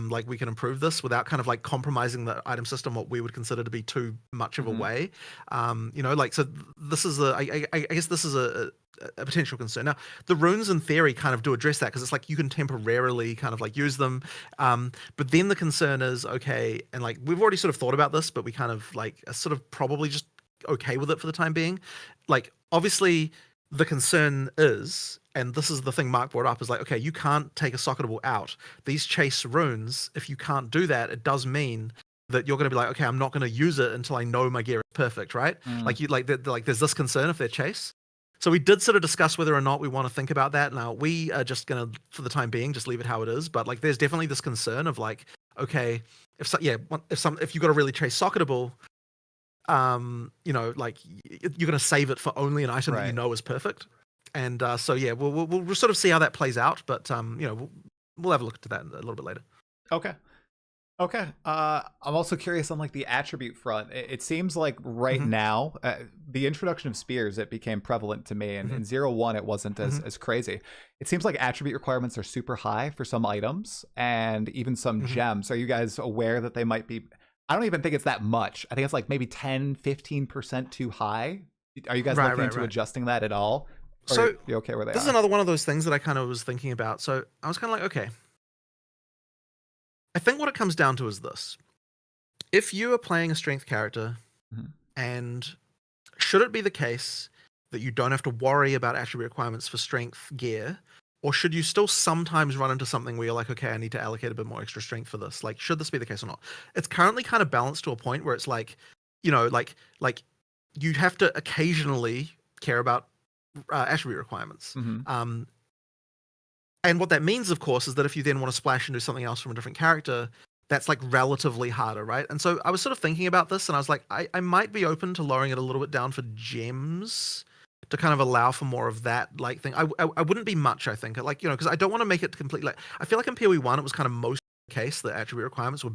like we can improve this without kind of like compromising the item system, what we would consider to be too much of a way. You know, like, so this is I guess this is a potential concern. Now, the runes in theory kind of do address that, because it's like you can temporarily kind of like use them. But then the concern is, okay, and like we've already sort of thought about this, but we kind of like are sort of probably just okay with it for the time being. Like, obviously, the concern is, and this is the thing Mark brought up, is like, okay, you can't take a socketable out. These chase runes, if you can't do that, it does mean that you're going to be like, okay, I'm not going to use it until I know my gear is perfect, right? Like there's this concern if they're chase. So we did sort of discuss whether or not we want to think about that. Now, we are just going to, for the time being, just leave it how it is. But like, there's definitely this concern of like, okay, if you've got a really chase socketable, you know, like you're going to save it for only an item that you know is perfect. And so yeah, we'll sort of see how that plays out. But you know, we'll have a look at that a little bit later. Okay. I'm also curious on like the attribute front. It seems like right now, the introduction of spears, it became prevalent to me, and in 0-1 it wasn't as crazy. It seems like attribute requirements are super high for some items and even some gems. Are you guys aware that they might be? I don't even think it's that much. I think it's like maybe 10-15% too high. Are you guys looking into adjusting that at all? Or so you okay where they are? This is another one of those things that I kind of was thinking about. So I was kind of like, okay, I think what it comes down to is this: if you are playing a strength character, Mhm. and should it be the case that you don't have to worry about attribute requirements for strength gear, or should you still sometimes run into something where you're like, okay, I need to allocate a bit more extra strength for this? Like, should this be the case or not? It's currently kind of balanced to a point where it's like, like you have to occasionally care about attribute requirements. Mhm. And what that means, of course, is that if you then want to splash and do something else from a different character, that's like relatively harder, right? And so I was sort of thinking about this, and I was like, I might be open to lowering it a little bit down for gems to kind of allow for more of that like thing. I wouldn't be much, I think, like, because I don't want to make it completely like, I feel like in PoE 1 it was kind of most the case that attribute requirements were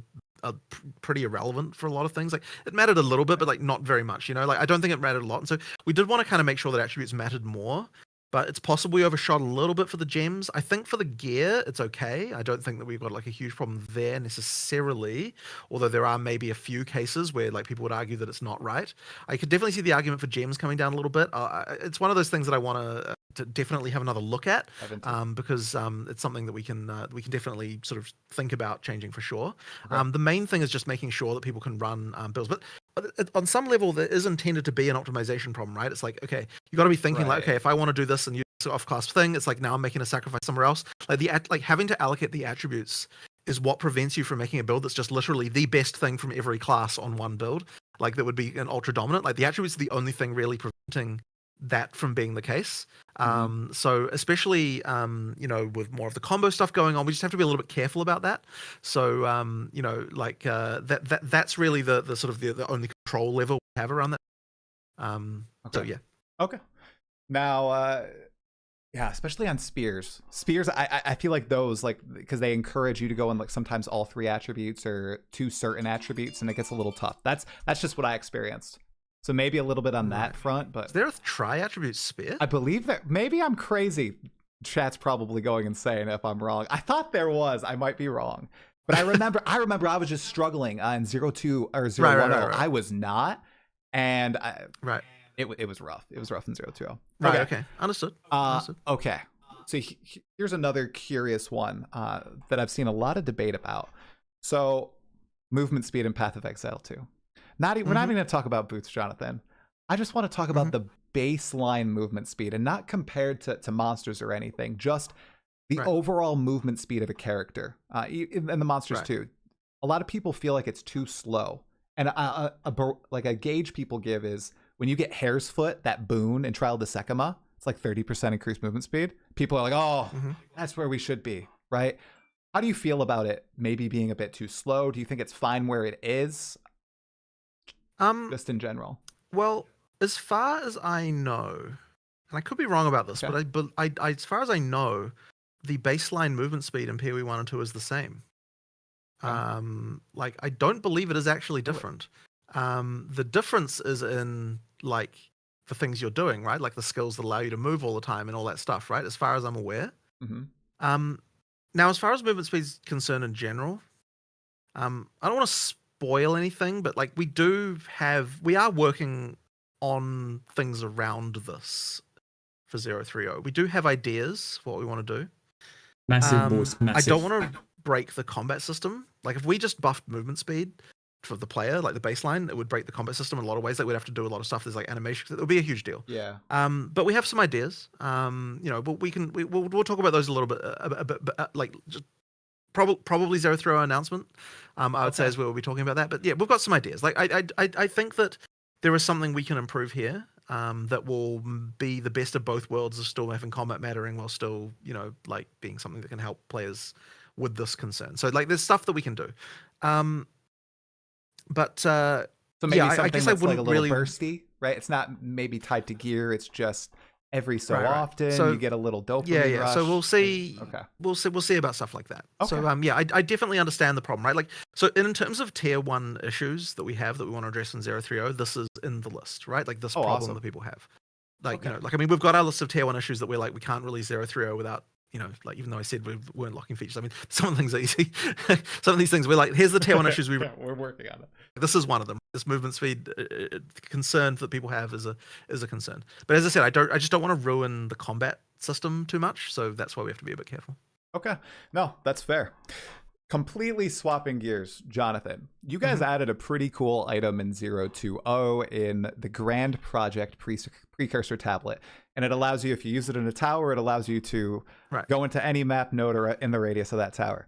pretty irrelevant for a lot of things. Like it mattered a little bit, but like not very much, like I don't think it mattered a lot. And so we did want to kind of make sure that attributes mattered more. But it's possible we overshot a little bit for the gems. I think for the gear, it's okay. I don't think that we've got like a huge problem there necessarily, although there are maybe a few cases where like people would argue that it's not right. I could definitely see the argument for gems coming down a little bit. It's one of those things that I want to definitely have another look at, because it's something that we can definitely sort of think about changing for sure. Okay. The main thing is just making sure that people can run builds, but on some level, there is intended to be an optimization problem, right? It's like, okay, you got to be thinking like, okay, if I want to do this and use this off-class thing, it's like now I'm making a sacrifice somewhere else. Like having to allocate the attributes is what prevents you from making a build that's just literally the best thing from every class on one build. Like that would be an ultra dominant. Like the attributes are the only thing really preventing that from being the case. So especially with more of the combo stuff going on, we just have to be a little bit careful about that. So that's really the sort of the only control level we have around that. So yeah. Okay. Now yeah, especially on spears. Spears, I feel like those, like, because they encourage you to go in like sometimes all 3 attributes or 2 certain attributes, and it gets a little tough. That's just what I experienced. So maybe a little bit on that front, but is there a tri-attribute spear? I believe that maybe I'm crazy. Chat's probably going insane if I'm wrong. I thought there was. I might be wrong. But I remember I was just struggling on 02 or 010. Right. I was not. And it was rough. It was rough in 020. Right, okay. Understood. Okay. So here's another curious one that I've seen a lot of debate about. So movement speed and Path of Exile 2. We're not even going to talk about boots, Jonathan. I just want to talk about the baseline movement speed, and not compared to monsters or anything, just the overall movement speed of a character. And the monsters too. A lot of people feel like it's too slow. And like a gauge people give is when you get Hare's Foot, that boon in Trial of the Secama, it's like 30% increased movement speed. People are like, oh, that's where we should be, right? How do you feel about it maybe being a bit too slow? Do you think it's fine where it is? Just in general. Well, as far as I know, and I could be wrong about this, but I as far as I know, the baseline movement speed in PoE 1 and 2 is the same. Like I don't believe it is actually different. The difference is in like the things you're doing, right? Like the skills that allow you to move all the time and all that stuff, right? As far as I'm aware. Now, as far as movement speed is concerned in general, I don't want to spoil anything, but like we are working on things around this for 030. We do have ideas for what we want to do. Massive, boys, massive. I don't want to break the combat system. Like if we just buffed movement speed for the player, like the baseline, it would break the combat system in a lot of ways. Like we'd have to do a lot of stuff. There's like animations. It would be a huge deal. Yeah. But we have some ideas. But we'll talk about those a little bit. Like just probably 030 announcement. I would say as well, we'll be talking about that. But yeah, we've got some ideas. Like I think that there is something we can improve here. That will be the best of both worlds of still having combat mattering while still, like being something that can help players with this concern. So like there's stuff that we can do. So maybe something I guess I that's wouldn't like a little really bursty, right? It's not maybe tied to gear. It's just every so often so, you get a little dopamine rush. So we'll see. Okay. We'll see about stuff like that. Okay. So I definitely understand the problem, right? Like so in terms of tier 1 issues that we have that we want to address in 030, this is in the list, right? Like this problem awesome. that people have. Like I mean we've got our list of tier 1 issues that we're like we can't release 030 without like even though I said we weren't locking features. I mean, some of the things are easy. Some of these things we're like, here's the tier 1 issues we're working on it. This is one of them. This movement speed concern that people have is a concern. But as I said, I just don't want to ruin the combat system too much. So that's why we have to be a bit careful. Okay. No, that's fair. Completely swapping gears, Jonathan, you guys added a pretty cool item in 020 in the Grand Project Precursor tablet. And it allows you, if you use it in a tower, it allows you to go into any map node or in the radius of that tower.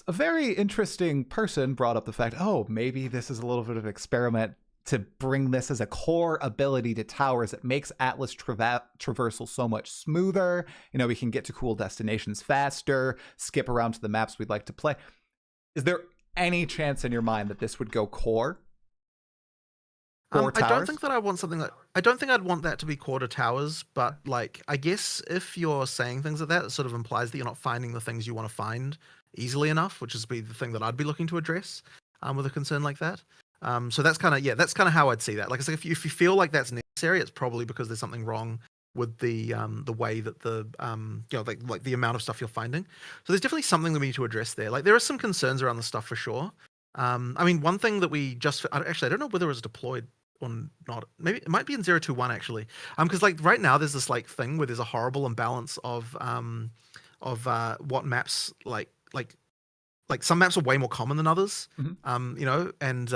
A very interesting person brought up the fact, oh, maybe this is a little bit of an experiment to bring this as a core ability to towers. It makes Atlas traversal so much smoother. You know, we can get to cool destinations faster, skip around to the maps we'd like to play. Is there any chance in your mind that this would go core? I don't think that I want something like, I don't think I'd want that to be core to towers, but like, I guess if you're saying things like that, it sort of implies that you're not finding the things you want to find easily enough, which is the thing that I'd be looking to address with a concern like that. So that's kind of, that's kind of how I'd see that. Like, it's like if you feel like that's necessary, it's probably because there's something wrong with the way that the like the amount of stuff you're finding. So there's definitely something that we need to address there. Like, there are some concerns around the stuff for sure. I mean, one thing that we just actually, I don't know whether it was deployed or not. Maybe it might be in 021 actually. Because like right now there's this like thing where there's a horrible imbalance of what maps like some maps are way more common than others. You know, and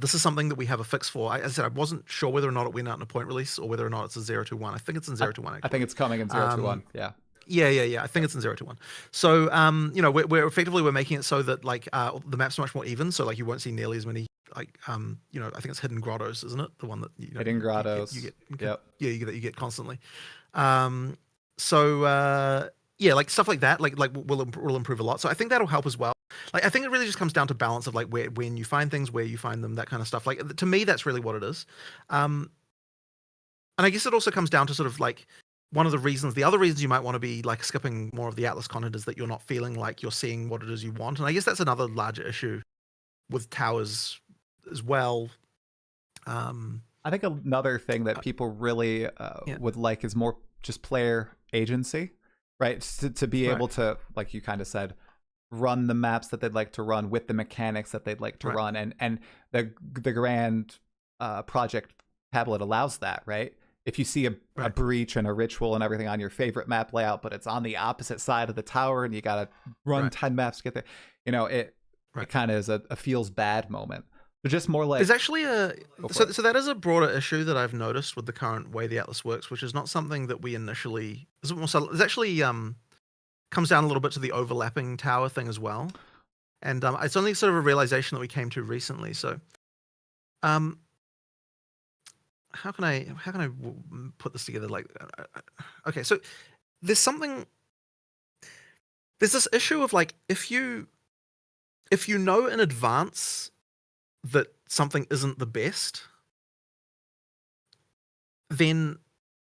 this is something that we have a fix for. As I said, I wasn't sure whether or not it went out in a point release or whether or not it's a 021. I think it's in 021 actually. I think it's coming in 021. Yeah. Yeah. I think it's in 021. So, you know, we're effectively making it so that like the maps are much more even. So like you won't see nearly as many like you know, I think it's hidden grottos, isn't it? The one that you know, hidden grottos. You get yep. Yeah, you get constantly. Yeah, like stuff like that, like will improve a lot. So I think that'll help as well. Like I think it really just comes down to balance of like when you find things, where you find them, that kind of stuff. Like to me, that's really what it is. And I guess it also comes down to sort of like one of the other reasons you might want to be like skipping more of the Atlas content is that you're not feeling like you're seeing what it is you want. And I guess that's another larger issue with towers as well. I think another thing that people really would like is more just player agency, right? To be able to, like you kind of said, run the maps that they'd like to run with the mechanics that they'd like to run. And the Grand Project tablet allows that, right? If you see a breach and a ritual and everything on your favorite map layout, but it's on the opposite side of the tower and you got to run 10 maps to get there, you know, it kind of is a feels bad moment. But just more like... There's actually so that is a broader issue that I've noticed with the current way the Atlas works, which is not something that we initially... It's actually comes down a little bit to the overlapping tower thing as well. And it's only sort of a realization that we came to recently. So how can I put this together? Like, okay, so there's this issue of like, if you know in advance that something isn't the best, then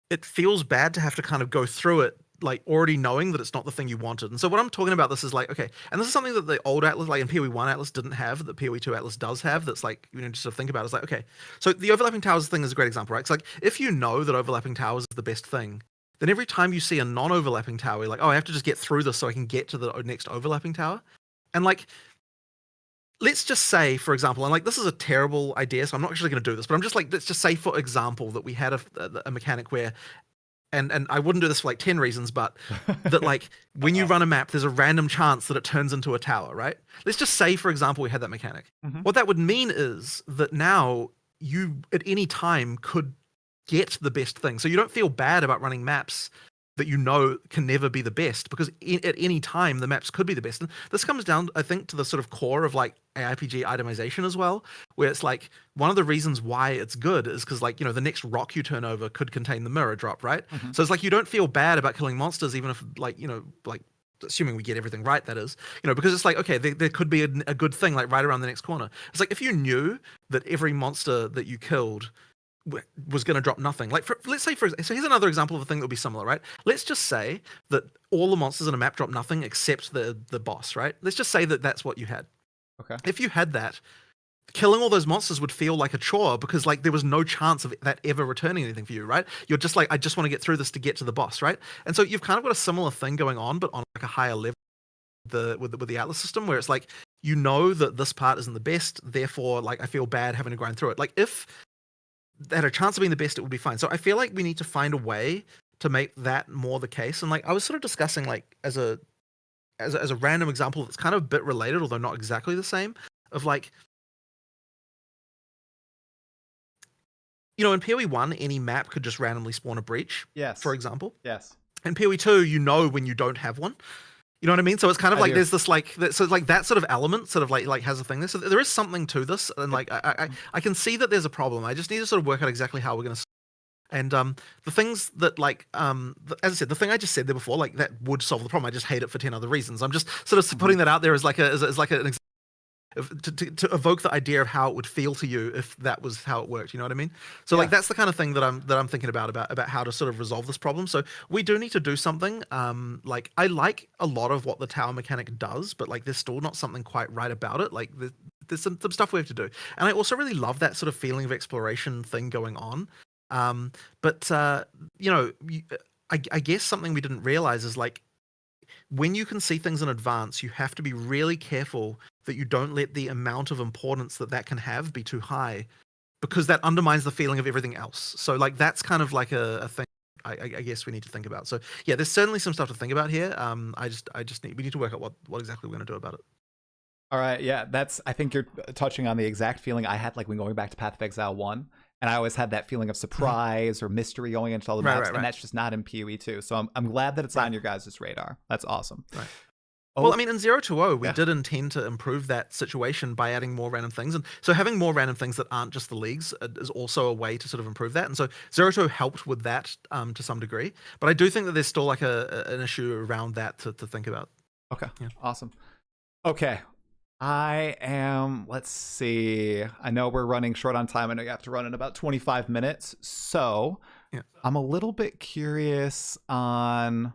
it feels bad to have to kind of go through it like already knowing that it's not the thing you wanted. And so what I'm talking about this is like, okay, and this is something that the old Atlas, like in PoE 1 Atlas didn't have, that PoE 2 Atlas does have, that's like, you know, just sort of think about it, it's like, okay, so the overlapping towers thing is a great example, right? It's like, if you know that overlapping towers is the best thing, then every time you see a non-overlapping tower, you're like, oh, I have to just get through this so I can get to the next overlapping tower. And like, let's just say, for example, and like this is a terrible idea, so I'm not actually going to do this, but I'm just like, let's just say, for example, that we had a mechanic where, and I wouldn't do this for like 10 reasons, but that like when you run a map, there's a random chance that it turns into a tower, right? Let's just say, for example, we had that mechanic. What that would mean is that now you at any time could get the best thing. So you don't feel bad about running maps that you know can never be the best, because at any time the maps could be the best. And this comes down, I think, to the sort of core of like AIPG itemization as well, where it's like one of the reasons why it's good is because, like, you know, the next rock you turn over could contain the mirror drop, right? So it's like you don't feel bad about killing monsters, even if, like, you know, like, assuming we get everything right, that is, you know, because it's like, okay, there could be a good thing like right around the next corner. It's like if you knew that every monster that you killed was going to drop nothing. Like, let's say, so here's another example of a thing that would be similar, right? Let's just say that all the monsters in a map drop nothing except the boss, right? Let's just say that that's what you had. Okay. If you had that, killing all those monsters would feel like a chore, because like there was no chance of that ever returning anything for you, right? You're just like, I just want to get through this to get to the boss, right? And so you've kind of got a similar thing going on, but on like a higher level with the Atlas system, where it's like, you know that this part isn't the best, therefore like I feel bad having to grind through it. Like if they had a chance of being the best, it would be fine. So I feel like we need to find a way to make that more the case. And like I was sort of discussing, like, as a as a random example that's kind of a bit related, although not exactly the same, of like, in PoE 1, any map could just randomly spawn a breach, Yes. for example. Yes. In PoE 2, you know when you don't have one. You know what I mean? So it's kind of I like do. there's this like so like that sort of element sort of like has a thing there. So there is something to this, and like I can see that there's a problem. I just need to sort of work out exactly how we're going to. And the things that like as I said, the thing I just said there before, like that would solve the problem. I just hate it for 10 other reasons. I'm just sort of putting that out there as like an example. To evoke the idea of how it would feel to you if that was how it worked. You know what I mean? So like that's the kind of thing that I'm thinking about how to sort of resolve this problem. So we do need to do something. Like I like a lot of what the tower mechanic does, but like there's still not something quite right about it. Like there's some stuff we have to do, and I also really love that sort of feeling of exploration thing going on. But you know, I guess something we didn't realize is like, when you can see things in advance, you have to be really careful that you don't let the amount of importance that can have be too high, because that undermines the feeling of everything else. So like that's kind of like a thing I guess we need to think about. So yeah, there's certainly some stuff to think about here. We need to work out what exactly we're going to do about it. All right, yeah, I think you're touching on the exact feeling I had like when going back to Path of Exile 1. And I always had that feeling of surprise or mystery going into all the maps, and that's just not in PoE 2. So I'm glad that it's on your guys' radar. That's awesome. Right. Oh, well, I mean, in 0-0, we did intend to improve that situation by adding more random things. And so having more random things that aren't just the leagues is also a way to sort of improve that. And so 0-2 helped with that to some degree. But I do think that there's still like an issue around that to think about. Okay, awesome. Okay. Let's see. I know we're running short on time. I know you have to run in about 25 minutes. So I'm a little bit curious on,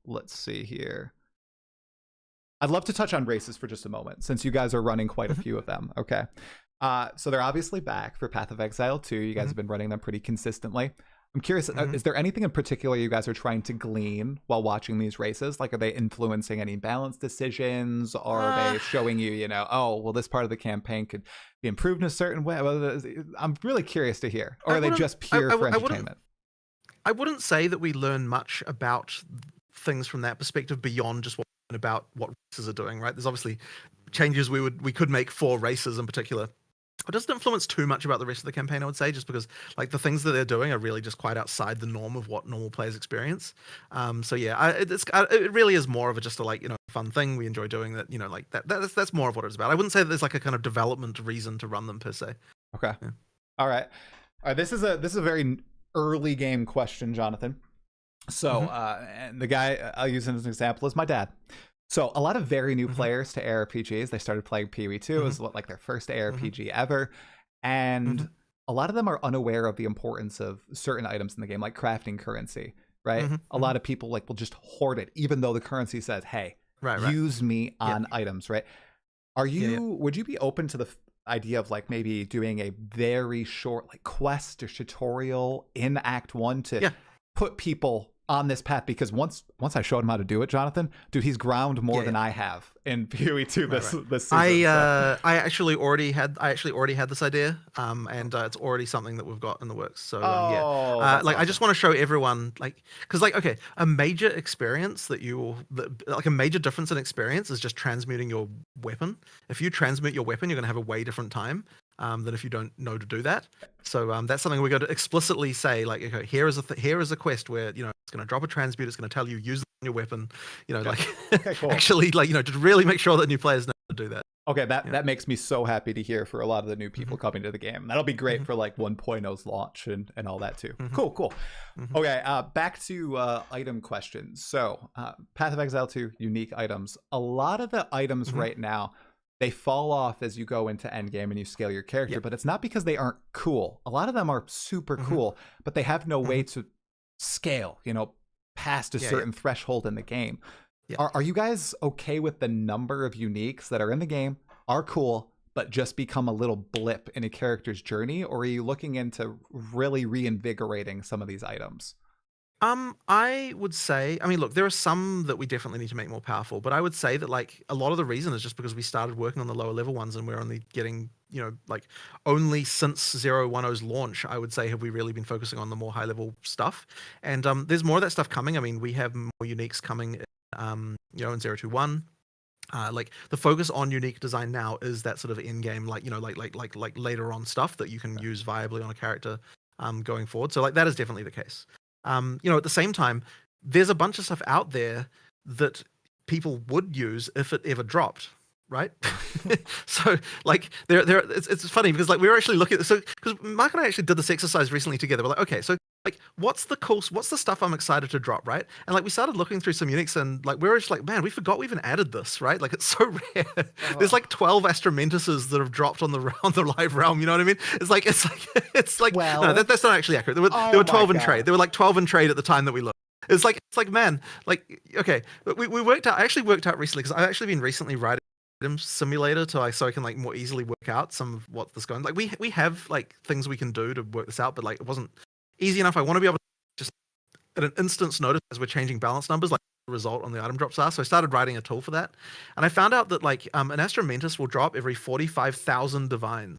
let's see here. I'd love to touch on races for just a moment, since you guys are running quite a few of them. Okay. So they're obviously back for Path of Exile 2. You guys have been running them pretty consistently. I'm curious, is there anything in particular you guys are trying to glean while watching these races? Like, are they influencing any balance decisions, or are they showing you, oh, well, this part of the campaign could be improved in a certain way? I'm really curious to hear. Or are they just pure for entertainment? I wouldn't say that we learn much about things from that perspective beyond just about what races are doing, right? There's obviously changes we could make for races in particular. It doesn't influence too much about the rest of the campaign, I would say, just because like the things that they're doing are really just quite outside the norm of what normal players experience. So yeah, it really is more of just a fun thing we enjoy doing that. Like that's more of what it's about. I wouldn't say that there's like a kind of development reason to run them per se. Okay. Yeah. All right. This is a very early game question, Jonathan. So and the guy I'll use as an example is my dad. So a lot of very new players to ARPGs, they started playing PoE 2. It was like their first ARPG ever. And a lot of them are unaware of the importance of certain items in the game, like crafting currency, right? A lot of people will just hoard it, even though the currency says, hey, use me on items, right? Would you be open to the idea of like maybe doing a very short like quest or tutorial in Act 1 to put people on this path? Because once I showed him how to do it, Jonathan, dude, he's ground more than I have in PoE 2 this season. I actually already had this idea, and it's already something that we've got in the works. So like awesome. I just want to show everyone, like, because like a major experience like a major difference in experience is just transmuting your weapon. If you transmute your weapon, you're gonna have a way different time than if you don't know to do that. So that's something we're going to explicitly say, like, okay, here is a quest where it's going to drop a transmute, it's going to tell you use your weapon, like cool. Actually, like, to really make sure that new players know how to do that. Okay, that makes me so happy to hear for a lot of the new people coming to the game. That'll be great for like 1.0's launch and all that too. Cool. Okay, back to item questions. So Path of Exile 2, unique items. A lot of the items right now, they fall off as you go into Endgame and you scale your character, but it's not because they aren't cool. A lot of them are super cool, but they have no way to scale, past a certain threshold in the game. Are you guys okay with the number of uniques that are in the game, are cool, but just become a little blip in a character's journey? Or are you looking into really reinvigorating some of these items? I would say, I mean, look, there are some that we definitely need to make more powerful, but I would say that like a lot of the reason is just because we started working on the lower level ones and we're only getting, like only since 0.10's launch, I would say, have we really been focusing on the more high level stuff. And there's more of that stuff coming. I mean, we have more uniques coming in 021. Like the focus on unique design now is that sort of in-game, like like later on stuff that you can use viably on a character going forward. So like that is definitely the case. At the same time, there's a bunch of stuff out there that people would use if it ever dropped, right? So like it's funny because like we were actually looking at so because Mark and I actually did this exercise recently together. We're like, okay, so like what's the stuff I'm excited to drop, right? And like we started looking through some uniques and like we were just like, man, we forgot we even added this, right? Like it's so rare. There's like 12 Astramentuses that have dropped on the live realm, you know what I mean? It's like Well, no, that's not actually accurate. There were 12 in trade. There were like 12 in trade at the time that we looked. It's like man, like okay, we worked out. I actually worked out recently because I've actually been recently writing simulator so I can like more easily work out some of what this going. Like we have like things we can do to work this out, but like it wasn't easy enough. I want to be able to just at an instant's notice as we're changing balance numbers, like the result on the item drops are. So I started writing a tool for that, and I found out that like an Astramentus will drop every 45,000 divines,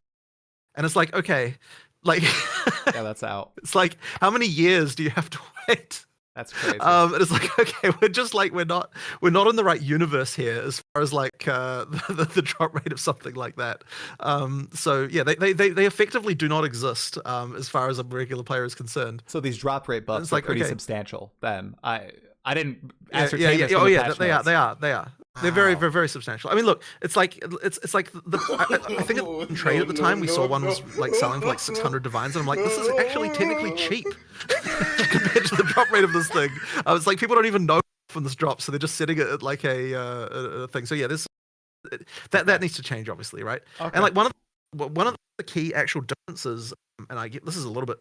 and it's like okay, like yeah, that's out. it's like how many years do you have to wait? That's crazy. And it's like, okay, we're not in the right universe here as far as like the drop rate of something like that. So yeah, they effectively do not exist as far as a regular player is concerned. So these drop rate buffs It's are like, pretty okay. substantial. Then I didn't Yeah, ascertain this. Oh from the yeah, patch they notes. are. They're very, very, very substantial. I mean, look, it's like I think in trade at the time we saw one was like selling for like 600 divines, and I'm like, this is actually technically cheap compared to the drop rate of this thing. It's like people don't even know from this drop, so they're just setting it at like a thing. So yeah, this that needs to change, obviously, right? Okay. And like one of the key actual differences, and I get this is a little bit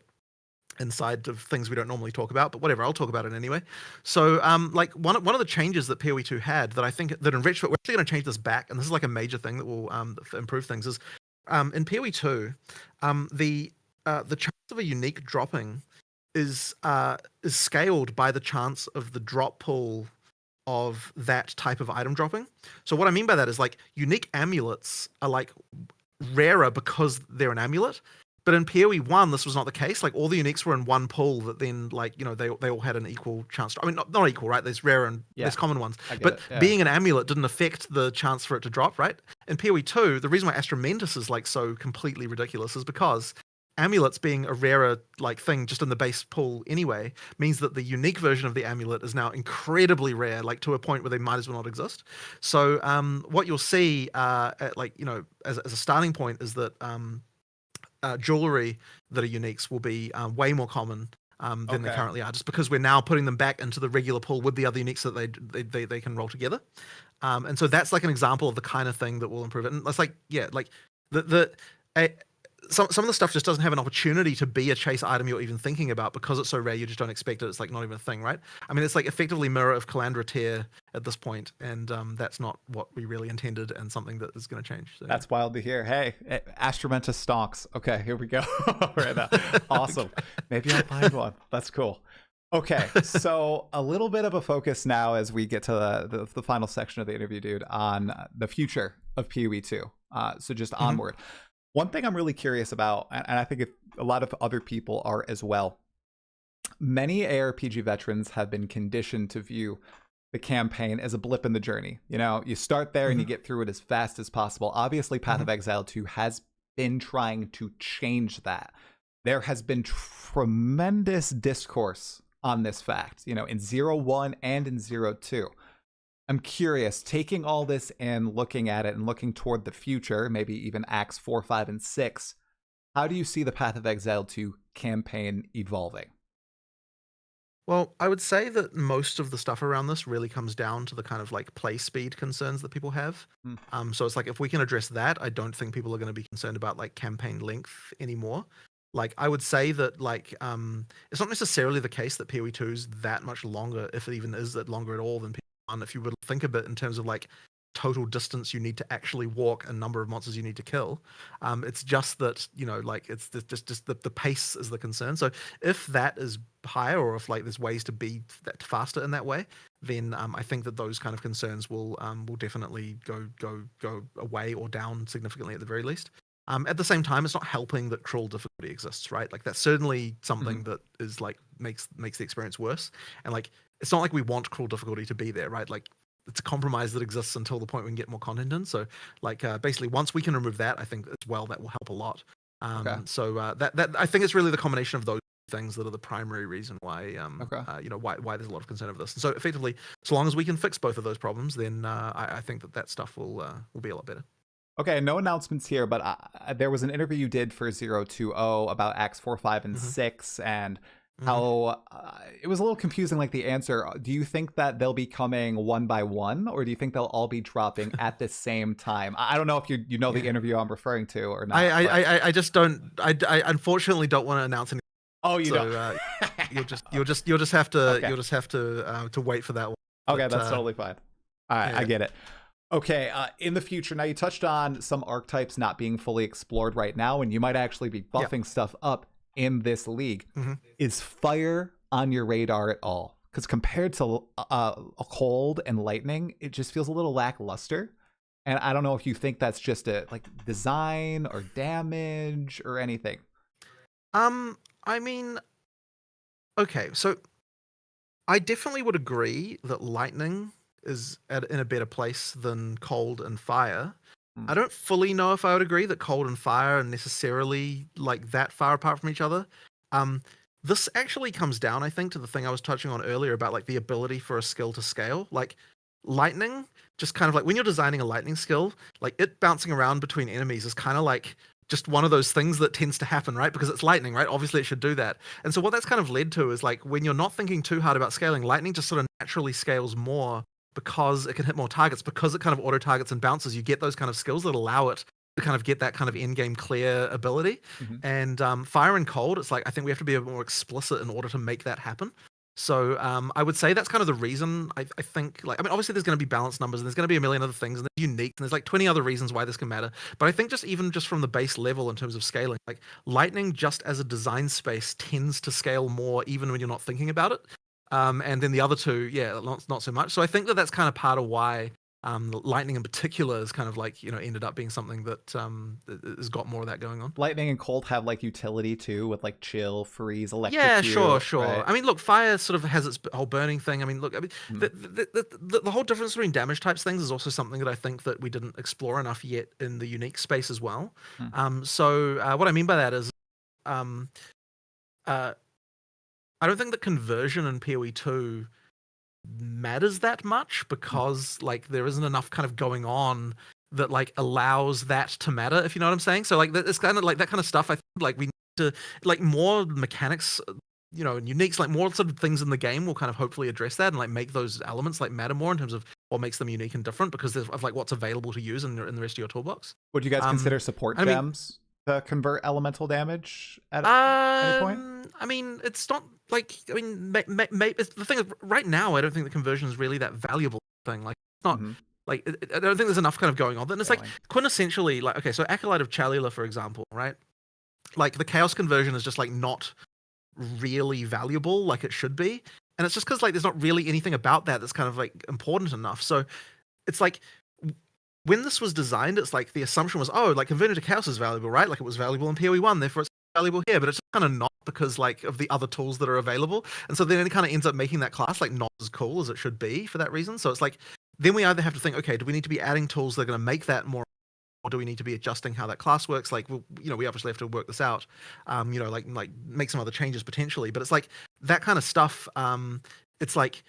inside of things we don't normally talk about, but whatever, I'll talk about it anyway. So like one of the changes that PoE 2 had that I think that enriched, but we're actually going to change this back, and this is like a major thing that will improve things, is in PoE 2 the chance of a unique dropping is scaled by the chance of the drop pool of that type of item dropping. So what I mean by that is like unique amulets are like rarer because they're an amulet. But in PoE 1, this was not the case. Like all the uniques were in one pool that then like, they all had an equal chance. I mean, not equal, right? There's rare and there's common ones. But being an amulet didn't affect the chance for it to drop, right? In PoE 2, the reason why Astramentus is like so completely ridiculous is because amulets being a rarer like thing just in the base pool anyway means that the unique version of the amulet is now incredibly rare, like to a point where they might as well not exist. So what you'll see at like, as a starting point is that jewelry that are uniques will be way more common than they currently are, just because we're now putting them back into the regular pool with the other uniques so that they can roll together. And so that's like an example of the kind of thing that will improve it. And it's like, yeah, like some of the stuff just doesn't have an opportunity to be a chase item you're even thinking about because it's so rare you just don't expect it. It's like not even a thing, right? I mean, it's like effectively Mirror of Calandra tier at this point, and that's not what we really intended and something that is going to change. So, that's wild to hear. Hey, Astramentus stonks. Okay, here we go. Right now. Awesome. Maybe I'll find one. That's cool. Okay, so a little bit of a focus now as we get to the final section of the interview, dude, on the future of PoE 2. So just onward. One thing I'm really curious about, and I think a lot of other people are as well, many ARPG veterans have been conditioned to view the campaign as a blip in the journey. You start there and you get through it as fast as possible. Obviously, Path of Exile 2 has been trying to change that. There has been tremendous discourse on this fact, in 0.1 and in 0.2. I'm curious, taking all this and looking at it and looking toward the future, maybe even Acts 4, 5, and 6, how do you see the Path of Exile 2 campaign evolving? Well, I would say that most of the stuff around this really comes down to the kind of like play speed concerns that people have. So it's like if we can address that, I don't think people are going to be concerned about like campaign length anymore. Like I would say that like it's not necessarily the case that PoE 2 is that much longer, if it even is that longer at all than PoE 1. If you would think of it in terms of like total distance you need to actually walk and number of monsters you need to kill, it's just that like it's just the pace is the concern. So if that is higher, or if like there's ways to be that faster in that way, then I think that those kind of concerns will definitely go away or down significantly at the very least. At the same time, it's not helping that cruel difficulty exists, right? Like that's certainly something that is like makes the experience worse. And like it's not like we want cruel difficulty to be there, right? Like it's a compromise that exists until the point we can get more content in. So like basically once we can remove that, I think as well that will help a lot. Okay. So that I think it's really the combination of those things that are the primary reason why why there's a lot of concern over this. And so effectively, so long as we can fix both of those problems, then I think that stuff will be a lot better. Okay, no announcements here, but there was an interview you did for 020 about Acts 4, 5, and 6, and how it was a little confusing, like the answer. Do you think that they'll be coming one by one, or do you think they'll all be dropping at the same time? I don't know if you know the interview I'm referring to or not. I just don't. I unfortunately don't want to announce anything. Oh, you don't. You'll just have to wait for that one. Okay, that's totally fine. All right, I get it. Okay, in the future, now you touched on some archetypes not being fully explored right now, and you might actually be buffing stuff up in this league. Is fire on your radar at all? Because compared to a cold and lightning, it just feels a little lackluster. And I don't know if you think that's just a like design or damage or anything. I mean, okay, so I definitely would agree that lightning is in a better place than cold and fire. I don't fully know if I would agree that cold and fire are necessarily like that far apart from each other. This actually comes down, I think, to the thing I was touching on earlier about like the ability for a skill to scale. Like lightning, just kind of like when you're designing a lightning skill, like it bouncing around between enemies is kind of like just one of those things that tends to happen, right? Because it's lightning, right? Obviously it should do that. And so what that's kind of led to is like when you're not thinking too hard about scaling, lightning just sort of naturally scales more because it can hit more targets, because it kind of auto targets and bounces. You get those kind of skills that allow it to kind of get that kind of end game clear ability. And fire and cold, it's like I think we have to be a bit more explicit in order to make that happen. So I would say that's kind of the reason. I think, like, I mean, obviously there's going to be balanced numbers and there's going to be a million other things and they're unique and there's like 20 other reasons why this can matter. But I think even just from the base level in terms of scaling, like lightning just as a design space tends to scale more even when you're not thinking about it. And then the other two, not so much. So I think that's kind of part of why lightning in particular is kind of like, ended up being something that has got more of that going on. Lightning and cold have like utility too, with like chill, freeze, electrocute. Yeah, sure. Right? I mean, look, fire sort of has its whole burning thing. I mean, look, the whole difference between damage types things is also something that I think that we didn't explore enough yet in the unique space as well. So what I mean by that is, I don't think that conversion in PoE 2 matters that much because like there isn't enough kind of going on that like allows that to matter, if you know what I'm saying. So like it's kind of like that kind of stuff. I think like we need to like more mechanics, and uniques, like more sort of things in the game will kind of hopefully address that and like make those elements like matter more in terms of what makes them unique and different because of like what's available to use in the rest of your toolbox. Would you guys consider support gems to convert elemental damage at any point? I mean, it's not like, I mean, the thing is, right now, I don't think the conversion is really that valuable thing. Like, it's not, like, I don't think there's enough kind of going on. And it's like, quintessentially, like, okay, so Acolyte of Chalula, for example, right? Like, the Chaos conversion is just, like, not really valuable like it should be. And it's just because, like, there's not really anything about that that's kind of, like, important enough. So, it's like, when this was designed, it's like the assumption was, oh, like converting to chaos is valuable, right? Like it was valuable in PoE 1, therefore it's valuable here, but it's kind of not because like of the other tools that are available. And so then it kind of ends up making that class like not as cool as it should be for that reason. So it's like, then we either have to think, okay, do we need to be adding tools that are going to make that more, or do we need to be adjusting how that class works? Like, we obviously have to work this out, like make some other changes potentially, but it's like that kind of stuff. It's like,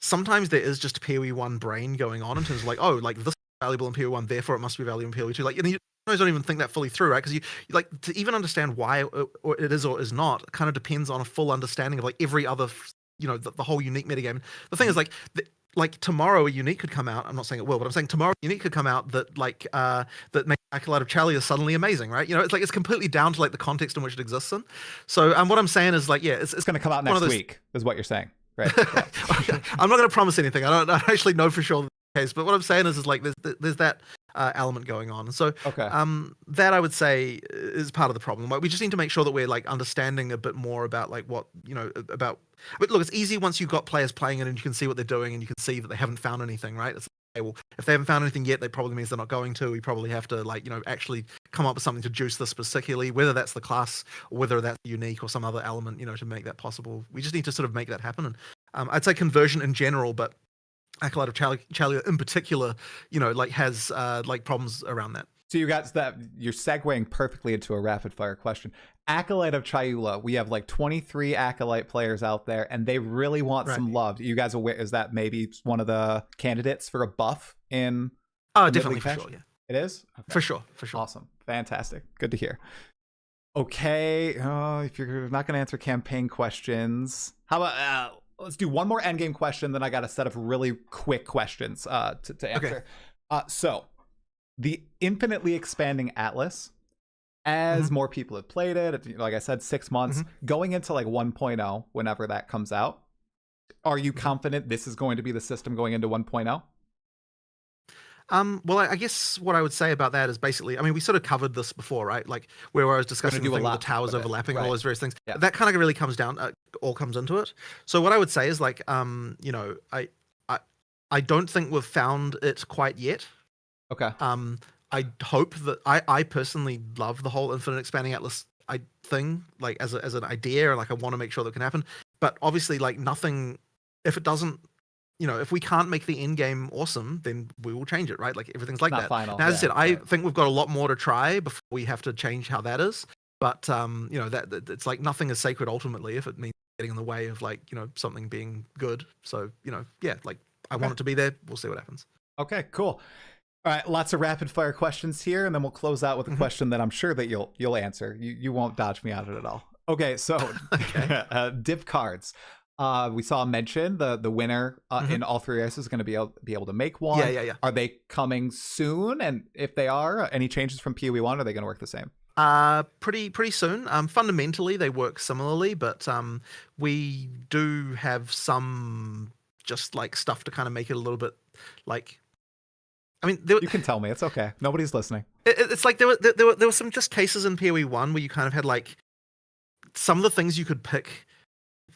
sometimes there is just PoE 1 brain going on in terms of like, oh, like this valuable in PoE 1, therefore it must be valuable in PoE 2. Like, you don't even think that fully through, right? Because you like to even understand why or it is or is not kind of depends on a full understanding of like every other, the whole unique metagame. The thing is like tomorrow a unique could come out. I'm not saying it will, but I'm saying tomorrow a unique could come out that like that makes Acolyte of Chalia suddenly amazing, right? It's like it's completely down to like the context in which it exists in. So what I'm saying is like, it's going to come out next week, is what you're saying, right? Yeah. I'm not going to promise anything. I don't actually know for sure. Case, but what I'm saying is like there's that element going on. So that I would say is part of the problem. Like we just need to make sure that we're like understanding a bit more about like what about. But look, it's easy once you've got players playing it and you can see what they're doing and you can see that they haven't found anything, right? It's like, okay, well, if they haven't found anything yet, that probably means they're not going to. We probably have to like actually come up with something to juice this particularly, whether that's the class or whether that's unique or some other element, to make that possible. We just need to sort of make that happen. And I'd say conversion in general, but Acolyte of Chalia in particular, like has like problems around that. So you got that. You're segueing perfectly into a rapid fire question. Acolyte of Chayula, we have like 23 Acolyte players out there, and they really want some love. You guys aware? Is that maybe one of the candidates for a buff in? Oh, definitely, for sure. Yeah, it is. Okay. For sure. Awesome, fantastic, good to hear. Okay, if you're not going to answer campaign questions, how about let's do one more endgame question, then I got a set of really quick questions to answer. Okay. So the infinitely expanding Atlas, as more people have played it, like I said, 6 months, going into like 1.0, whenever that comes out, are you confident this is going to be the system going into 1.0? Well, I guess what I would say about that is basically, I mean, we sort of covered this before, right? Like where I was discussing the thing with the towers overlapping and all those various things. Yeah. That kind of really comes down, all comes into it. So what I would say is like, I don't think we've found it quite yet. Okay. I hope that I personally love the whole infinite expanding Atlas thing, like as an idea, like I want to make sure that can happen. But obviously, like nothing, if it doesn't, if we can't make the end game awesome, then we will change it, right? Like everything's like that. Final. Now, as I said, I think we've got a lot more to try before we have to change how that is. But that it's like nothing is sacred ultimately if it means getting in the way of like something being good. So like I want it to be there. We'll see what happens. Okay, cool. All right, lots of rapid fire questions here, and then we'll close out with a question that I'm sure that you'll answer. You won't dodge me out of it at all. Okay, so div cards. We saw mention the winner in all 3 races is going to be able to make one. Yeah. Are they coming soon? And if they are, any changes from PoE 1? Are they going to work the same? Pretty soon. Fundamentally, they work similarly, but we do have some just like stuff to kind of make it a little bit like. I mean, you can tell me. It's okay. Nobody's listening. It's like there were some just cases in PoE 1 where you kind of had like some of the things you could pick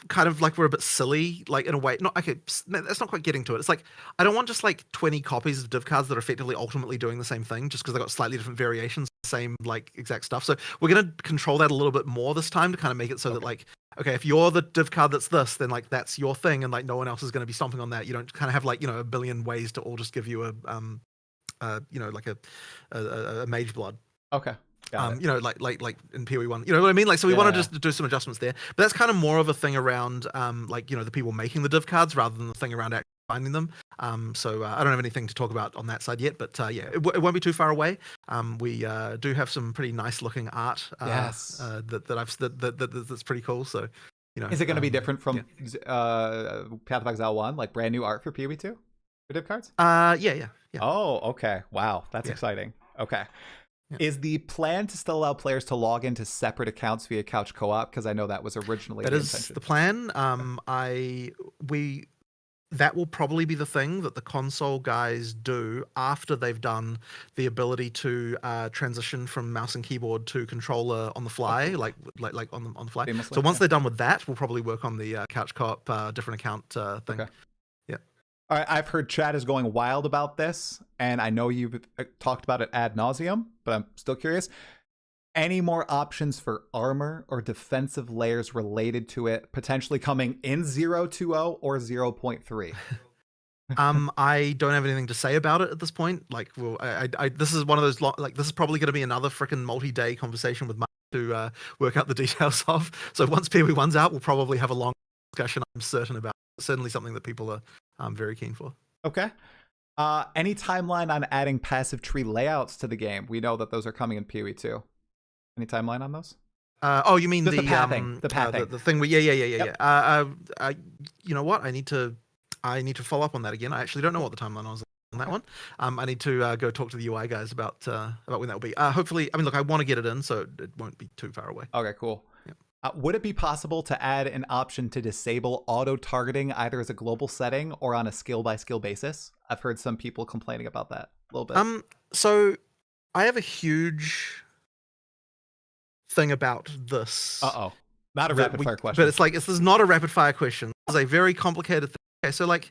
kind of like were a bit silly, like in a way. Not okay, that's not quite getting to it. It's like I don't want just like 20 copies of div cards that are effectively ultimately doing the same thing just because they've got slightly different variations, same like exact stuff. So we're gonna control that a little bit more this time to kind of make it so that like, okay, if you're the div card that's this, then like that's your thing, and like no one else is gonna be stomping on that. You don't kind of have like a billion ways to all just give you a like a mage blood. Okay. Like in PoE 1, you know what I mean? Like, so we want to just do some adjustments there, but that's kind of more of a thing around, like, the people making the div cards rather than the thing around actually finding them. So I don't have anything to talk about on that side yet, but it won't be too far away. We do have some pretty nice looking art. That's pretty cool. So, is it going to be different from Path of Exile 1, like brand new art for PoE 2 for div cards? Yeah. Oh, okay. Wow, that's exciting. Okay. Yeah. Is the plan to still allow players to log into separate accounts via couch co-op? Because I know that was originally the intention. The plan. That will probably be the thing that the console guys do after they've done the ability to transition from mouse and keyboard to controller on the fly, like on the fly. So once they're done with that, we'll probably work on the couch co-op different account thing. Okay. All right, I've heard chat is going wild about this, and I know you've talked about it ad nauseum, but I'm still curious. Any more options for armor or defensive layers related to it potentially coming in 0.20 or 0.3? I don't have anything to say about it at this point. Like, well, this is one of those this is probably going to be another freaking multi-day conversation with Mike to work out the details of. So once PoE 1's out, we'll probably have a long discussion. I'm certain about. Certainly something that people are very keen for. Okay. Any timeline on adding passive tree layouts to the game? We know that those are coming in PoE 2. Any timeline on those? Oh, you mean the pathing? The pathing. The thing where yeah. You know what? I need to follow up on that again. I actually don't know what the timeline was on that one. I need to go talk to the UI guys about when that will be. Hopefully, I mean, look, I want to get it in, so it won't be too far away. Okay, cool. Would it be possible to add an option to disable auto-targeting either as a global setting or on a skill-by-skill basis? I've heard some people complaining about that a little bit. So I have a huge thing about this. Uh-oh. Not a rapid-fire question. But it's like, this is not a rapid-fire question. It's a very complicated thing. Okay, so like,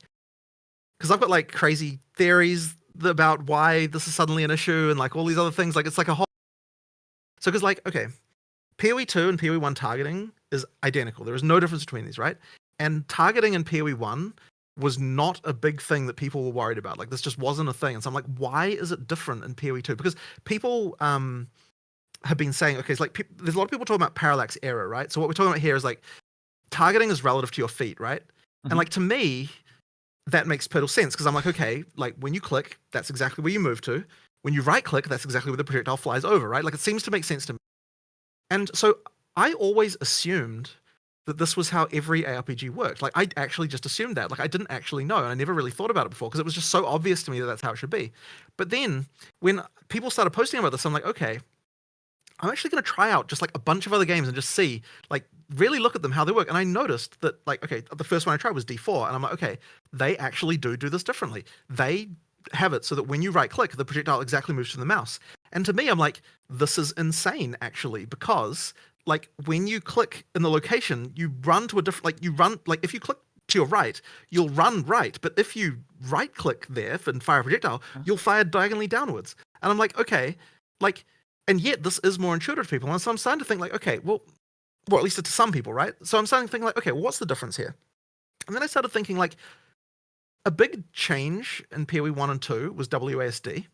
because I've got like crazy theories about why this is suddenly an issue and like all these other things. Like, it's like a whole... So because like, okay... PoE 2 and PoE 1 targeting is identical. There is no difference between these, right? And targeting in PoE 1 was not a big thing that people were worried about. Like, this just wasn't a thing. And so I'm like, why is it different in PoE 2? Because people have been saying, okay, it's like there's a lot of people talking about parallax error, right? So what we're talking about here is like targeting is relative to your feet, right? And like, to me, that makes total sense, because I'm like, okay, like when you click, that's exactly where you move to. When you right click, that's exactly where the projectile flies over, right? Like, it seems to make sense to me. And so I always assumed that this was how every ARPG worked. Like, I actually just assumed that. Like, I didn't actually know, and I never really thought about it before, because it was just so obvious to me that that's how it should be. But then when people started posting about this, I'm like, okay, I'm actually going to try out just like a bunch of other games and just see, like, really look at them, how they work. And I noticed that, like, okay, the first one I tried was D4, and I'm like, okay, they actually do this differently. They have it so that when you right click, the projectile exactly moves to the mouse. And to me, I'm like, this is insane, actually, because like when you click in the location, you run to a different, like if you click to your right, you'll run right. But if you right click there and fire a projectile, you'll fire diagonally downwards. And I'm like, okay, like, and yet this is more intuitive to people. And so I'm starting to think like, okay, well, at least to some people, right? So I'm starting to think like, okay, well, what's the difference here? And then I started thinking like, a big change in PoE 1 and 2 was WASD.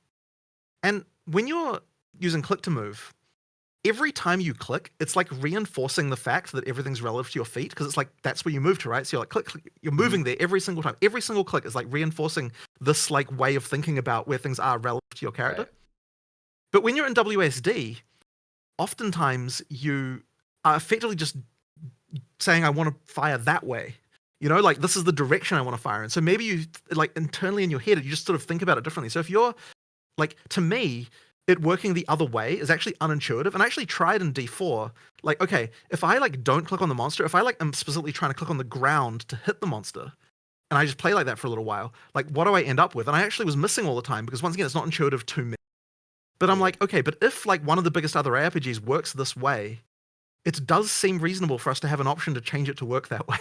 And when you're using click to move, every time you click, it's like reinforcing the fact that everything's relative to your feet, because it's like that's where you move to, right? So you're like click, you're moving there every single time. Every single click is like reinforcing this like way of thinking about where things are relative to your character. Right. But when you're in WASD, oftentimes you are effectively just saying, I want to fire that way. You know, like this is the direction I want to fire in. So maybe you like internally in your head, you just sort of think about it differently. So if you're like, to me, it working the other way is actually unintuitive. And I actually tried in D4, like, okay, if I like don't click on the monster, if I like am specifically trying to click on the ground to hit the monster, and I just play like that for a little while, like what do I end up with? And I actually was missing all the time, because once again, it's not intuitive to me. But I'm like, okay, but if like one of the biggest other RPGs works this way, it does seem reasonable for us to have an option to change it to work that way.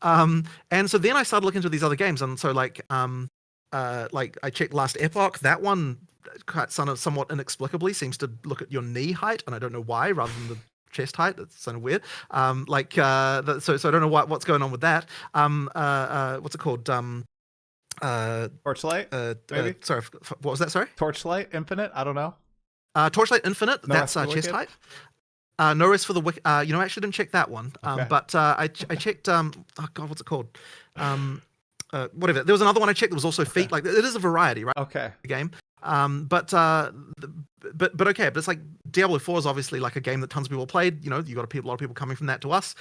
And so then I started looking into these other games, and so like I checked Last Epoch. That one somewhat inexplicably seems to look at your knee height, and I don't know why, rather than the chest height. That's kind of weird. So I don't know what's going on with that. What's it called? Torchlight? Maybe? Sorry, what was that? Sorry? Torchlight Infinite? I don't know. Torchlight Infinite, No that's chest height. No Rest for the Wicked. I actually didn't check that one. Okay. But I checked, oh God, what's it called? Whatever. There was another one I checked that was also feet. Okay. Like, it is a variety, right? Okay. The game. But okay, but it's like Diablo 4 is obviously like a game that tons of people played. You know, you got a lot of people coming from that to us.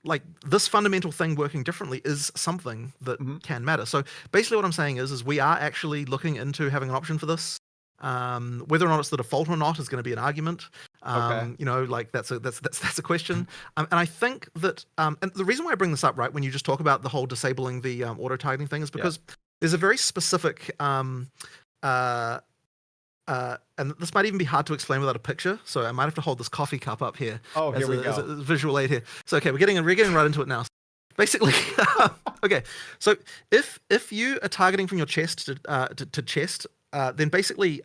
Like, this fundamental thing working differently is something that can matter. So basically what I'm saying is we are actually looking into having an option for this. Whether or not it's the default or not is going to be an argument. Okay. You know, like that's a question. And I think that, and the reason why I bring this up, right, when you just talk about the whole disabling the auto targeting thing, is because there's a very specific, and this might even be hard to explain without a picture, so I might have to hold this coffee cup up here. Oh, here we go. As a visual aid here. So okay, we're getting right into it now. Basically, okay. So if you are targeting from your chest to chest, then basically,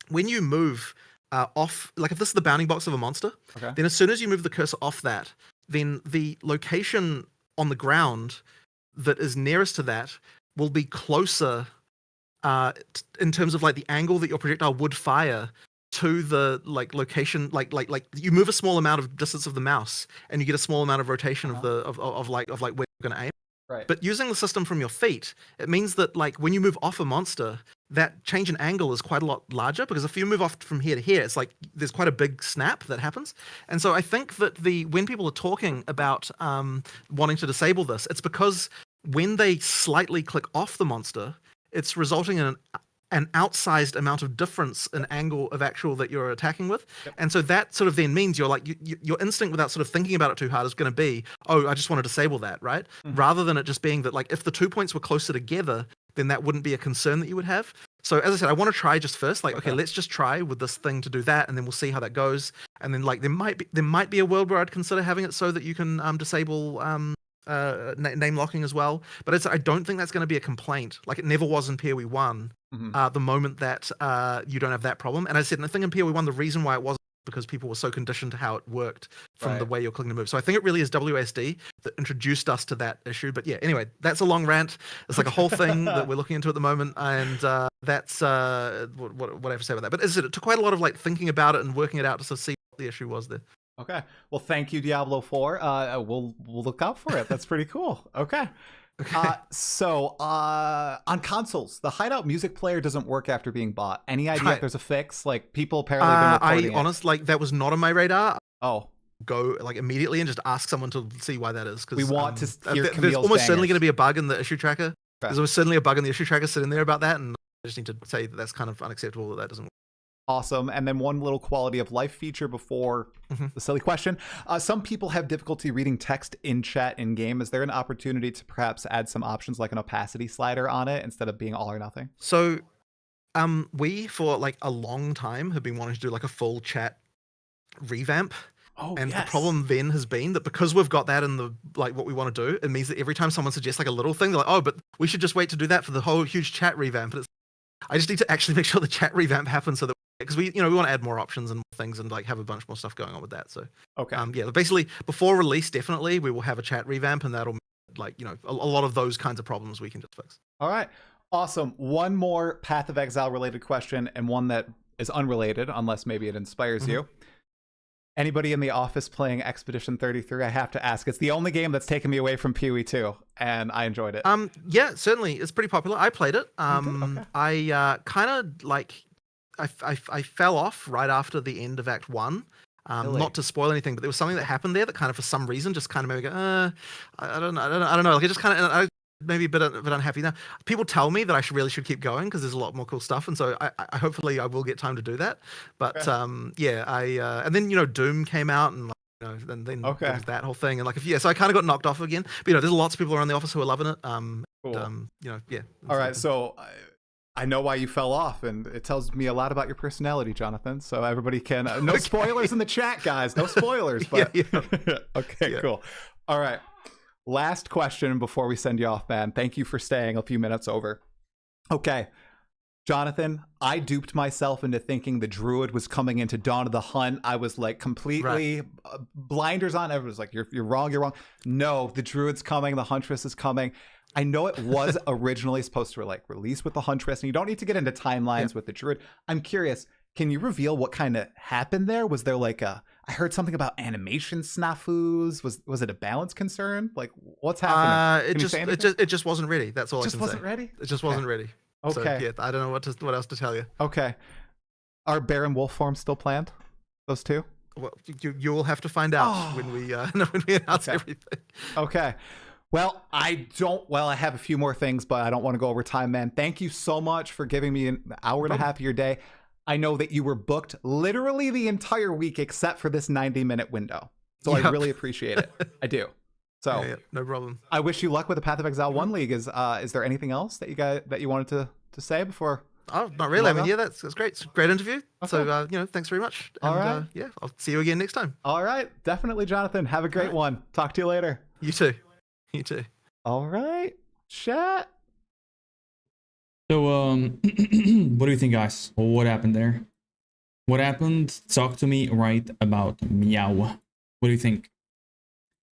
when you move off, like if this is the bounding box of a monster, then as soon as you move the cursor off that, then the location on the ground that is nearest to that will be closer in terms of like the angle that your projectile would fire to the like location, like you move a small amount of distance of the mouse and you get a small amount of rotation of the of where you're gonna aim. Right. But using the system from your feet, it means that like when you move off a monster, that change in angle is quite a lot larger, because if you move off from here to here, it's like there's quite a big snap that happens. And so I think that when people are talking about wanting to disable this, it's because when they slightly click off the monster, it's resulting in an outsized amount of difference in angle of actual that you're attacking with. And so that sort of then means you're like, your instinct without sort of thinking about it too hard is going to be, oh, I just want to disable that, right? Rather than it just being that, like, if the 2 points were closer together, then that wouldn't be a concern that you would have. So as I said, I want to try just first, like, okay, let's just try with this thing to do that, and then we'll see how that goes. And then like there might be a world where I'd consider having it so that you can disable name locking as well. But I don't think that's going to be a complaint. Like, it never was in PoE 1. The moment that you don't have that problem. And as I said, and I think in PoE 1, the reason why it wasn't because people were so conditioned to how it worked from the Right. way you're clicking to move. So I think it really is WSD that introduced us to that issue. But yeah, anyway, that's a long rant. It's like a whole thing that we're looking into at the moment, and that's what I have to say about that. But as I said, it took quite a lot of like thinking about it and working it out to sort of see what the issue was there. Okay. Well, thank you, Diablo 4. We'll look out for it. That's pretty cool. Okay. So on consoles, the Hideout music player doesn't work after being bought. Any idea if Right. there's a fix? Like people apparently have been reporting I honestly, like, that was not on my radar. Oh, Go like immediately and just ask someone to see why that is. we want to hear there's Camille's almost certainly bangers. going to be a bug in the issue tracker. Okay. There's almost certainly a bug in the issue tracker sitting there about that, and I just need to say that that's kind of unacceptable that doesn't work. Awesome. And then one little quality of life feature before the silly question. Some people have difficulty reading text in chat in game. Is there an opportunity to perhaps add some options like an opacity slider on it instead of being all or nothing? So, we for like a long time have been wanting to do like a full chat revamp. Oh, And yes. the problem then has been that because we've got that in the like what we want to do, it means that every time someone suggests like a little thing, they're like, oh, but we should just wait to do that for the whole huge chat revamp. And it's, I just need to actually make sure the chat revamp happens so that because we want to add more options and more things and like have a bunch more stuff going on with that. So Okay. yeah, basically before release, definitely we will have a chat revamp, and that'll like a lot of those kinds of problems we can just fix. All right. Awesome. One more Path of Exile related question and one that is unrelated, unless maybe it inspires you. Anybody in the office playing Expedition 33? I have to ask. It's the only game that's taken me away from PoE 2, and I enjoyed it. Yeah, certainly it's pretty popular. I played it. Okay. I kind of like I fell off right after the end of Act 1. Really? Not to spoil anything, but there was something that happened there that kind of for some reason just kind of made me go, I don't know. Like it just kind of I maybe a bit unhappy now. People tell me that I really should keep going because there's a lot more cool stuff, and so I hopefully I will get time to do that. But yeah, and then Doom came out, and then there was that whole thing, and like so I kind of got knocked off again. But there's lots of people around the office who are loving it. Cool. Yeah. All right, so I know why you fell off, and it tells me a lot about your personality, Jonathan. So everybody can no spoilers in the chat, guys. No spoilers. But okay, Yeah. cool. All right. Last question before we send you off, man. Thank you for staying a few minutes over. Okay. Jonathan, I duped myself into thinking the druid was coming into Dawn of the Hunt. I was like completely blinders on. Everyone was like, you're wrong, you're wrong. No, the druid's coming. The huntress is coming. I know it was originally supposed to like release with the huntress, and you don't need to get into timelines with the druid. I'm curious, can you reveal what kind of happened there? Was there like I heard something about animation snafus. Was it a balance concern? Like what's happening? It just wasn't ready. That's all I can say. Just wasn't ready? It just wasn't ready. Okay. So, yeah, I don't know what else to tell you. Okay. Are bear and wolf forms still planned? Those two? Well, you will have to find out when we announce everything. Okay. Well, I have a few more things, but I don't want to go over time, man. Thank you so much for giving me an hour and a half of your day. I know that you were booked literally the entire week except for this 90-minute window. So I really appreciate it. I do. So yeah, no problem. I wish you luck with the Path of Exile 1 League. Is there anything else that you wanted to say before? Oh, not really. I mean, yeah, that's great. It's a great interview. Okay. So, thanks very much. And, All right. yeah, I'll see you again next time. All right. Definitely, Jonathan. Have a great one. Talk to you later. You too. You too. All right. Chat. So, what do you think, guys? What happened there? What happened? Talk to me right about Meow. What do you think?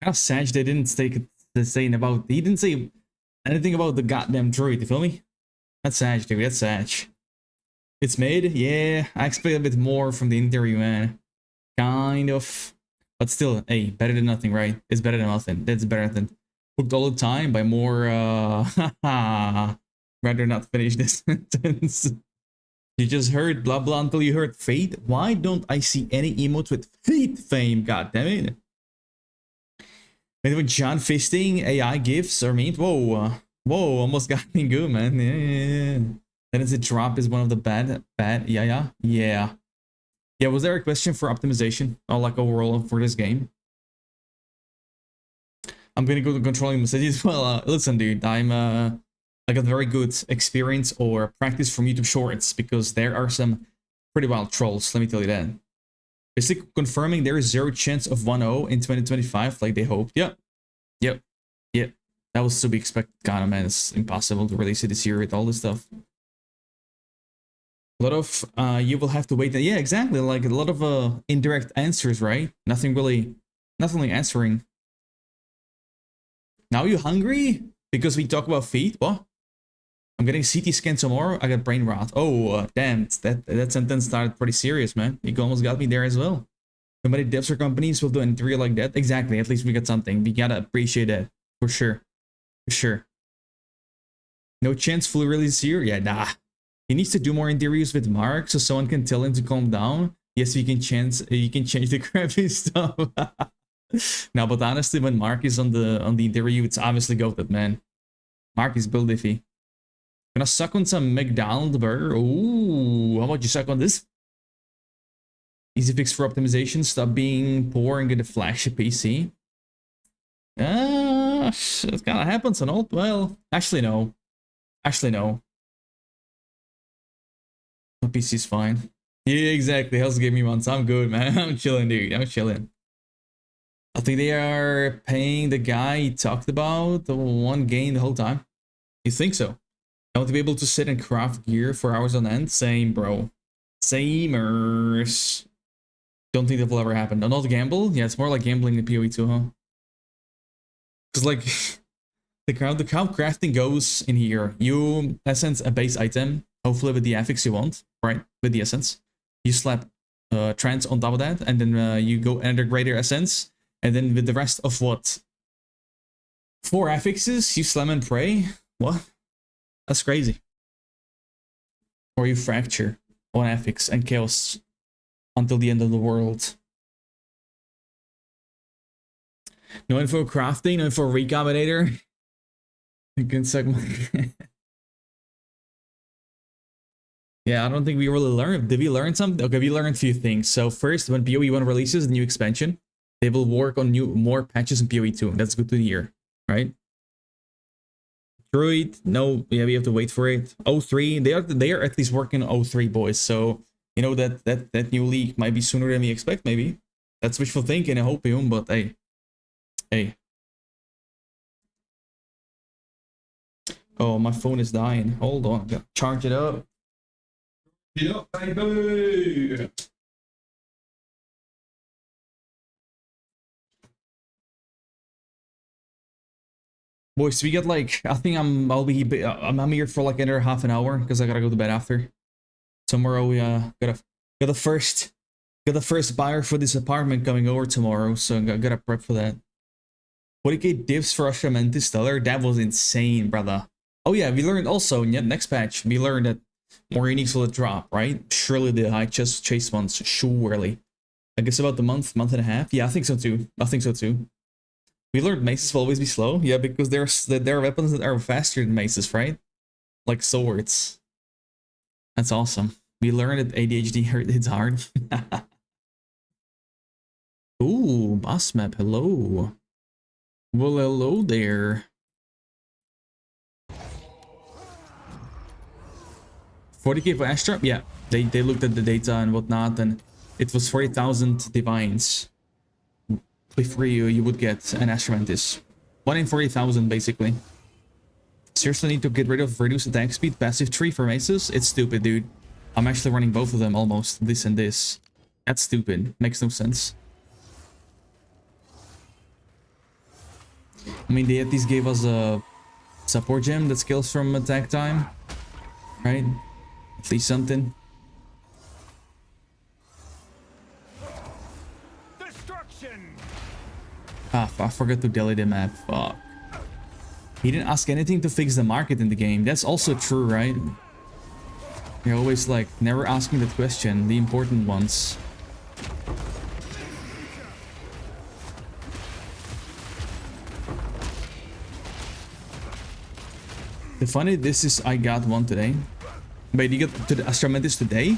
Kind of sad they didn't say about. He didn't say anything about the goddamn druid. You feel me? That's sad, dude. That's sad. It's made, yeah. I expect a bit more from the interview, man. Kind of, but still, hey, better than nothing, right? It's better than nothing. That's better than booked all the time by more. Rather not finish this sentence. You just heard blah blah until you heard fate. Why don't I see any emotes with fate fame? God damn it! Maybe with John fisting AI gifts or meat. Whoa, whoa! Almost got me good, man. Yeah. Then is it drop is one of the bad. Yeah. Was there a question for optimization or like overall for this game? I'm gonna go to controlling messages. Well, listen, dude, I'm like a very good experience or practice from YouTube Shorts because there are some pretty wild trolls, let me tell you that. Basically confirming there is 0 chance of 1-0 in 2025 like they hoped. Yep. That was to be expected, kind of, man. It's impossible to release it this year with all this stuff. A lot of you will have to wait. Yeah, exactly. Like a lot of indirect answers, right? Nothing really answering. Now you hungry? Because we talk about feet? What? I'm getting CT scan tomorrow. I got brain rot. Oh, damn. That sentence started pretty serious, man. You almost got me there as well. So many devs or companies will do an interview like that. Exactly. At least we got something. We gotta appreciate that. For sure. For sure. No chance fully release here? Yeah, nah. He needs to do more interviews with Mark so someone can tell him to calm down. Yes, you can change the crappy stuff. No, but honestly, when Mark is on the interview, it's obviously goated, man. Mark is build iffy. Gonna suck on some McDonald's burger. Ooh, how about you suck on this? Easy fix for optimization. Stop being poor and get a flagship PC. It kind of happens on all. Well, actually no. Actually no. My PC's fine. Yeah, exactly. Hell's gave me one, so I'm good, man. I'm chilling, dude. I'm chilling. I think they are paying the guy he talked about the one game the whole time. You think so? I want to be able to sit and craft gear for hours on end. Same, bro. Samers. Don't think that will ever happen. Not gamble? Yeah, it's more like gambling in PoE too, huh? Because like the how crafting goes in here. You essence a base item, hopefully with the affix you want, right? With the essence. You slap trance on top of that, and then you go enter greater essence, and then with the rest of what? 4 affixes, you slam and pray? What? That's crazy. Or you fracture one affix and chaos until the end of the world. No info crafting, no info recombinator. You can suck my... Yeah, I don't think we really learned. Did we learn something? Okay, we learned a few things. So first, when PoE 1 releases the new expansion, they will work on more patches in PoE 2. That's good to hear, right? Druid, no, yeah, we have to wait for it. 03, they are at least working on 03, boys. So you know that new league might be sooner than we expect. Maybe that's wishful thinking. I hope you, but hey. Oh, my phone is dying. Hold on, I gotta charge it up. Yeah, baby. Boys, we get like, I think I'm here for like another half an hour because I gotta go to bed after. Tomorrow we got the first buyer for this apartment coming over tomorrow, so I gotta prep for that. What did you get divs for Ashramantis Stellar? That was insane, brother. Oh yeah, we learned also in the next patch, we learned that more uniques will drop, right? Surely the high chase ones, surely. I guess about the month and a half. Yeah, I think so too. We learned maces will always be slow. Yeah, because there are weapons that are faster than maces, right? Like swords. That's awesome. We learned that ADHD hits hard. Ooh, boss map. Hello. Well, hello there. 40k for Astra? Yeah, they looked at the data and whatnot, and it was 40,000 divines. Before you would get an Astromantis. 1 in 40,000 basically. Seriously need to get rid of reduced attack speed passive tree for maces? It's stupid, dude. I'm actually running both of them almost. This and this. That's stupid. Makes no sense. I mean, they at least gave us a support gem that scales from attack time. Right? At least something. Ah, I forgot to delete the map. Fuck. He didn't ask anything to fix the market in the game. That's also true, right? You're always like, never asking that question. The important ones. The funny, this is, I got one today. Wait, you got to the Astromantis today?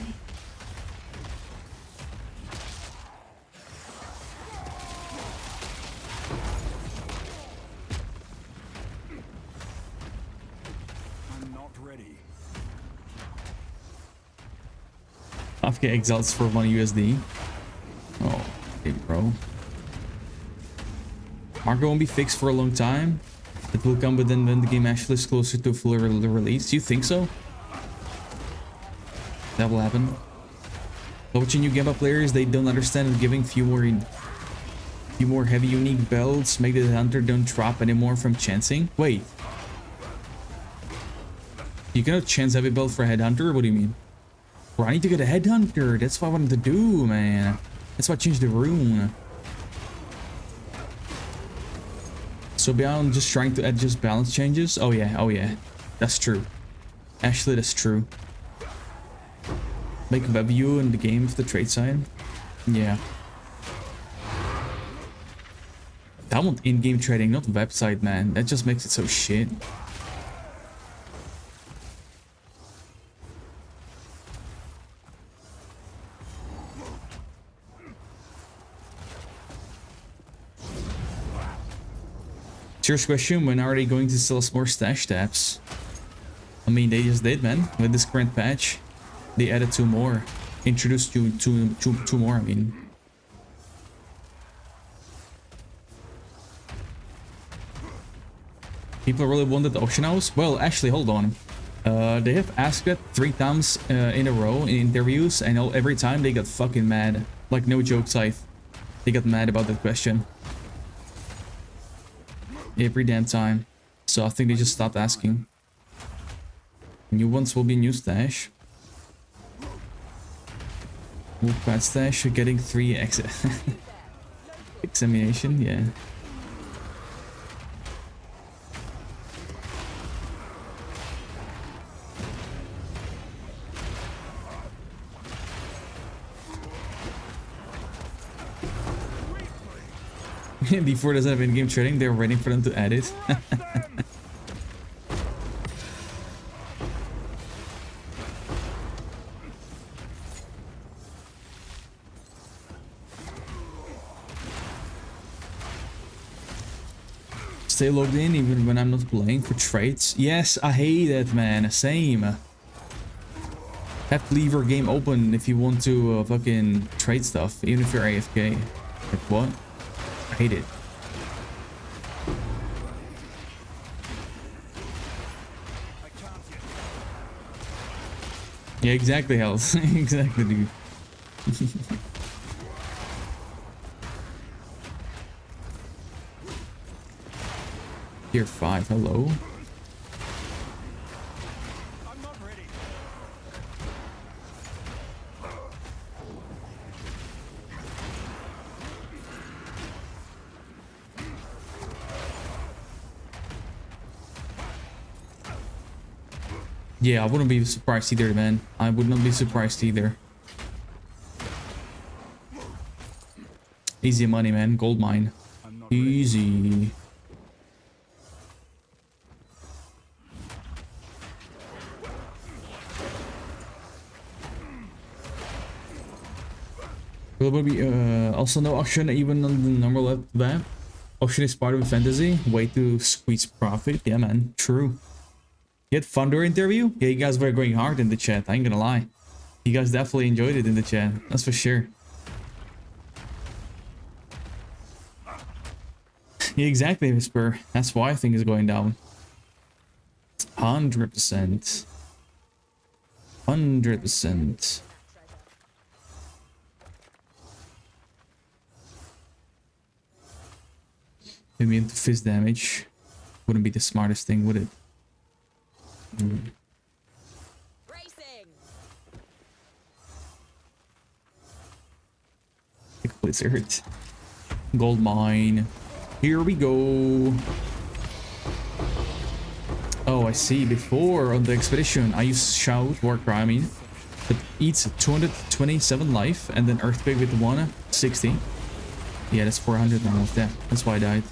AFK exiles for 1 USD. Oh, hey, bro. Marco won't be fixed for a long time. It will come within when the game actually is closer to a full release. Do you think so? That will happen. But watching new Gamba players, they don't understand that giving few more heavy unique belts make the hunter don't drop anymore from chancing. Wait. You cannot chance heavy belt for a headhunter? What do you mean? Bro, I need to get a headhunter. That's what I wanted to do, man. That's why I changed the rune. So beyond just trying to adjust balance changes. Oh yeah. That's true. Actually, that's true. Make web view in the game for the trade side. Yeah. I want in-game trading, not website, man. That just makes it so shit. Serious question, when are they going to sell us more stash tabs? I mean, they just did, man. With this current patch, they added 2 more. Introduced two more, I mean. People really wanted the auction house? Well, actually, hold on. They have asked it 3 times in a row in interviews, and every time they got fucking mad. Like, no joke, Scythe. They got mad about that question. Every damn time. So I think they just stopped asking. New ones will be new stash. Wolf bad stash, you're getting 3 examination, yeah. D4 doesn't have in-game trading, they're waiting for them to add it. Stay logged in even when I'm not playing for trades. Yes, I hate that, man. Same. Have to leave your game open if you want to fucking trade stuff, even if you're AFK. Like, what? I hate it. Yeah, exactly, Health. Exactly, dude. Tier 5, hello. I'm not ready. Yeah, I wouldn't be surprised either, man. I would not be surprised either. Easy money, man. Gold mine. Easy. Will there be also no auction even on the normal map? Auction is part of a fantasy. Way to squeeze profit. Yeah, man. True. You had fun during interview? Yeah, you guys were going hard in the chat. I ain't gonna lie. You guys definitely enjoyed it in the chat. That's for sure. Yeah, exactly, Whisper. That's why I think it's going down. 100%. 100%. Maybe into fist damage. Wouldn't be the smartest thing, would it? Racing. Pick Blizzard. Gold mine. Here we go. Oh, I see. Before on the expedition, I used Shout, Warcry, I mean. It eats 227 life and then Earthquake with 160. Yeah, that's 400 now of that. That's why I died.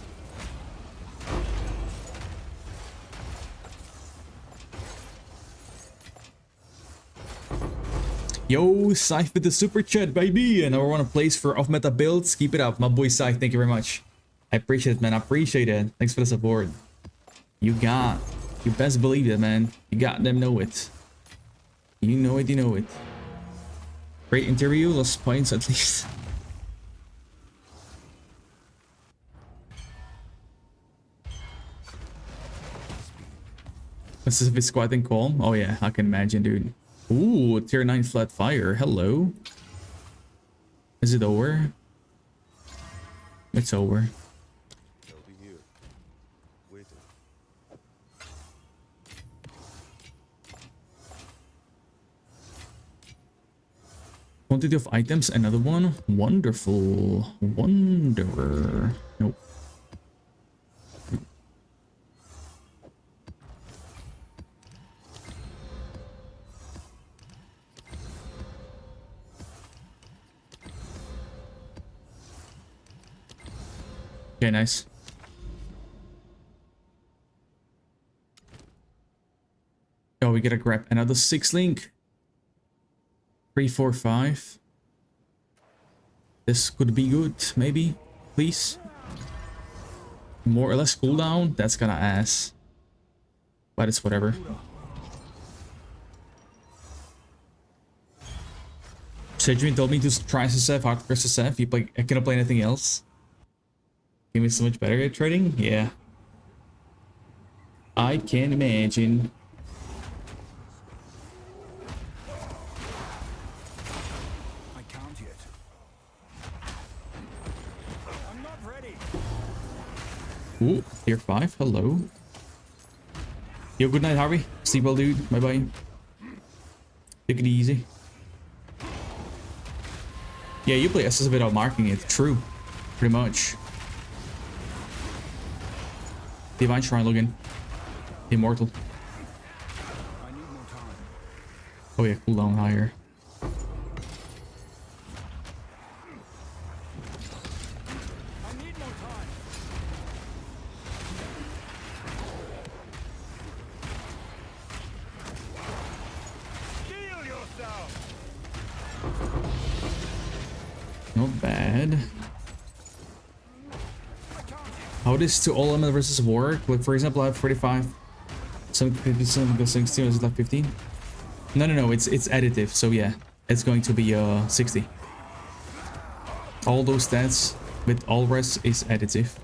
Yo, Scythe with the super chat, baby. And I want a place for off-meta builds. Keep it up, my boy Scythe. Thank you very much. I appreciate it, man. I appreciate it. Thanks for the support. You best believe it, man. You got them know it. You know it, you know it. Great interview, lost points at least. Pacific squad and calm. Oh yeah, I can imagine, dude. Ooh, tier 9 flat fire. Hello. Is it over? It's over. They'll be here, waiting. Quantity of items, another one. Wonderful. Wonder. Nope. Okay, nice. Oh, we gotta grab another 6 link. 3, 4, 5. This could be good, maybe. Please. More or less cooldown. That's gonna ass. But it's whatever. Sedgman told me to try SSF, hardcore SSF. You play, I cannot play anything else. Game is so much better at trading? Yeah. I can imagine. I can't yet. I'm not ready. Ooh, tier 5, hello. Yo, good night, Harvey. Sleep well, dude. Bye-bye. Take it easy. Yeah, you play SS without marking it. True. Pretty much. Divine Shrine login. Immortal. I need more time. Oh yeah, cooldown higher. I need more time. Heal yourself. Not bad. How does to all element versus work? Like for example, I have 45. Some 50, some 60, is it like 15? No, it's additive, so yeah. It's going to be 60. All those stats with all rest is additive.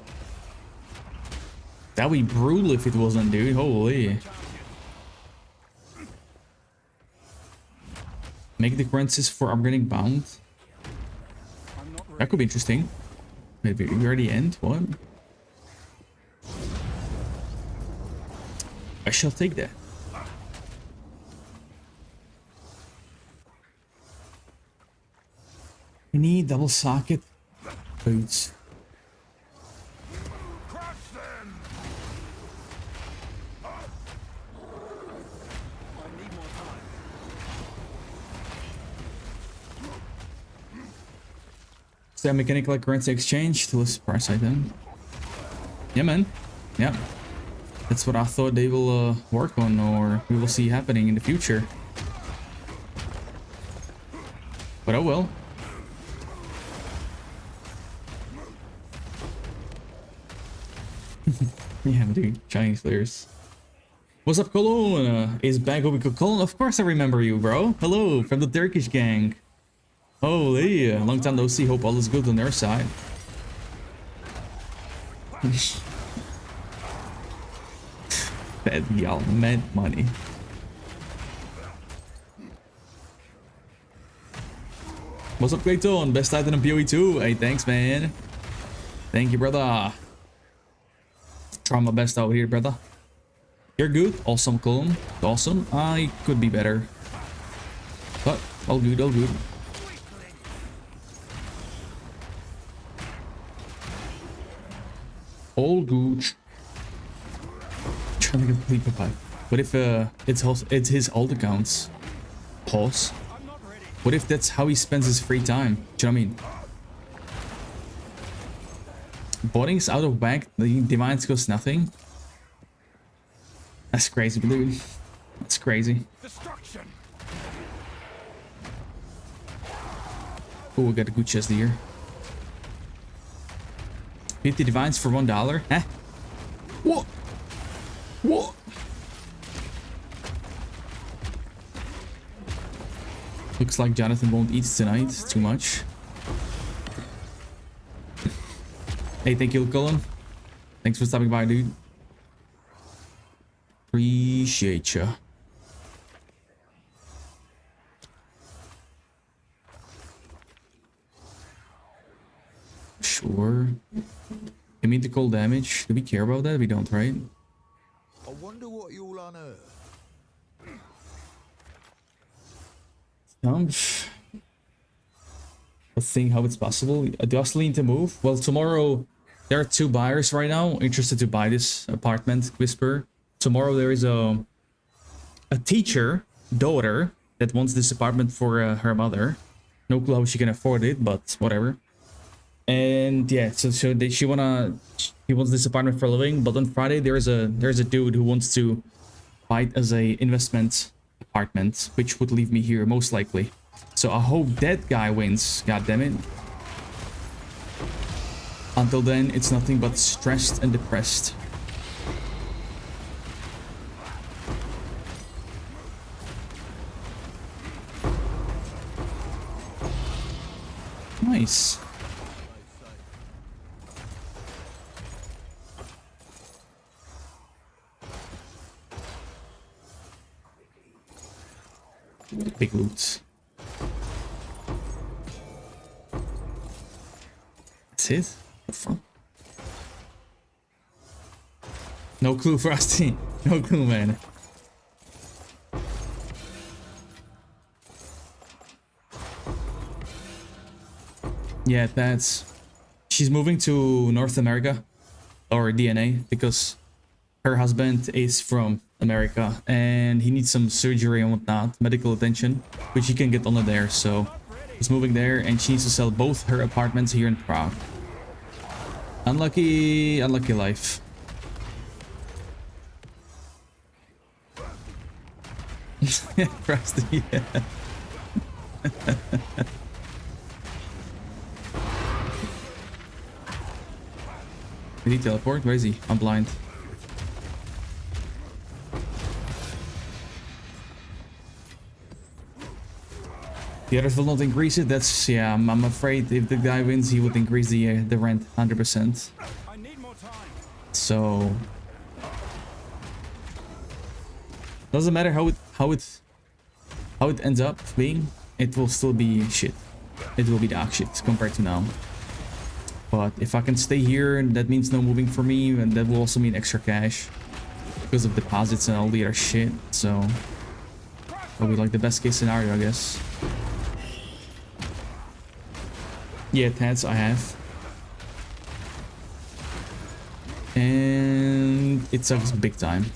That'd be brutal if it wasn't, dude. Holy. Make the currencies for upgrading bound. I'm not ready. That could be interesting. Maybe we already end? What? I shall take that. We need double socket boots. Crush them. I need more time. Is that mechanical currency exchange to list price item? Yeah, man. Yeah. That's what I thought they will work on, or we will see happening in the future. But oh well. Yeah, dude. Chinese players. What's up, Cologne? Is back over Cologne? Of course I remember you, bro. Hello, from the Turkish gang. Holy, long time no see. Hope all is good on their side. That y'all meant money. What's up, Clayton? Best item in PoE 2. Hey, thanks, man. Thank you, brother. Try my best out here, brother. You're good. Awesome, Colin. Awesome. I could be better. But all good, all good. All good. Trying to complete the pipe. What if it's his alt accounts? Pause. What if that's how he spends his free time? Do you know what I mean? Botting's out of whack. The divines goes nothing. That's crazy, dude. That's crazy. Destruction. Oh, we got a good chest here. 50 divines for $1. Huh? What? What? Looks like Jonathan won't eat tonight. Too much. Hey, thank you, Colin. Thanks for stopping by, dude. Appreciate ya. Sure. Immune to cold damage. Do we care about that? We don't, right? I wonder what you'll unearth. Let's think how it's possible. Do I still need to move? Well, tomorrow there are 2 buyers right now interested to buy this apartment, Whisper. Tomorrow there is a teacher daughter that wants this apartment for her mother. No clue how she can afford it, but whatever. And yeah, so she wants this apartment for a living. But on Friday there's a dude who wants to buy it as a investment apartment, which would leave me here most likely. So I hope that guy wins. God damn it. Until then, it's nothing but stressed and depressed. Nice. Big loot. That's it? What the fuck? No clue, Frosty. No clue, man. Yeah, that's... She's moving to North America. Or DNA, because her husband is from America and he needs some surgery and whatnot, medical attention, which he can get on there. So he's moving there and she needs to sell both her apartments here in Prague. Unlucky life. Yeah, Frosty, yeah. Did he teleport? Where is he? I'm blind. The others will not increase it. That's, yeah, I'm afraid if the guy wins, he would increase the rent 100%. I need more time. So doesn't matter how it ends up being, it will still be shit. It will be dog shit compared to now. But if I can stay here, and that means no moving for me, and that will also mean extra cash because of deposits and all the other shit. So that'll be like the best case scenario, I guess. Yeah, tats I have. And it sucks big time.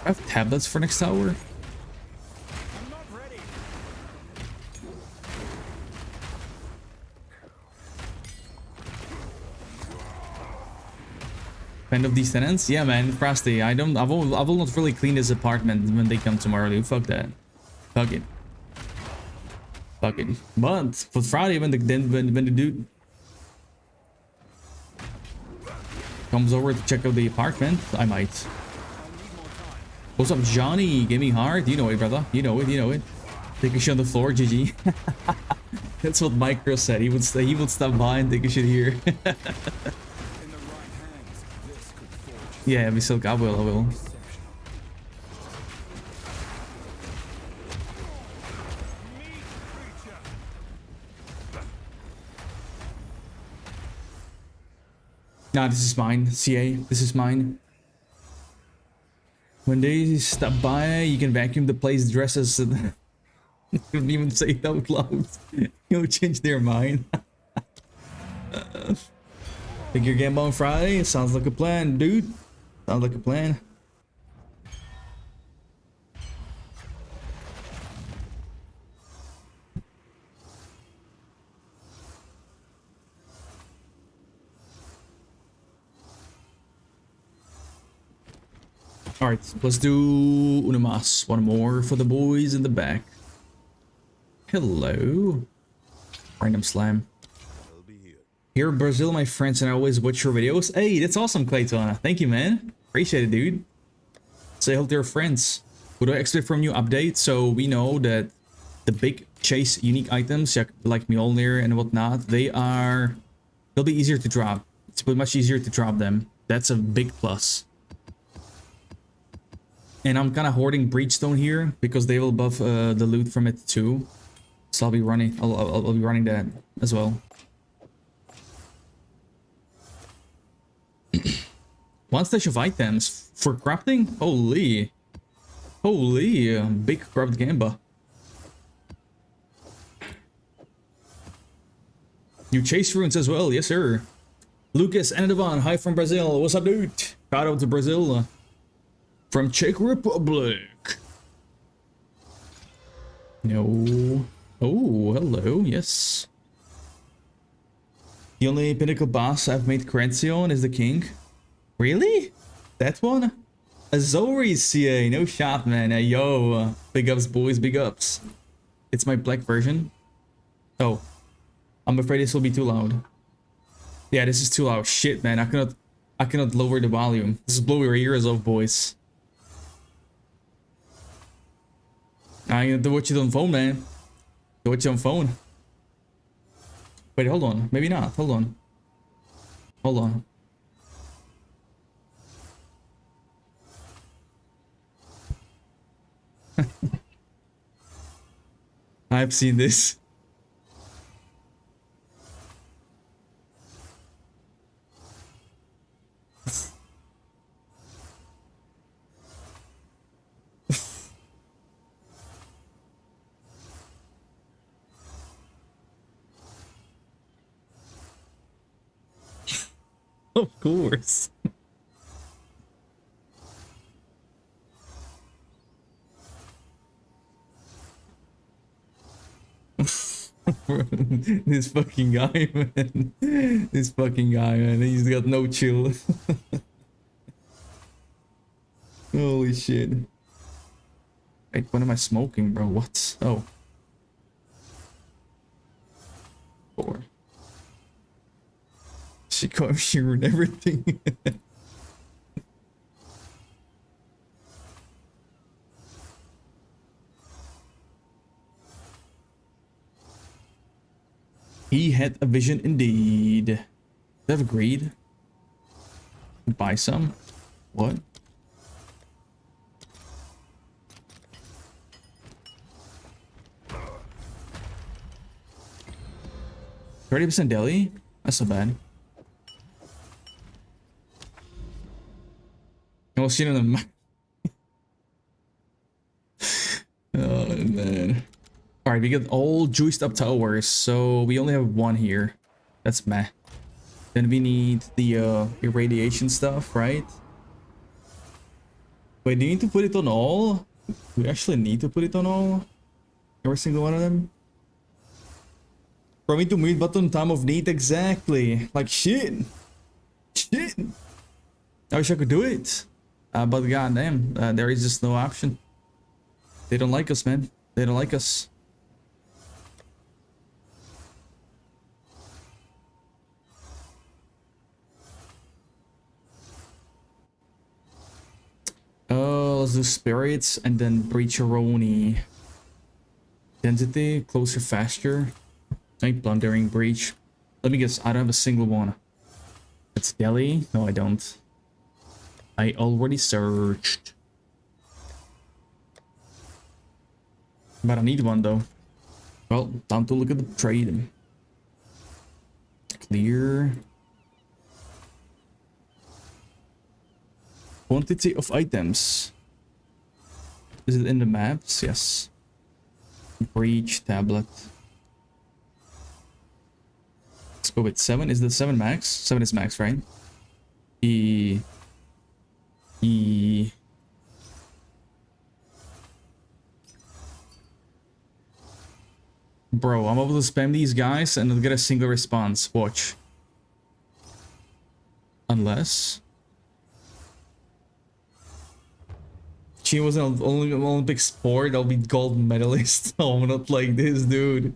I have tablets for next tower. I'm not ready. Friend of these tenants? Yeah, man, Frosty. I will not really clean this apartment when they come tomorrow, dude. Fuck that. Fuck it. Fuck it. But for Friday, when the dude comes over to check out the apartment, I might. What's up, Johnny? Gaming hard? You know it, brother. You know it. You know it. Take a shit on the floor, GG. That's what Micro said. He would stop by and take a shit here. Yeah, we still. I will. Nah, this is mine. CA, this is mine. When they stop by, you can vacuum the place dresses. You don't even say it out loud. You'll change their mind. Think your game on Friday? Sounds like a plan, dude. Sounds like a plan. Alright, let's do una más. One more for the boys in the back. Hello. Random slam. Here in Brazil, my friends, and I always watch your videos. Hey, that's awesome, Claytona. Thank you, man. Appreciate it, dude. Say hello to your friends. What do I expect from new update? So we know that the big chase unique items, like MJÖLNER and whatnot, they'll be easier to drop. It's much easier to drop them. That's a big plus. And I'm kind of hoarding Breachstone here because they will buff the loot from it too. So I'll be running. I'll be running that as well. One stash of items for crafting. Holy, big craft gamba. You chase runes as well, yes sir. Lucas Andovan, hi from Brazil. What's up, dude? Shout out to Brazil. From Czech Republic. No. Oh, hello. Yes. The only pinnacle boss I've made currency on is the king. Really? That one? Azori's CA. No shot, man. Yo. Big ups, boys. Big ups. It's my black version. Oh. I'm afraid this will be too loud. Yeah, this is too loud. Shit, man. I cannot lower the volume. This is blow your ears off, boys. I do watch it on phone, man. Do watch it on phone. Wait, hold on. Maybe not. Hold on. Hold on. I've seen this. Of course. This fucking guy, man. This fucking guy, man. He's got no chill. Holy shit. Wait, what am I smoking, bro? What? Oh. 4. She caught me ruined everything. He had a vision indeed. Have agreed. Buy some. What? %30 deli? That's not bad. We'll see it in the map. Oh man. Alright, we get all juiced up towers, so we only have one here. That's meh. Then we need the irradiation stuff, right? Wait, do you need to put it on all? We actually need to put it on all? Every single one of them? For me to mute button time of need, exactly. Like shit. Shit. I wish I could do it. But goddamn, there is just no option. They don't like us, man. They don't like us. Let's do spirits and then breacheroni. Density, closer, faster. Like plundering, breach. Let me guess, I don't have a single one. That's deli? No, I don't. I already searched. But I need one though. Well, time to look at the trade. Clear. Quantity of items. Is it in the maps? Yes. Breach, tablet. Let's go with 7. Is the 7 max? 7 is max, right? Bro, I'm able to spam these guys and I'll get a single response. Watch. Unless she was an Olympic sport, I'll be gold medalist. Oh, not like this, dude.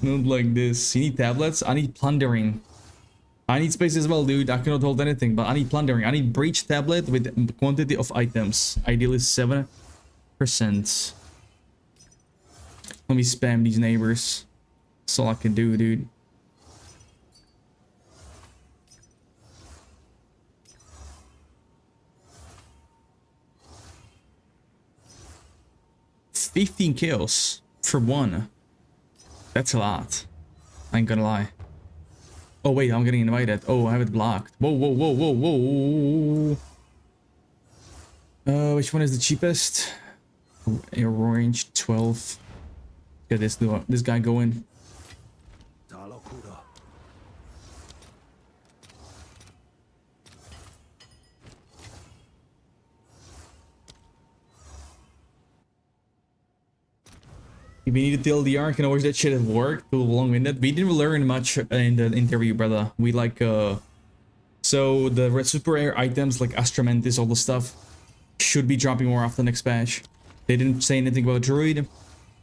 Not like this. You need tablets? I need plundering. I need space as well, dude. I cannot hold anything, but I need plundering. I need breach tablet with quantity of items. Ideally 7%. Let me spam these neighbors. That's all I can do, dude. 15 kills for one. That's a lot. I ain't gonna lie. Oh wait, I'm getting invited. Oh, I have it blocked. Whoa, whoa, whoa, whoa, whoa. Which one is the cheapest? Orange 12. Get this guy going. If you need to TLDR, can always that shit at work. Too long-winded. We didn't learn much in the interview, brother. We like so the red super rare items like Astra Mantis, all the stuff should be dropping more often next patch. They didn't say anything about Druid.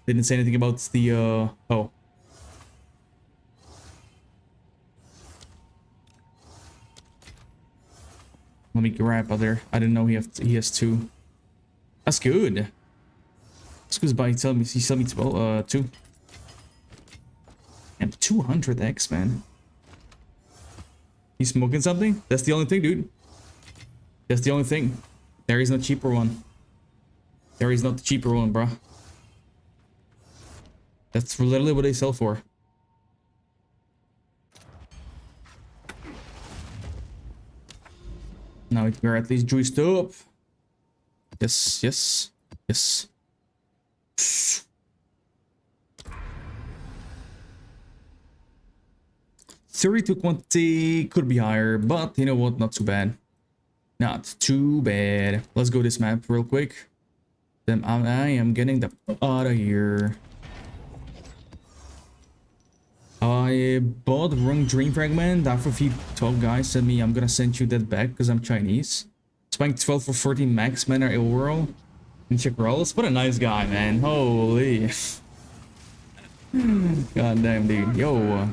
They didn't say anything about the oh. Let me grab other. I didn't know he has two. That's good. Excuse by he told me 12 2. And 200x, man. You smoking something? That's the only thing, dude. That's the only thing. There is no cheaper one. There is not the cheaper one, bruh. That's literally what they sell for. Now we're at least juiced up. Yes, yes, yes. 30-20 could be higher, but you know what? Not too bad. Not too bad. Let's go this map real quick. Then I am getting the out of here. I bought the wrong dream fragment. After a few 12 guys said me, I'm gonna send you that back because I'm Chinese. Spending 12 for 14 max mana overall. And check rolls. What a nice guy, man. Holy. God damn, dude. Yo.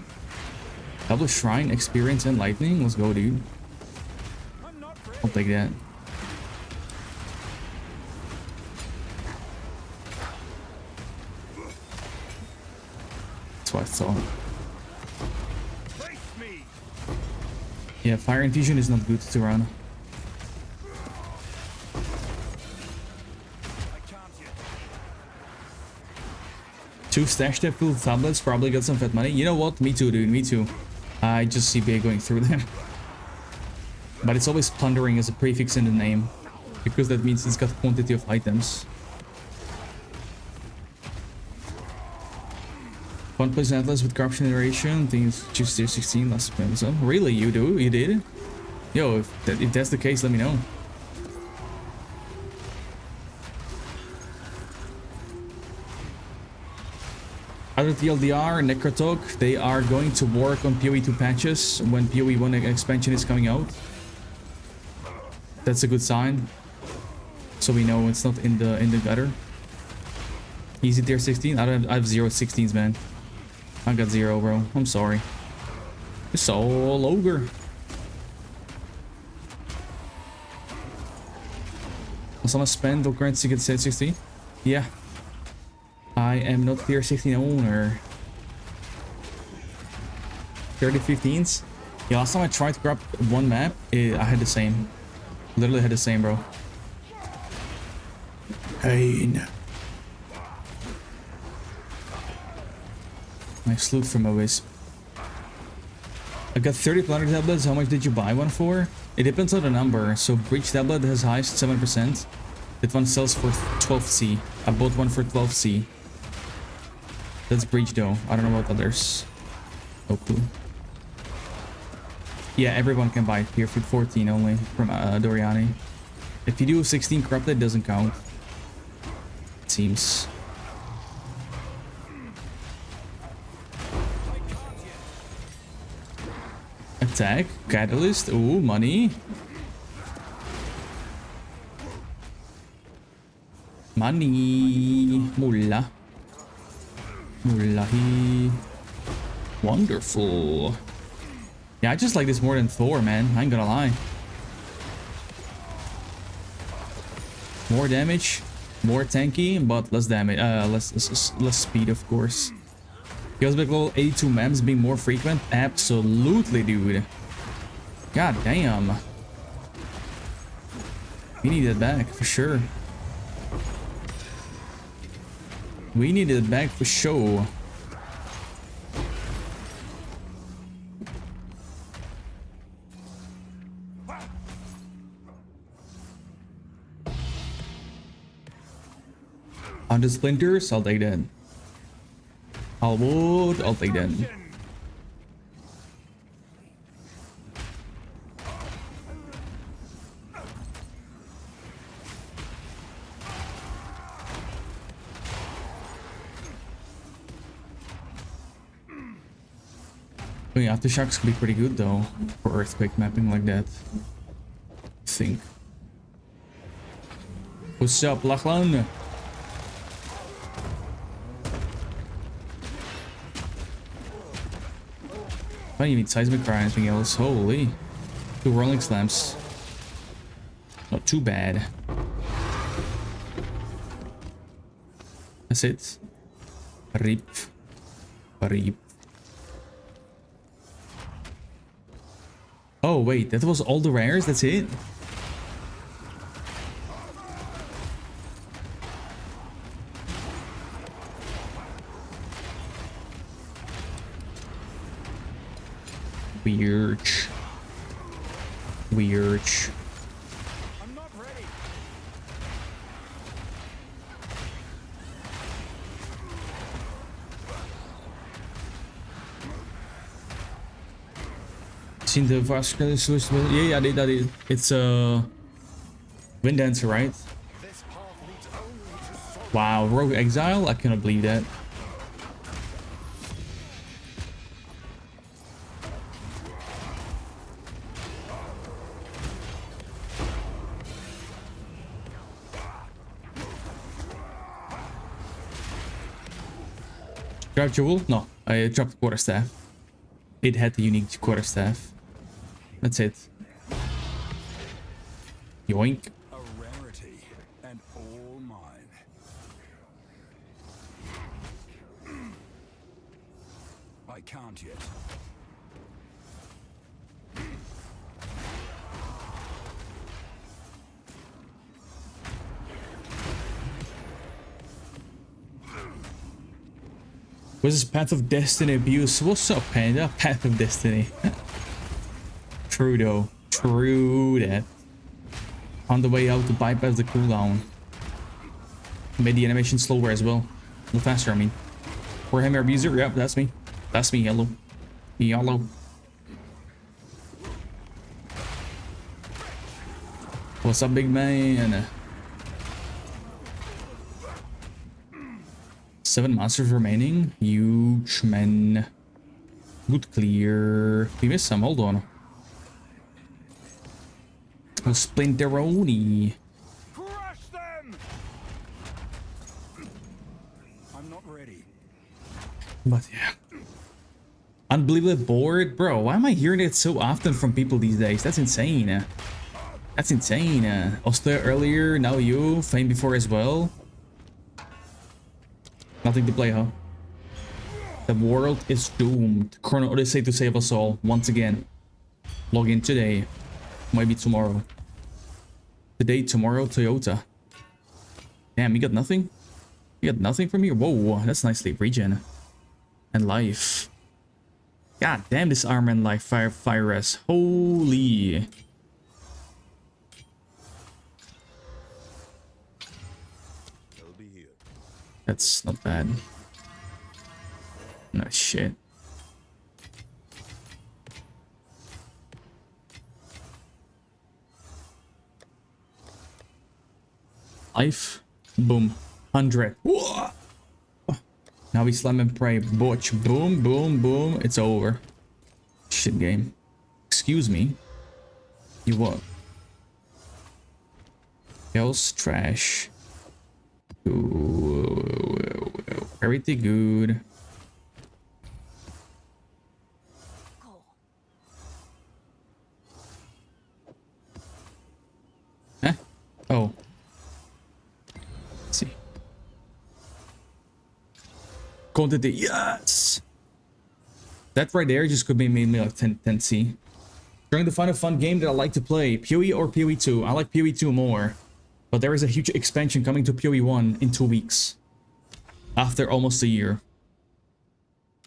Double Shrine, Experience, and Lightning. Let's go, dude. I'll take that. That's what I thought. Yeah, Fire Infusion is not good to run. Two stash that full tablets, probably got some fat money. You know what? Me too, dude. Me too. I just CBA going through them. But it's always plundering as a prefix in the name. Because that means it's got quantity of items. One place Atlas with corruption iteration. Things choose tier 16 last so really? You do? You did? Yo, if that's the case, let me know. Other TLDR, Necrotalk, they are going to work on PoE 2 patches when PoE 1 expansion is coming out. That's a good sign. So we know it's not in the gutter. Easy tier 16. I have 0 16s, man. I got 0, bro. I'm sorry. It's all ogre. Was someone spend the currency to get set 16? Yeah. I am not tier 16 owner. 30 15s? Yeah, last time I tried to grab one map, I had the same. Literally had the same, bro. Pain. Nice loot from a wisp. I got 30 planet tablets. How much did you buy one for? It depends on the number. So Breach tablet has highest 7%. That one sells for 12C. I bought one for 12C. That's Breach though. I don't know about others. No clue. Yeah, everyone can buy it here for 14 only from Doriani. If you do 16 corrupted, it doesn't count. It seems. Attack, catalyst, ooh, money. Money, mullah. Mullahi. Wonderful. Yeah, I just like this more than Thor, man. I ain't gonna lie. More damage, more tanky, but less damage. Less speed, of course. Level 82 mems being more frequent? Absolutely, dude. God damn. We need that back, for sure. We need it back for sure. On the splinters, I'll take that. I'll wood, I'll take that. I mean, aftershocks can be pretty good though for earthquake mapping like that. I think. What's up, Lachlan? I don't even need seismic or anything else. Holy. 2 rolling slams. Not too bad. That's it. Rip. Rip. Oh wait, that was all the rares? That's it? Weird. Weird. I'm not ready. Seen the vascular solution? Yeah, I did. It's Wind Dancer, right? This path leads only to soul. Wow, Rogue Exile? I cannot believe that. Drive Jewel? No, I dropped the quarterstaff. It had the unique quarterstaff. That's it. Yoink. A rarity and all mine. I can't yet. What is Path of Destiny abuse? What's up, Panda? Path of Destiny. True though. True that. On the way out to bypass the cooldown. Made the animation slower as well. A little faster, I mean. Warhammer Abuser? Yep, that's me. That's me, yellow. Yellow. What's up, big man? 7 monsters remaining. Huge, man. Good clear. We missed some. Hold on. Oh, Splinteroni. Crush them! I'm not ready. But yeah. Unbelievably bored. Bro, why am I hearing it so often from people these days? That's insane. That's insane. Oster earlier, now you. Fame before as well. Nothing to play, huh? The world is doomed. Chrono Odyssey to save us all. Once again. Log in today. Maybe tomorrow. Today, tomorrow, Toyota. Damn, you got nothing? You got nothing from here? Whoa, that's nicely regen. And life. God damn, this armor and life fire res. Holy. They'll be here. That's not bad. No shit. Life. Boom. 100. Whoa! Now we slam and pray. Butch. Boom, boom, boom. It's over. Shit game. Excuse me. You what? Else trash. Ooh, pretty good. Huh? Oh. Let's see. Quantity, yes! That right there just could be made me like 10C. Trying to find a fun game that I like to play. PoE or PoE 2. I like PoE 2 more. But there is a huge expansion coming to PoE 1 in 2 weeks. After almost a year.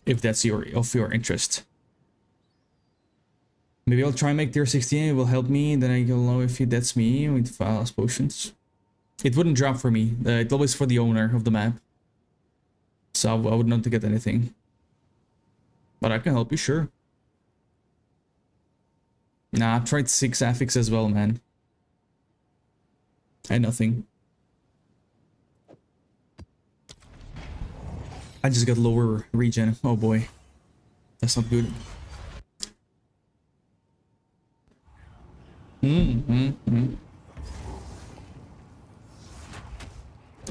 If that's of your interest. Maybe I'll try and make tier 16, it will help me, then I'll know if that's me with fast potions. It wouldn't drop for me, it's always for the owner of the map. So I would not to get anything. But I can help you, sure. Nah, I've tried 6 affix as well, man. And nothing. I just got lower regen. Oh boy. That's not good.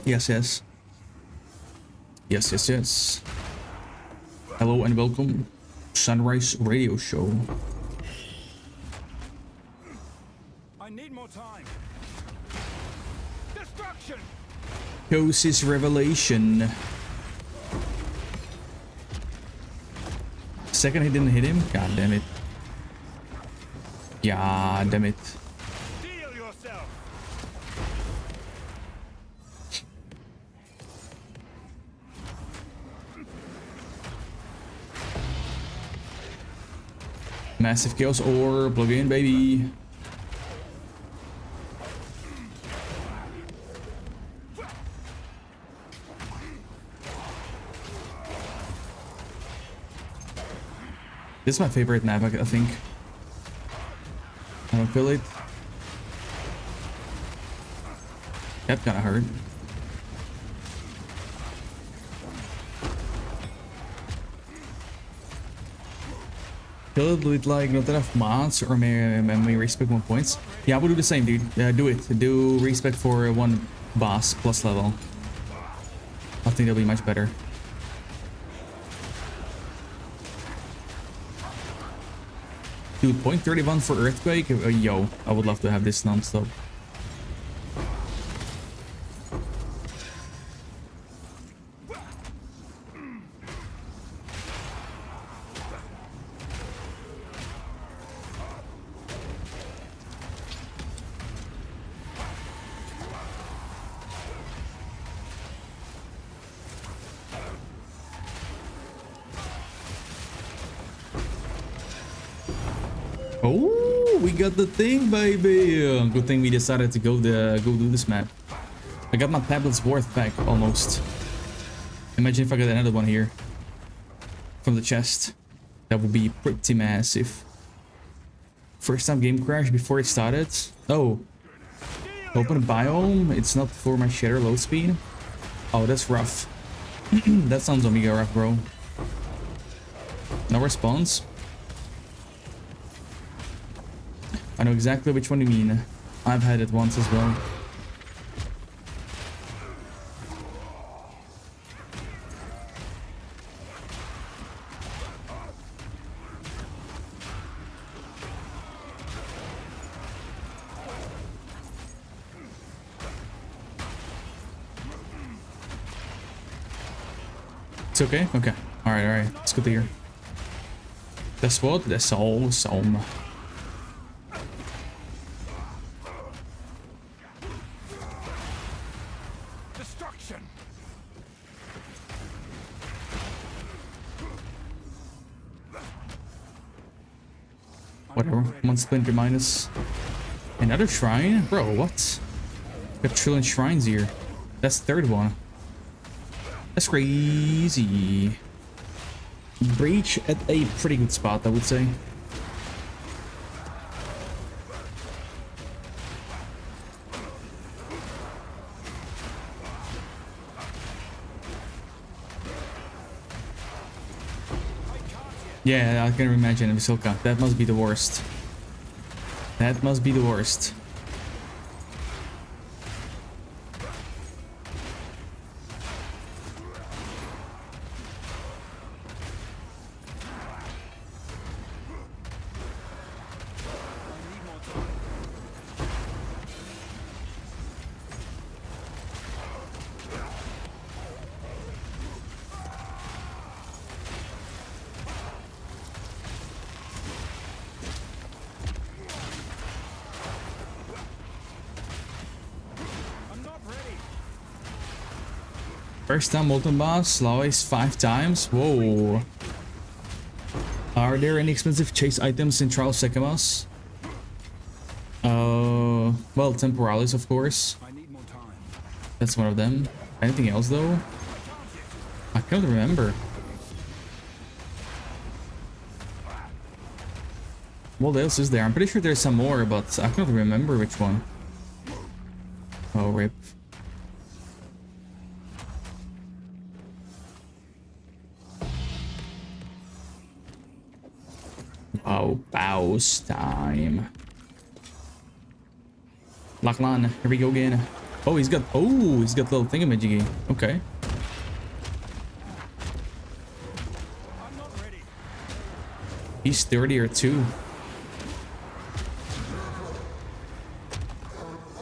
Yes, yes. Yes, yes, yes. Hello and welcome. Sunrise Radio Show. I need more time. Destruction. Kosis Revelation. Second he didn't hit him? God damn it. Yeah, damn it. Deal yourself. Massive chaos or plug in, baby. This is my favorite map, I think. I don't feel it. That kinda hurt. Kill it with like not enough mods or maybe respect 1 points. Yeah, I would do the same, dude. Do it. Do respect for 1 boss plus level. I think that'll be much better. Dude, 0.31 for Earthquake? Yo, I would love to have this non-stop. Oh, we got the thing, baby. Good thing we decided to go do this map. I got my tablet's worth back almost. Imagine if I got another one here from the chest. That would be pretty massive. First time game crash before it started. Oh, open a biome. It's not for my shader load speed. Oh, that's rough. That sounds omega rough, bro. No response. I know exactly which one you mean. I've had it once as well. It's okay? Okay. Alright, alright. It's good to hear. That's what? That's awesome. Whatever. 1 splinter minus. Another shrine? Bro, what? Got trillion shrines here. That's the 3rd one. That's crazy. Breach at a pretty good spot, I would say. Yeah, I can imagine Vasilka. That must be the worst. That must be the worst. First time molten boss, lowest 5 times. Whoa. Are there any expensive chase items in Trial Secamas? Well, Temporalis, of course. I need more time. That's one of them. Anything else, though? I can't remember. What else is there? I'm pretty sure there's some more, but I can't remember which one. Oh, rip. Oh, bows time. Lachlan, here we go again. Oh, he's got little thingamajiggy. Okay. I'm not ready. He's 30 or 2.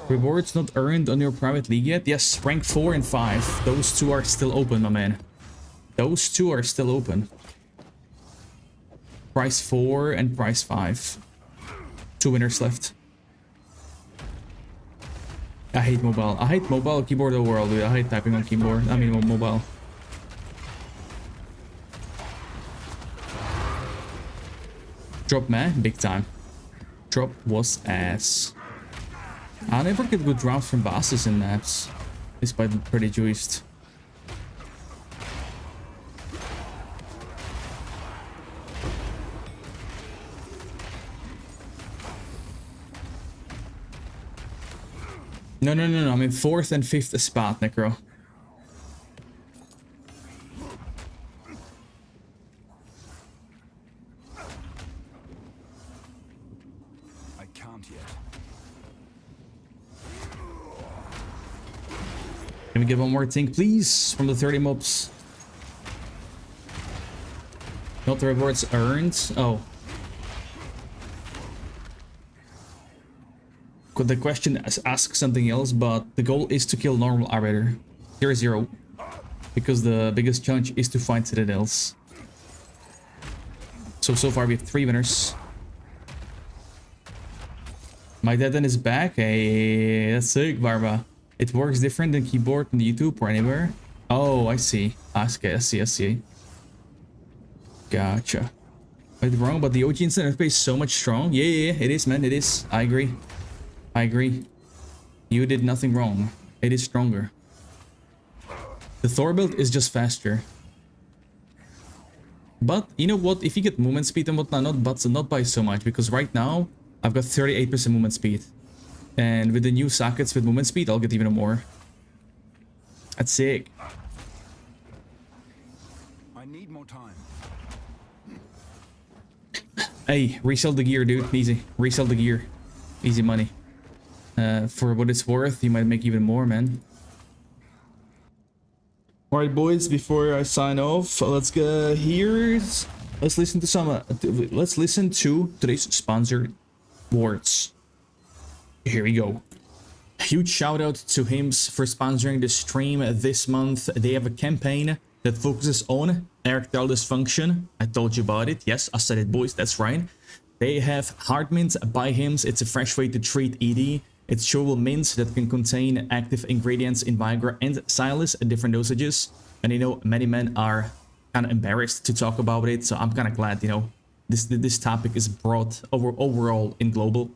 Rewards not earned on your private league yet? Yes, rank 4 and 5. Those 2 are still open, my man. Those 2 are still open. Price 4 and price 5. 2 winners left. I hate mobile. I hate mobile keyboard overall, dude. I hate typing on keyboard. I mean, on mobile. Drop, man. Big time. Drop was ass. I never get good drops from bosses in maps, despite being pretty juiced. No. I'm in 4th and 5th spot, Necro. I can't yet. Can we get one more thing, please? From the 30 mobs. Not the rewards earned. Oh. Could the question ask something else, but the goal is to kill normal arbiter. 0-0. Because the biggest challenge is to find citadels. So far we have 3 winners. My dead is back. Hey, that's sick, Barba. It works different than keyboard on YouTube or anywhere. Oh, I see. I see. Gotcha. Wait, wrong, but the OG instant interface is so much strong. Yeah, it is, man. It is. I agree. You did nothing wrong. It is stronger. The Thor build is just faster. But you know what? If you get movement speed and whatnot, not by so much, because right now I've got 38% movement speed. And with the new sockets with movement speed, I'll get even more. That's sick. I need more time. Hey, resell the gear, dude. Easy. Resell the gear. Easy money. For what it's worth, you might make even more, man. Alright, boys, before I sign off, let's go here. Let's listen to some let's listen to today's sponsored words. Here we go. Huge shout out to Hims for sponsoring the stream this month. They have a campaign that focuses on erectile dysfunction. I told you about it. Yes, I said it, boys. That's right. They have Hard Mint by Hims. It's a fresh way to treat ED. It's chewable mints that can contain active ingredients in Viagra and Cialis at different dosages. And you know, many men are kind of embarrassed to talk about it. So I'm kind of glad, you know, this topic is brought overall in global.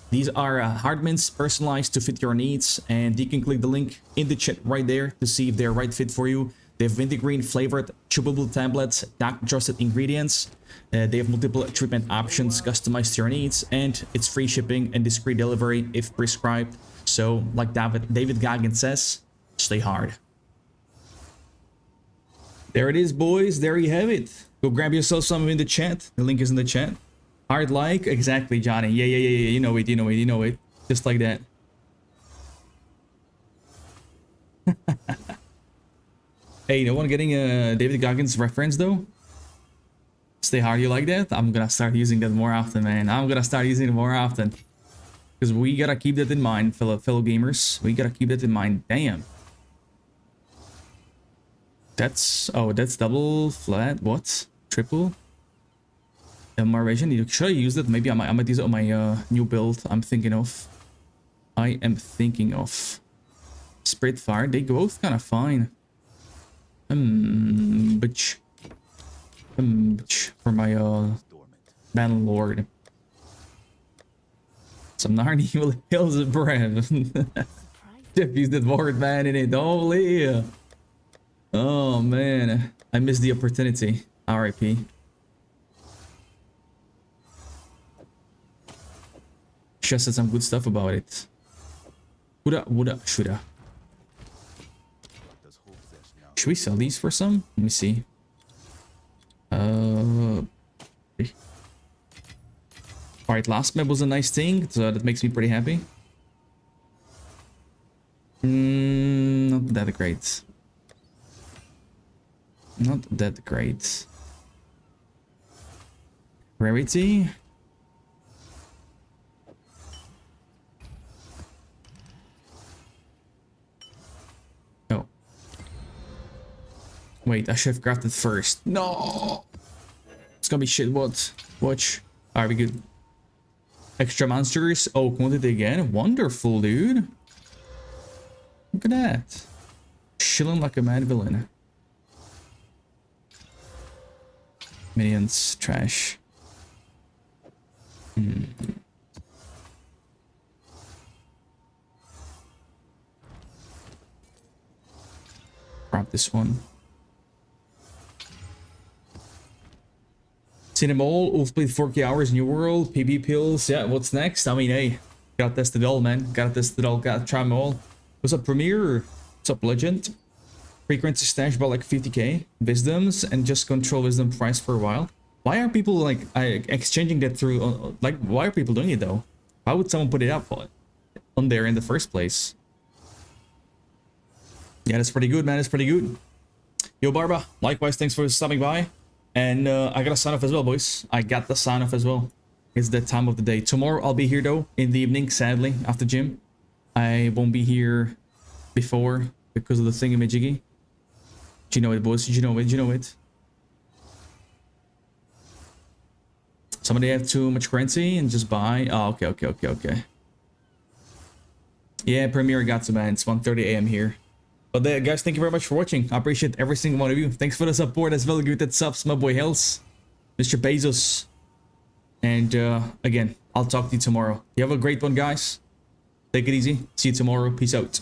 These are hard mints personalized to fit your needs, and you can click the link in the chat right there to see if they're right fit for you. They have wintergreen flavored chewable tablets, doctor trusted ingredients. They have multiple treatment options customized to your needs, and it's free shipping and discreet delivery if prescribed. So, like David Goggins says, stay hard. There it is, boys. There you have it. Go grab yourself some in the chat. The link is in the chat. Hard like, exactly, Johnny. Yeah. You know it. Just like that. Hey, no one getting a David Goggins reference though? Stay hard, you like that? I'm gonna start using that more often, man. I'm gonna start using it more often. Because we gotta keep that in mind, fellow gamers. We gotta keep that in mind. Damn. That's double flat. What? Triple? Marvation. Should I use that? Maybe I might use it on my new build. I am thinking of. Spitfire. They both kind of fine. Bitch. Bitch. For my, Battle Lord. Some Narnia will hills of breath. Jeff used that word, man, in it. Holy. Oh, man. I missed the opportunity. RIP. Just said some good stuff about it. Woulda, shoulda. Should we sell these for some? Let me see. Alright, last map was a nice thing, so that makes me pretty happy. Not that great. Not that great. Rarity. Oh. Wait, I should have crafted first. No! It's gonna be shit, what? Watch. Alright, we good. Extra monsters. Oh, quantity again. Wonderful, dude. Look at that. Chilling like a mad villain. Minions. Trash. Grab this one. Seen them all. We've played 40 hours. New World. PB pills. Yeah, what's next? I mean, hey. Gotta test it all, man. Gotta test it all. Gotta try them all. What's up, Premier? What's up, Legend? Frequency stash about like 50k. Wisdoms and just control wisdom price for a while. Why are people like exchanging that through? Like, why are people doing it though? Why would someone put it up on there in the first place? Yeah, that's pretty good, man. That's pretty good. Yo, Barba. Likewise, thanks for stopping by. And I got a sign off as well, boys. I got the sign off as well. It's that time of the day. Tomorrow I'll be here though in the evening. Sadly, after gym, I won't be here before because of the thingamajiggy. Do you know it, boys? Do you know it? Do you know it? Somebody have too much currency and just buy. Oh, okay. Yeah, Premiere got some, man. It's 1:30 a.m. here. But guys, thank you very much for watching. I appreciate every single one of you. Thanks for the support as well. Give that subs, my boy Hells, Mr. Bezos. And again, I'll talk to you tomorrow. You have a great one, guys. Take it easy. See you tomorrow. Peace out.